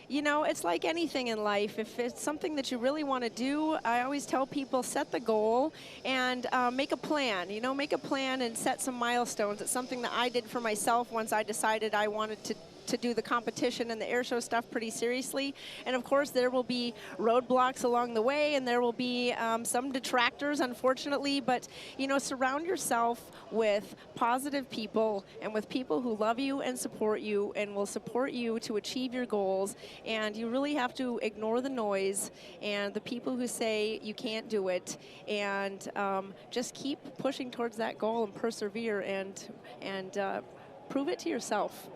You know, it's like anything in life. If it's something that you really want to do, I always tell people, set the goal and make a plan. You know, make a plan and set some milestones. It's something that I did for myself once I decided I wanted to do the competition and the air show stuff pretty seriously. And of course there will be roadblocks along the way, and there will be some detractors, unfortunately, but you know, surround yourself with positive people and with people who love you and support you and will support you to achieve your goals. And you really have to ignore the noise and the people who say you can't do it, and just keep pushing towards that goal and persevere and prove it to yourself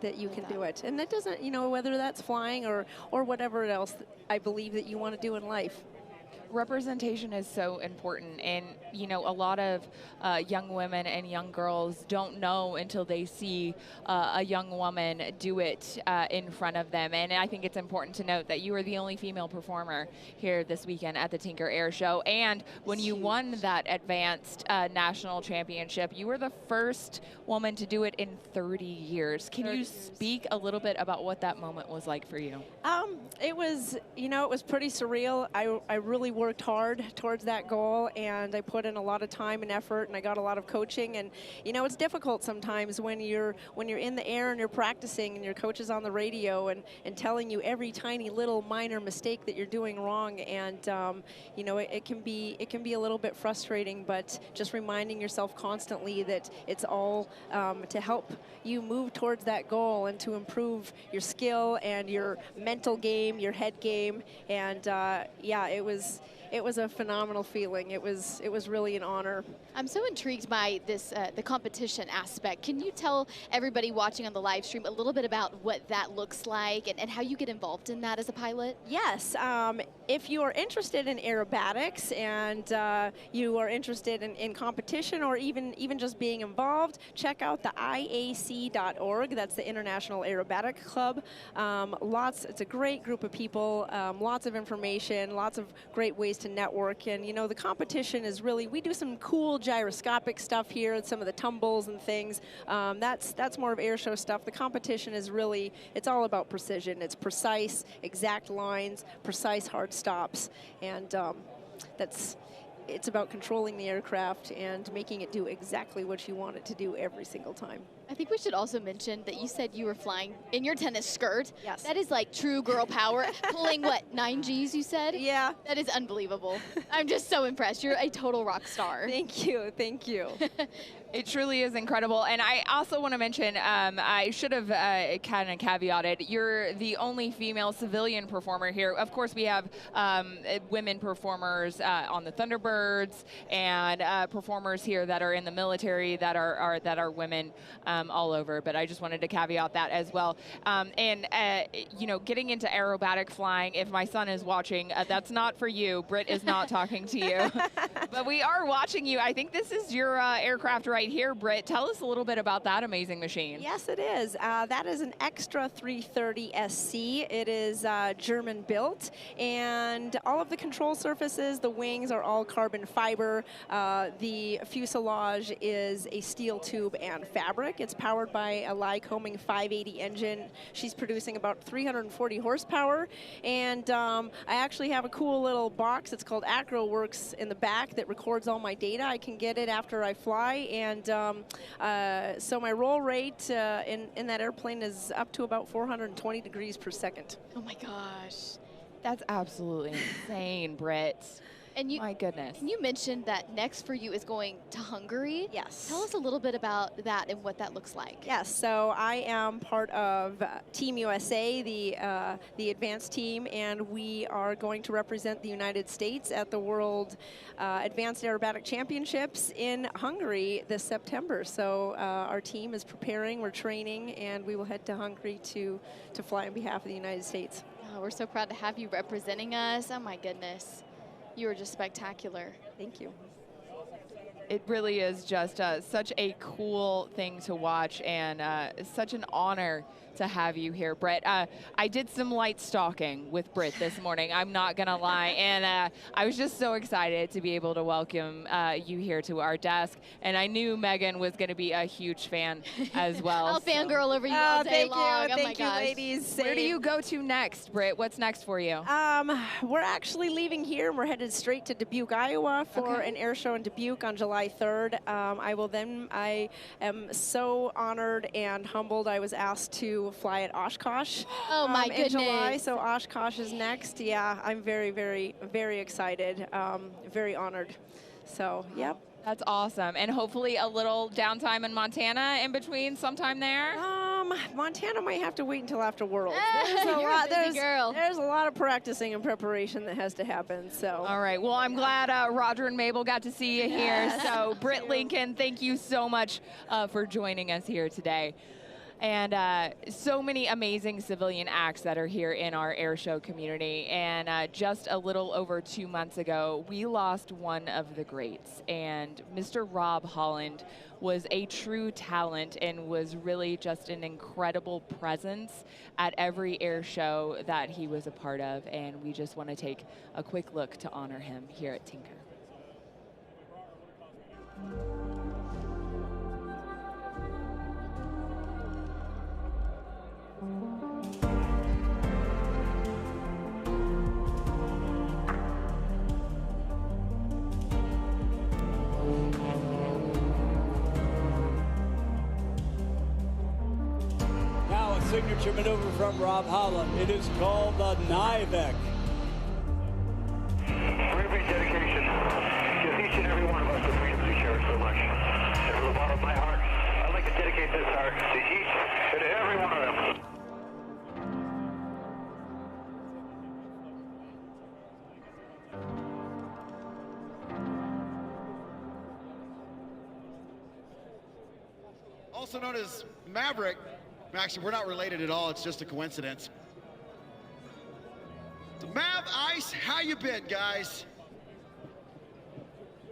that you can do it. And that doesn't, you know, whether that's flying or whatever else I believe that you want to do in life. Representation is so important, and you know, a lot of young women and young girls don't know until they see a young woman do it in front of them. And I think it's important to note that you were the only female performer here this weekend at the Tinker Air Show, and when you won that advanced national championship, you were the first woman to do it in 30 years. Can you speak a little bit about what that moment was like for you? It was, you know, it was pretty surreal. I really worked hard towards that goal, and I put in a lot of time and effort, and I got a lot of coaching. And you know, it's difficult sometimes when you're in the air and you're practicing and your coach is on the radio and telling you every tiny little minor mistake that you're doing wrong. And you know, it can be a little bit frustrating, but just reminding yourself constantly that it's all to help you move towards that goal and to improve your skill and your mental game, your head game. And yeah, it was a phenomenal feeling. It was really an honor. I'm so intrigued by this the competition aspect. Can you tell everybody watching on the live stream a little bit about what that looks like and how you get involved in that as a pilot? Yes. If you are interested in aerobatics and you are interested in competition or even just being involved, check out the IAC.org. That's the International Aerobatic Club. It's a great group of people, lots of information, lots of great ways to network. And you know, the competition is really, we do some cool gyroscopic stuff here, some of the tumbles and things. That's more of air show stuff. The competition is really, it's all about precision. It's precise, exact lines, precise hard stops, and it's about controlling the aircraft and making it do exactly what you want it to do every single time. I think we should also mention that you said you were flying in your tennis skirt. Yes. That is like true girl power. Pulling what, 9 Gs you said? Yeah. That is unbelievable. I'm just so impressed. You're a total rock star. Thank you, thank you. It truly is incredible. And I also want to mention, I should have kind of caveated, you're the only female civilian performer here. Of course, we have women performers on the Thunderbirds and performers here that are in the military that are women all over. But I just wanted to caveat that as well. You know, getting into aerobatic flying, if my son is watching, that's not for you. Britt is not talking to you. But we are watching you. I think this is your aircraft right here, Britt. Tell us a little bit about that amazing machine. Yes, it is. That is an Extra 330 SC. It is German built, and all of the control surfaces, the wings are all carbon fiber. The fuselage is a steel tube and fabric. It's powered by a Lycoming 580 engine. She's producing about 340 horsepower, and I actually have a cool little box. It's called AcroWorks in the back that records all my data. I can get it after I fly, and so my roll rate in that airplane is up to about 420 degrees per second. Oh my gosh. That's absolutely insane, Britt. And my goodness. And you mentioned that next for you is going to Hungary. Yes. Tell us a little bit about that and what that looks like. Yes, so I am part of Team USA, the advanced team, and we are going to represent the United States at the World Advanced Aerobatic Championships in Hungary this September. So our team is preparing, we're training, and we will head to Hungary to fly on behalf of the United States. Oh, we're so proud to have you representing us. Oh my goodness. You were just spectacular. Thank you. It really is just such a cool thing to watch, and such an honor to have you here, Britt. I did some light stalking with Britt this morning, I'm not gonna lie, and I was just so excited to be able to welcome you here to our desk, and I knew Megan was gonna be a huge fan as well. I'll fangirl over you all day long. Thank you, ladies. Where do you go to next, Britt? What's next for you? We're actually leaving here, and we're headed straight to Dubuque, Iowa for an air show in Dubuque on July 3rd. I am so honored and humbled. I was asked to fly at Oshkosh in July, so Oshkosh is next. Yeah, I'm very, very, very excited, very honored. So, yep. That's awesome. And hopefully a little downtime in Montana in between sometime there? Montana might have to wait until after Worlds. There's a lot of practicing and preparation that has to happen. So. All right. Well, I'm glad Roger and Mabel got to see you here. So, Britt Lincoln, thank you so much for joining us here today. And so many amazing civilian acts that are here in our air show community. And just a little over 2 months ago, we lost one of the greats. And Mr. Rob Holland was a true talent and was really just an incredible presence at every air show that he was a part of. And we just want to take a quick look to honor him here at Tinker. Now a signature maneuver from Rob Holland. It is called the Nivek. Great dedication to each and every one of us that we appreciate it so much. And from the bottom of my heart, I'd like to dedicate this art to each and every one of them. Also known as Maverick. Actually, we're not related at all. It's just a coincidence. So Mav, Ice, how you been, guys?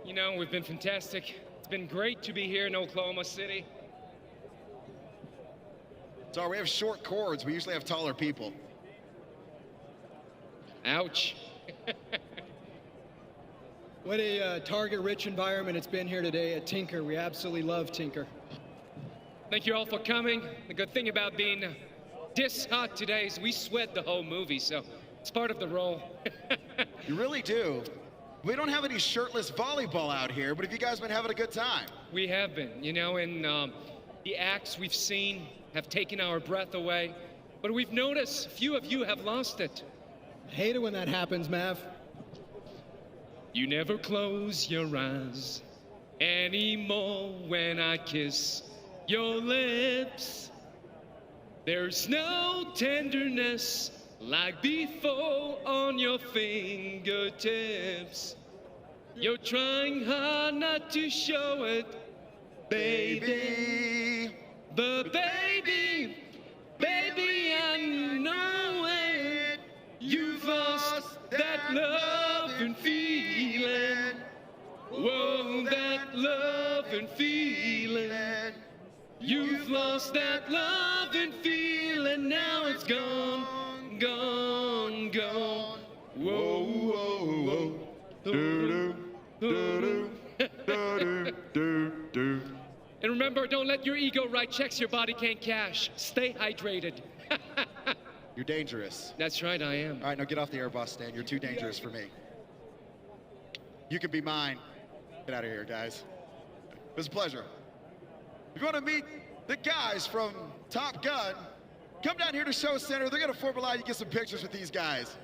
You know, we've been fantastic. It's been great to be here in Oklahoma City. Sorry, we have short cords. We usually have taller people. Ouch. What a target-rich environment it's been here today at Tinker. We absolutely love Tinker. Thank you all for coming. The good thing about being this hot today is we sweat the whole movie, so it's part of the role. You really do. We don't have any shirtless volleyball out here, but have you guys been having a good time? We have been, you know, and the acts we've seen have taken our breath away, but we've noticed a few of you have lost it. I hate it when that happens, Mav. You never close your eyes anymore when I kiss your lips. There's no tenderness like before on your fingertips. You're trying hard not to show it, baby. But baby, baby, I know it. You've lost that love and feeling. Whoa, that love and feeling. You've lost that love and feeling, now it's gone, gone, gone. Whoa, whoa, whoa. Do, do, do, do. And remember, don't let your ego write checks your body can't cash. Stay hydrated. You're dangerous. That's right, I am. All right, now get off the air bus stand. You're too dangerous for me. You can be mine. Get out of here, guys. It was a pleasure. If you want to meet the guys from Top Gun, come down here to Show Center. They're going to form a line. You get some pictures with these guys.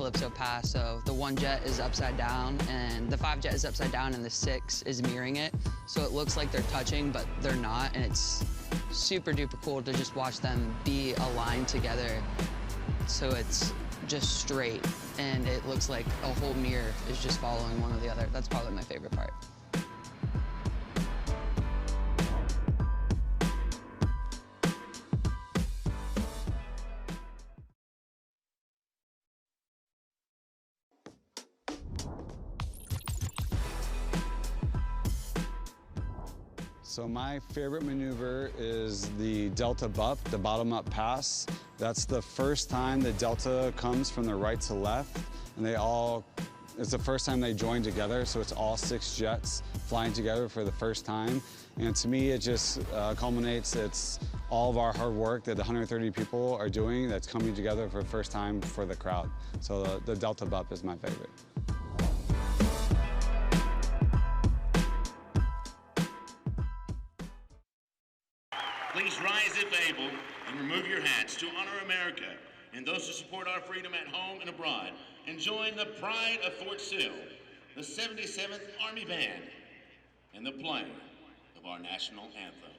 Calypso pass. So the 1 jet is upside down, and the 5 jet is upside down, and the 6 is mirroring it. So it looks like they're touching, but they're not, and it's super duper cool to just watch them be aligned together. So it's just straight, and it looks like a whole mirror is just following one or the other. That's probably my favorite part. So my favorite maneuver is the Delta Bup, the bottom-up pass. That's the first time the Delta comes from the right to left, and it's the first time they join together, so it's all 6 jets flying together for the first time. And to me, it just culminates, it's all of our hard work that the 130 people are doing that's coming together for the first time for the crowd. So the Delta Bup is my favorite. Please rise if able and remove your hats to honor America and those who support our freedom at home and abroad, and join the pride of Fort Sill, the 77th Army Band, and the playing of our national anthem.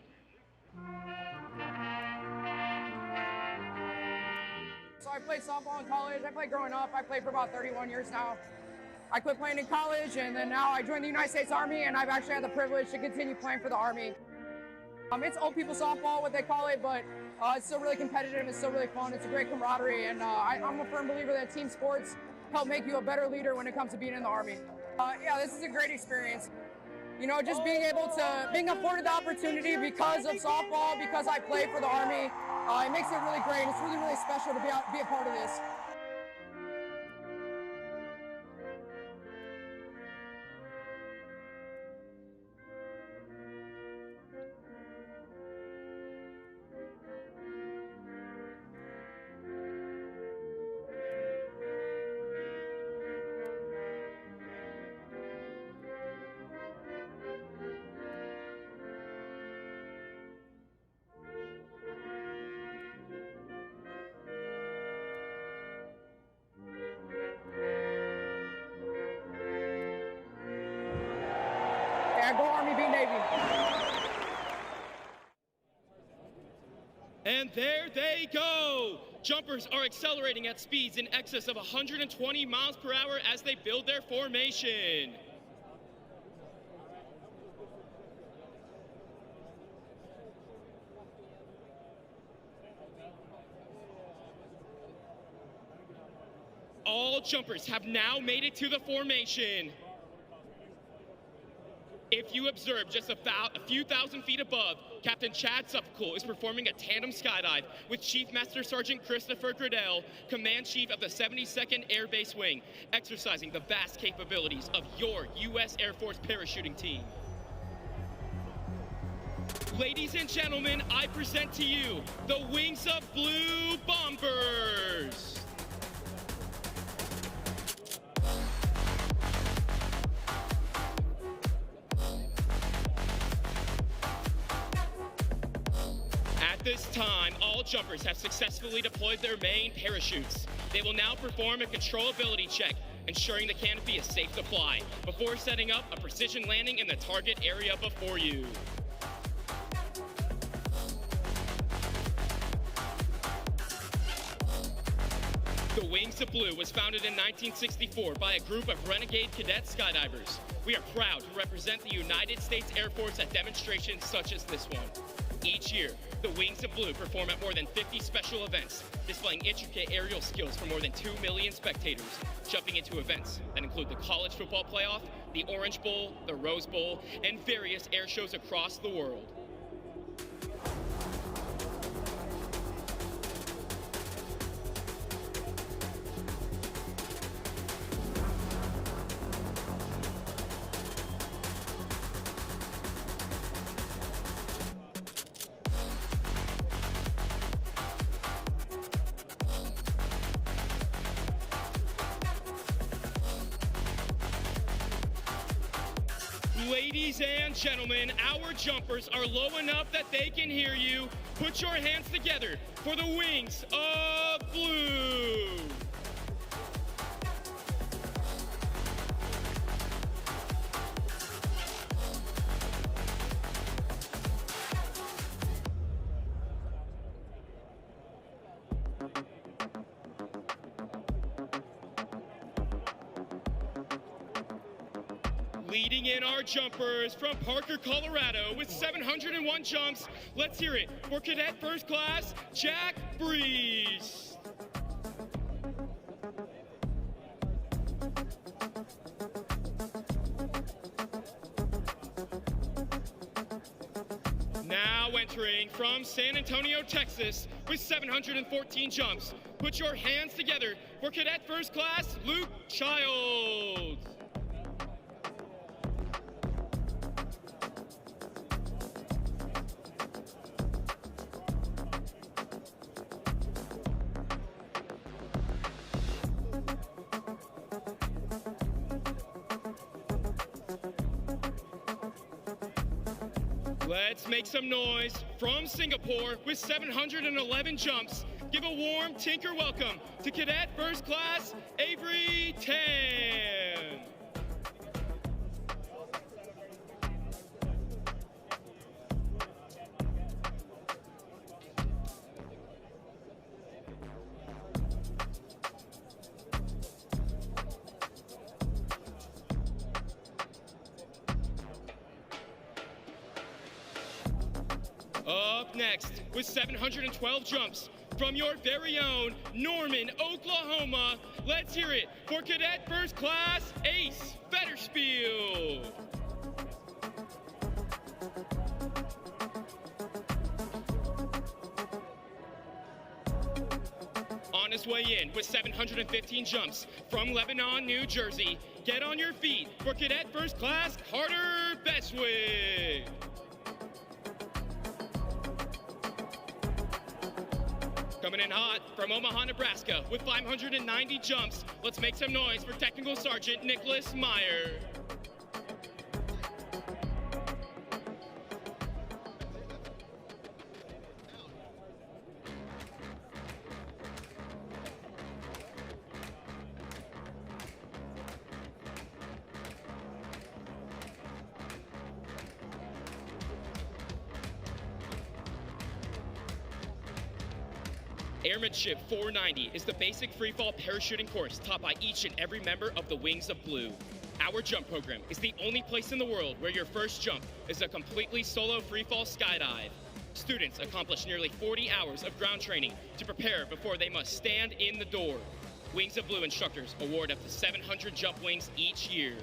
So I played softball in college. I played growing up. I played for about 31 years now. I quit playing in college, and then now I joined the United States Army, and I've actually had the privilege to continue playing for the Army. It's old people softball, what they call it, but it's still really competitive. It's still really fun. It's a great camaraderie, and I'm a firm believer that team sports help make you a better leader when it comes to being in the Army. Yeah, this is a great experience. You know, just being afforded the opportunity because of softball, because I play for the Army, it makes it really great. It's really, really special to be a part of this. Go Army, beat Navy. And there they go! Jumpers are accelerating at speeds in excess of 120 miles per hour as they build their formation. All jumpers have now made it to the formation. If you observe just a few thousand feet above, Captain Chad Suffolk is performing a tandem skydive with Chief Master Sergeant Christopher Gradell, Command Chief of the 72nd Air Base Wing, exercising the vast capabilities of your U.S. Air Force parachuting team. Ladies and gentlemen, I present to you the Wings of Blue Bombers. At this time, all jumpers have successfully deployed their main parachutes. They will now perform a controllability check, ensuring the canopy is safe to fly, before setting up a precision landing in the target area before you. The Wings of Blue was founded in 1964 by a group of renegade cadet skydivers. We are proud to represent the United States Air Force at demonstrations such as this one. Each year, the Wings of Blue perform at more than 50 special events, displaying intricate aerial skills for more than 2 million spectators, jumping into events that include the College Football Playoff, the Orange Bowl, the Rose Bowl, and various air shows across the world. Ladies and gentlemen, our jumpers are low enough that they can hear you. Put your hands together for the Wings of Blue. Leading in our jumpers from Parker, Colorado with 701 jumps. Let's hear it for Cadet First Class, Jack Breeze. Now entering from San Antonio, Texas with 714 jumps. Put your hands together for Cadet First Class, Luke Childs. Let's make some noise from Singapore with 711 jumps. Give a warm Tinker welcome to Cadet First Class, Avery Tan. Up next with 712 jumps from your very own Norman, Oklahoma. Let's hear it for Cadet First Class, Ace Fetterspiel. On his way in with 715 jumps from Lebanon, New Jersey. Get on your feet for Cadet First Class, Carter Beswick. Coming in hot from Omaha, Nebraska with 590 jumps. Let's make some noise for Technical Sergeant Nicholas Meyer. Airmanship 490 is the basic freefall parachuting course taught by each and every member of the Wings of Blue. Our jump program is the only place in the world where your first jump is a completely solo freefall skydive. Students accomplish nearly 40 hours of ground training to prepare before they must stand in the door. Wings of Blue instructors award up to 700 jump wings each year.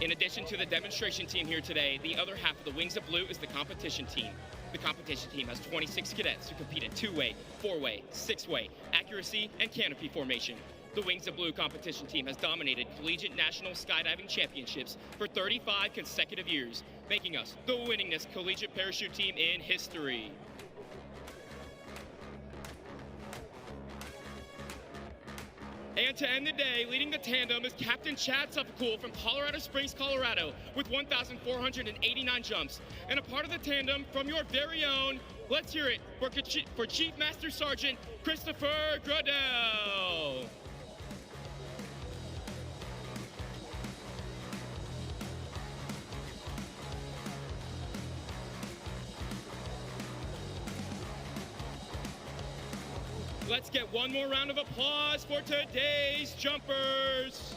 In addition to the demonstration team here today, the other half of the Wings of Blue is the competition team. The competition team has 26 cadets who compete in two-way, four-way, six-way, accuracy, and canopy formation. The Wings of Blue competition team has dominated collegiate national skydiving championships for 35 consecutive years, making us the winningest collegiate parachute team in history. And to end the day, leading the tandem is Captain Chad Suffolcool from Colorado Springs, Colorado, with 1,489 jumps. And a part of the tandem from your very own, let's hear it for Chief Master Sergeant Christopher Gradell. Let's get one more round of applause for today's jumpers.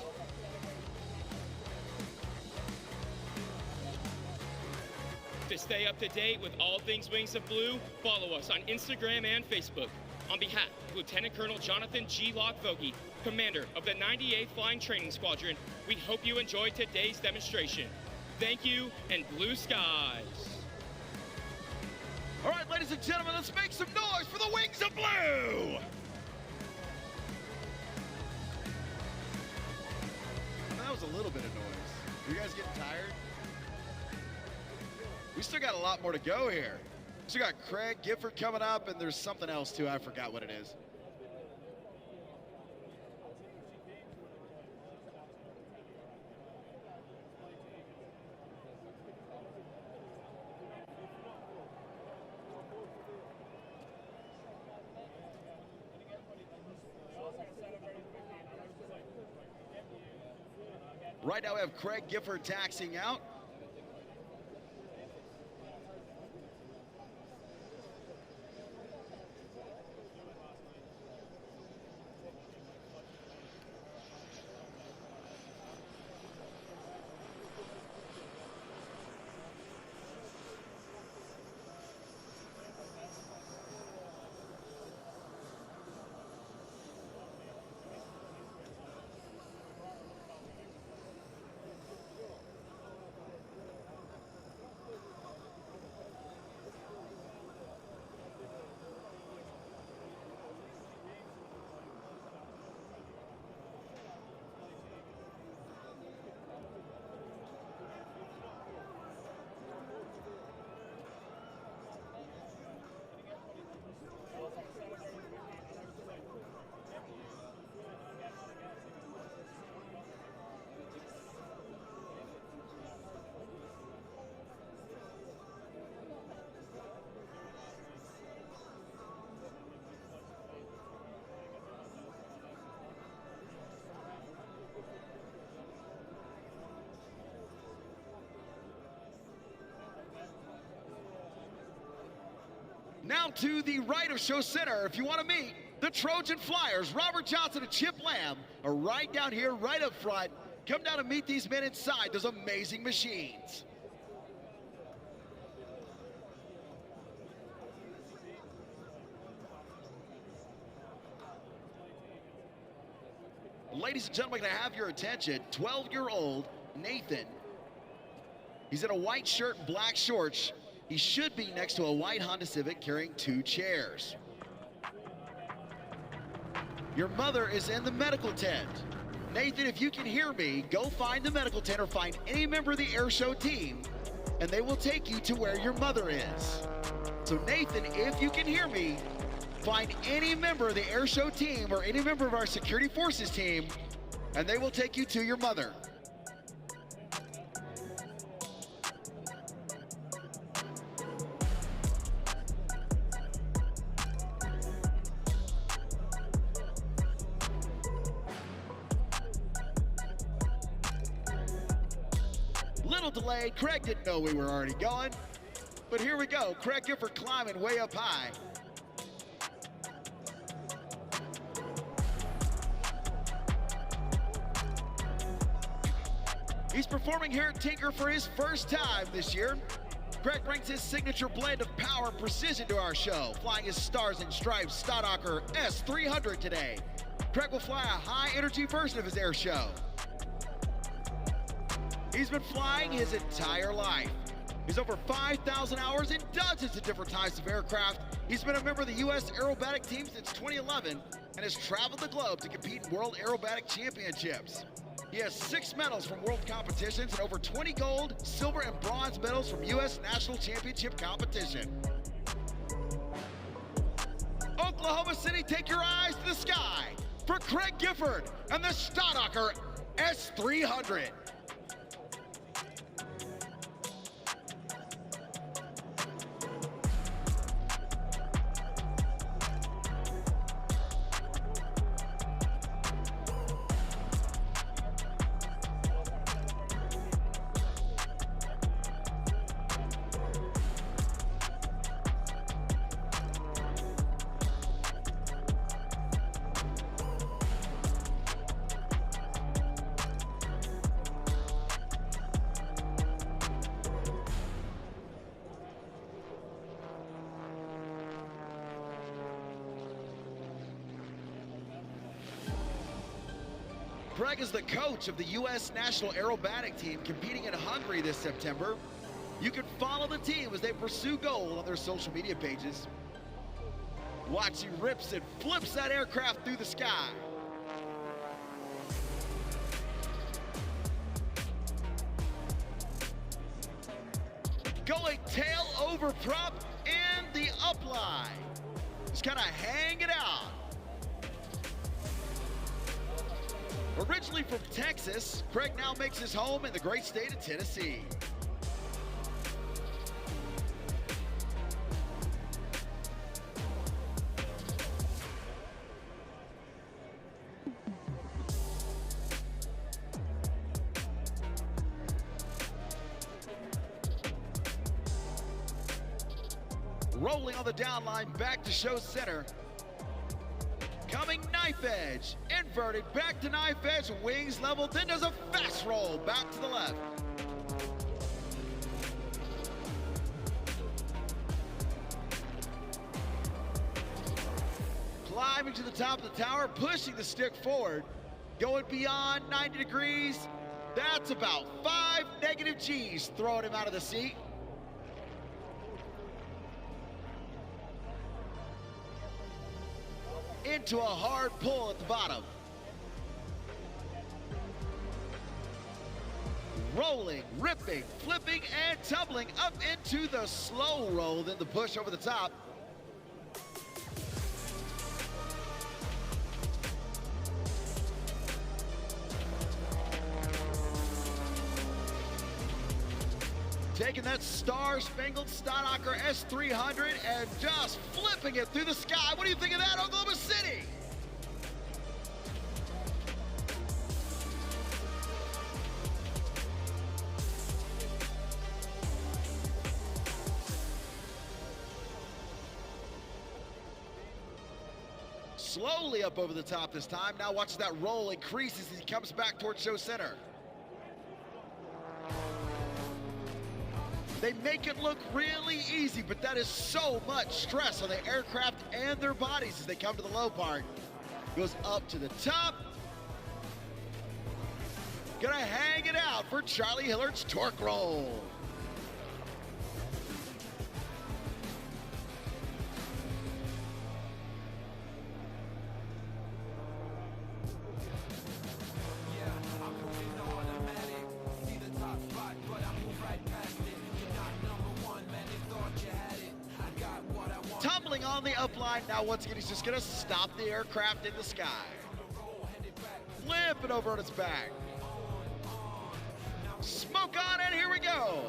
To stay up to date with all things Wings of Blue, follow us on Instagram and Facebook. On behalf of Lieutenant Colonel Jonathan G. Lockvogie, commander of the 98th Flying Training Squadron, we hope you enjoyed today's demonstration. Thank you, and blue skies. All right, ladies and gentlemen, let's make some noise for the Wings of Blue! That was a little bit of noise. You guys getting tired? We still got a lot more to go here. So we got Craig Gifford coming up, and there's something else too. I forgot what it is. Right now we have Craig Gifford taxiing out. Now to the right of show center, if you want to meet the Trojan Flyers, Robert Johnson and Chip Lamb are right down here, right up front. Come down and meet these men inside those amazing machines. Ladies and gentlemen, can I have your attention? 12-year-old Nathan. He's in a white shirt and black shorts. He should be next to a white Honda Civic carrying 2 chairs. Your mother is in the medical tent. Nathan, if you can hear me, go find the medical tent or find any member of the air show team, and they will take you to where your mother is. So Nathan, if you can hear me, find any member of the air show team or any member of our security forces team, and they will take you to your mother. Little delayed, Craig didn't know we were already going, but here we go. Craig Gifford climbing way up high. He's performing here at Tinker for his first time this year. Craig brings his signature blend of power and precision to our show, flying his Stars and Stripes Stadtdocker S300 today. Craig will fly a high-energy version of his air show. He's been flying his entire life. He's over 5,000 hours in dozens of different types of aircraft. He's been a member of the U.S. aerobatic team since 2011 and has traveled the globe to compete in World Aerobatic Championships. He has 6 medals from world competitions and over 20 gold, silver, and bronze medals from U.S. National Championship competition. Oklahoma City, take your eyes to the sky for Craig Gifford and the Stadtdocker S300. Craig is the coach of the U.S. National Aerobatic Team competing in Hungary this September. You can follow the team as they pursue gold on their social media pages. Watch, he rips and flips that aircraft through the sky. Going tail over prop in the upline. Just kind of hang it out. Originally from Texas, Craig now makes his home in the great state of Tennessee. Rolling on the down line back to show center. Coming knife edge, inverted, back to knife edge, wings level, then does a fast roll back to the left. Climbing to the top of the tower, pushing the stick forward, going beyond 90 degrees. That's about 5 negative G's throwing him out of the seat. Into a hard pull at the bottom. Rolling, ripping, flipping, and tumbling up into the slow roll, then the push over the top. Taking that star-spangled Stadtdocker S300 and just flipping it through the sky. What do you think of that, Oklahoma City? slowly up over the top this time. Now watch that roll increases as he comes back towards show center. They make it look really easy, but that is so much stress on the aircraft and their bodies as they come to the low part. Goes up to the top. Gonna hang it out for Charlie Hillard's torque roll. Tumbling on the upline, now once again he's just gonna stop the aircraft in the sky. Flip it over on its back. Smoke on, and here we go.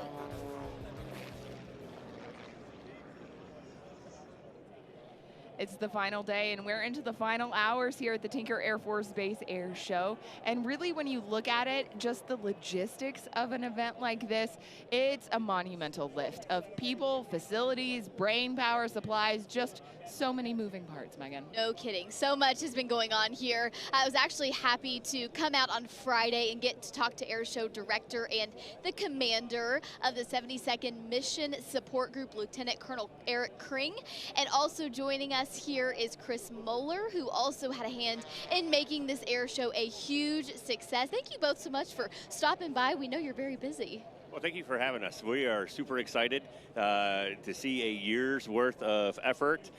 It's the final day, and we're into the final hours here at the Tinker Air Force Base Air Show. And really, when you look at it, just the logistics of an event like this, it's a monumental lift of people, facilities, brain power, supplies, just so many moving parts, Megan. No kidding. So much has been going on here. I was actually happy to come out on Friday and get to talk to Air Show Director and the commander of the 72nd Mission Support Group, Lieutenant Colonel Eric Kring. And also joining us here is Chris Moeller, who also had a hand in making this air show a huge success. Thank you both so much for stopping by. We know you're very busy. Well, thank you for having us. We are super excited to see a year's worth of effort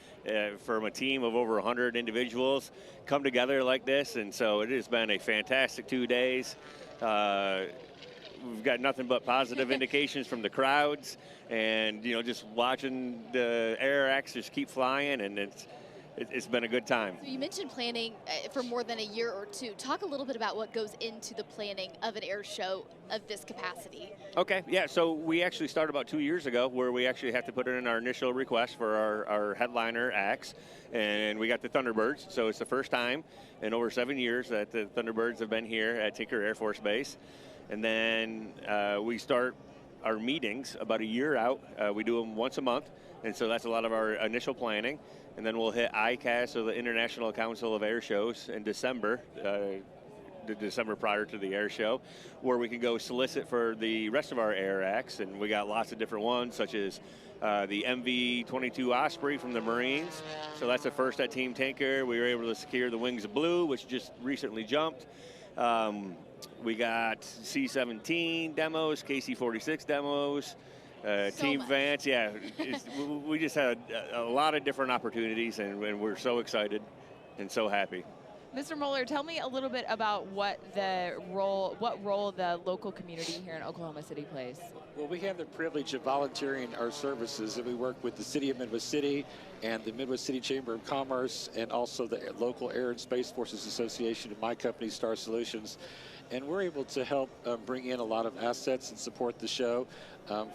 from a team of over 100 individuals come together like this, and so it has been a fantastic 2 days. We've got nothing but positive indications from the crowds, and just watching the AWACS just keep flying, and it's been a good time. So you mentioned planning for more than a year or two. Talk a little bit about what goes into the planning of an air show of this capacity. Okay, yeah, so we actually started about 2 years ago where we actually have to put in our initial request for our headliner acts, and we got the Thunderbirds. So it's the first time in over 7 years that the Thunderbirds have been here at Tinker Air Force Base. And then we start our meetings about a year out. We do them once a month, and so that's a lot of our initial planning. And then we'll hit ICAS, so the International Council of Air Shows, in December, the December prior to the air show, where we can go solicit for the rest of our air acts. And we got lots of different ones, such as the MV-22 Osprey from the Marines. So that's the first at Team Tinker. We were able to secure the Wings of Blue, which just recently jumped. We got C-17 demos, KC-46 demos, Team Vance. Yeah, we just had a lot of different opportunities, and we're so excited and so happy. Mr. Moeller, tell me a little bit about what role the local community here in Oklahoma City plays. Well, we have the privilege of volunteering our services, and we work with the City of Midwest City and the Midwest City Chamber of Commerce, and also the local Air and Space Forces Association and my company, Star Solutions. And we're able to help bring in a lot of assets and support the show.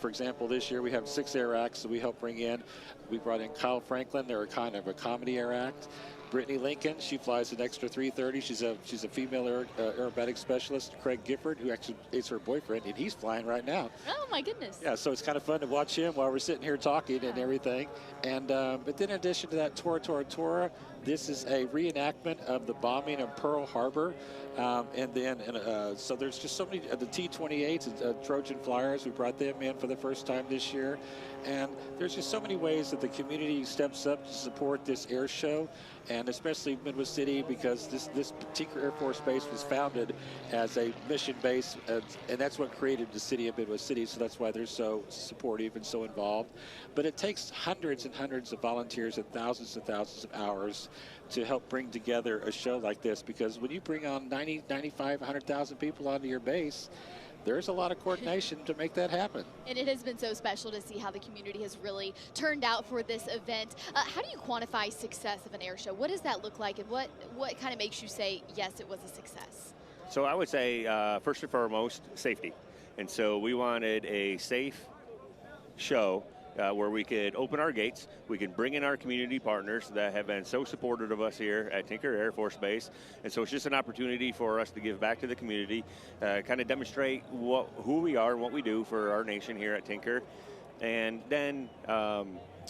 For example, this year we have 6 air acts that we help bring in. We brought in Kyle Franklin. They're a kind of a comedy air act. Britt Lincoln, she flies an extra 330. She's a female aerobatics specialist. Craig Gifford, who actually is her boyfriend, and he's flying right now. Oh my goodness. Yeah, so it's kind of fun to watch him while we're sitting here talking and everything. And but then in addition to that, Tora, this is a reenactment of the bombing of Pearl Harbor. So there's just so many, the T-28s, Trojan flyers, we brought them in for the first time this year. And there's just so many ways that the community steps up to support this air show, and especially Midwest City, because this Tinker Air Force Base was founded as a mission base, and that's what created the city of Midwest City, so that's why they're so supportive and so involved. But it takes hundreds and hundreds of volunteers and thousands of hours to help bring together a show like this, because when you bring on 90, 95, 100,000 people onto your base, there's a lot of coordination to make that happen. And it has been so special to see how the community has really turned out for this event. How do you quantify success of an air show? What does that look like, and what kind of makes you say, yes, it was a success? So I would say, first and foremost, safety. And so we wanted a safe show where we could open our gates, we can bring in our community partners that have been so supportive of us here at Tinker Air Force Base. And so it's just an opportunity for us to give back to the community, kind of demonstrate who we are and what we do for our nation here at Tinker. And then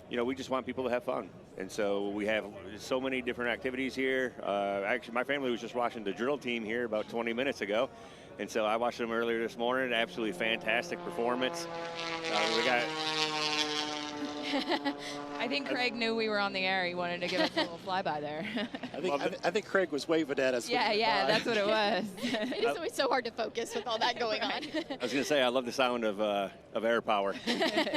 you know, we just want people to have fun. And so we have so many different activities here. Actually, my family was just watching the drill team here about 20 minutes ago. And so I watched them earlier this morning. Absolutely fantastic performance. We got... I think Craig knew we were on the air. He wanted to give us a little flyby there. I think Craig was waving at us. Yeah, that's what it was. It is always so hard to focus with all that going on. I was going to say, I love the sound of air power.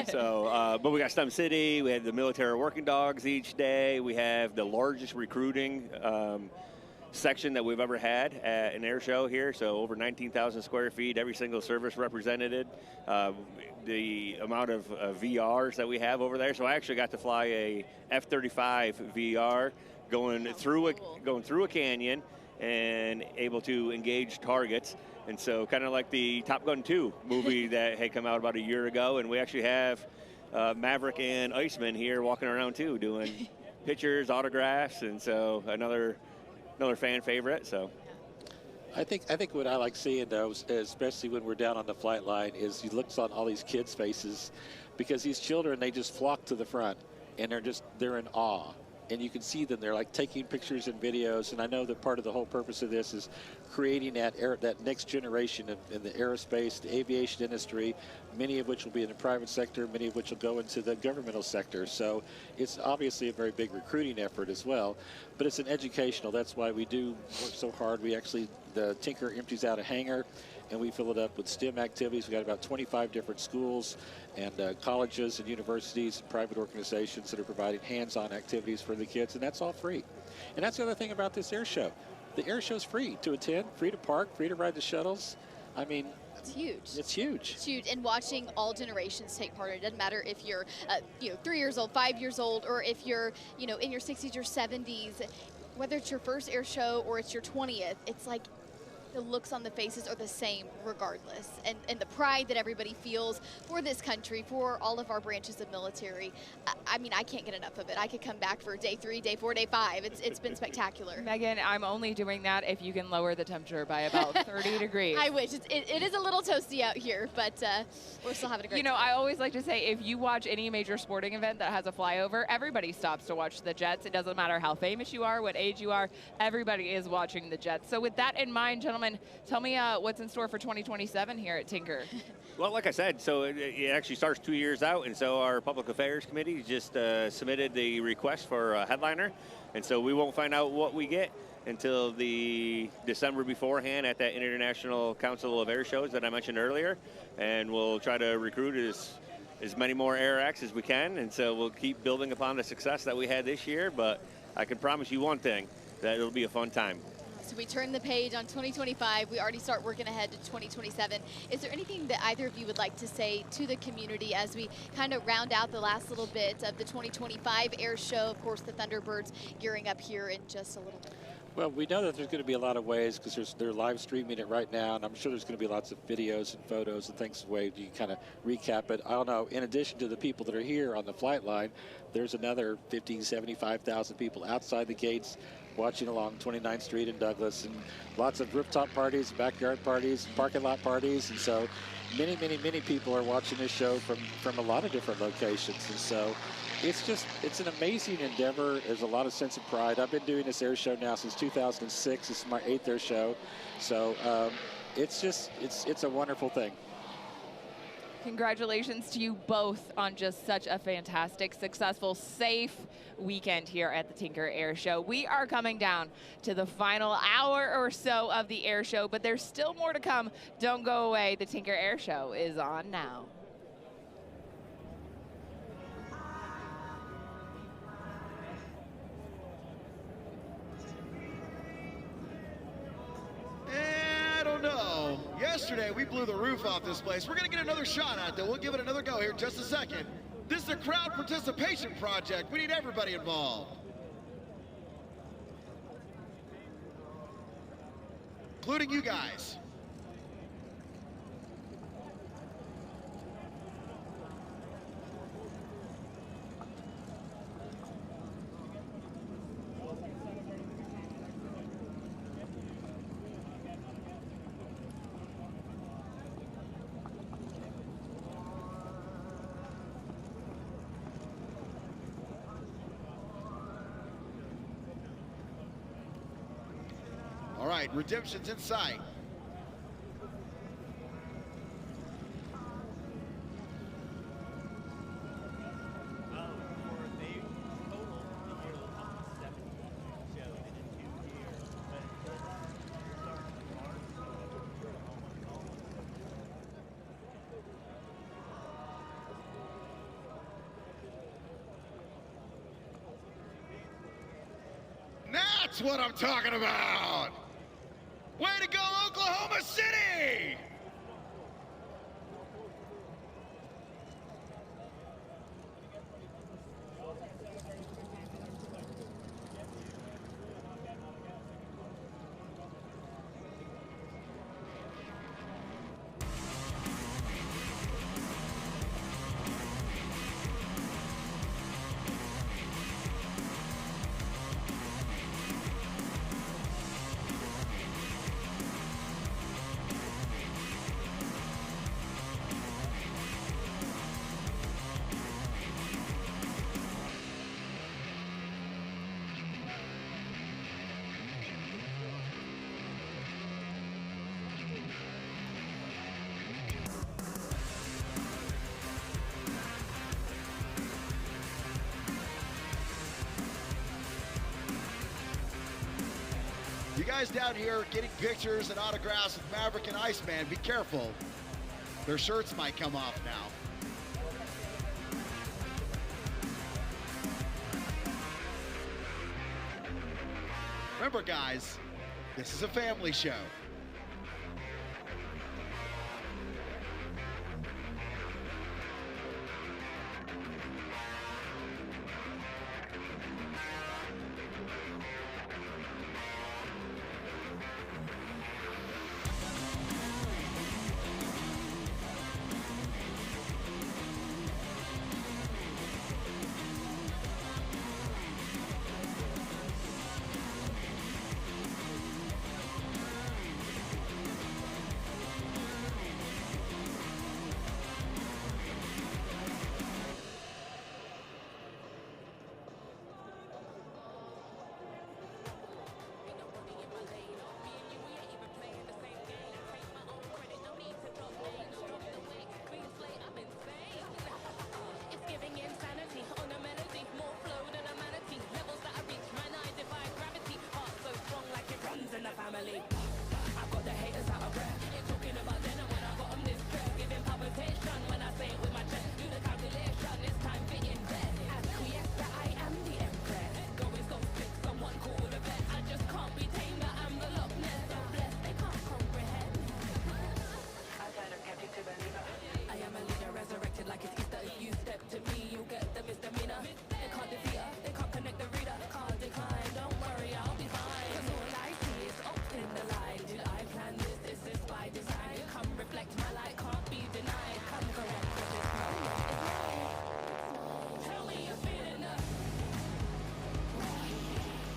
So, but we got Stem City. We had the military working dogs each day. We have the largest recruiting section that we've ever had at an air show here. So over 19,000 square feet, every single service represented. The amount of VRs that we have over there. So I actually got to fly a F-35 VR going through a canyon and able to engage targets. And so kind of like the Top Gun 2 movie that had come out about a year ago. And we actually have Maverick and Iceman here walking around too, doing pictures, autographs, and so another fan favorite. So I think what I like seeing, though, especially when we're down on the flight line, is you look on all these kids' faces, because these children, they just flock to the front and they're in awe. And you can see them, they're like taking pictures and videos. And I know that part of the whole purpose of this is creating that next generation in the aerospace, the aviation industry, many of which will be in the private sector, many of which will go into the governmental sector. So it's obviously a very big recruiting effort as well, but it's an educational. That's why we do work so hard. The Tinker empties out a hangar and we fill it up with STEM activities. We've got about 25 different schools and colleges and universities and private organizations that are providing hands-on activities for the kids, and that's all free. And that's the other thing about this air show. The air show's free to attend, free to park, free to ride the shuttles. I mean, it's huge. It's huge. It's huge. And watching all generations take part, it doesn't matter if you're 3 years old, 5 years old, or if you're in your 60s or 70s, whether it's your first air show or it's your 20th, it's like the looks on the faces are the same regardless. And the pride that everybody feels for this country, for all of our branches of military. I mean, I can't get enough of it. I could come back for day 3, day 4, day 5. It's been spectacular. Megan, I'm only doing that if you can lower the temperature by about 30 degrees. I wish. It is a little toasty out here, but we're still having a great time. I always like to say, if you watch any major sporting event that has a flyover, everybody stops to watch the jets. It doesn't matter how famous you are, what age you are, everybody is watching the jets. So with that in mind, gentlemen, tell me what's in store for 2027 here at Tinker. Well, like I said, so it actually starts 2 years out, and so our Public Affairs Committee just submitted the request for a headliner, and so we won't find out what we get until the December beforehand at that International Council of Air Shows that I mentioned earlier, and we'll try to recruit as many more air acts as we can, and so we'll keep building upon the success that we had this year, but I can promise you one thing, that it'll be a fun time. So we turn the page on 2025. We already start working ahead to 2027. Is there anything that either of you would like to say to the community as we kind of round out the last little bit of the 2025 air show? Of course, the Thunderbirds gearing up here in just a little bit. Well, we know that there's going to be a lot of ways, because they're live streaming it right now, and I'm sure there's going to be lots of videos and photos and things, way you kind of recap it. I don't know, in addition to the people that are here on the flight line, there's another 50, 75,000 people outside the gates watching along 29th Street in Douglas, and lots of rooftop parties, backyard parties, parking lot parties, and so many, many, many people are watching this show from a lot of different locations, and so it's an amazing endeavor. There's a lot of sense of pride. I've been doing this air show now since 2006. This is my 8th air show, so it's a wonderful thing. Congratulations to you both on just such a fantastic, successful, safe weekend here at the Tinker Air Show. We are coming down to the final hour or so of the air show, but there's still more to come. Don't go away. The Tinker Air Show is on now. I don't know. Yesterday, we blew the roof off this place. We're going to get another shot at it. We'll give it another go here in just a second. This is a crowd participation project. We need everybody involved, including you guys. All right, redemption's in sight. That's what I'm talking about. Way to go, Oklahoma City! You guys down here getting pictures and autographs with Maverick and Iceman, be careful. Their shirts might come off now. Remember guys, this is a family show.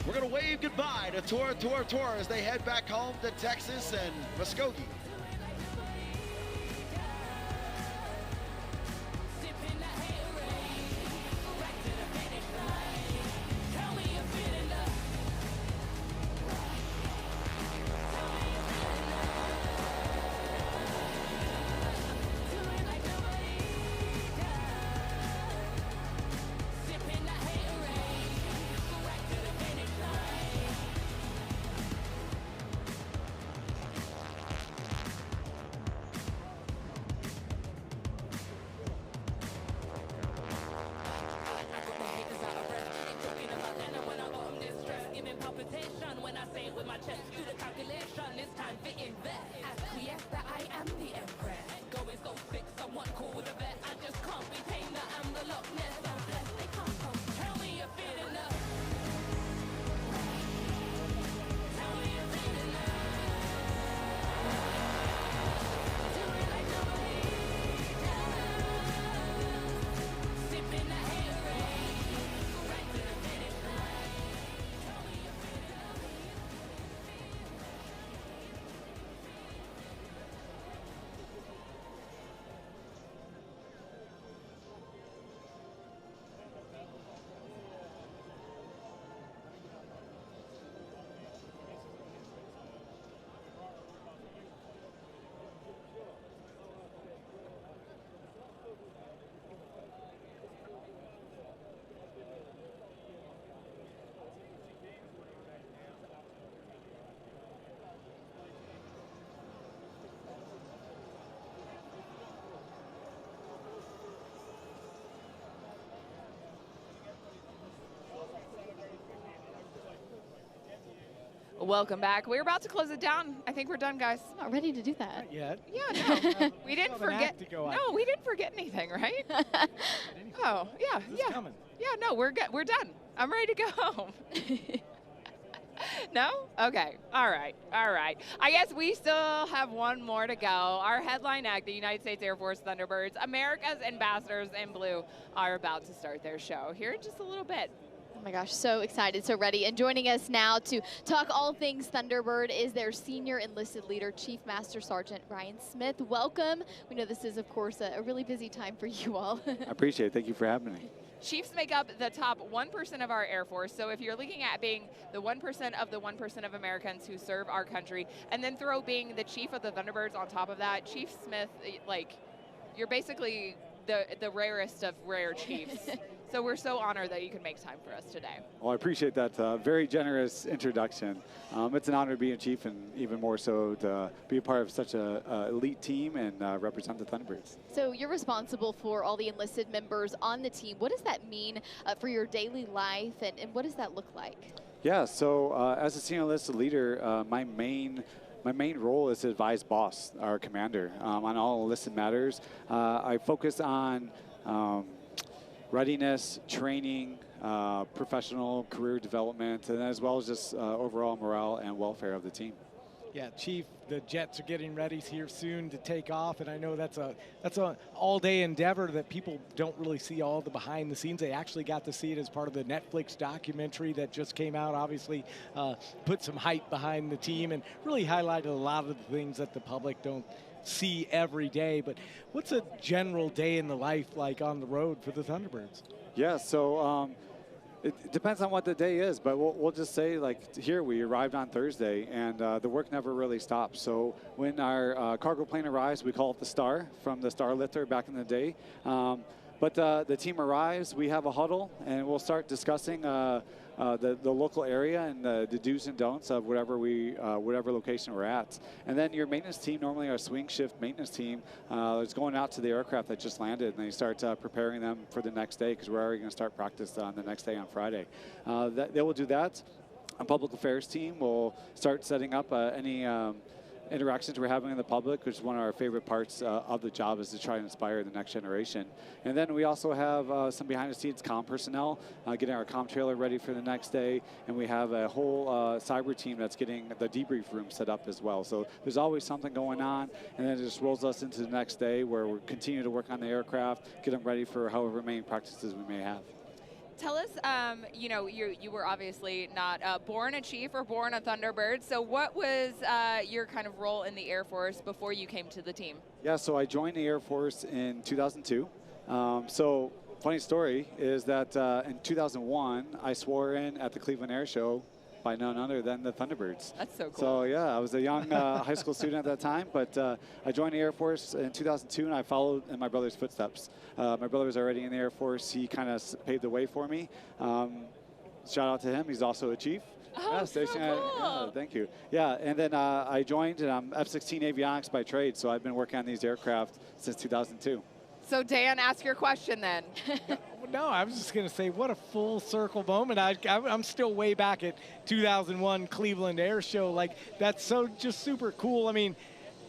We're going to wave goodbye to Tour as they head back home to Texas and Muskogee. Welcome back. We're about to close it down. I think we're done, guys. I'm not ready to do that. Not yet. Yeah, no. We didn't forget. No, we didn't forget anything, right? Oh, yeah, yeah. Coming. Yeah, no, we're good. We're done. I'm ready to go home. No? Okay. All right. All right. I guess we still have one more to go. Our headline act, the United States Air Force Thunderbirds, America's ambassadors in blue, are about to start their show here in just a little bit. Oh my gosh, so excited, so ready. And joining us now to talk all things Thunderbird is their senior enlisted leader, Chief Master Sergeant Ryan Smith. Welcome. We know this is, of course, a really busy time for you all. I appreciate it. Thank you for having me. Chiefs make up the top 1% of our Air Force. So if you're looking at being the 1% of the 1% of Americans who serve our country, and then throw being the chief of the Thunderbirds on top of that, Chief Smith, like, you're basically the rarest of rare chiefs. So we're so honored that you could make time for us today. Well, I appreciate that very generous introduction. It's an honor to be a chief, and even more so to be a part of such an elite team and represent the Thunderbirds. So you're responsible for all the enlisted members on the team. What does that mean for your daily life, and what does that look like? Yeah, so as a senior enlisted leader, my main role is to advise boss, our commander, on all enlisted matters. I focus on readiness, training, professional career development, and as well as just overall morale and welfare of the team. Yeah, Chief, the jets are getting ready here soon to take off, and I know that's a all-day endeavor that people don't really see all the behind the scenes. They actually got to see it as part of the Netflix documentary that just came out. Obviously, put some hype behind the team and really highlighted a lot of the things that the public don't see every day. But what's a general day in the life like on the road for the Thunderbirds? Yeah, so it depends on what the day is, but we'll just say, like, here we arrived on Thursday, and the work never really stops. So when our cargo plane arrives, we call it the Star, from the Star Lifter back in the day. But the team arrives, we have a huddle, and we'll start discussing the local area and the do's and don'ts of whatever location we're at. And then your maintenance team, normally our swing shift maintenance team, is going out to the aircraft that just landed, and they start preparing them for the next day, because we're already going to start practice on the next day on Friday. They will do that. Our public affairs team will start setting up any interactions we're having in the public, which is one of our favorite parts of the job, is to try and inspire the next generation. And then we also have some behind the scenes comm personnel, getting our comm trailer ready for the next day, and we have a whole cyber team that's getting the debrief room set up as well. So there's always something going on, and then it just rolls us into the next day where we continue to work on the aircraft, get them ready for however many practices we may have. Tell us, you know, you were obviously not born a chief or born a Thunderbird. So what was your kind of role in the Air Force before you came to the team? Yeah, so I joined the Air Force in 2002. So funny story is that in 2001, I swore in at the Cleveland Air Show by none other than the Thunderbirds. That's so cool. So yeah, I was a young high school student at that time, but I joined the Air Force in 2002, and I followed in my brother's footsteps. My brother was already in the Air Force. He kind of paved the way for me. Shout out to him. He's also a chief. Oh, yeah, so cool. Yeah, thank you. Yeah, and then I joined, and I'm F-16 avionics by trade, so I've been working on these aircraft since 2002. So Dan, ask your question then. No, I was just going to say, what a full circle moment. I'm still way back at 2001 Cleveland Air Show. Like, that's so just super cool. I mean,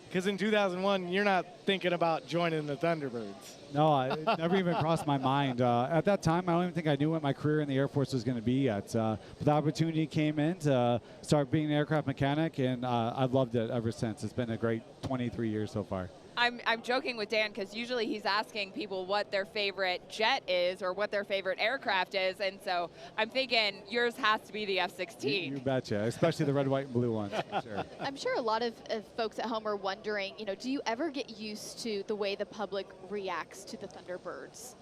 because in 2001, you're not thinking about joining the Thunderbirds. No, it never even crossed my mind. At that time, I don't even think I knew what my career in the Air Force was going to be yet. But the opportunity came in to start being an aircraft mechanic, and I've loved it ever since. It's been a great 23 years so far. I'm joking with Dan because usually he's asking people what their favorite jet is or what their favorite aircraft is, and so I'm thinking yours has to be the F-16. You betcha, especially the red, white, and blue ones. Sure. I'm sure a lot of folks at home are wondering, you know, do you ever get used to the way the public reacts to the Thunderbirds?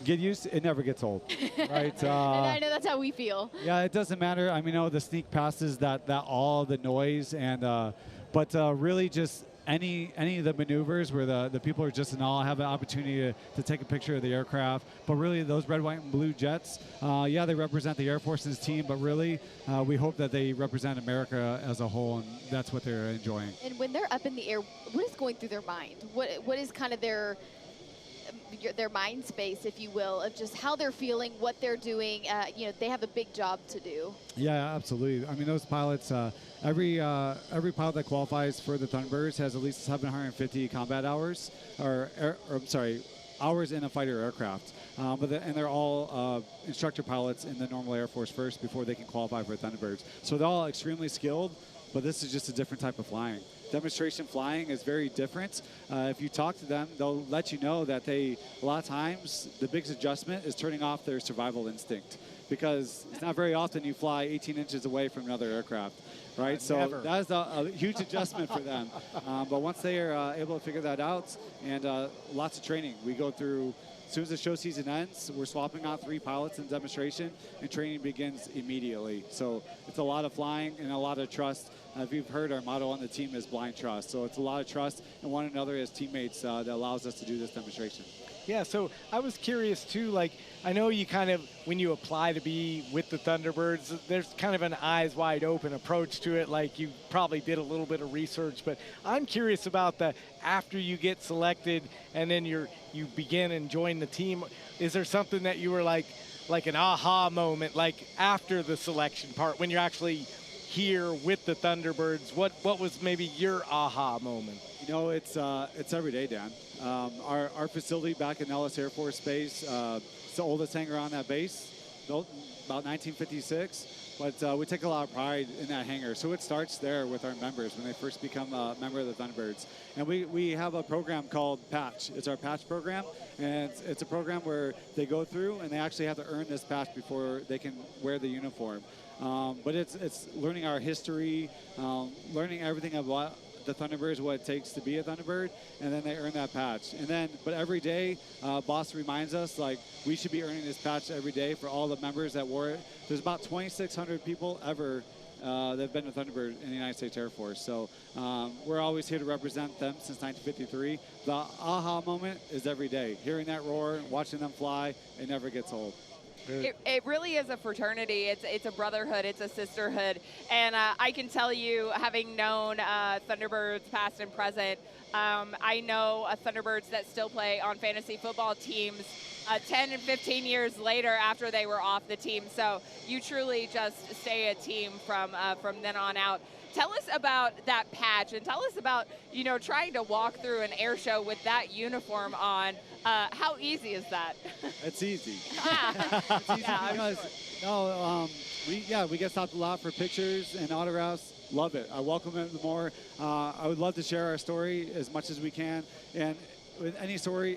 Get used to, it never gets old, right? And I know that's how we feel. Yeah, it doesn't matter. I mean, the sneak passes, that all the noise, and but really just any of the maneuvers where the people are just in awe, have an opportunity to take a picture of the aircraft. But really, those red, white, and blue jets, yeah, they represent the Air Force's team, but really, we hope that they represent America as a whole, and that's what they're enjoying. And when they're up in the air, what is going through their mind? What is kind of their their mind space, if you will, of just how they're feeling, what they're doing. You know, they have a big job to do. Yeah, absolutely. I mean, those pilots, every pilot that qualifies for the Thunderbirds has at least 750 combat hours, hours in a fighter aircraft. And they're all instructor pilots in the normal Air Force first before they can qualify for Thunderbirds. So they're all extremely skilled, but this is just a different type of flying. Demonstration flying is very different. If you talk to them, they'll let you know that a lot of times the biggest adjustment is turning off their survival instinct, because it's not very often you fly 18 inches away from another aircraft, right? So that is a huge adjustment for them. But once they are able to figure that out, and lots of training, we go through. As soon as the show season ends, we're swapping out 3 pilots in demonstration, and training begins immediately. So it's a lot of flying and a lot of trust. If you've heard, our motto on the team is blind trust. So it's a lot of trust in one another as teammates that allows us to do this demonstration. Yeah, so I was curious too, like, I know you kind of, when you apply to be with the Thunderbirds, there's kind of an eyes wide open approach to it, like you probably did a little bit of research, but I'm curious about the after you get selected and then you begin and join the team, is there something that you were like an aha moment, like after the selection part, when you're actually here with the Thunderbirds, what was maybe your aha moment? You know, it's every day, Dan. Our facility back in Ellis Air Force Base, it's the oldest hangar on that base, built about 1956. But we take a lot of pride in that hangar. So it starts there with our members when they first become a member of the Thunderbirds. And we have a program called Patch. It's our Patch program. And it's a program where they go through and they actually have to earn this patch before they can wear the uniform. But it's learning our history, learning everything about the Thunderbirds, what it takes to be a Thunderbird, and then they earn that patch. And then, but every day, boss reminds us, like, we should be earning this patch every day for all the members that wore it. There's about 2,600 people ever that have been a Thunderbird in the United States Air Force. So we're always here to represent them since 1953. The aha moment is every day. Hearing that roar, watching them fly, it never gets old. It really is a fraternity. It's a brotherhood. It's a sisterhood. And I can tell you, having known Thunderbirds past and present, I know Thunderbirds that still play on fantasy football teams 10 and 15 years later after they were off the team. So you truly just stay a team from then on out. Tell us about that patch, and tell us about, you know, trying to walk through an air show with that uniform on. How easy is that? It's easy. It's easy because we get stopped a lot for pictures and autographs. Love it. I welcome it more. I would love to share our story as much as we can. And with any story,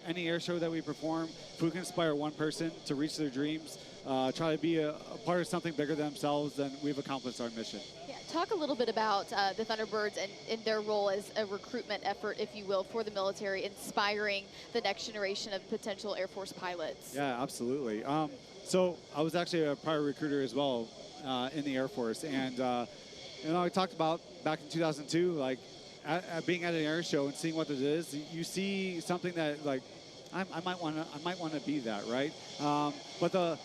any air show that we perform, if we can inspire one person to reach their dreams, try to be a part of something bigger than themselves, then we've accomplished our mission. Yeah, talk a little bit about the Thunderbirds and their role as a recruitment effort, if you will, for the military, inspiring the next generation of potential Air Force pilots. Yeah, absolutely. So I was actually a prior recruiter as well in the Air Force, and you know, I talked about back in 2002, like being at an air show and seeing what it is. You see something that, like, I might want to be that, right? But a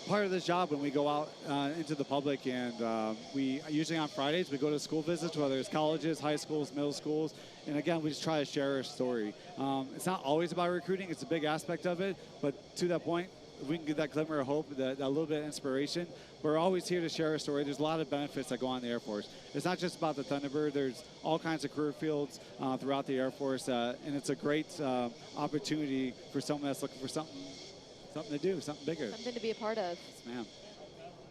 part of this job, when we go out into the public, and we usually on Fridays we go to school visits, whether it's colleges, high schools, middle schools, and again we just try to share our story. It's not always about recruiting; it's a big aspect of it. But to that point, if we can get that glimmer of hope, that little bit of inspiration, we're always here to share our story. There's a lot of benefits that go on in the Air Force. It's not just about the Thunderbird. There's all kinds of career fields throughout the Air Force, and it's a great opportunity for someone that's looking for something to do, something bigger. Something to be a part of. Yes, ma'am.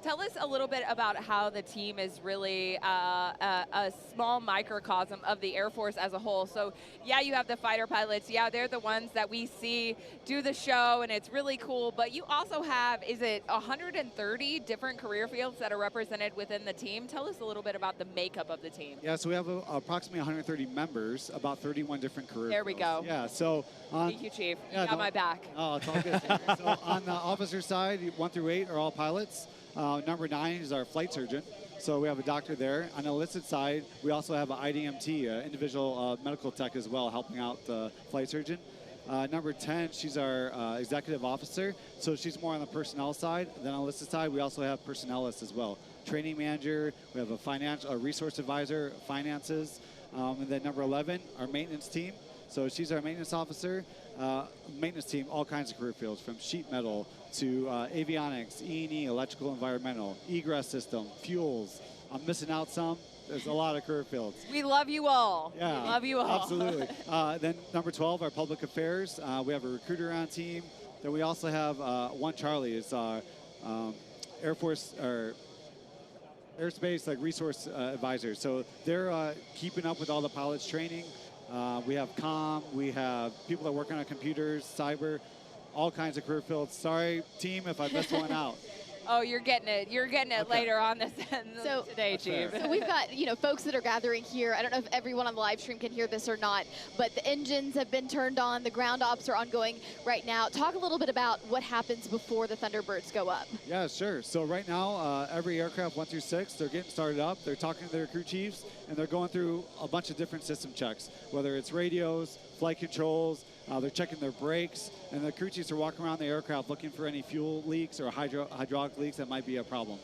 Tell us a little bit about how the team is really a small microcosm of the Air Force as a whole. So, yeah, you have the fighter pilots. Yeah, they're the ones that we see do the show, and it's really cool. But you also have, is it 130 different career fields that are represented within the team? Tell us a little bit about the makeup of the team. Yeah, so we have approximately 130 members, about 31 different career There we fields. go. Yeah, so Thank you, Chief. You got my back. Oh, it's all good. So on the officer side, 1 through 8 are all pilots. Number 9 is our flight surgeon. So we have a doctor there. On the enlisted side, we also have an IDMT, individual medical tech as well, helping out the flight surgeon. Number 10, she's our executive officer. So she's more on the personnel side. Then on the enlisted side, we also have personnelists as well. Training manager, we have a resource advisor, finances. And then number 11, our maintenance team. So she's our maintenance officer. Maintenance team, all kinds of career fields, from sheet metal to avionics, E&E, electrical, environmental, egress system, fuels. I'm missing out some. There's a lot of career fields. We love you all. Yeah, We love you all. Absolutely. Then number 12, our public affairs. We have a recruiter on team. Then we also have one Charlie. It's our Air Force or airspace resource advisors. So they're keeping up with all the pilots training. We have comm. We have people that work on our computers, cyber, all kinds of career fields. Sorry, team, if I missed one out. Oh, you're getting it. You're getting it later on this today, Chief. So we've got, folks that are gathering here. I don't know if everyone on the live stream can hear this or not, but the engines have been turned on. The ground ops are ongoing right now. Talk a little bit about what happens before the Thunderbirds go up. Yeah, sure. So right now, every aircraft 1 through 6, they're getting started up. They're talking to their crew chiefs, and they're going through a bunch of different system checks, whether it's radios, flight controls. They're checking their brakes, and the crew chiefs are walking around the aircraft looking for any fuel leaks or hydraulic leaks that might be a problem.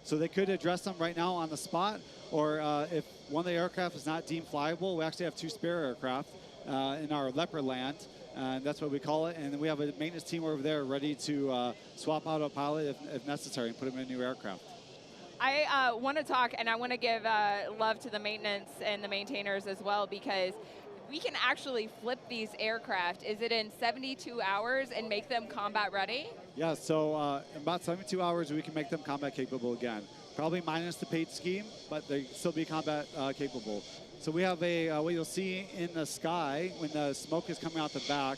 So they could address them right now on the spot, or if one of the aircraft is not deemed flyable, we actually have 2 spare aircraft in our leopard land, and that's what we call it. And we have a maintenance team over there ready to swap out a pilot if necessary and put them in a new aircraft. I want to talk, and I want to give love to the maintenance and the maintainers as well, because we can actually flip these aircraft. Is it in 72 hours and make them combat ready? Yeah, so in about 72 hours, we can make them combat capable again. Probably minus the paid scheme, but they still be combat capable. So we have what you'll see in the sky when the smoke is coming out the back,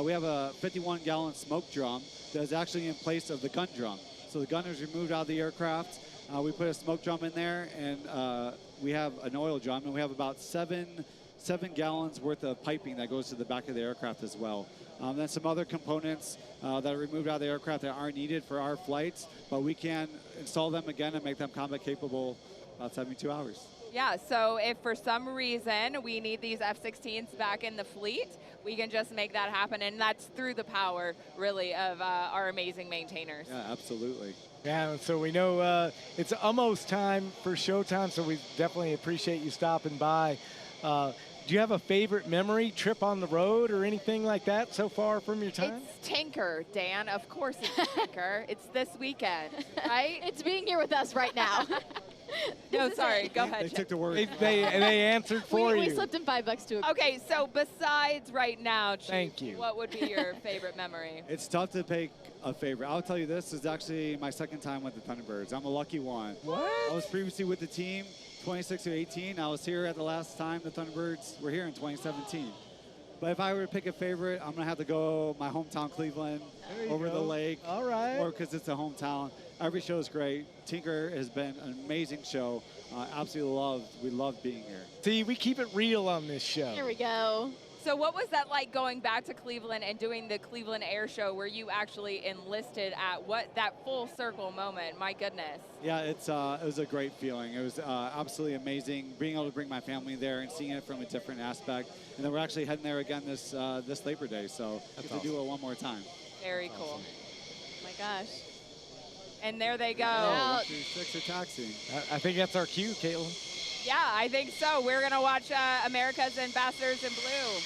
we have a 51-gallon smoke drum that is actually in place of the gun drum. So the gun is removed out of the aircraft. We put a smoke drum in there, and we have an oil drum, and we have about 7 gallons worth of piping that goes to the back of the aircraft as well. Then some other components that are removed out of the aircraft that aren't needed for our flights, but we can install them again and make them combat capable about 72 hours. Yeah, so if for some reason we need these F-16s back in the fleet, we can just make that happen, and that's through the power, really, of our amazing maintainers. Yeah, absolutely. Yeah, so we know it's almost time for showtime, so we definitely appreciate you stopping by. Do you have a favorite memory, trip on the road or anything like that so far from your time? It's Tinker, Dan. Of course it's Tinker. It's this weekend, right? It's being here with us right now. No, sorry. Go ahead. They took the word. They answered for you. We slipped in $5 to. Okay, so besides right now, Chief, thank you. What would be your favorite memory? It's tough to pick a favorite. I'll tell you, this is actually my second time with the Thunderbirds. I'm a lucky one. What? I was previously with the team 26 to 18. I was here at the last time the Thunderbirds were here in 2017. But if I were to pick a favorite, I'm going to have to go my hometown, Cleveland, over the lake. All right. Or because it's a hometown. Every show is great. Tinker has been an amazing show. Absolutely we love being here. See, we keep it real on this show. Here we go. So what was that like going back to Cleveland and doing the Cleveland Air Show where you actually enlisted at that full circle moment? My goodness. Yeah, it was a great feeling. It was absolutely amazing being able to bring my family there and seeing it from a different aspect. And then we're actually heading there again this Labor Day, so get to do it one more time. Very cool. Oh my gosh. And there they go. Oh, 1 through 6 are taxiing. I think that's our cue, Caitlin. Yeah, I think so. We're going to watch America's Ambassadors in Blue.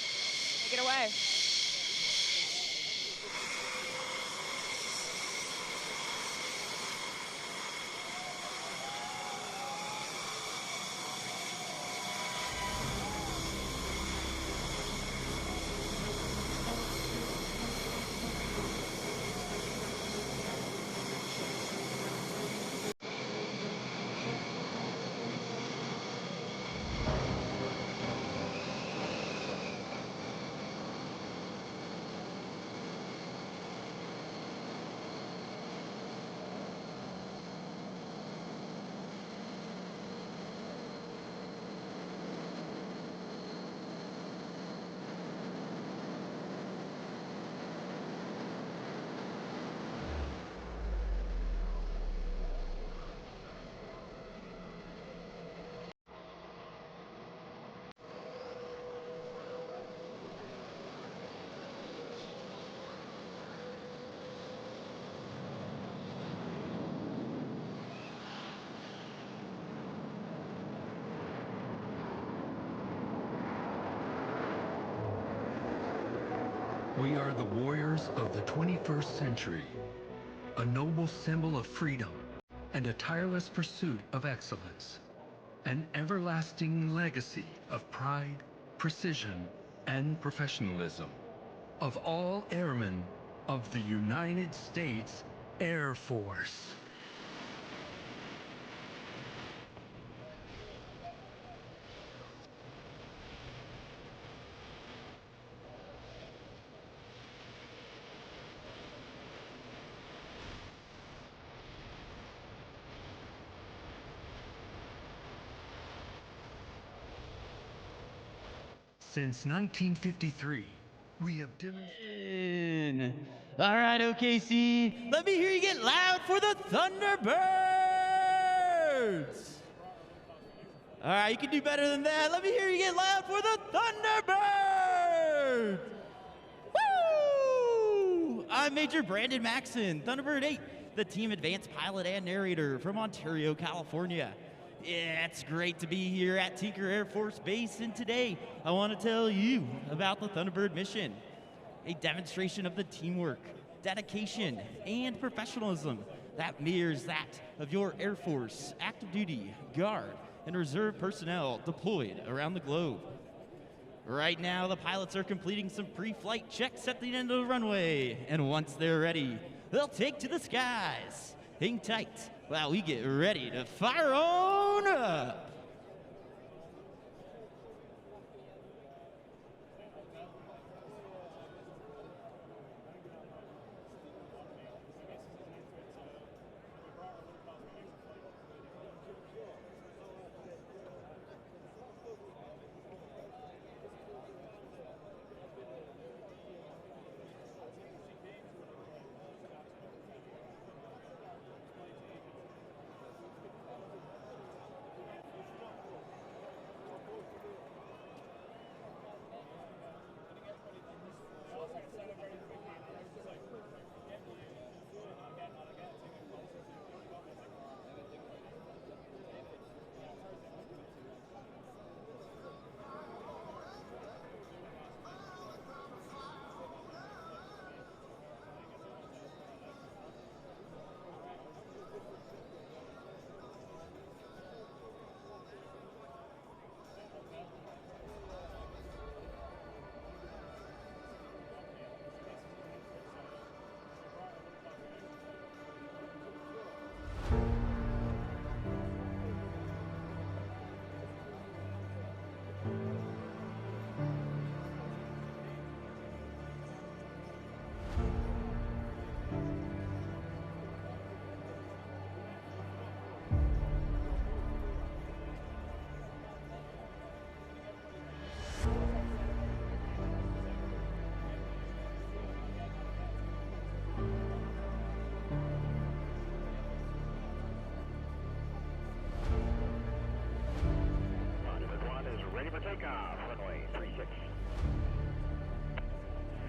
Take it away. We are the warriors of the 21st century, a noble symbol of freedom and a tireless pursuit of excellence, an everlasting legacy of pride, precision, and professionalism, of all airmen of the United States Air Force. Since 1953, we have demonstrated. All right, OKC, let me hear you get loud for the Thunderbirds. All right, you can do better than that. Let me hear you get loud for the Thunderbirds. Woo! I'm Major Brandon Maxson, Thunderbird 8, the team advanced pilot and narrator from Ontario, California. Yeah, it's great to be here at Tinker Air Force Base, and today I want to tell you about the Thunderbird mission, a demonstration of the teamwork, dedication, and professionalism that mirrors that of your Air Force, active duty, Guard, and Reserve personnel deployed around the globe. Right now, the pilots are completing some pre-flight checks at the end of the runway, and once they're ready, they'll take to the skies. Hang tight while we get ready to fire on up. Takeoff, runway 36.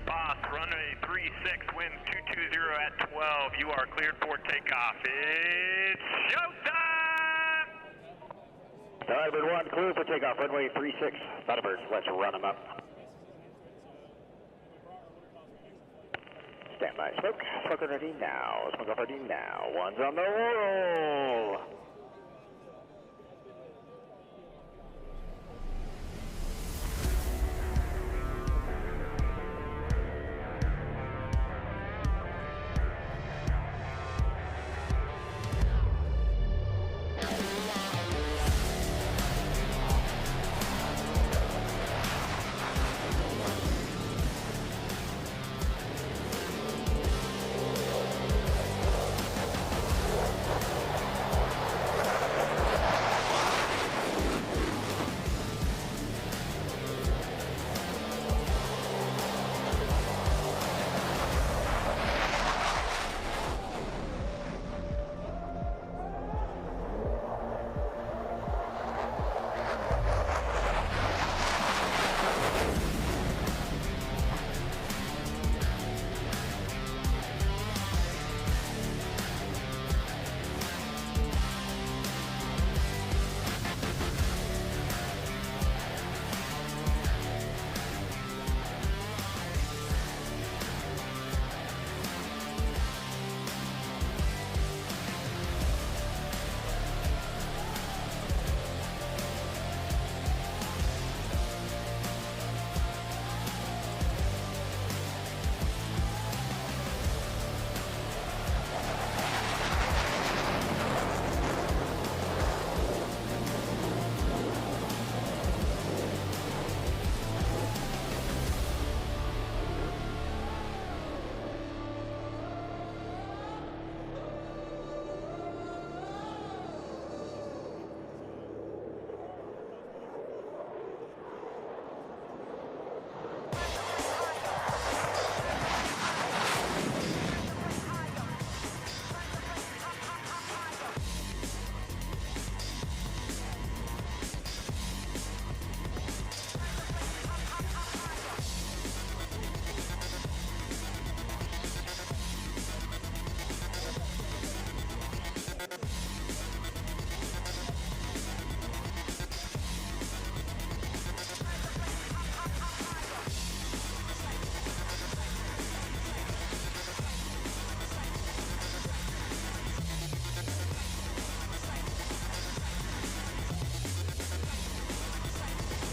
Boss, runway 36, winds 220 at 12. You are cleared for takeoff. It's showtime! Thunderbird 1, cleared for takeoff, runway 36. Thunderbirds, let's run them up. Stand by, smoke. Smoke ready now. Smoke ready now. One's on the roll.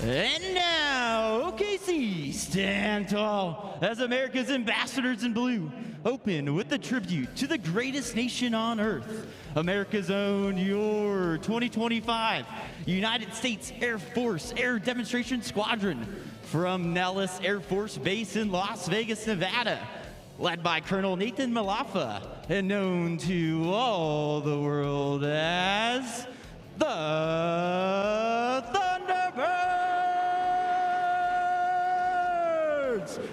And now, OKC, stand tall as America's ambassadors in blue open with a tribute to the greatest nation on earth, America's own, your 2025 United States Air Force Air Demonstration Squadron from Nellis Air Force Base in Las Vegas, Nevada, led by Colonel Nathan Malafa and known to all the world as the Thunderbirds! Woo!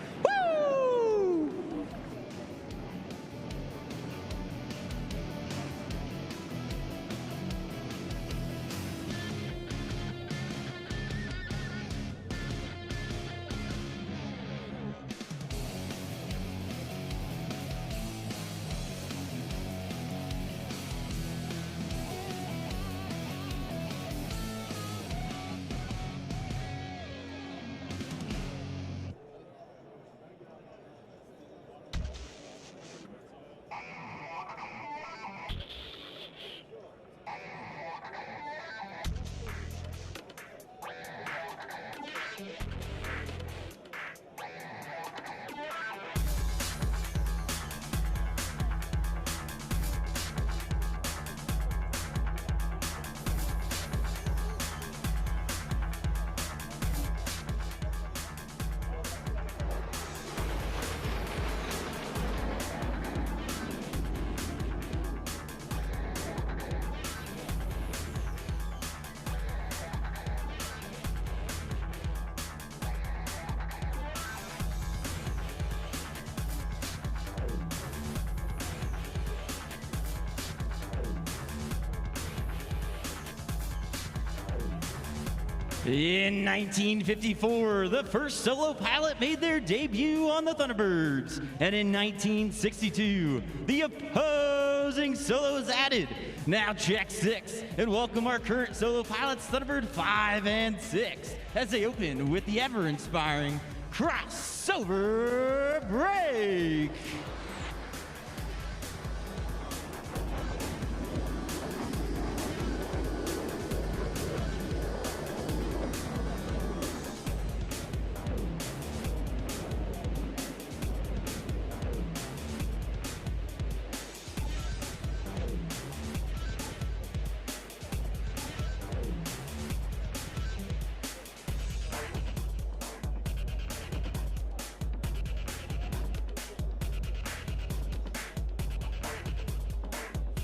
In 1954, the first solo pilot made their debut on the Thunderbirds. And in 1962, the opposing solo was added. Now check 6 and welcome our current solo pilots, Thunderbird 5 and 6, as they open with the ever-inspiring crossover break.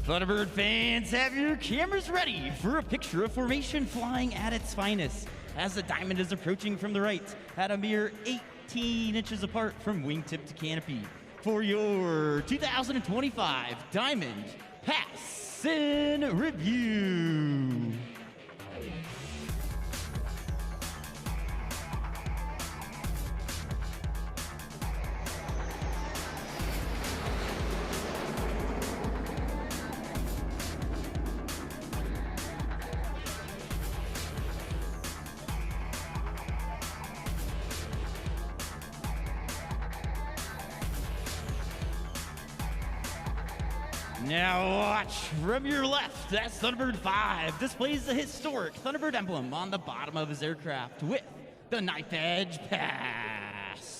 Thunderbird fans, have your cameras ready for a picture of formation flying at its finest as the diamond is approaching from the right at a mere 18 inches apart from wingtip to canopy for your 2025 Diamond Pass in Review. Now watch from your left, that's Thunderbird 5 displays the historic Thunderbird emblem on the bottom of his aircraft with the knife edge pass.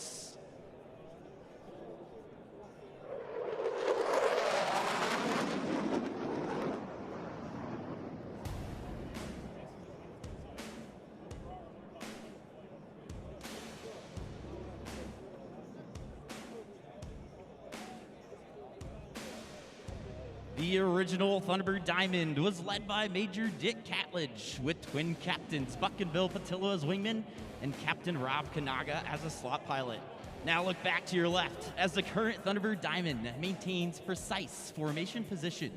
The original Thunderbird Diamond was led by Major Dick Catledge with twin captains Buck and Bill Patillo as wingmen and Captain Rob Kanaga as a slot pilot. Now look back to your left as the current Thunderbird Diamond maintains precise formation position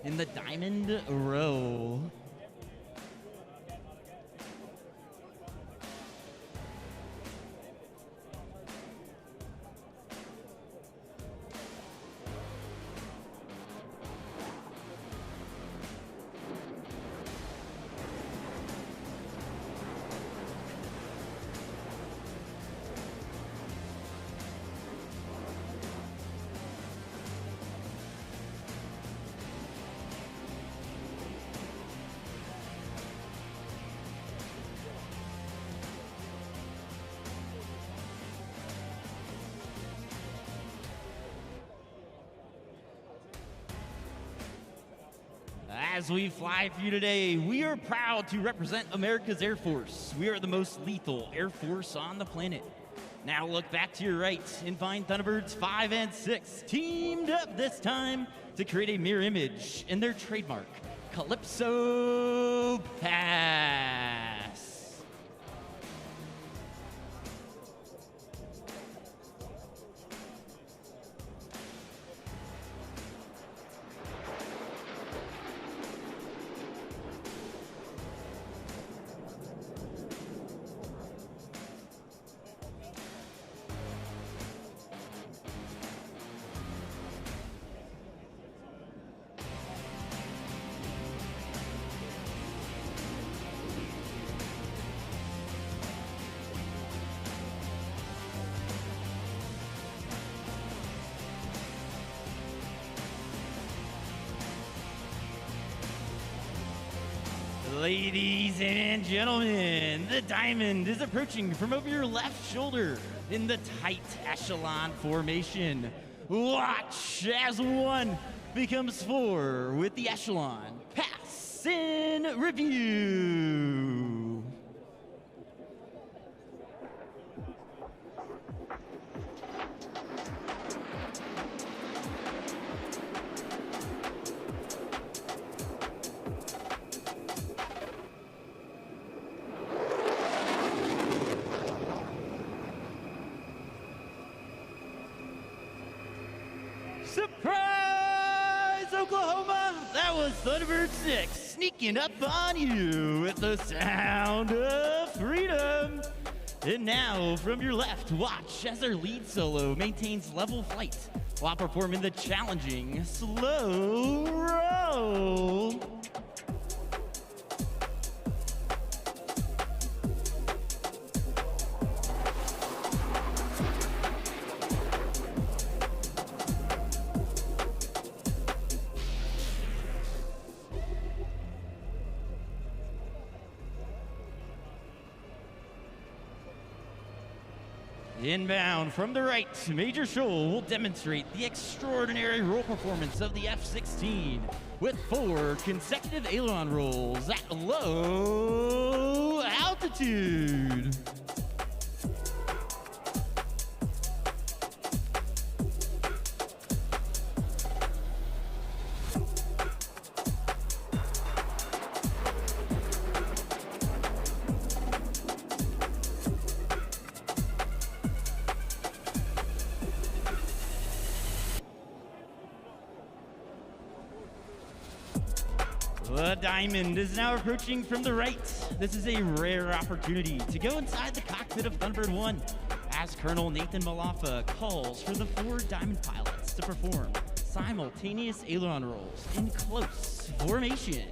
in the Diamond Row. As we fly for you today, we are proud to represent America's Air Force. We are the most lethal Air Force on the planet. Now look back to your right and find Thunderbirds 5 and 6 teamed up this time to create a mirror image in their trademark, Calypso Pass. Ladies and gentlemen, the diamond is approaching from over your left shoulder in the tight echelon formation. Watch as 1 becomes 4 with the echelon pass in review. Surprise, Oklahoma! That was Thunderbird 6 sneaking up on you with the sound of freedom. And now, from your left, watch as their lead solo maintains level flight while performing the challenging slow roll. Inbound from the right, Major Shoal will demonstrate the extraordinary roll performance of the F-16 with 4 consecutive aileron rolls at low altitude. The diamond is now approaching from the right. This is a rare opportunity to go inside the cockpit of Thunderbird 1 as Colonel Nathan Malafa calls for the 4 diamond pilots to perform simultaneous aileron rolls in close formation.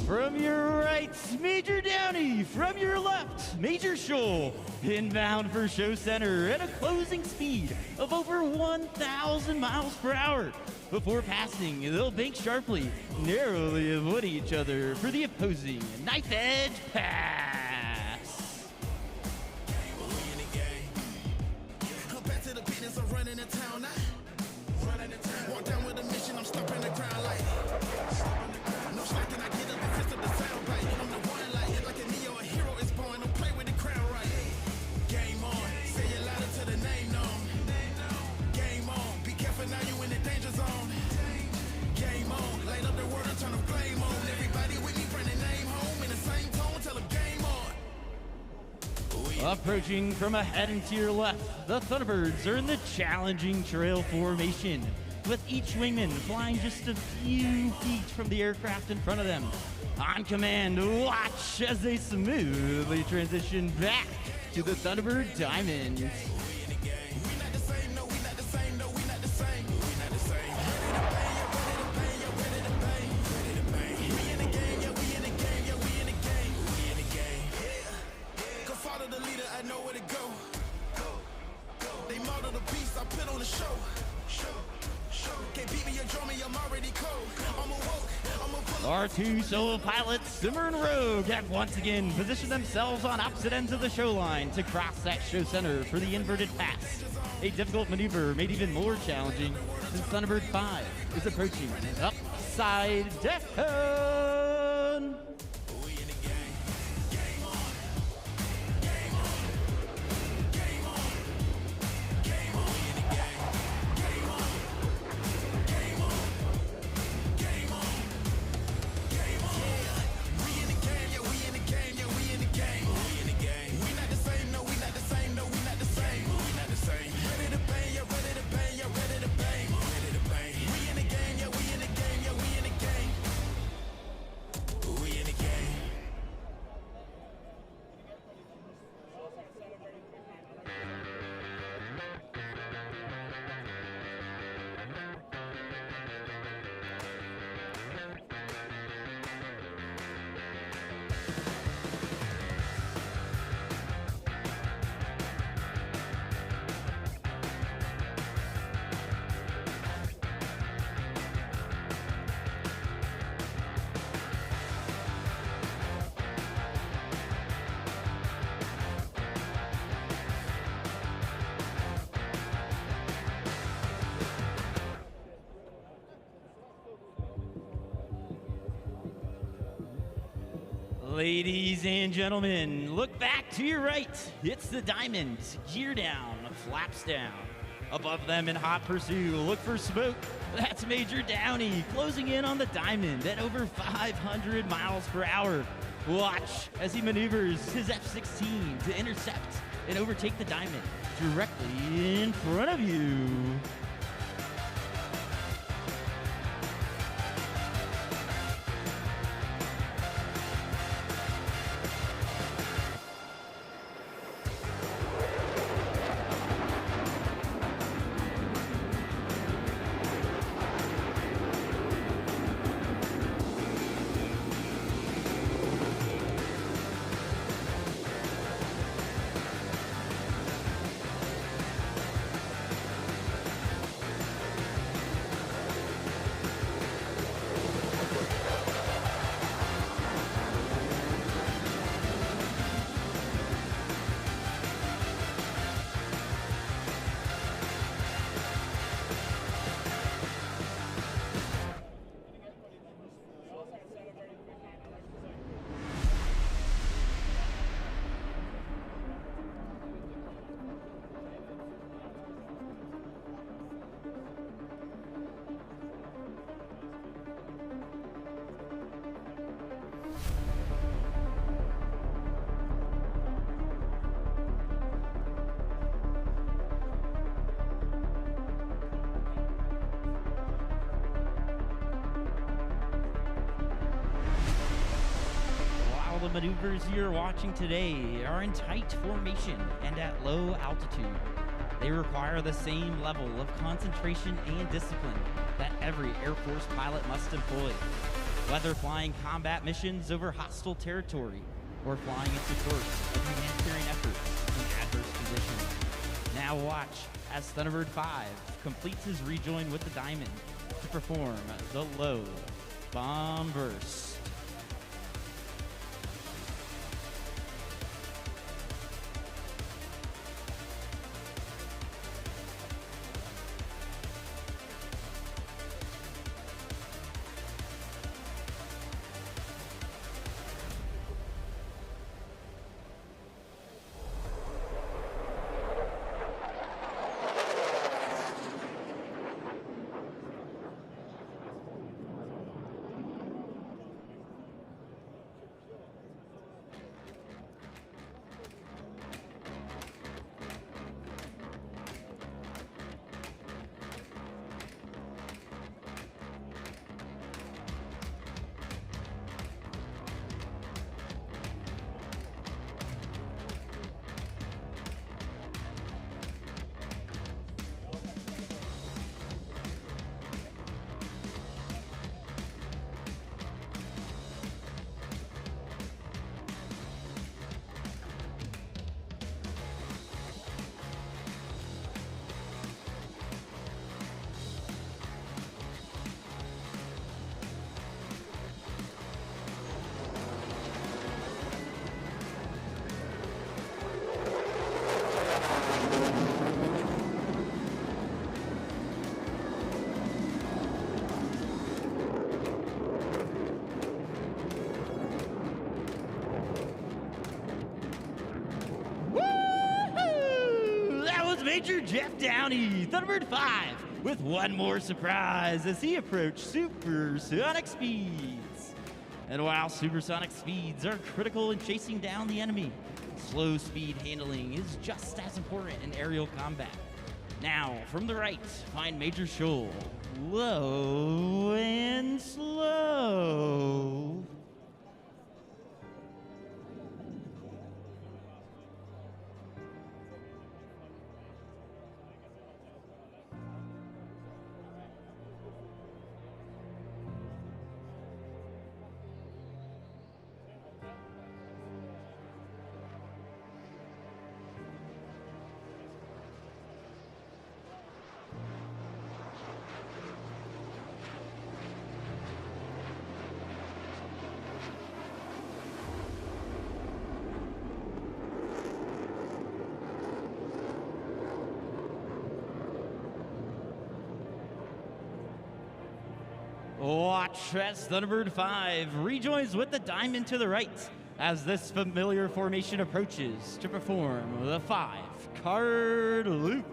From your right, Major Downey. From your left, Major Shoal. Inbound for show center at a closing speed of over 1,000 miles per hour. Before passing, they'll bank sharply, narrowly avoiding each other for the opposing knife edge pass. Approaching from ahead and to your left, the Thunderbirds are in the challenging trail formation, with each wingman flying just a few feet from the aircraft in front of them. On command, watch as they smoothly transition back to the Thunderbird Diamond. Our two solo pilots, Simmer and Rogue, have once again positioned themselves on opposite ends of the show line to cross that show center for the inverted pass. A difficult maneuver made even more challenging since Thunderbird 5 is approaching upside down. Ladies and gentlemen, look back to your right. It's the Diamond. Gear down, flaps down. Above them in hot pursuit, look for smoke. That's Major Downey closing in on the Diamond at over 500 miles per hour. Watch as he maneuvers his F-16 to intercept and overtake the Diamond directly in front of you. Maneuvers you're watching today are in tight formation and at low altitude. They require the same level of concentration and discipline that every Air Force pilot must employ, whether flying combat missions over hostile territory or flying in support of humanitarian efforts in adverse conditions. Now watch as Thunderbird 5 completes his rejoin with the Diamond to perform the low bomb burst. Major Jeff Downey, Thunderbird 5, with one more surprise as he approached supersonic speeds. And while supersonic speeds are critical in chasing down the enemy, slow speed handling is just as important in aerial combat. Now, from the right, find Major Shoal. Low and slow. Watch as Thunderbird 5 rejoins with the diamond to the right as this familiar formation approaches to perform the 5-card loop.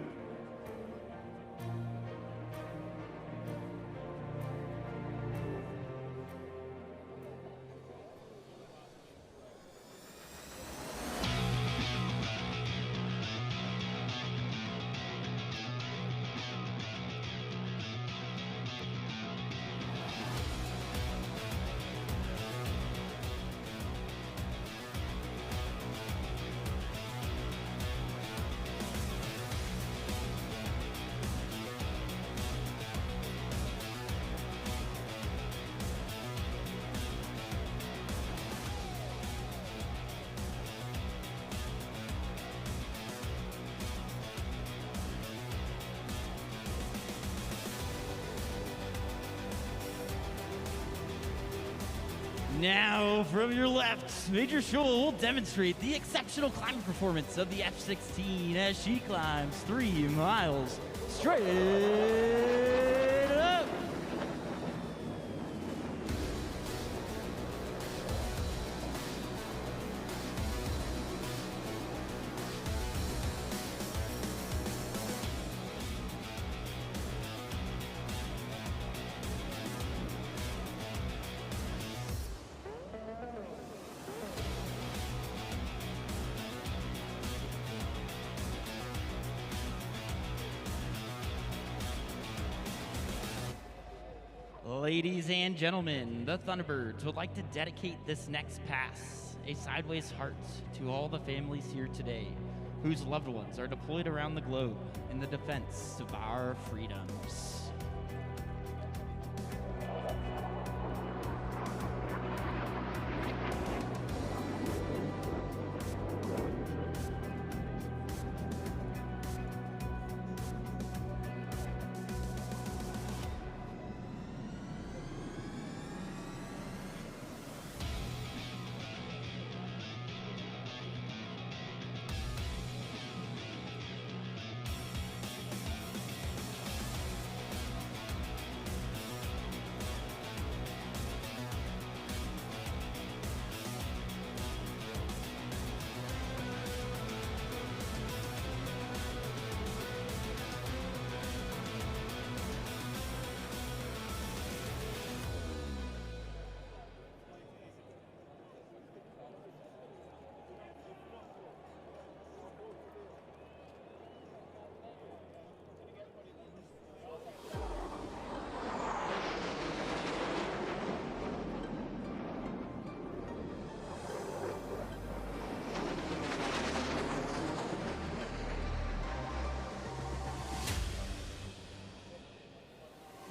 Now, from your left, Major Shoal will demonstrate the exceptional climbing performance of the F-16 as she climbs 3 miles straight up. Ladies and gentlemen, the Thunderbirds would like to dedicate this next pass, a sideways heart, to all the families here today whose loved ones are deployed around the globe in the defense of our freedoms.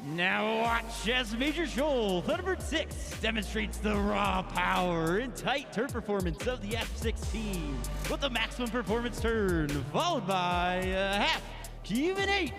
Now watch as Major Shoal, Thunderbird 6, demonstrates the raw power and tight turn performance of the F-16 with a maximum performance turn, followed by a half Cuban 8.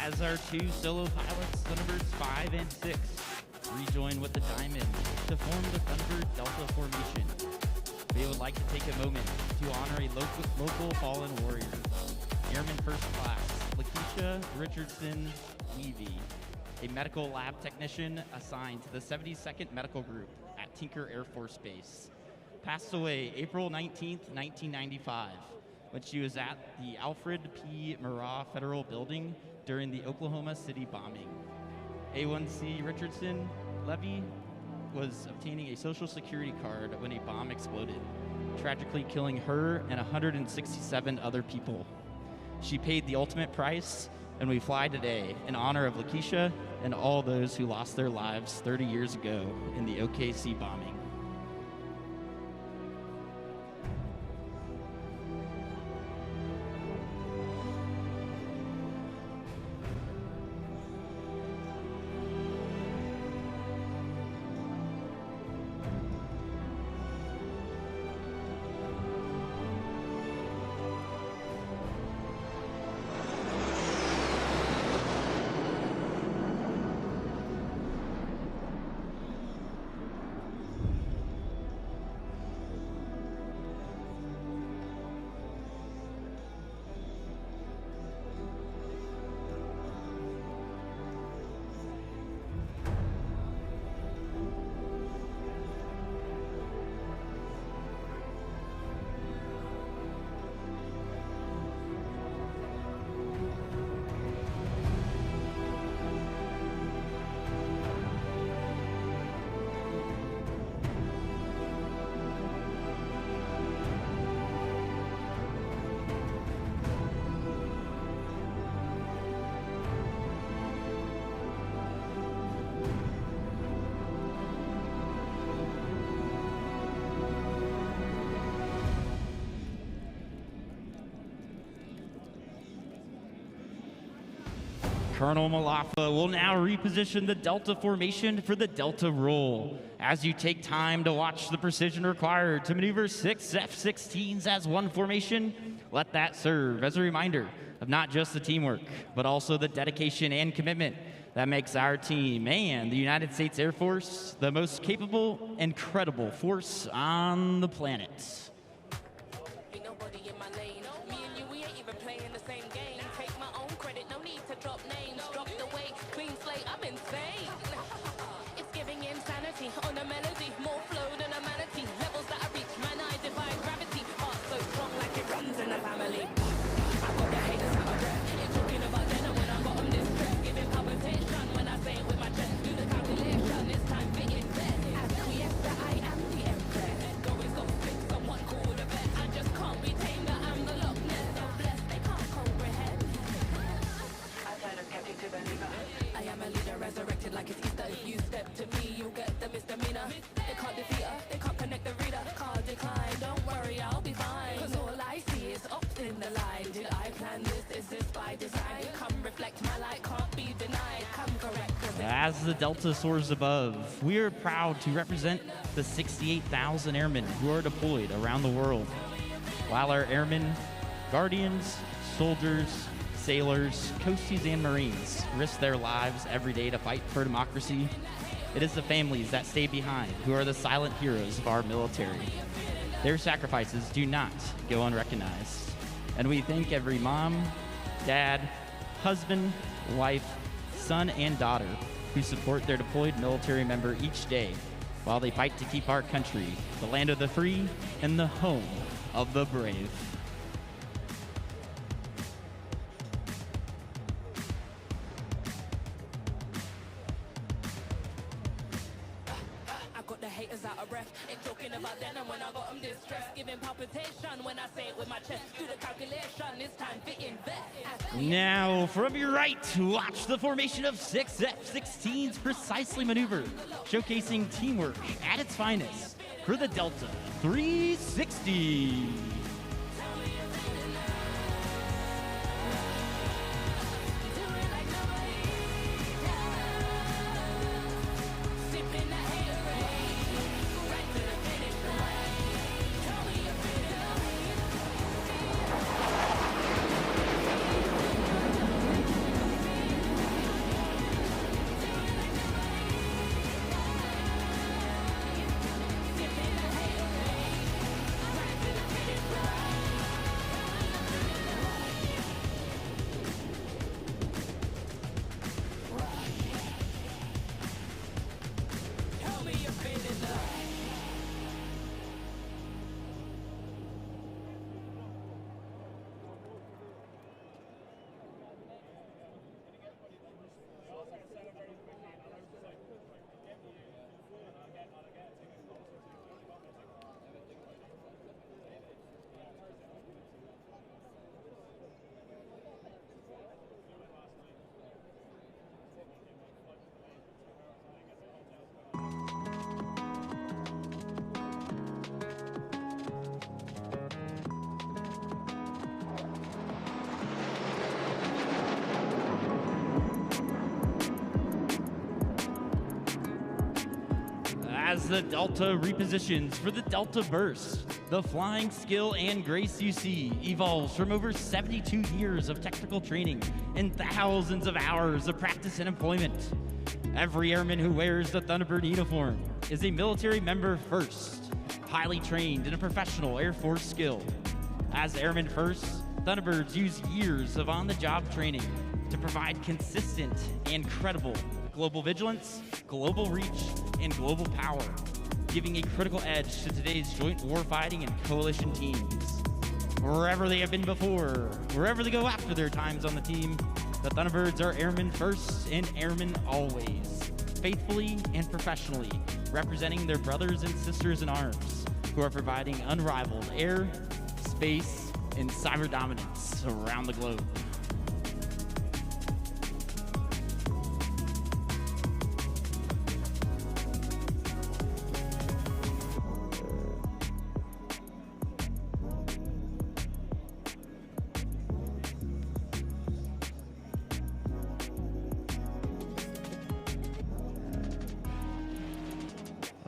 as our two solo pilots, Thunderbirds 5 and 6, rejoin with the Diamond to form the Thunderbird Delta formation. They would like to take a moment to honor a local fallen warrior, Airman First Class Lakeisha Richardson Levy, a medical lab technician assigned to the 72nd Medical Group at Tinker Air Force Base. Passed away April 19th, 1995, when she was at the Alfred P. Murrah Federal Building during the Oklahoma City bombing. A1C Richardson Levy was obtaining a Social Security card when a bomb exploded, tragically killing her and 167 other people. She paid the ultimate price, and we fly today in honor of Lakeisha and all those who lost their lives 30 years ago in the OKC bombing. Colonel Malafa will now reposition the Delta formation for the Delta roll. As you take time to watch the precision required to maneuver 6 F-16s as one formation, let that serve as a reminder of not just the teamwork, but also the dedication and commitment that makes our team and the United States Air Force the most capable and credible force on the planet. On a melody, more flow than a manatee. Levels that I reach, man, I defy gravity. Heart so strong like it runs in the family. I got the haters out of breath. It's talking about then when I got on this stress. Giving palpitation when I say it with my chest. Do the calculation, this time fitting best. As quiesce that I am the empress. Going so slick, someone call the vet. I just can't be tamed, that I'm the Loch Ness. So blessed, they can't comprehend. I turn a skeptic to believer. I am a leader resurrected like it's Easter. If you step to me, you'll get the misdemeanor. They can't defeat her, they can't connect the reader. Can't decline, don't worry, I'll be fine. Cause all I see is ops in the line. Did I plan this? Is this by design? Come reflect, my light can't be denied. Come correct. As the Delta soars above, we are proud to represent the 68,000 airmen who are deployed around the world. While our airmen, guardians, soldiers, sailors, coasties, and Marines risk their lives every day to fight for democracy, it is the families that stay behind who are the silent heroes of our military. Their sacrifices do not go unrecognized. And we thank every mom, dad, husband, wife, son, and daughter who support their deployed military member each day while they fight to keep our country the land of the free and the home of the brave. Haters out of breath. Ain't talking about then and when I got them distressed. Giving palpitation when I say it with my chest. Do the calculation, this time fitting best. Now, from your right, watch the formation of 6 F-16s precisely maneuver, showcasing teamwork at its finest for the Delta 360. as the Delta repositions for the Delta Burst. The flying skill and grace you see evolves from over 72 years of technical training and thousands of hours of practice and employment. Every airman who wears the Thunderbird uniform is a military member first, highly trained in a professional Air Force skill. As airmen first, Thunderbirds use years of on-the-job training to provide consistent and credible global vigilance, global reach, and global power, giving a critical edge to today's joint warfighting and coalition teams. Wherever they have been before, wherever they go after their times on the team, the Thunderbirds are airmen first and airmen always, faithfully and professionally, representing their brothers and sisters in arms, who are providing unrivaled air, space, and cyber dominance around the globe.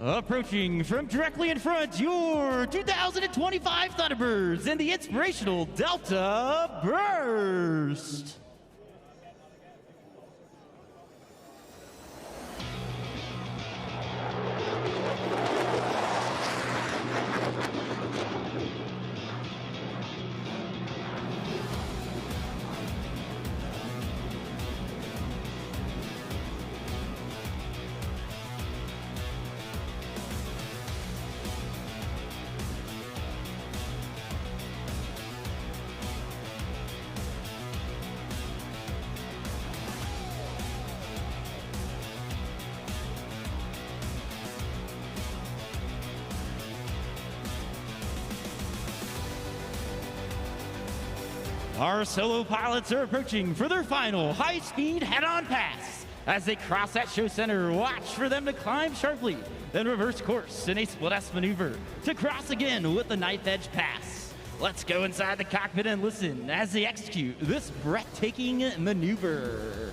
Approaching from directly in front, your 2025 Thunderbirds and the inspirational Delta Burst. Our solo pilots are approaching for their final high-speed head-on pass. As they cross that show center, watch for them to climb sharply, then reverse course in a split-S maneuver to cross again with the knife edge pass. Let's go inside the cockpit and listen as they execute this breathtaking maneuver.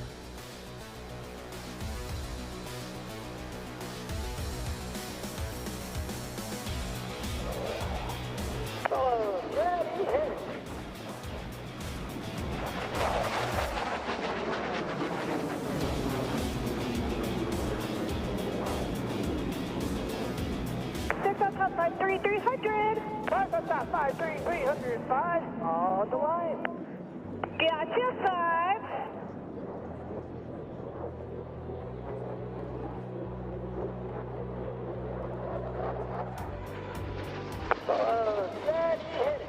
Outside 3300. 5 on the line. Gotcha, 5. Steady, hit it.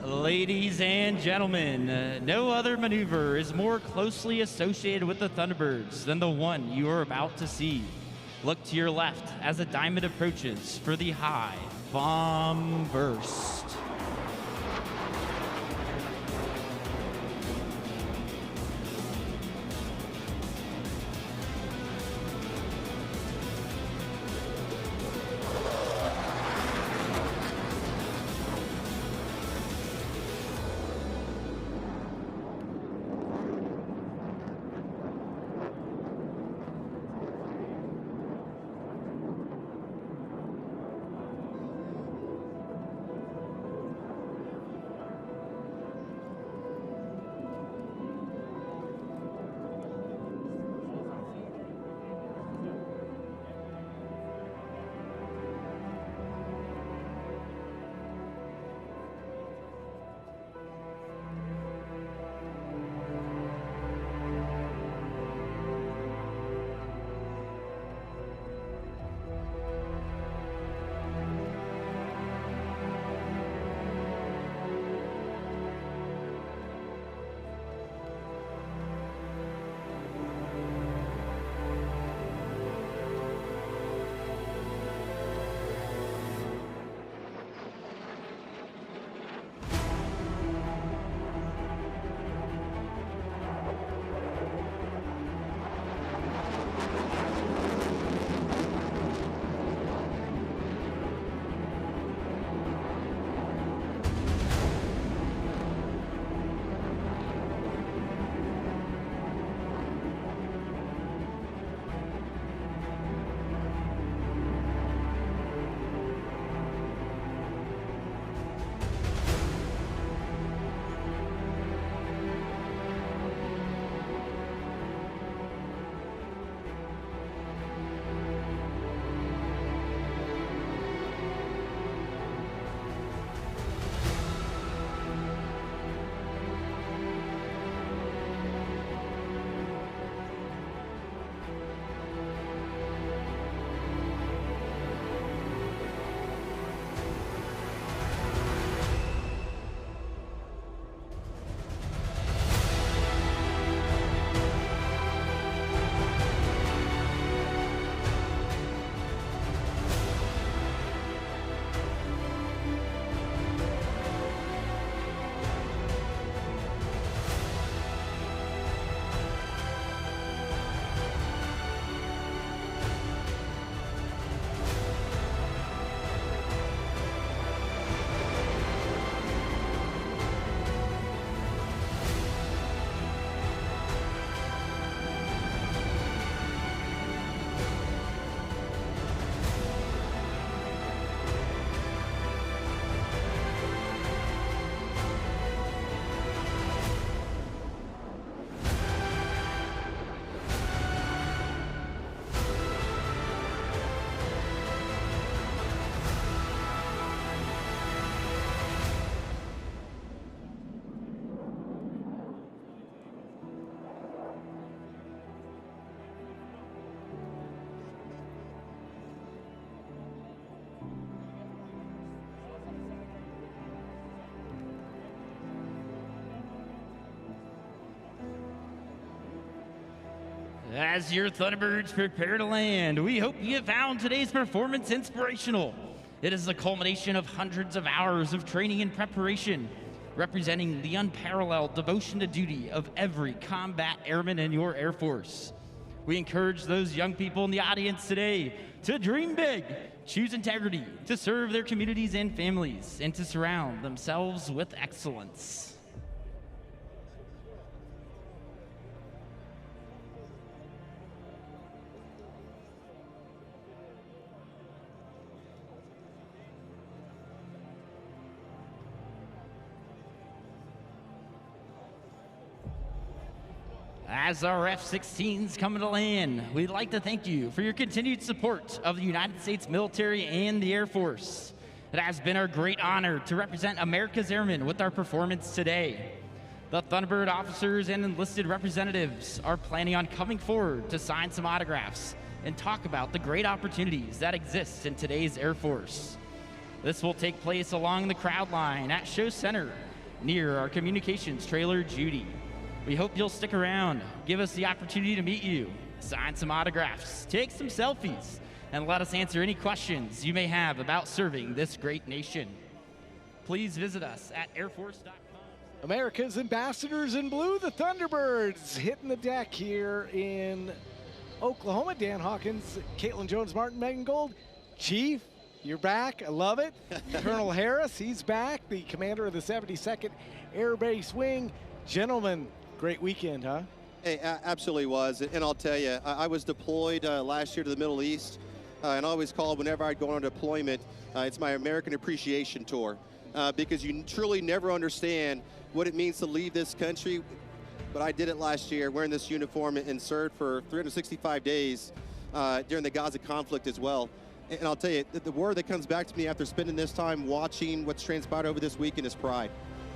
Ladies and gentlemen, no other maneuver is more closely associated with the Thunderbirds than the one you are about to see. Look to your left as a diamond approaches for the high bomb burst. As your Thunderbirds prepare to land, we hope you have found today's performance inspirational. It is the culmination of hundreds of hours of training and preparation, representing the unparalleled devotion to duty of every combat airman in your Air Force. We encourage those young people in the audience today to dream big, choose integrity, to serve their communities and families, and to surround themselves with excellence. As our F-16s come to land, we'd like to thank you for your continued support of the United States military and the Air Force. It has been our great honor to represent America's airmen with our performance today. The Thunderbird officers and enlisted representatives are planning on coming forward to sign some autographs and talk about the great opportunities that exist in today's Air Force. This will take place along the crowd line at Show Center near our communications trailer, Judy. We hope you'll stick around, give us the opportunity to meet you, sign some autographs, take some selfies, and let us answer any questions you may have about serving this great nation. Please visit us at airforce.com. America's ambassadors in blue, the Thunderbirds, hitting the deck here in Oklahoma. Dan Hawkins, Caitlin Jones-Martin, Megan Gold. Chief, you're back. I love it. Colonel Harris, he's back, the commander of the 72nd Air Base Wing. Gentlemen, great weekend, huh? Hey, absolutely was. And I'll tell you, I was deployed last year to the Middle East, and I always called whenever I'd go on deployment, it's my American Appreciation Tour, because you truly never understand what it means to leave this country. But I did it last year, wearing this uniform, and served for 365 days during the Gaza conflict as well. And I'll tell you, the word that comes back to me after spending this time watching what's transpired over this weekend is pride.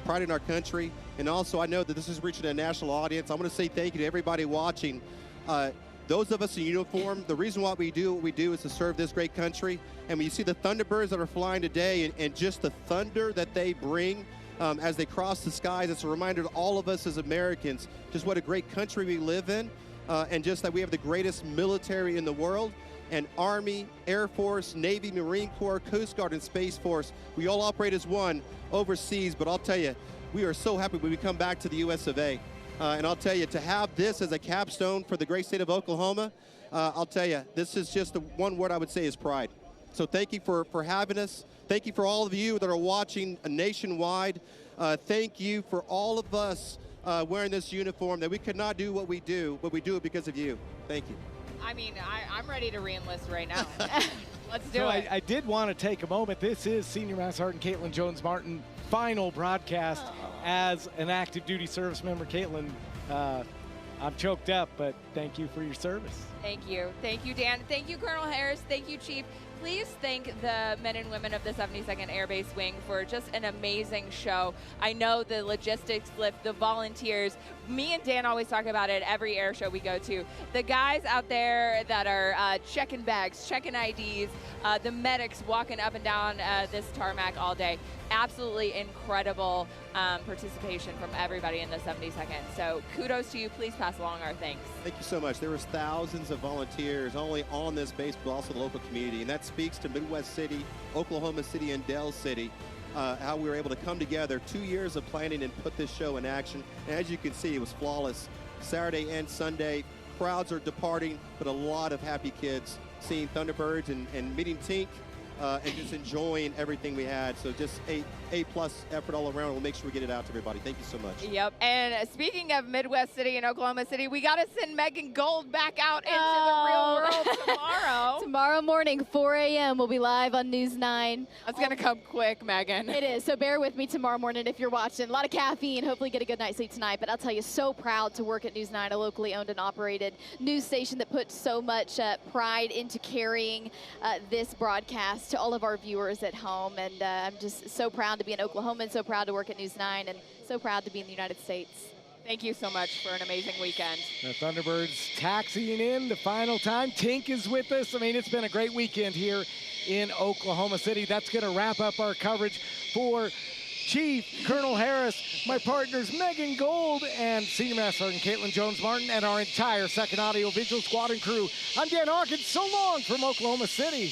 Pride in our country, and also I know that this is reaching a national audience. I want to say thank you to everybody watching. Those of us in uniform, the reason why we do what we do is to serve this great country. And when you see the Thunderbirds that are flying today, and just the thunder that they bring as they cross the skies, it's a reminder to all of us as Americans just what a great country we live in, and just that we have the greatest military in the world. And Army, Air Force, Navy, Marine Corps, Coast Guard, and Space Force, we all operate as one overseas. But I'll tell you, we are so happy when we come back to the US of A. And I'll tell you, to have this as a capstone for the great state of Oklahoma, I'll tell you, this is just the one word I would say is pride. So thank you for having us. Thank you for all of you that are watching nationwide. Thank you for all of us wearing this uniform, that we could not do what we do, but we do it because of you. Thank you. I mean, I'm ready to re-enlist right now. Let's do so it. I did want to take a moment. This is Senior Master Sergeant Caitlin Jones-Martin final broadcast as an active duty service member. Caitlin, I'm choked up, but thank you for your service. Thank you. Thank you, Dan. Thank you, Colonel Harris. Thank you, Chief. Please thank the men and women of the 72nd Air Base Wing for just an amazing show. I know the logistics lift, the volunteers. Me and Dan always talk about it every air show we go to. The guys out there that are checking bags, checking IDs, the medics walking up and down this tarmac all day. Absolutely incredible participation from everybody in the 72nd. So kudos to you. Please pass along our thanks. Thank you so much. There was thousands of volunteers not only on this base, but also the local community. And that speaks to Midwest City, Oklahoma City, and Dell City, how we were able to come together. 2 years of planning and put this show in action. And as you can see, it was flawless. Saturday and Sunday, crowds are departing, but a lot of happy kids seeing Thunderbirds and meeting Tink. And just enjoying everything we had. So just A-plus effort all around. We'll make sure we get it out to everybody. Thank you so much. Yep. And speaking of Midwest City and Oklahoma City, we got to send Megan Gold back out into the real world tomorrow. Tomorrow morning, 4 a.m. We'll be live on News 9. That's going to come quick, Megan. It is. So bear with me tomorrow morning if you're watching. A lot of caffeine. Hopefully get a good night's sleep tonight. But I'll tell you, so proud to work at News 9, a locally owned and operated news station that puts so much pride into carrying this broadcast to all of our viewers at home. And I'm just so proud to be an Oklahoman, so proud to work at News 9, and so proud to be in the United States. Thank you so much for an amazing weekend. The Thunderbirds taxiing in the final time. Tink is with us. I mean, it's been a great weekend here in Oklahoma City. That's going to wrap up our coverage for Chief Colonel Harris, my partners Megan Gold and Senior Master Sergeant Caitlin Jones-Martin, and our entire 2nd Audio Visual Squad and crew. I'm Dan Hawkins, so long from Oklahoma City.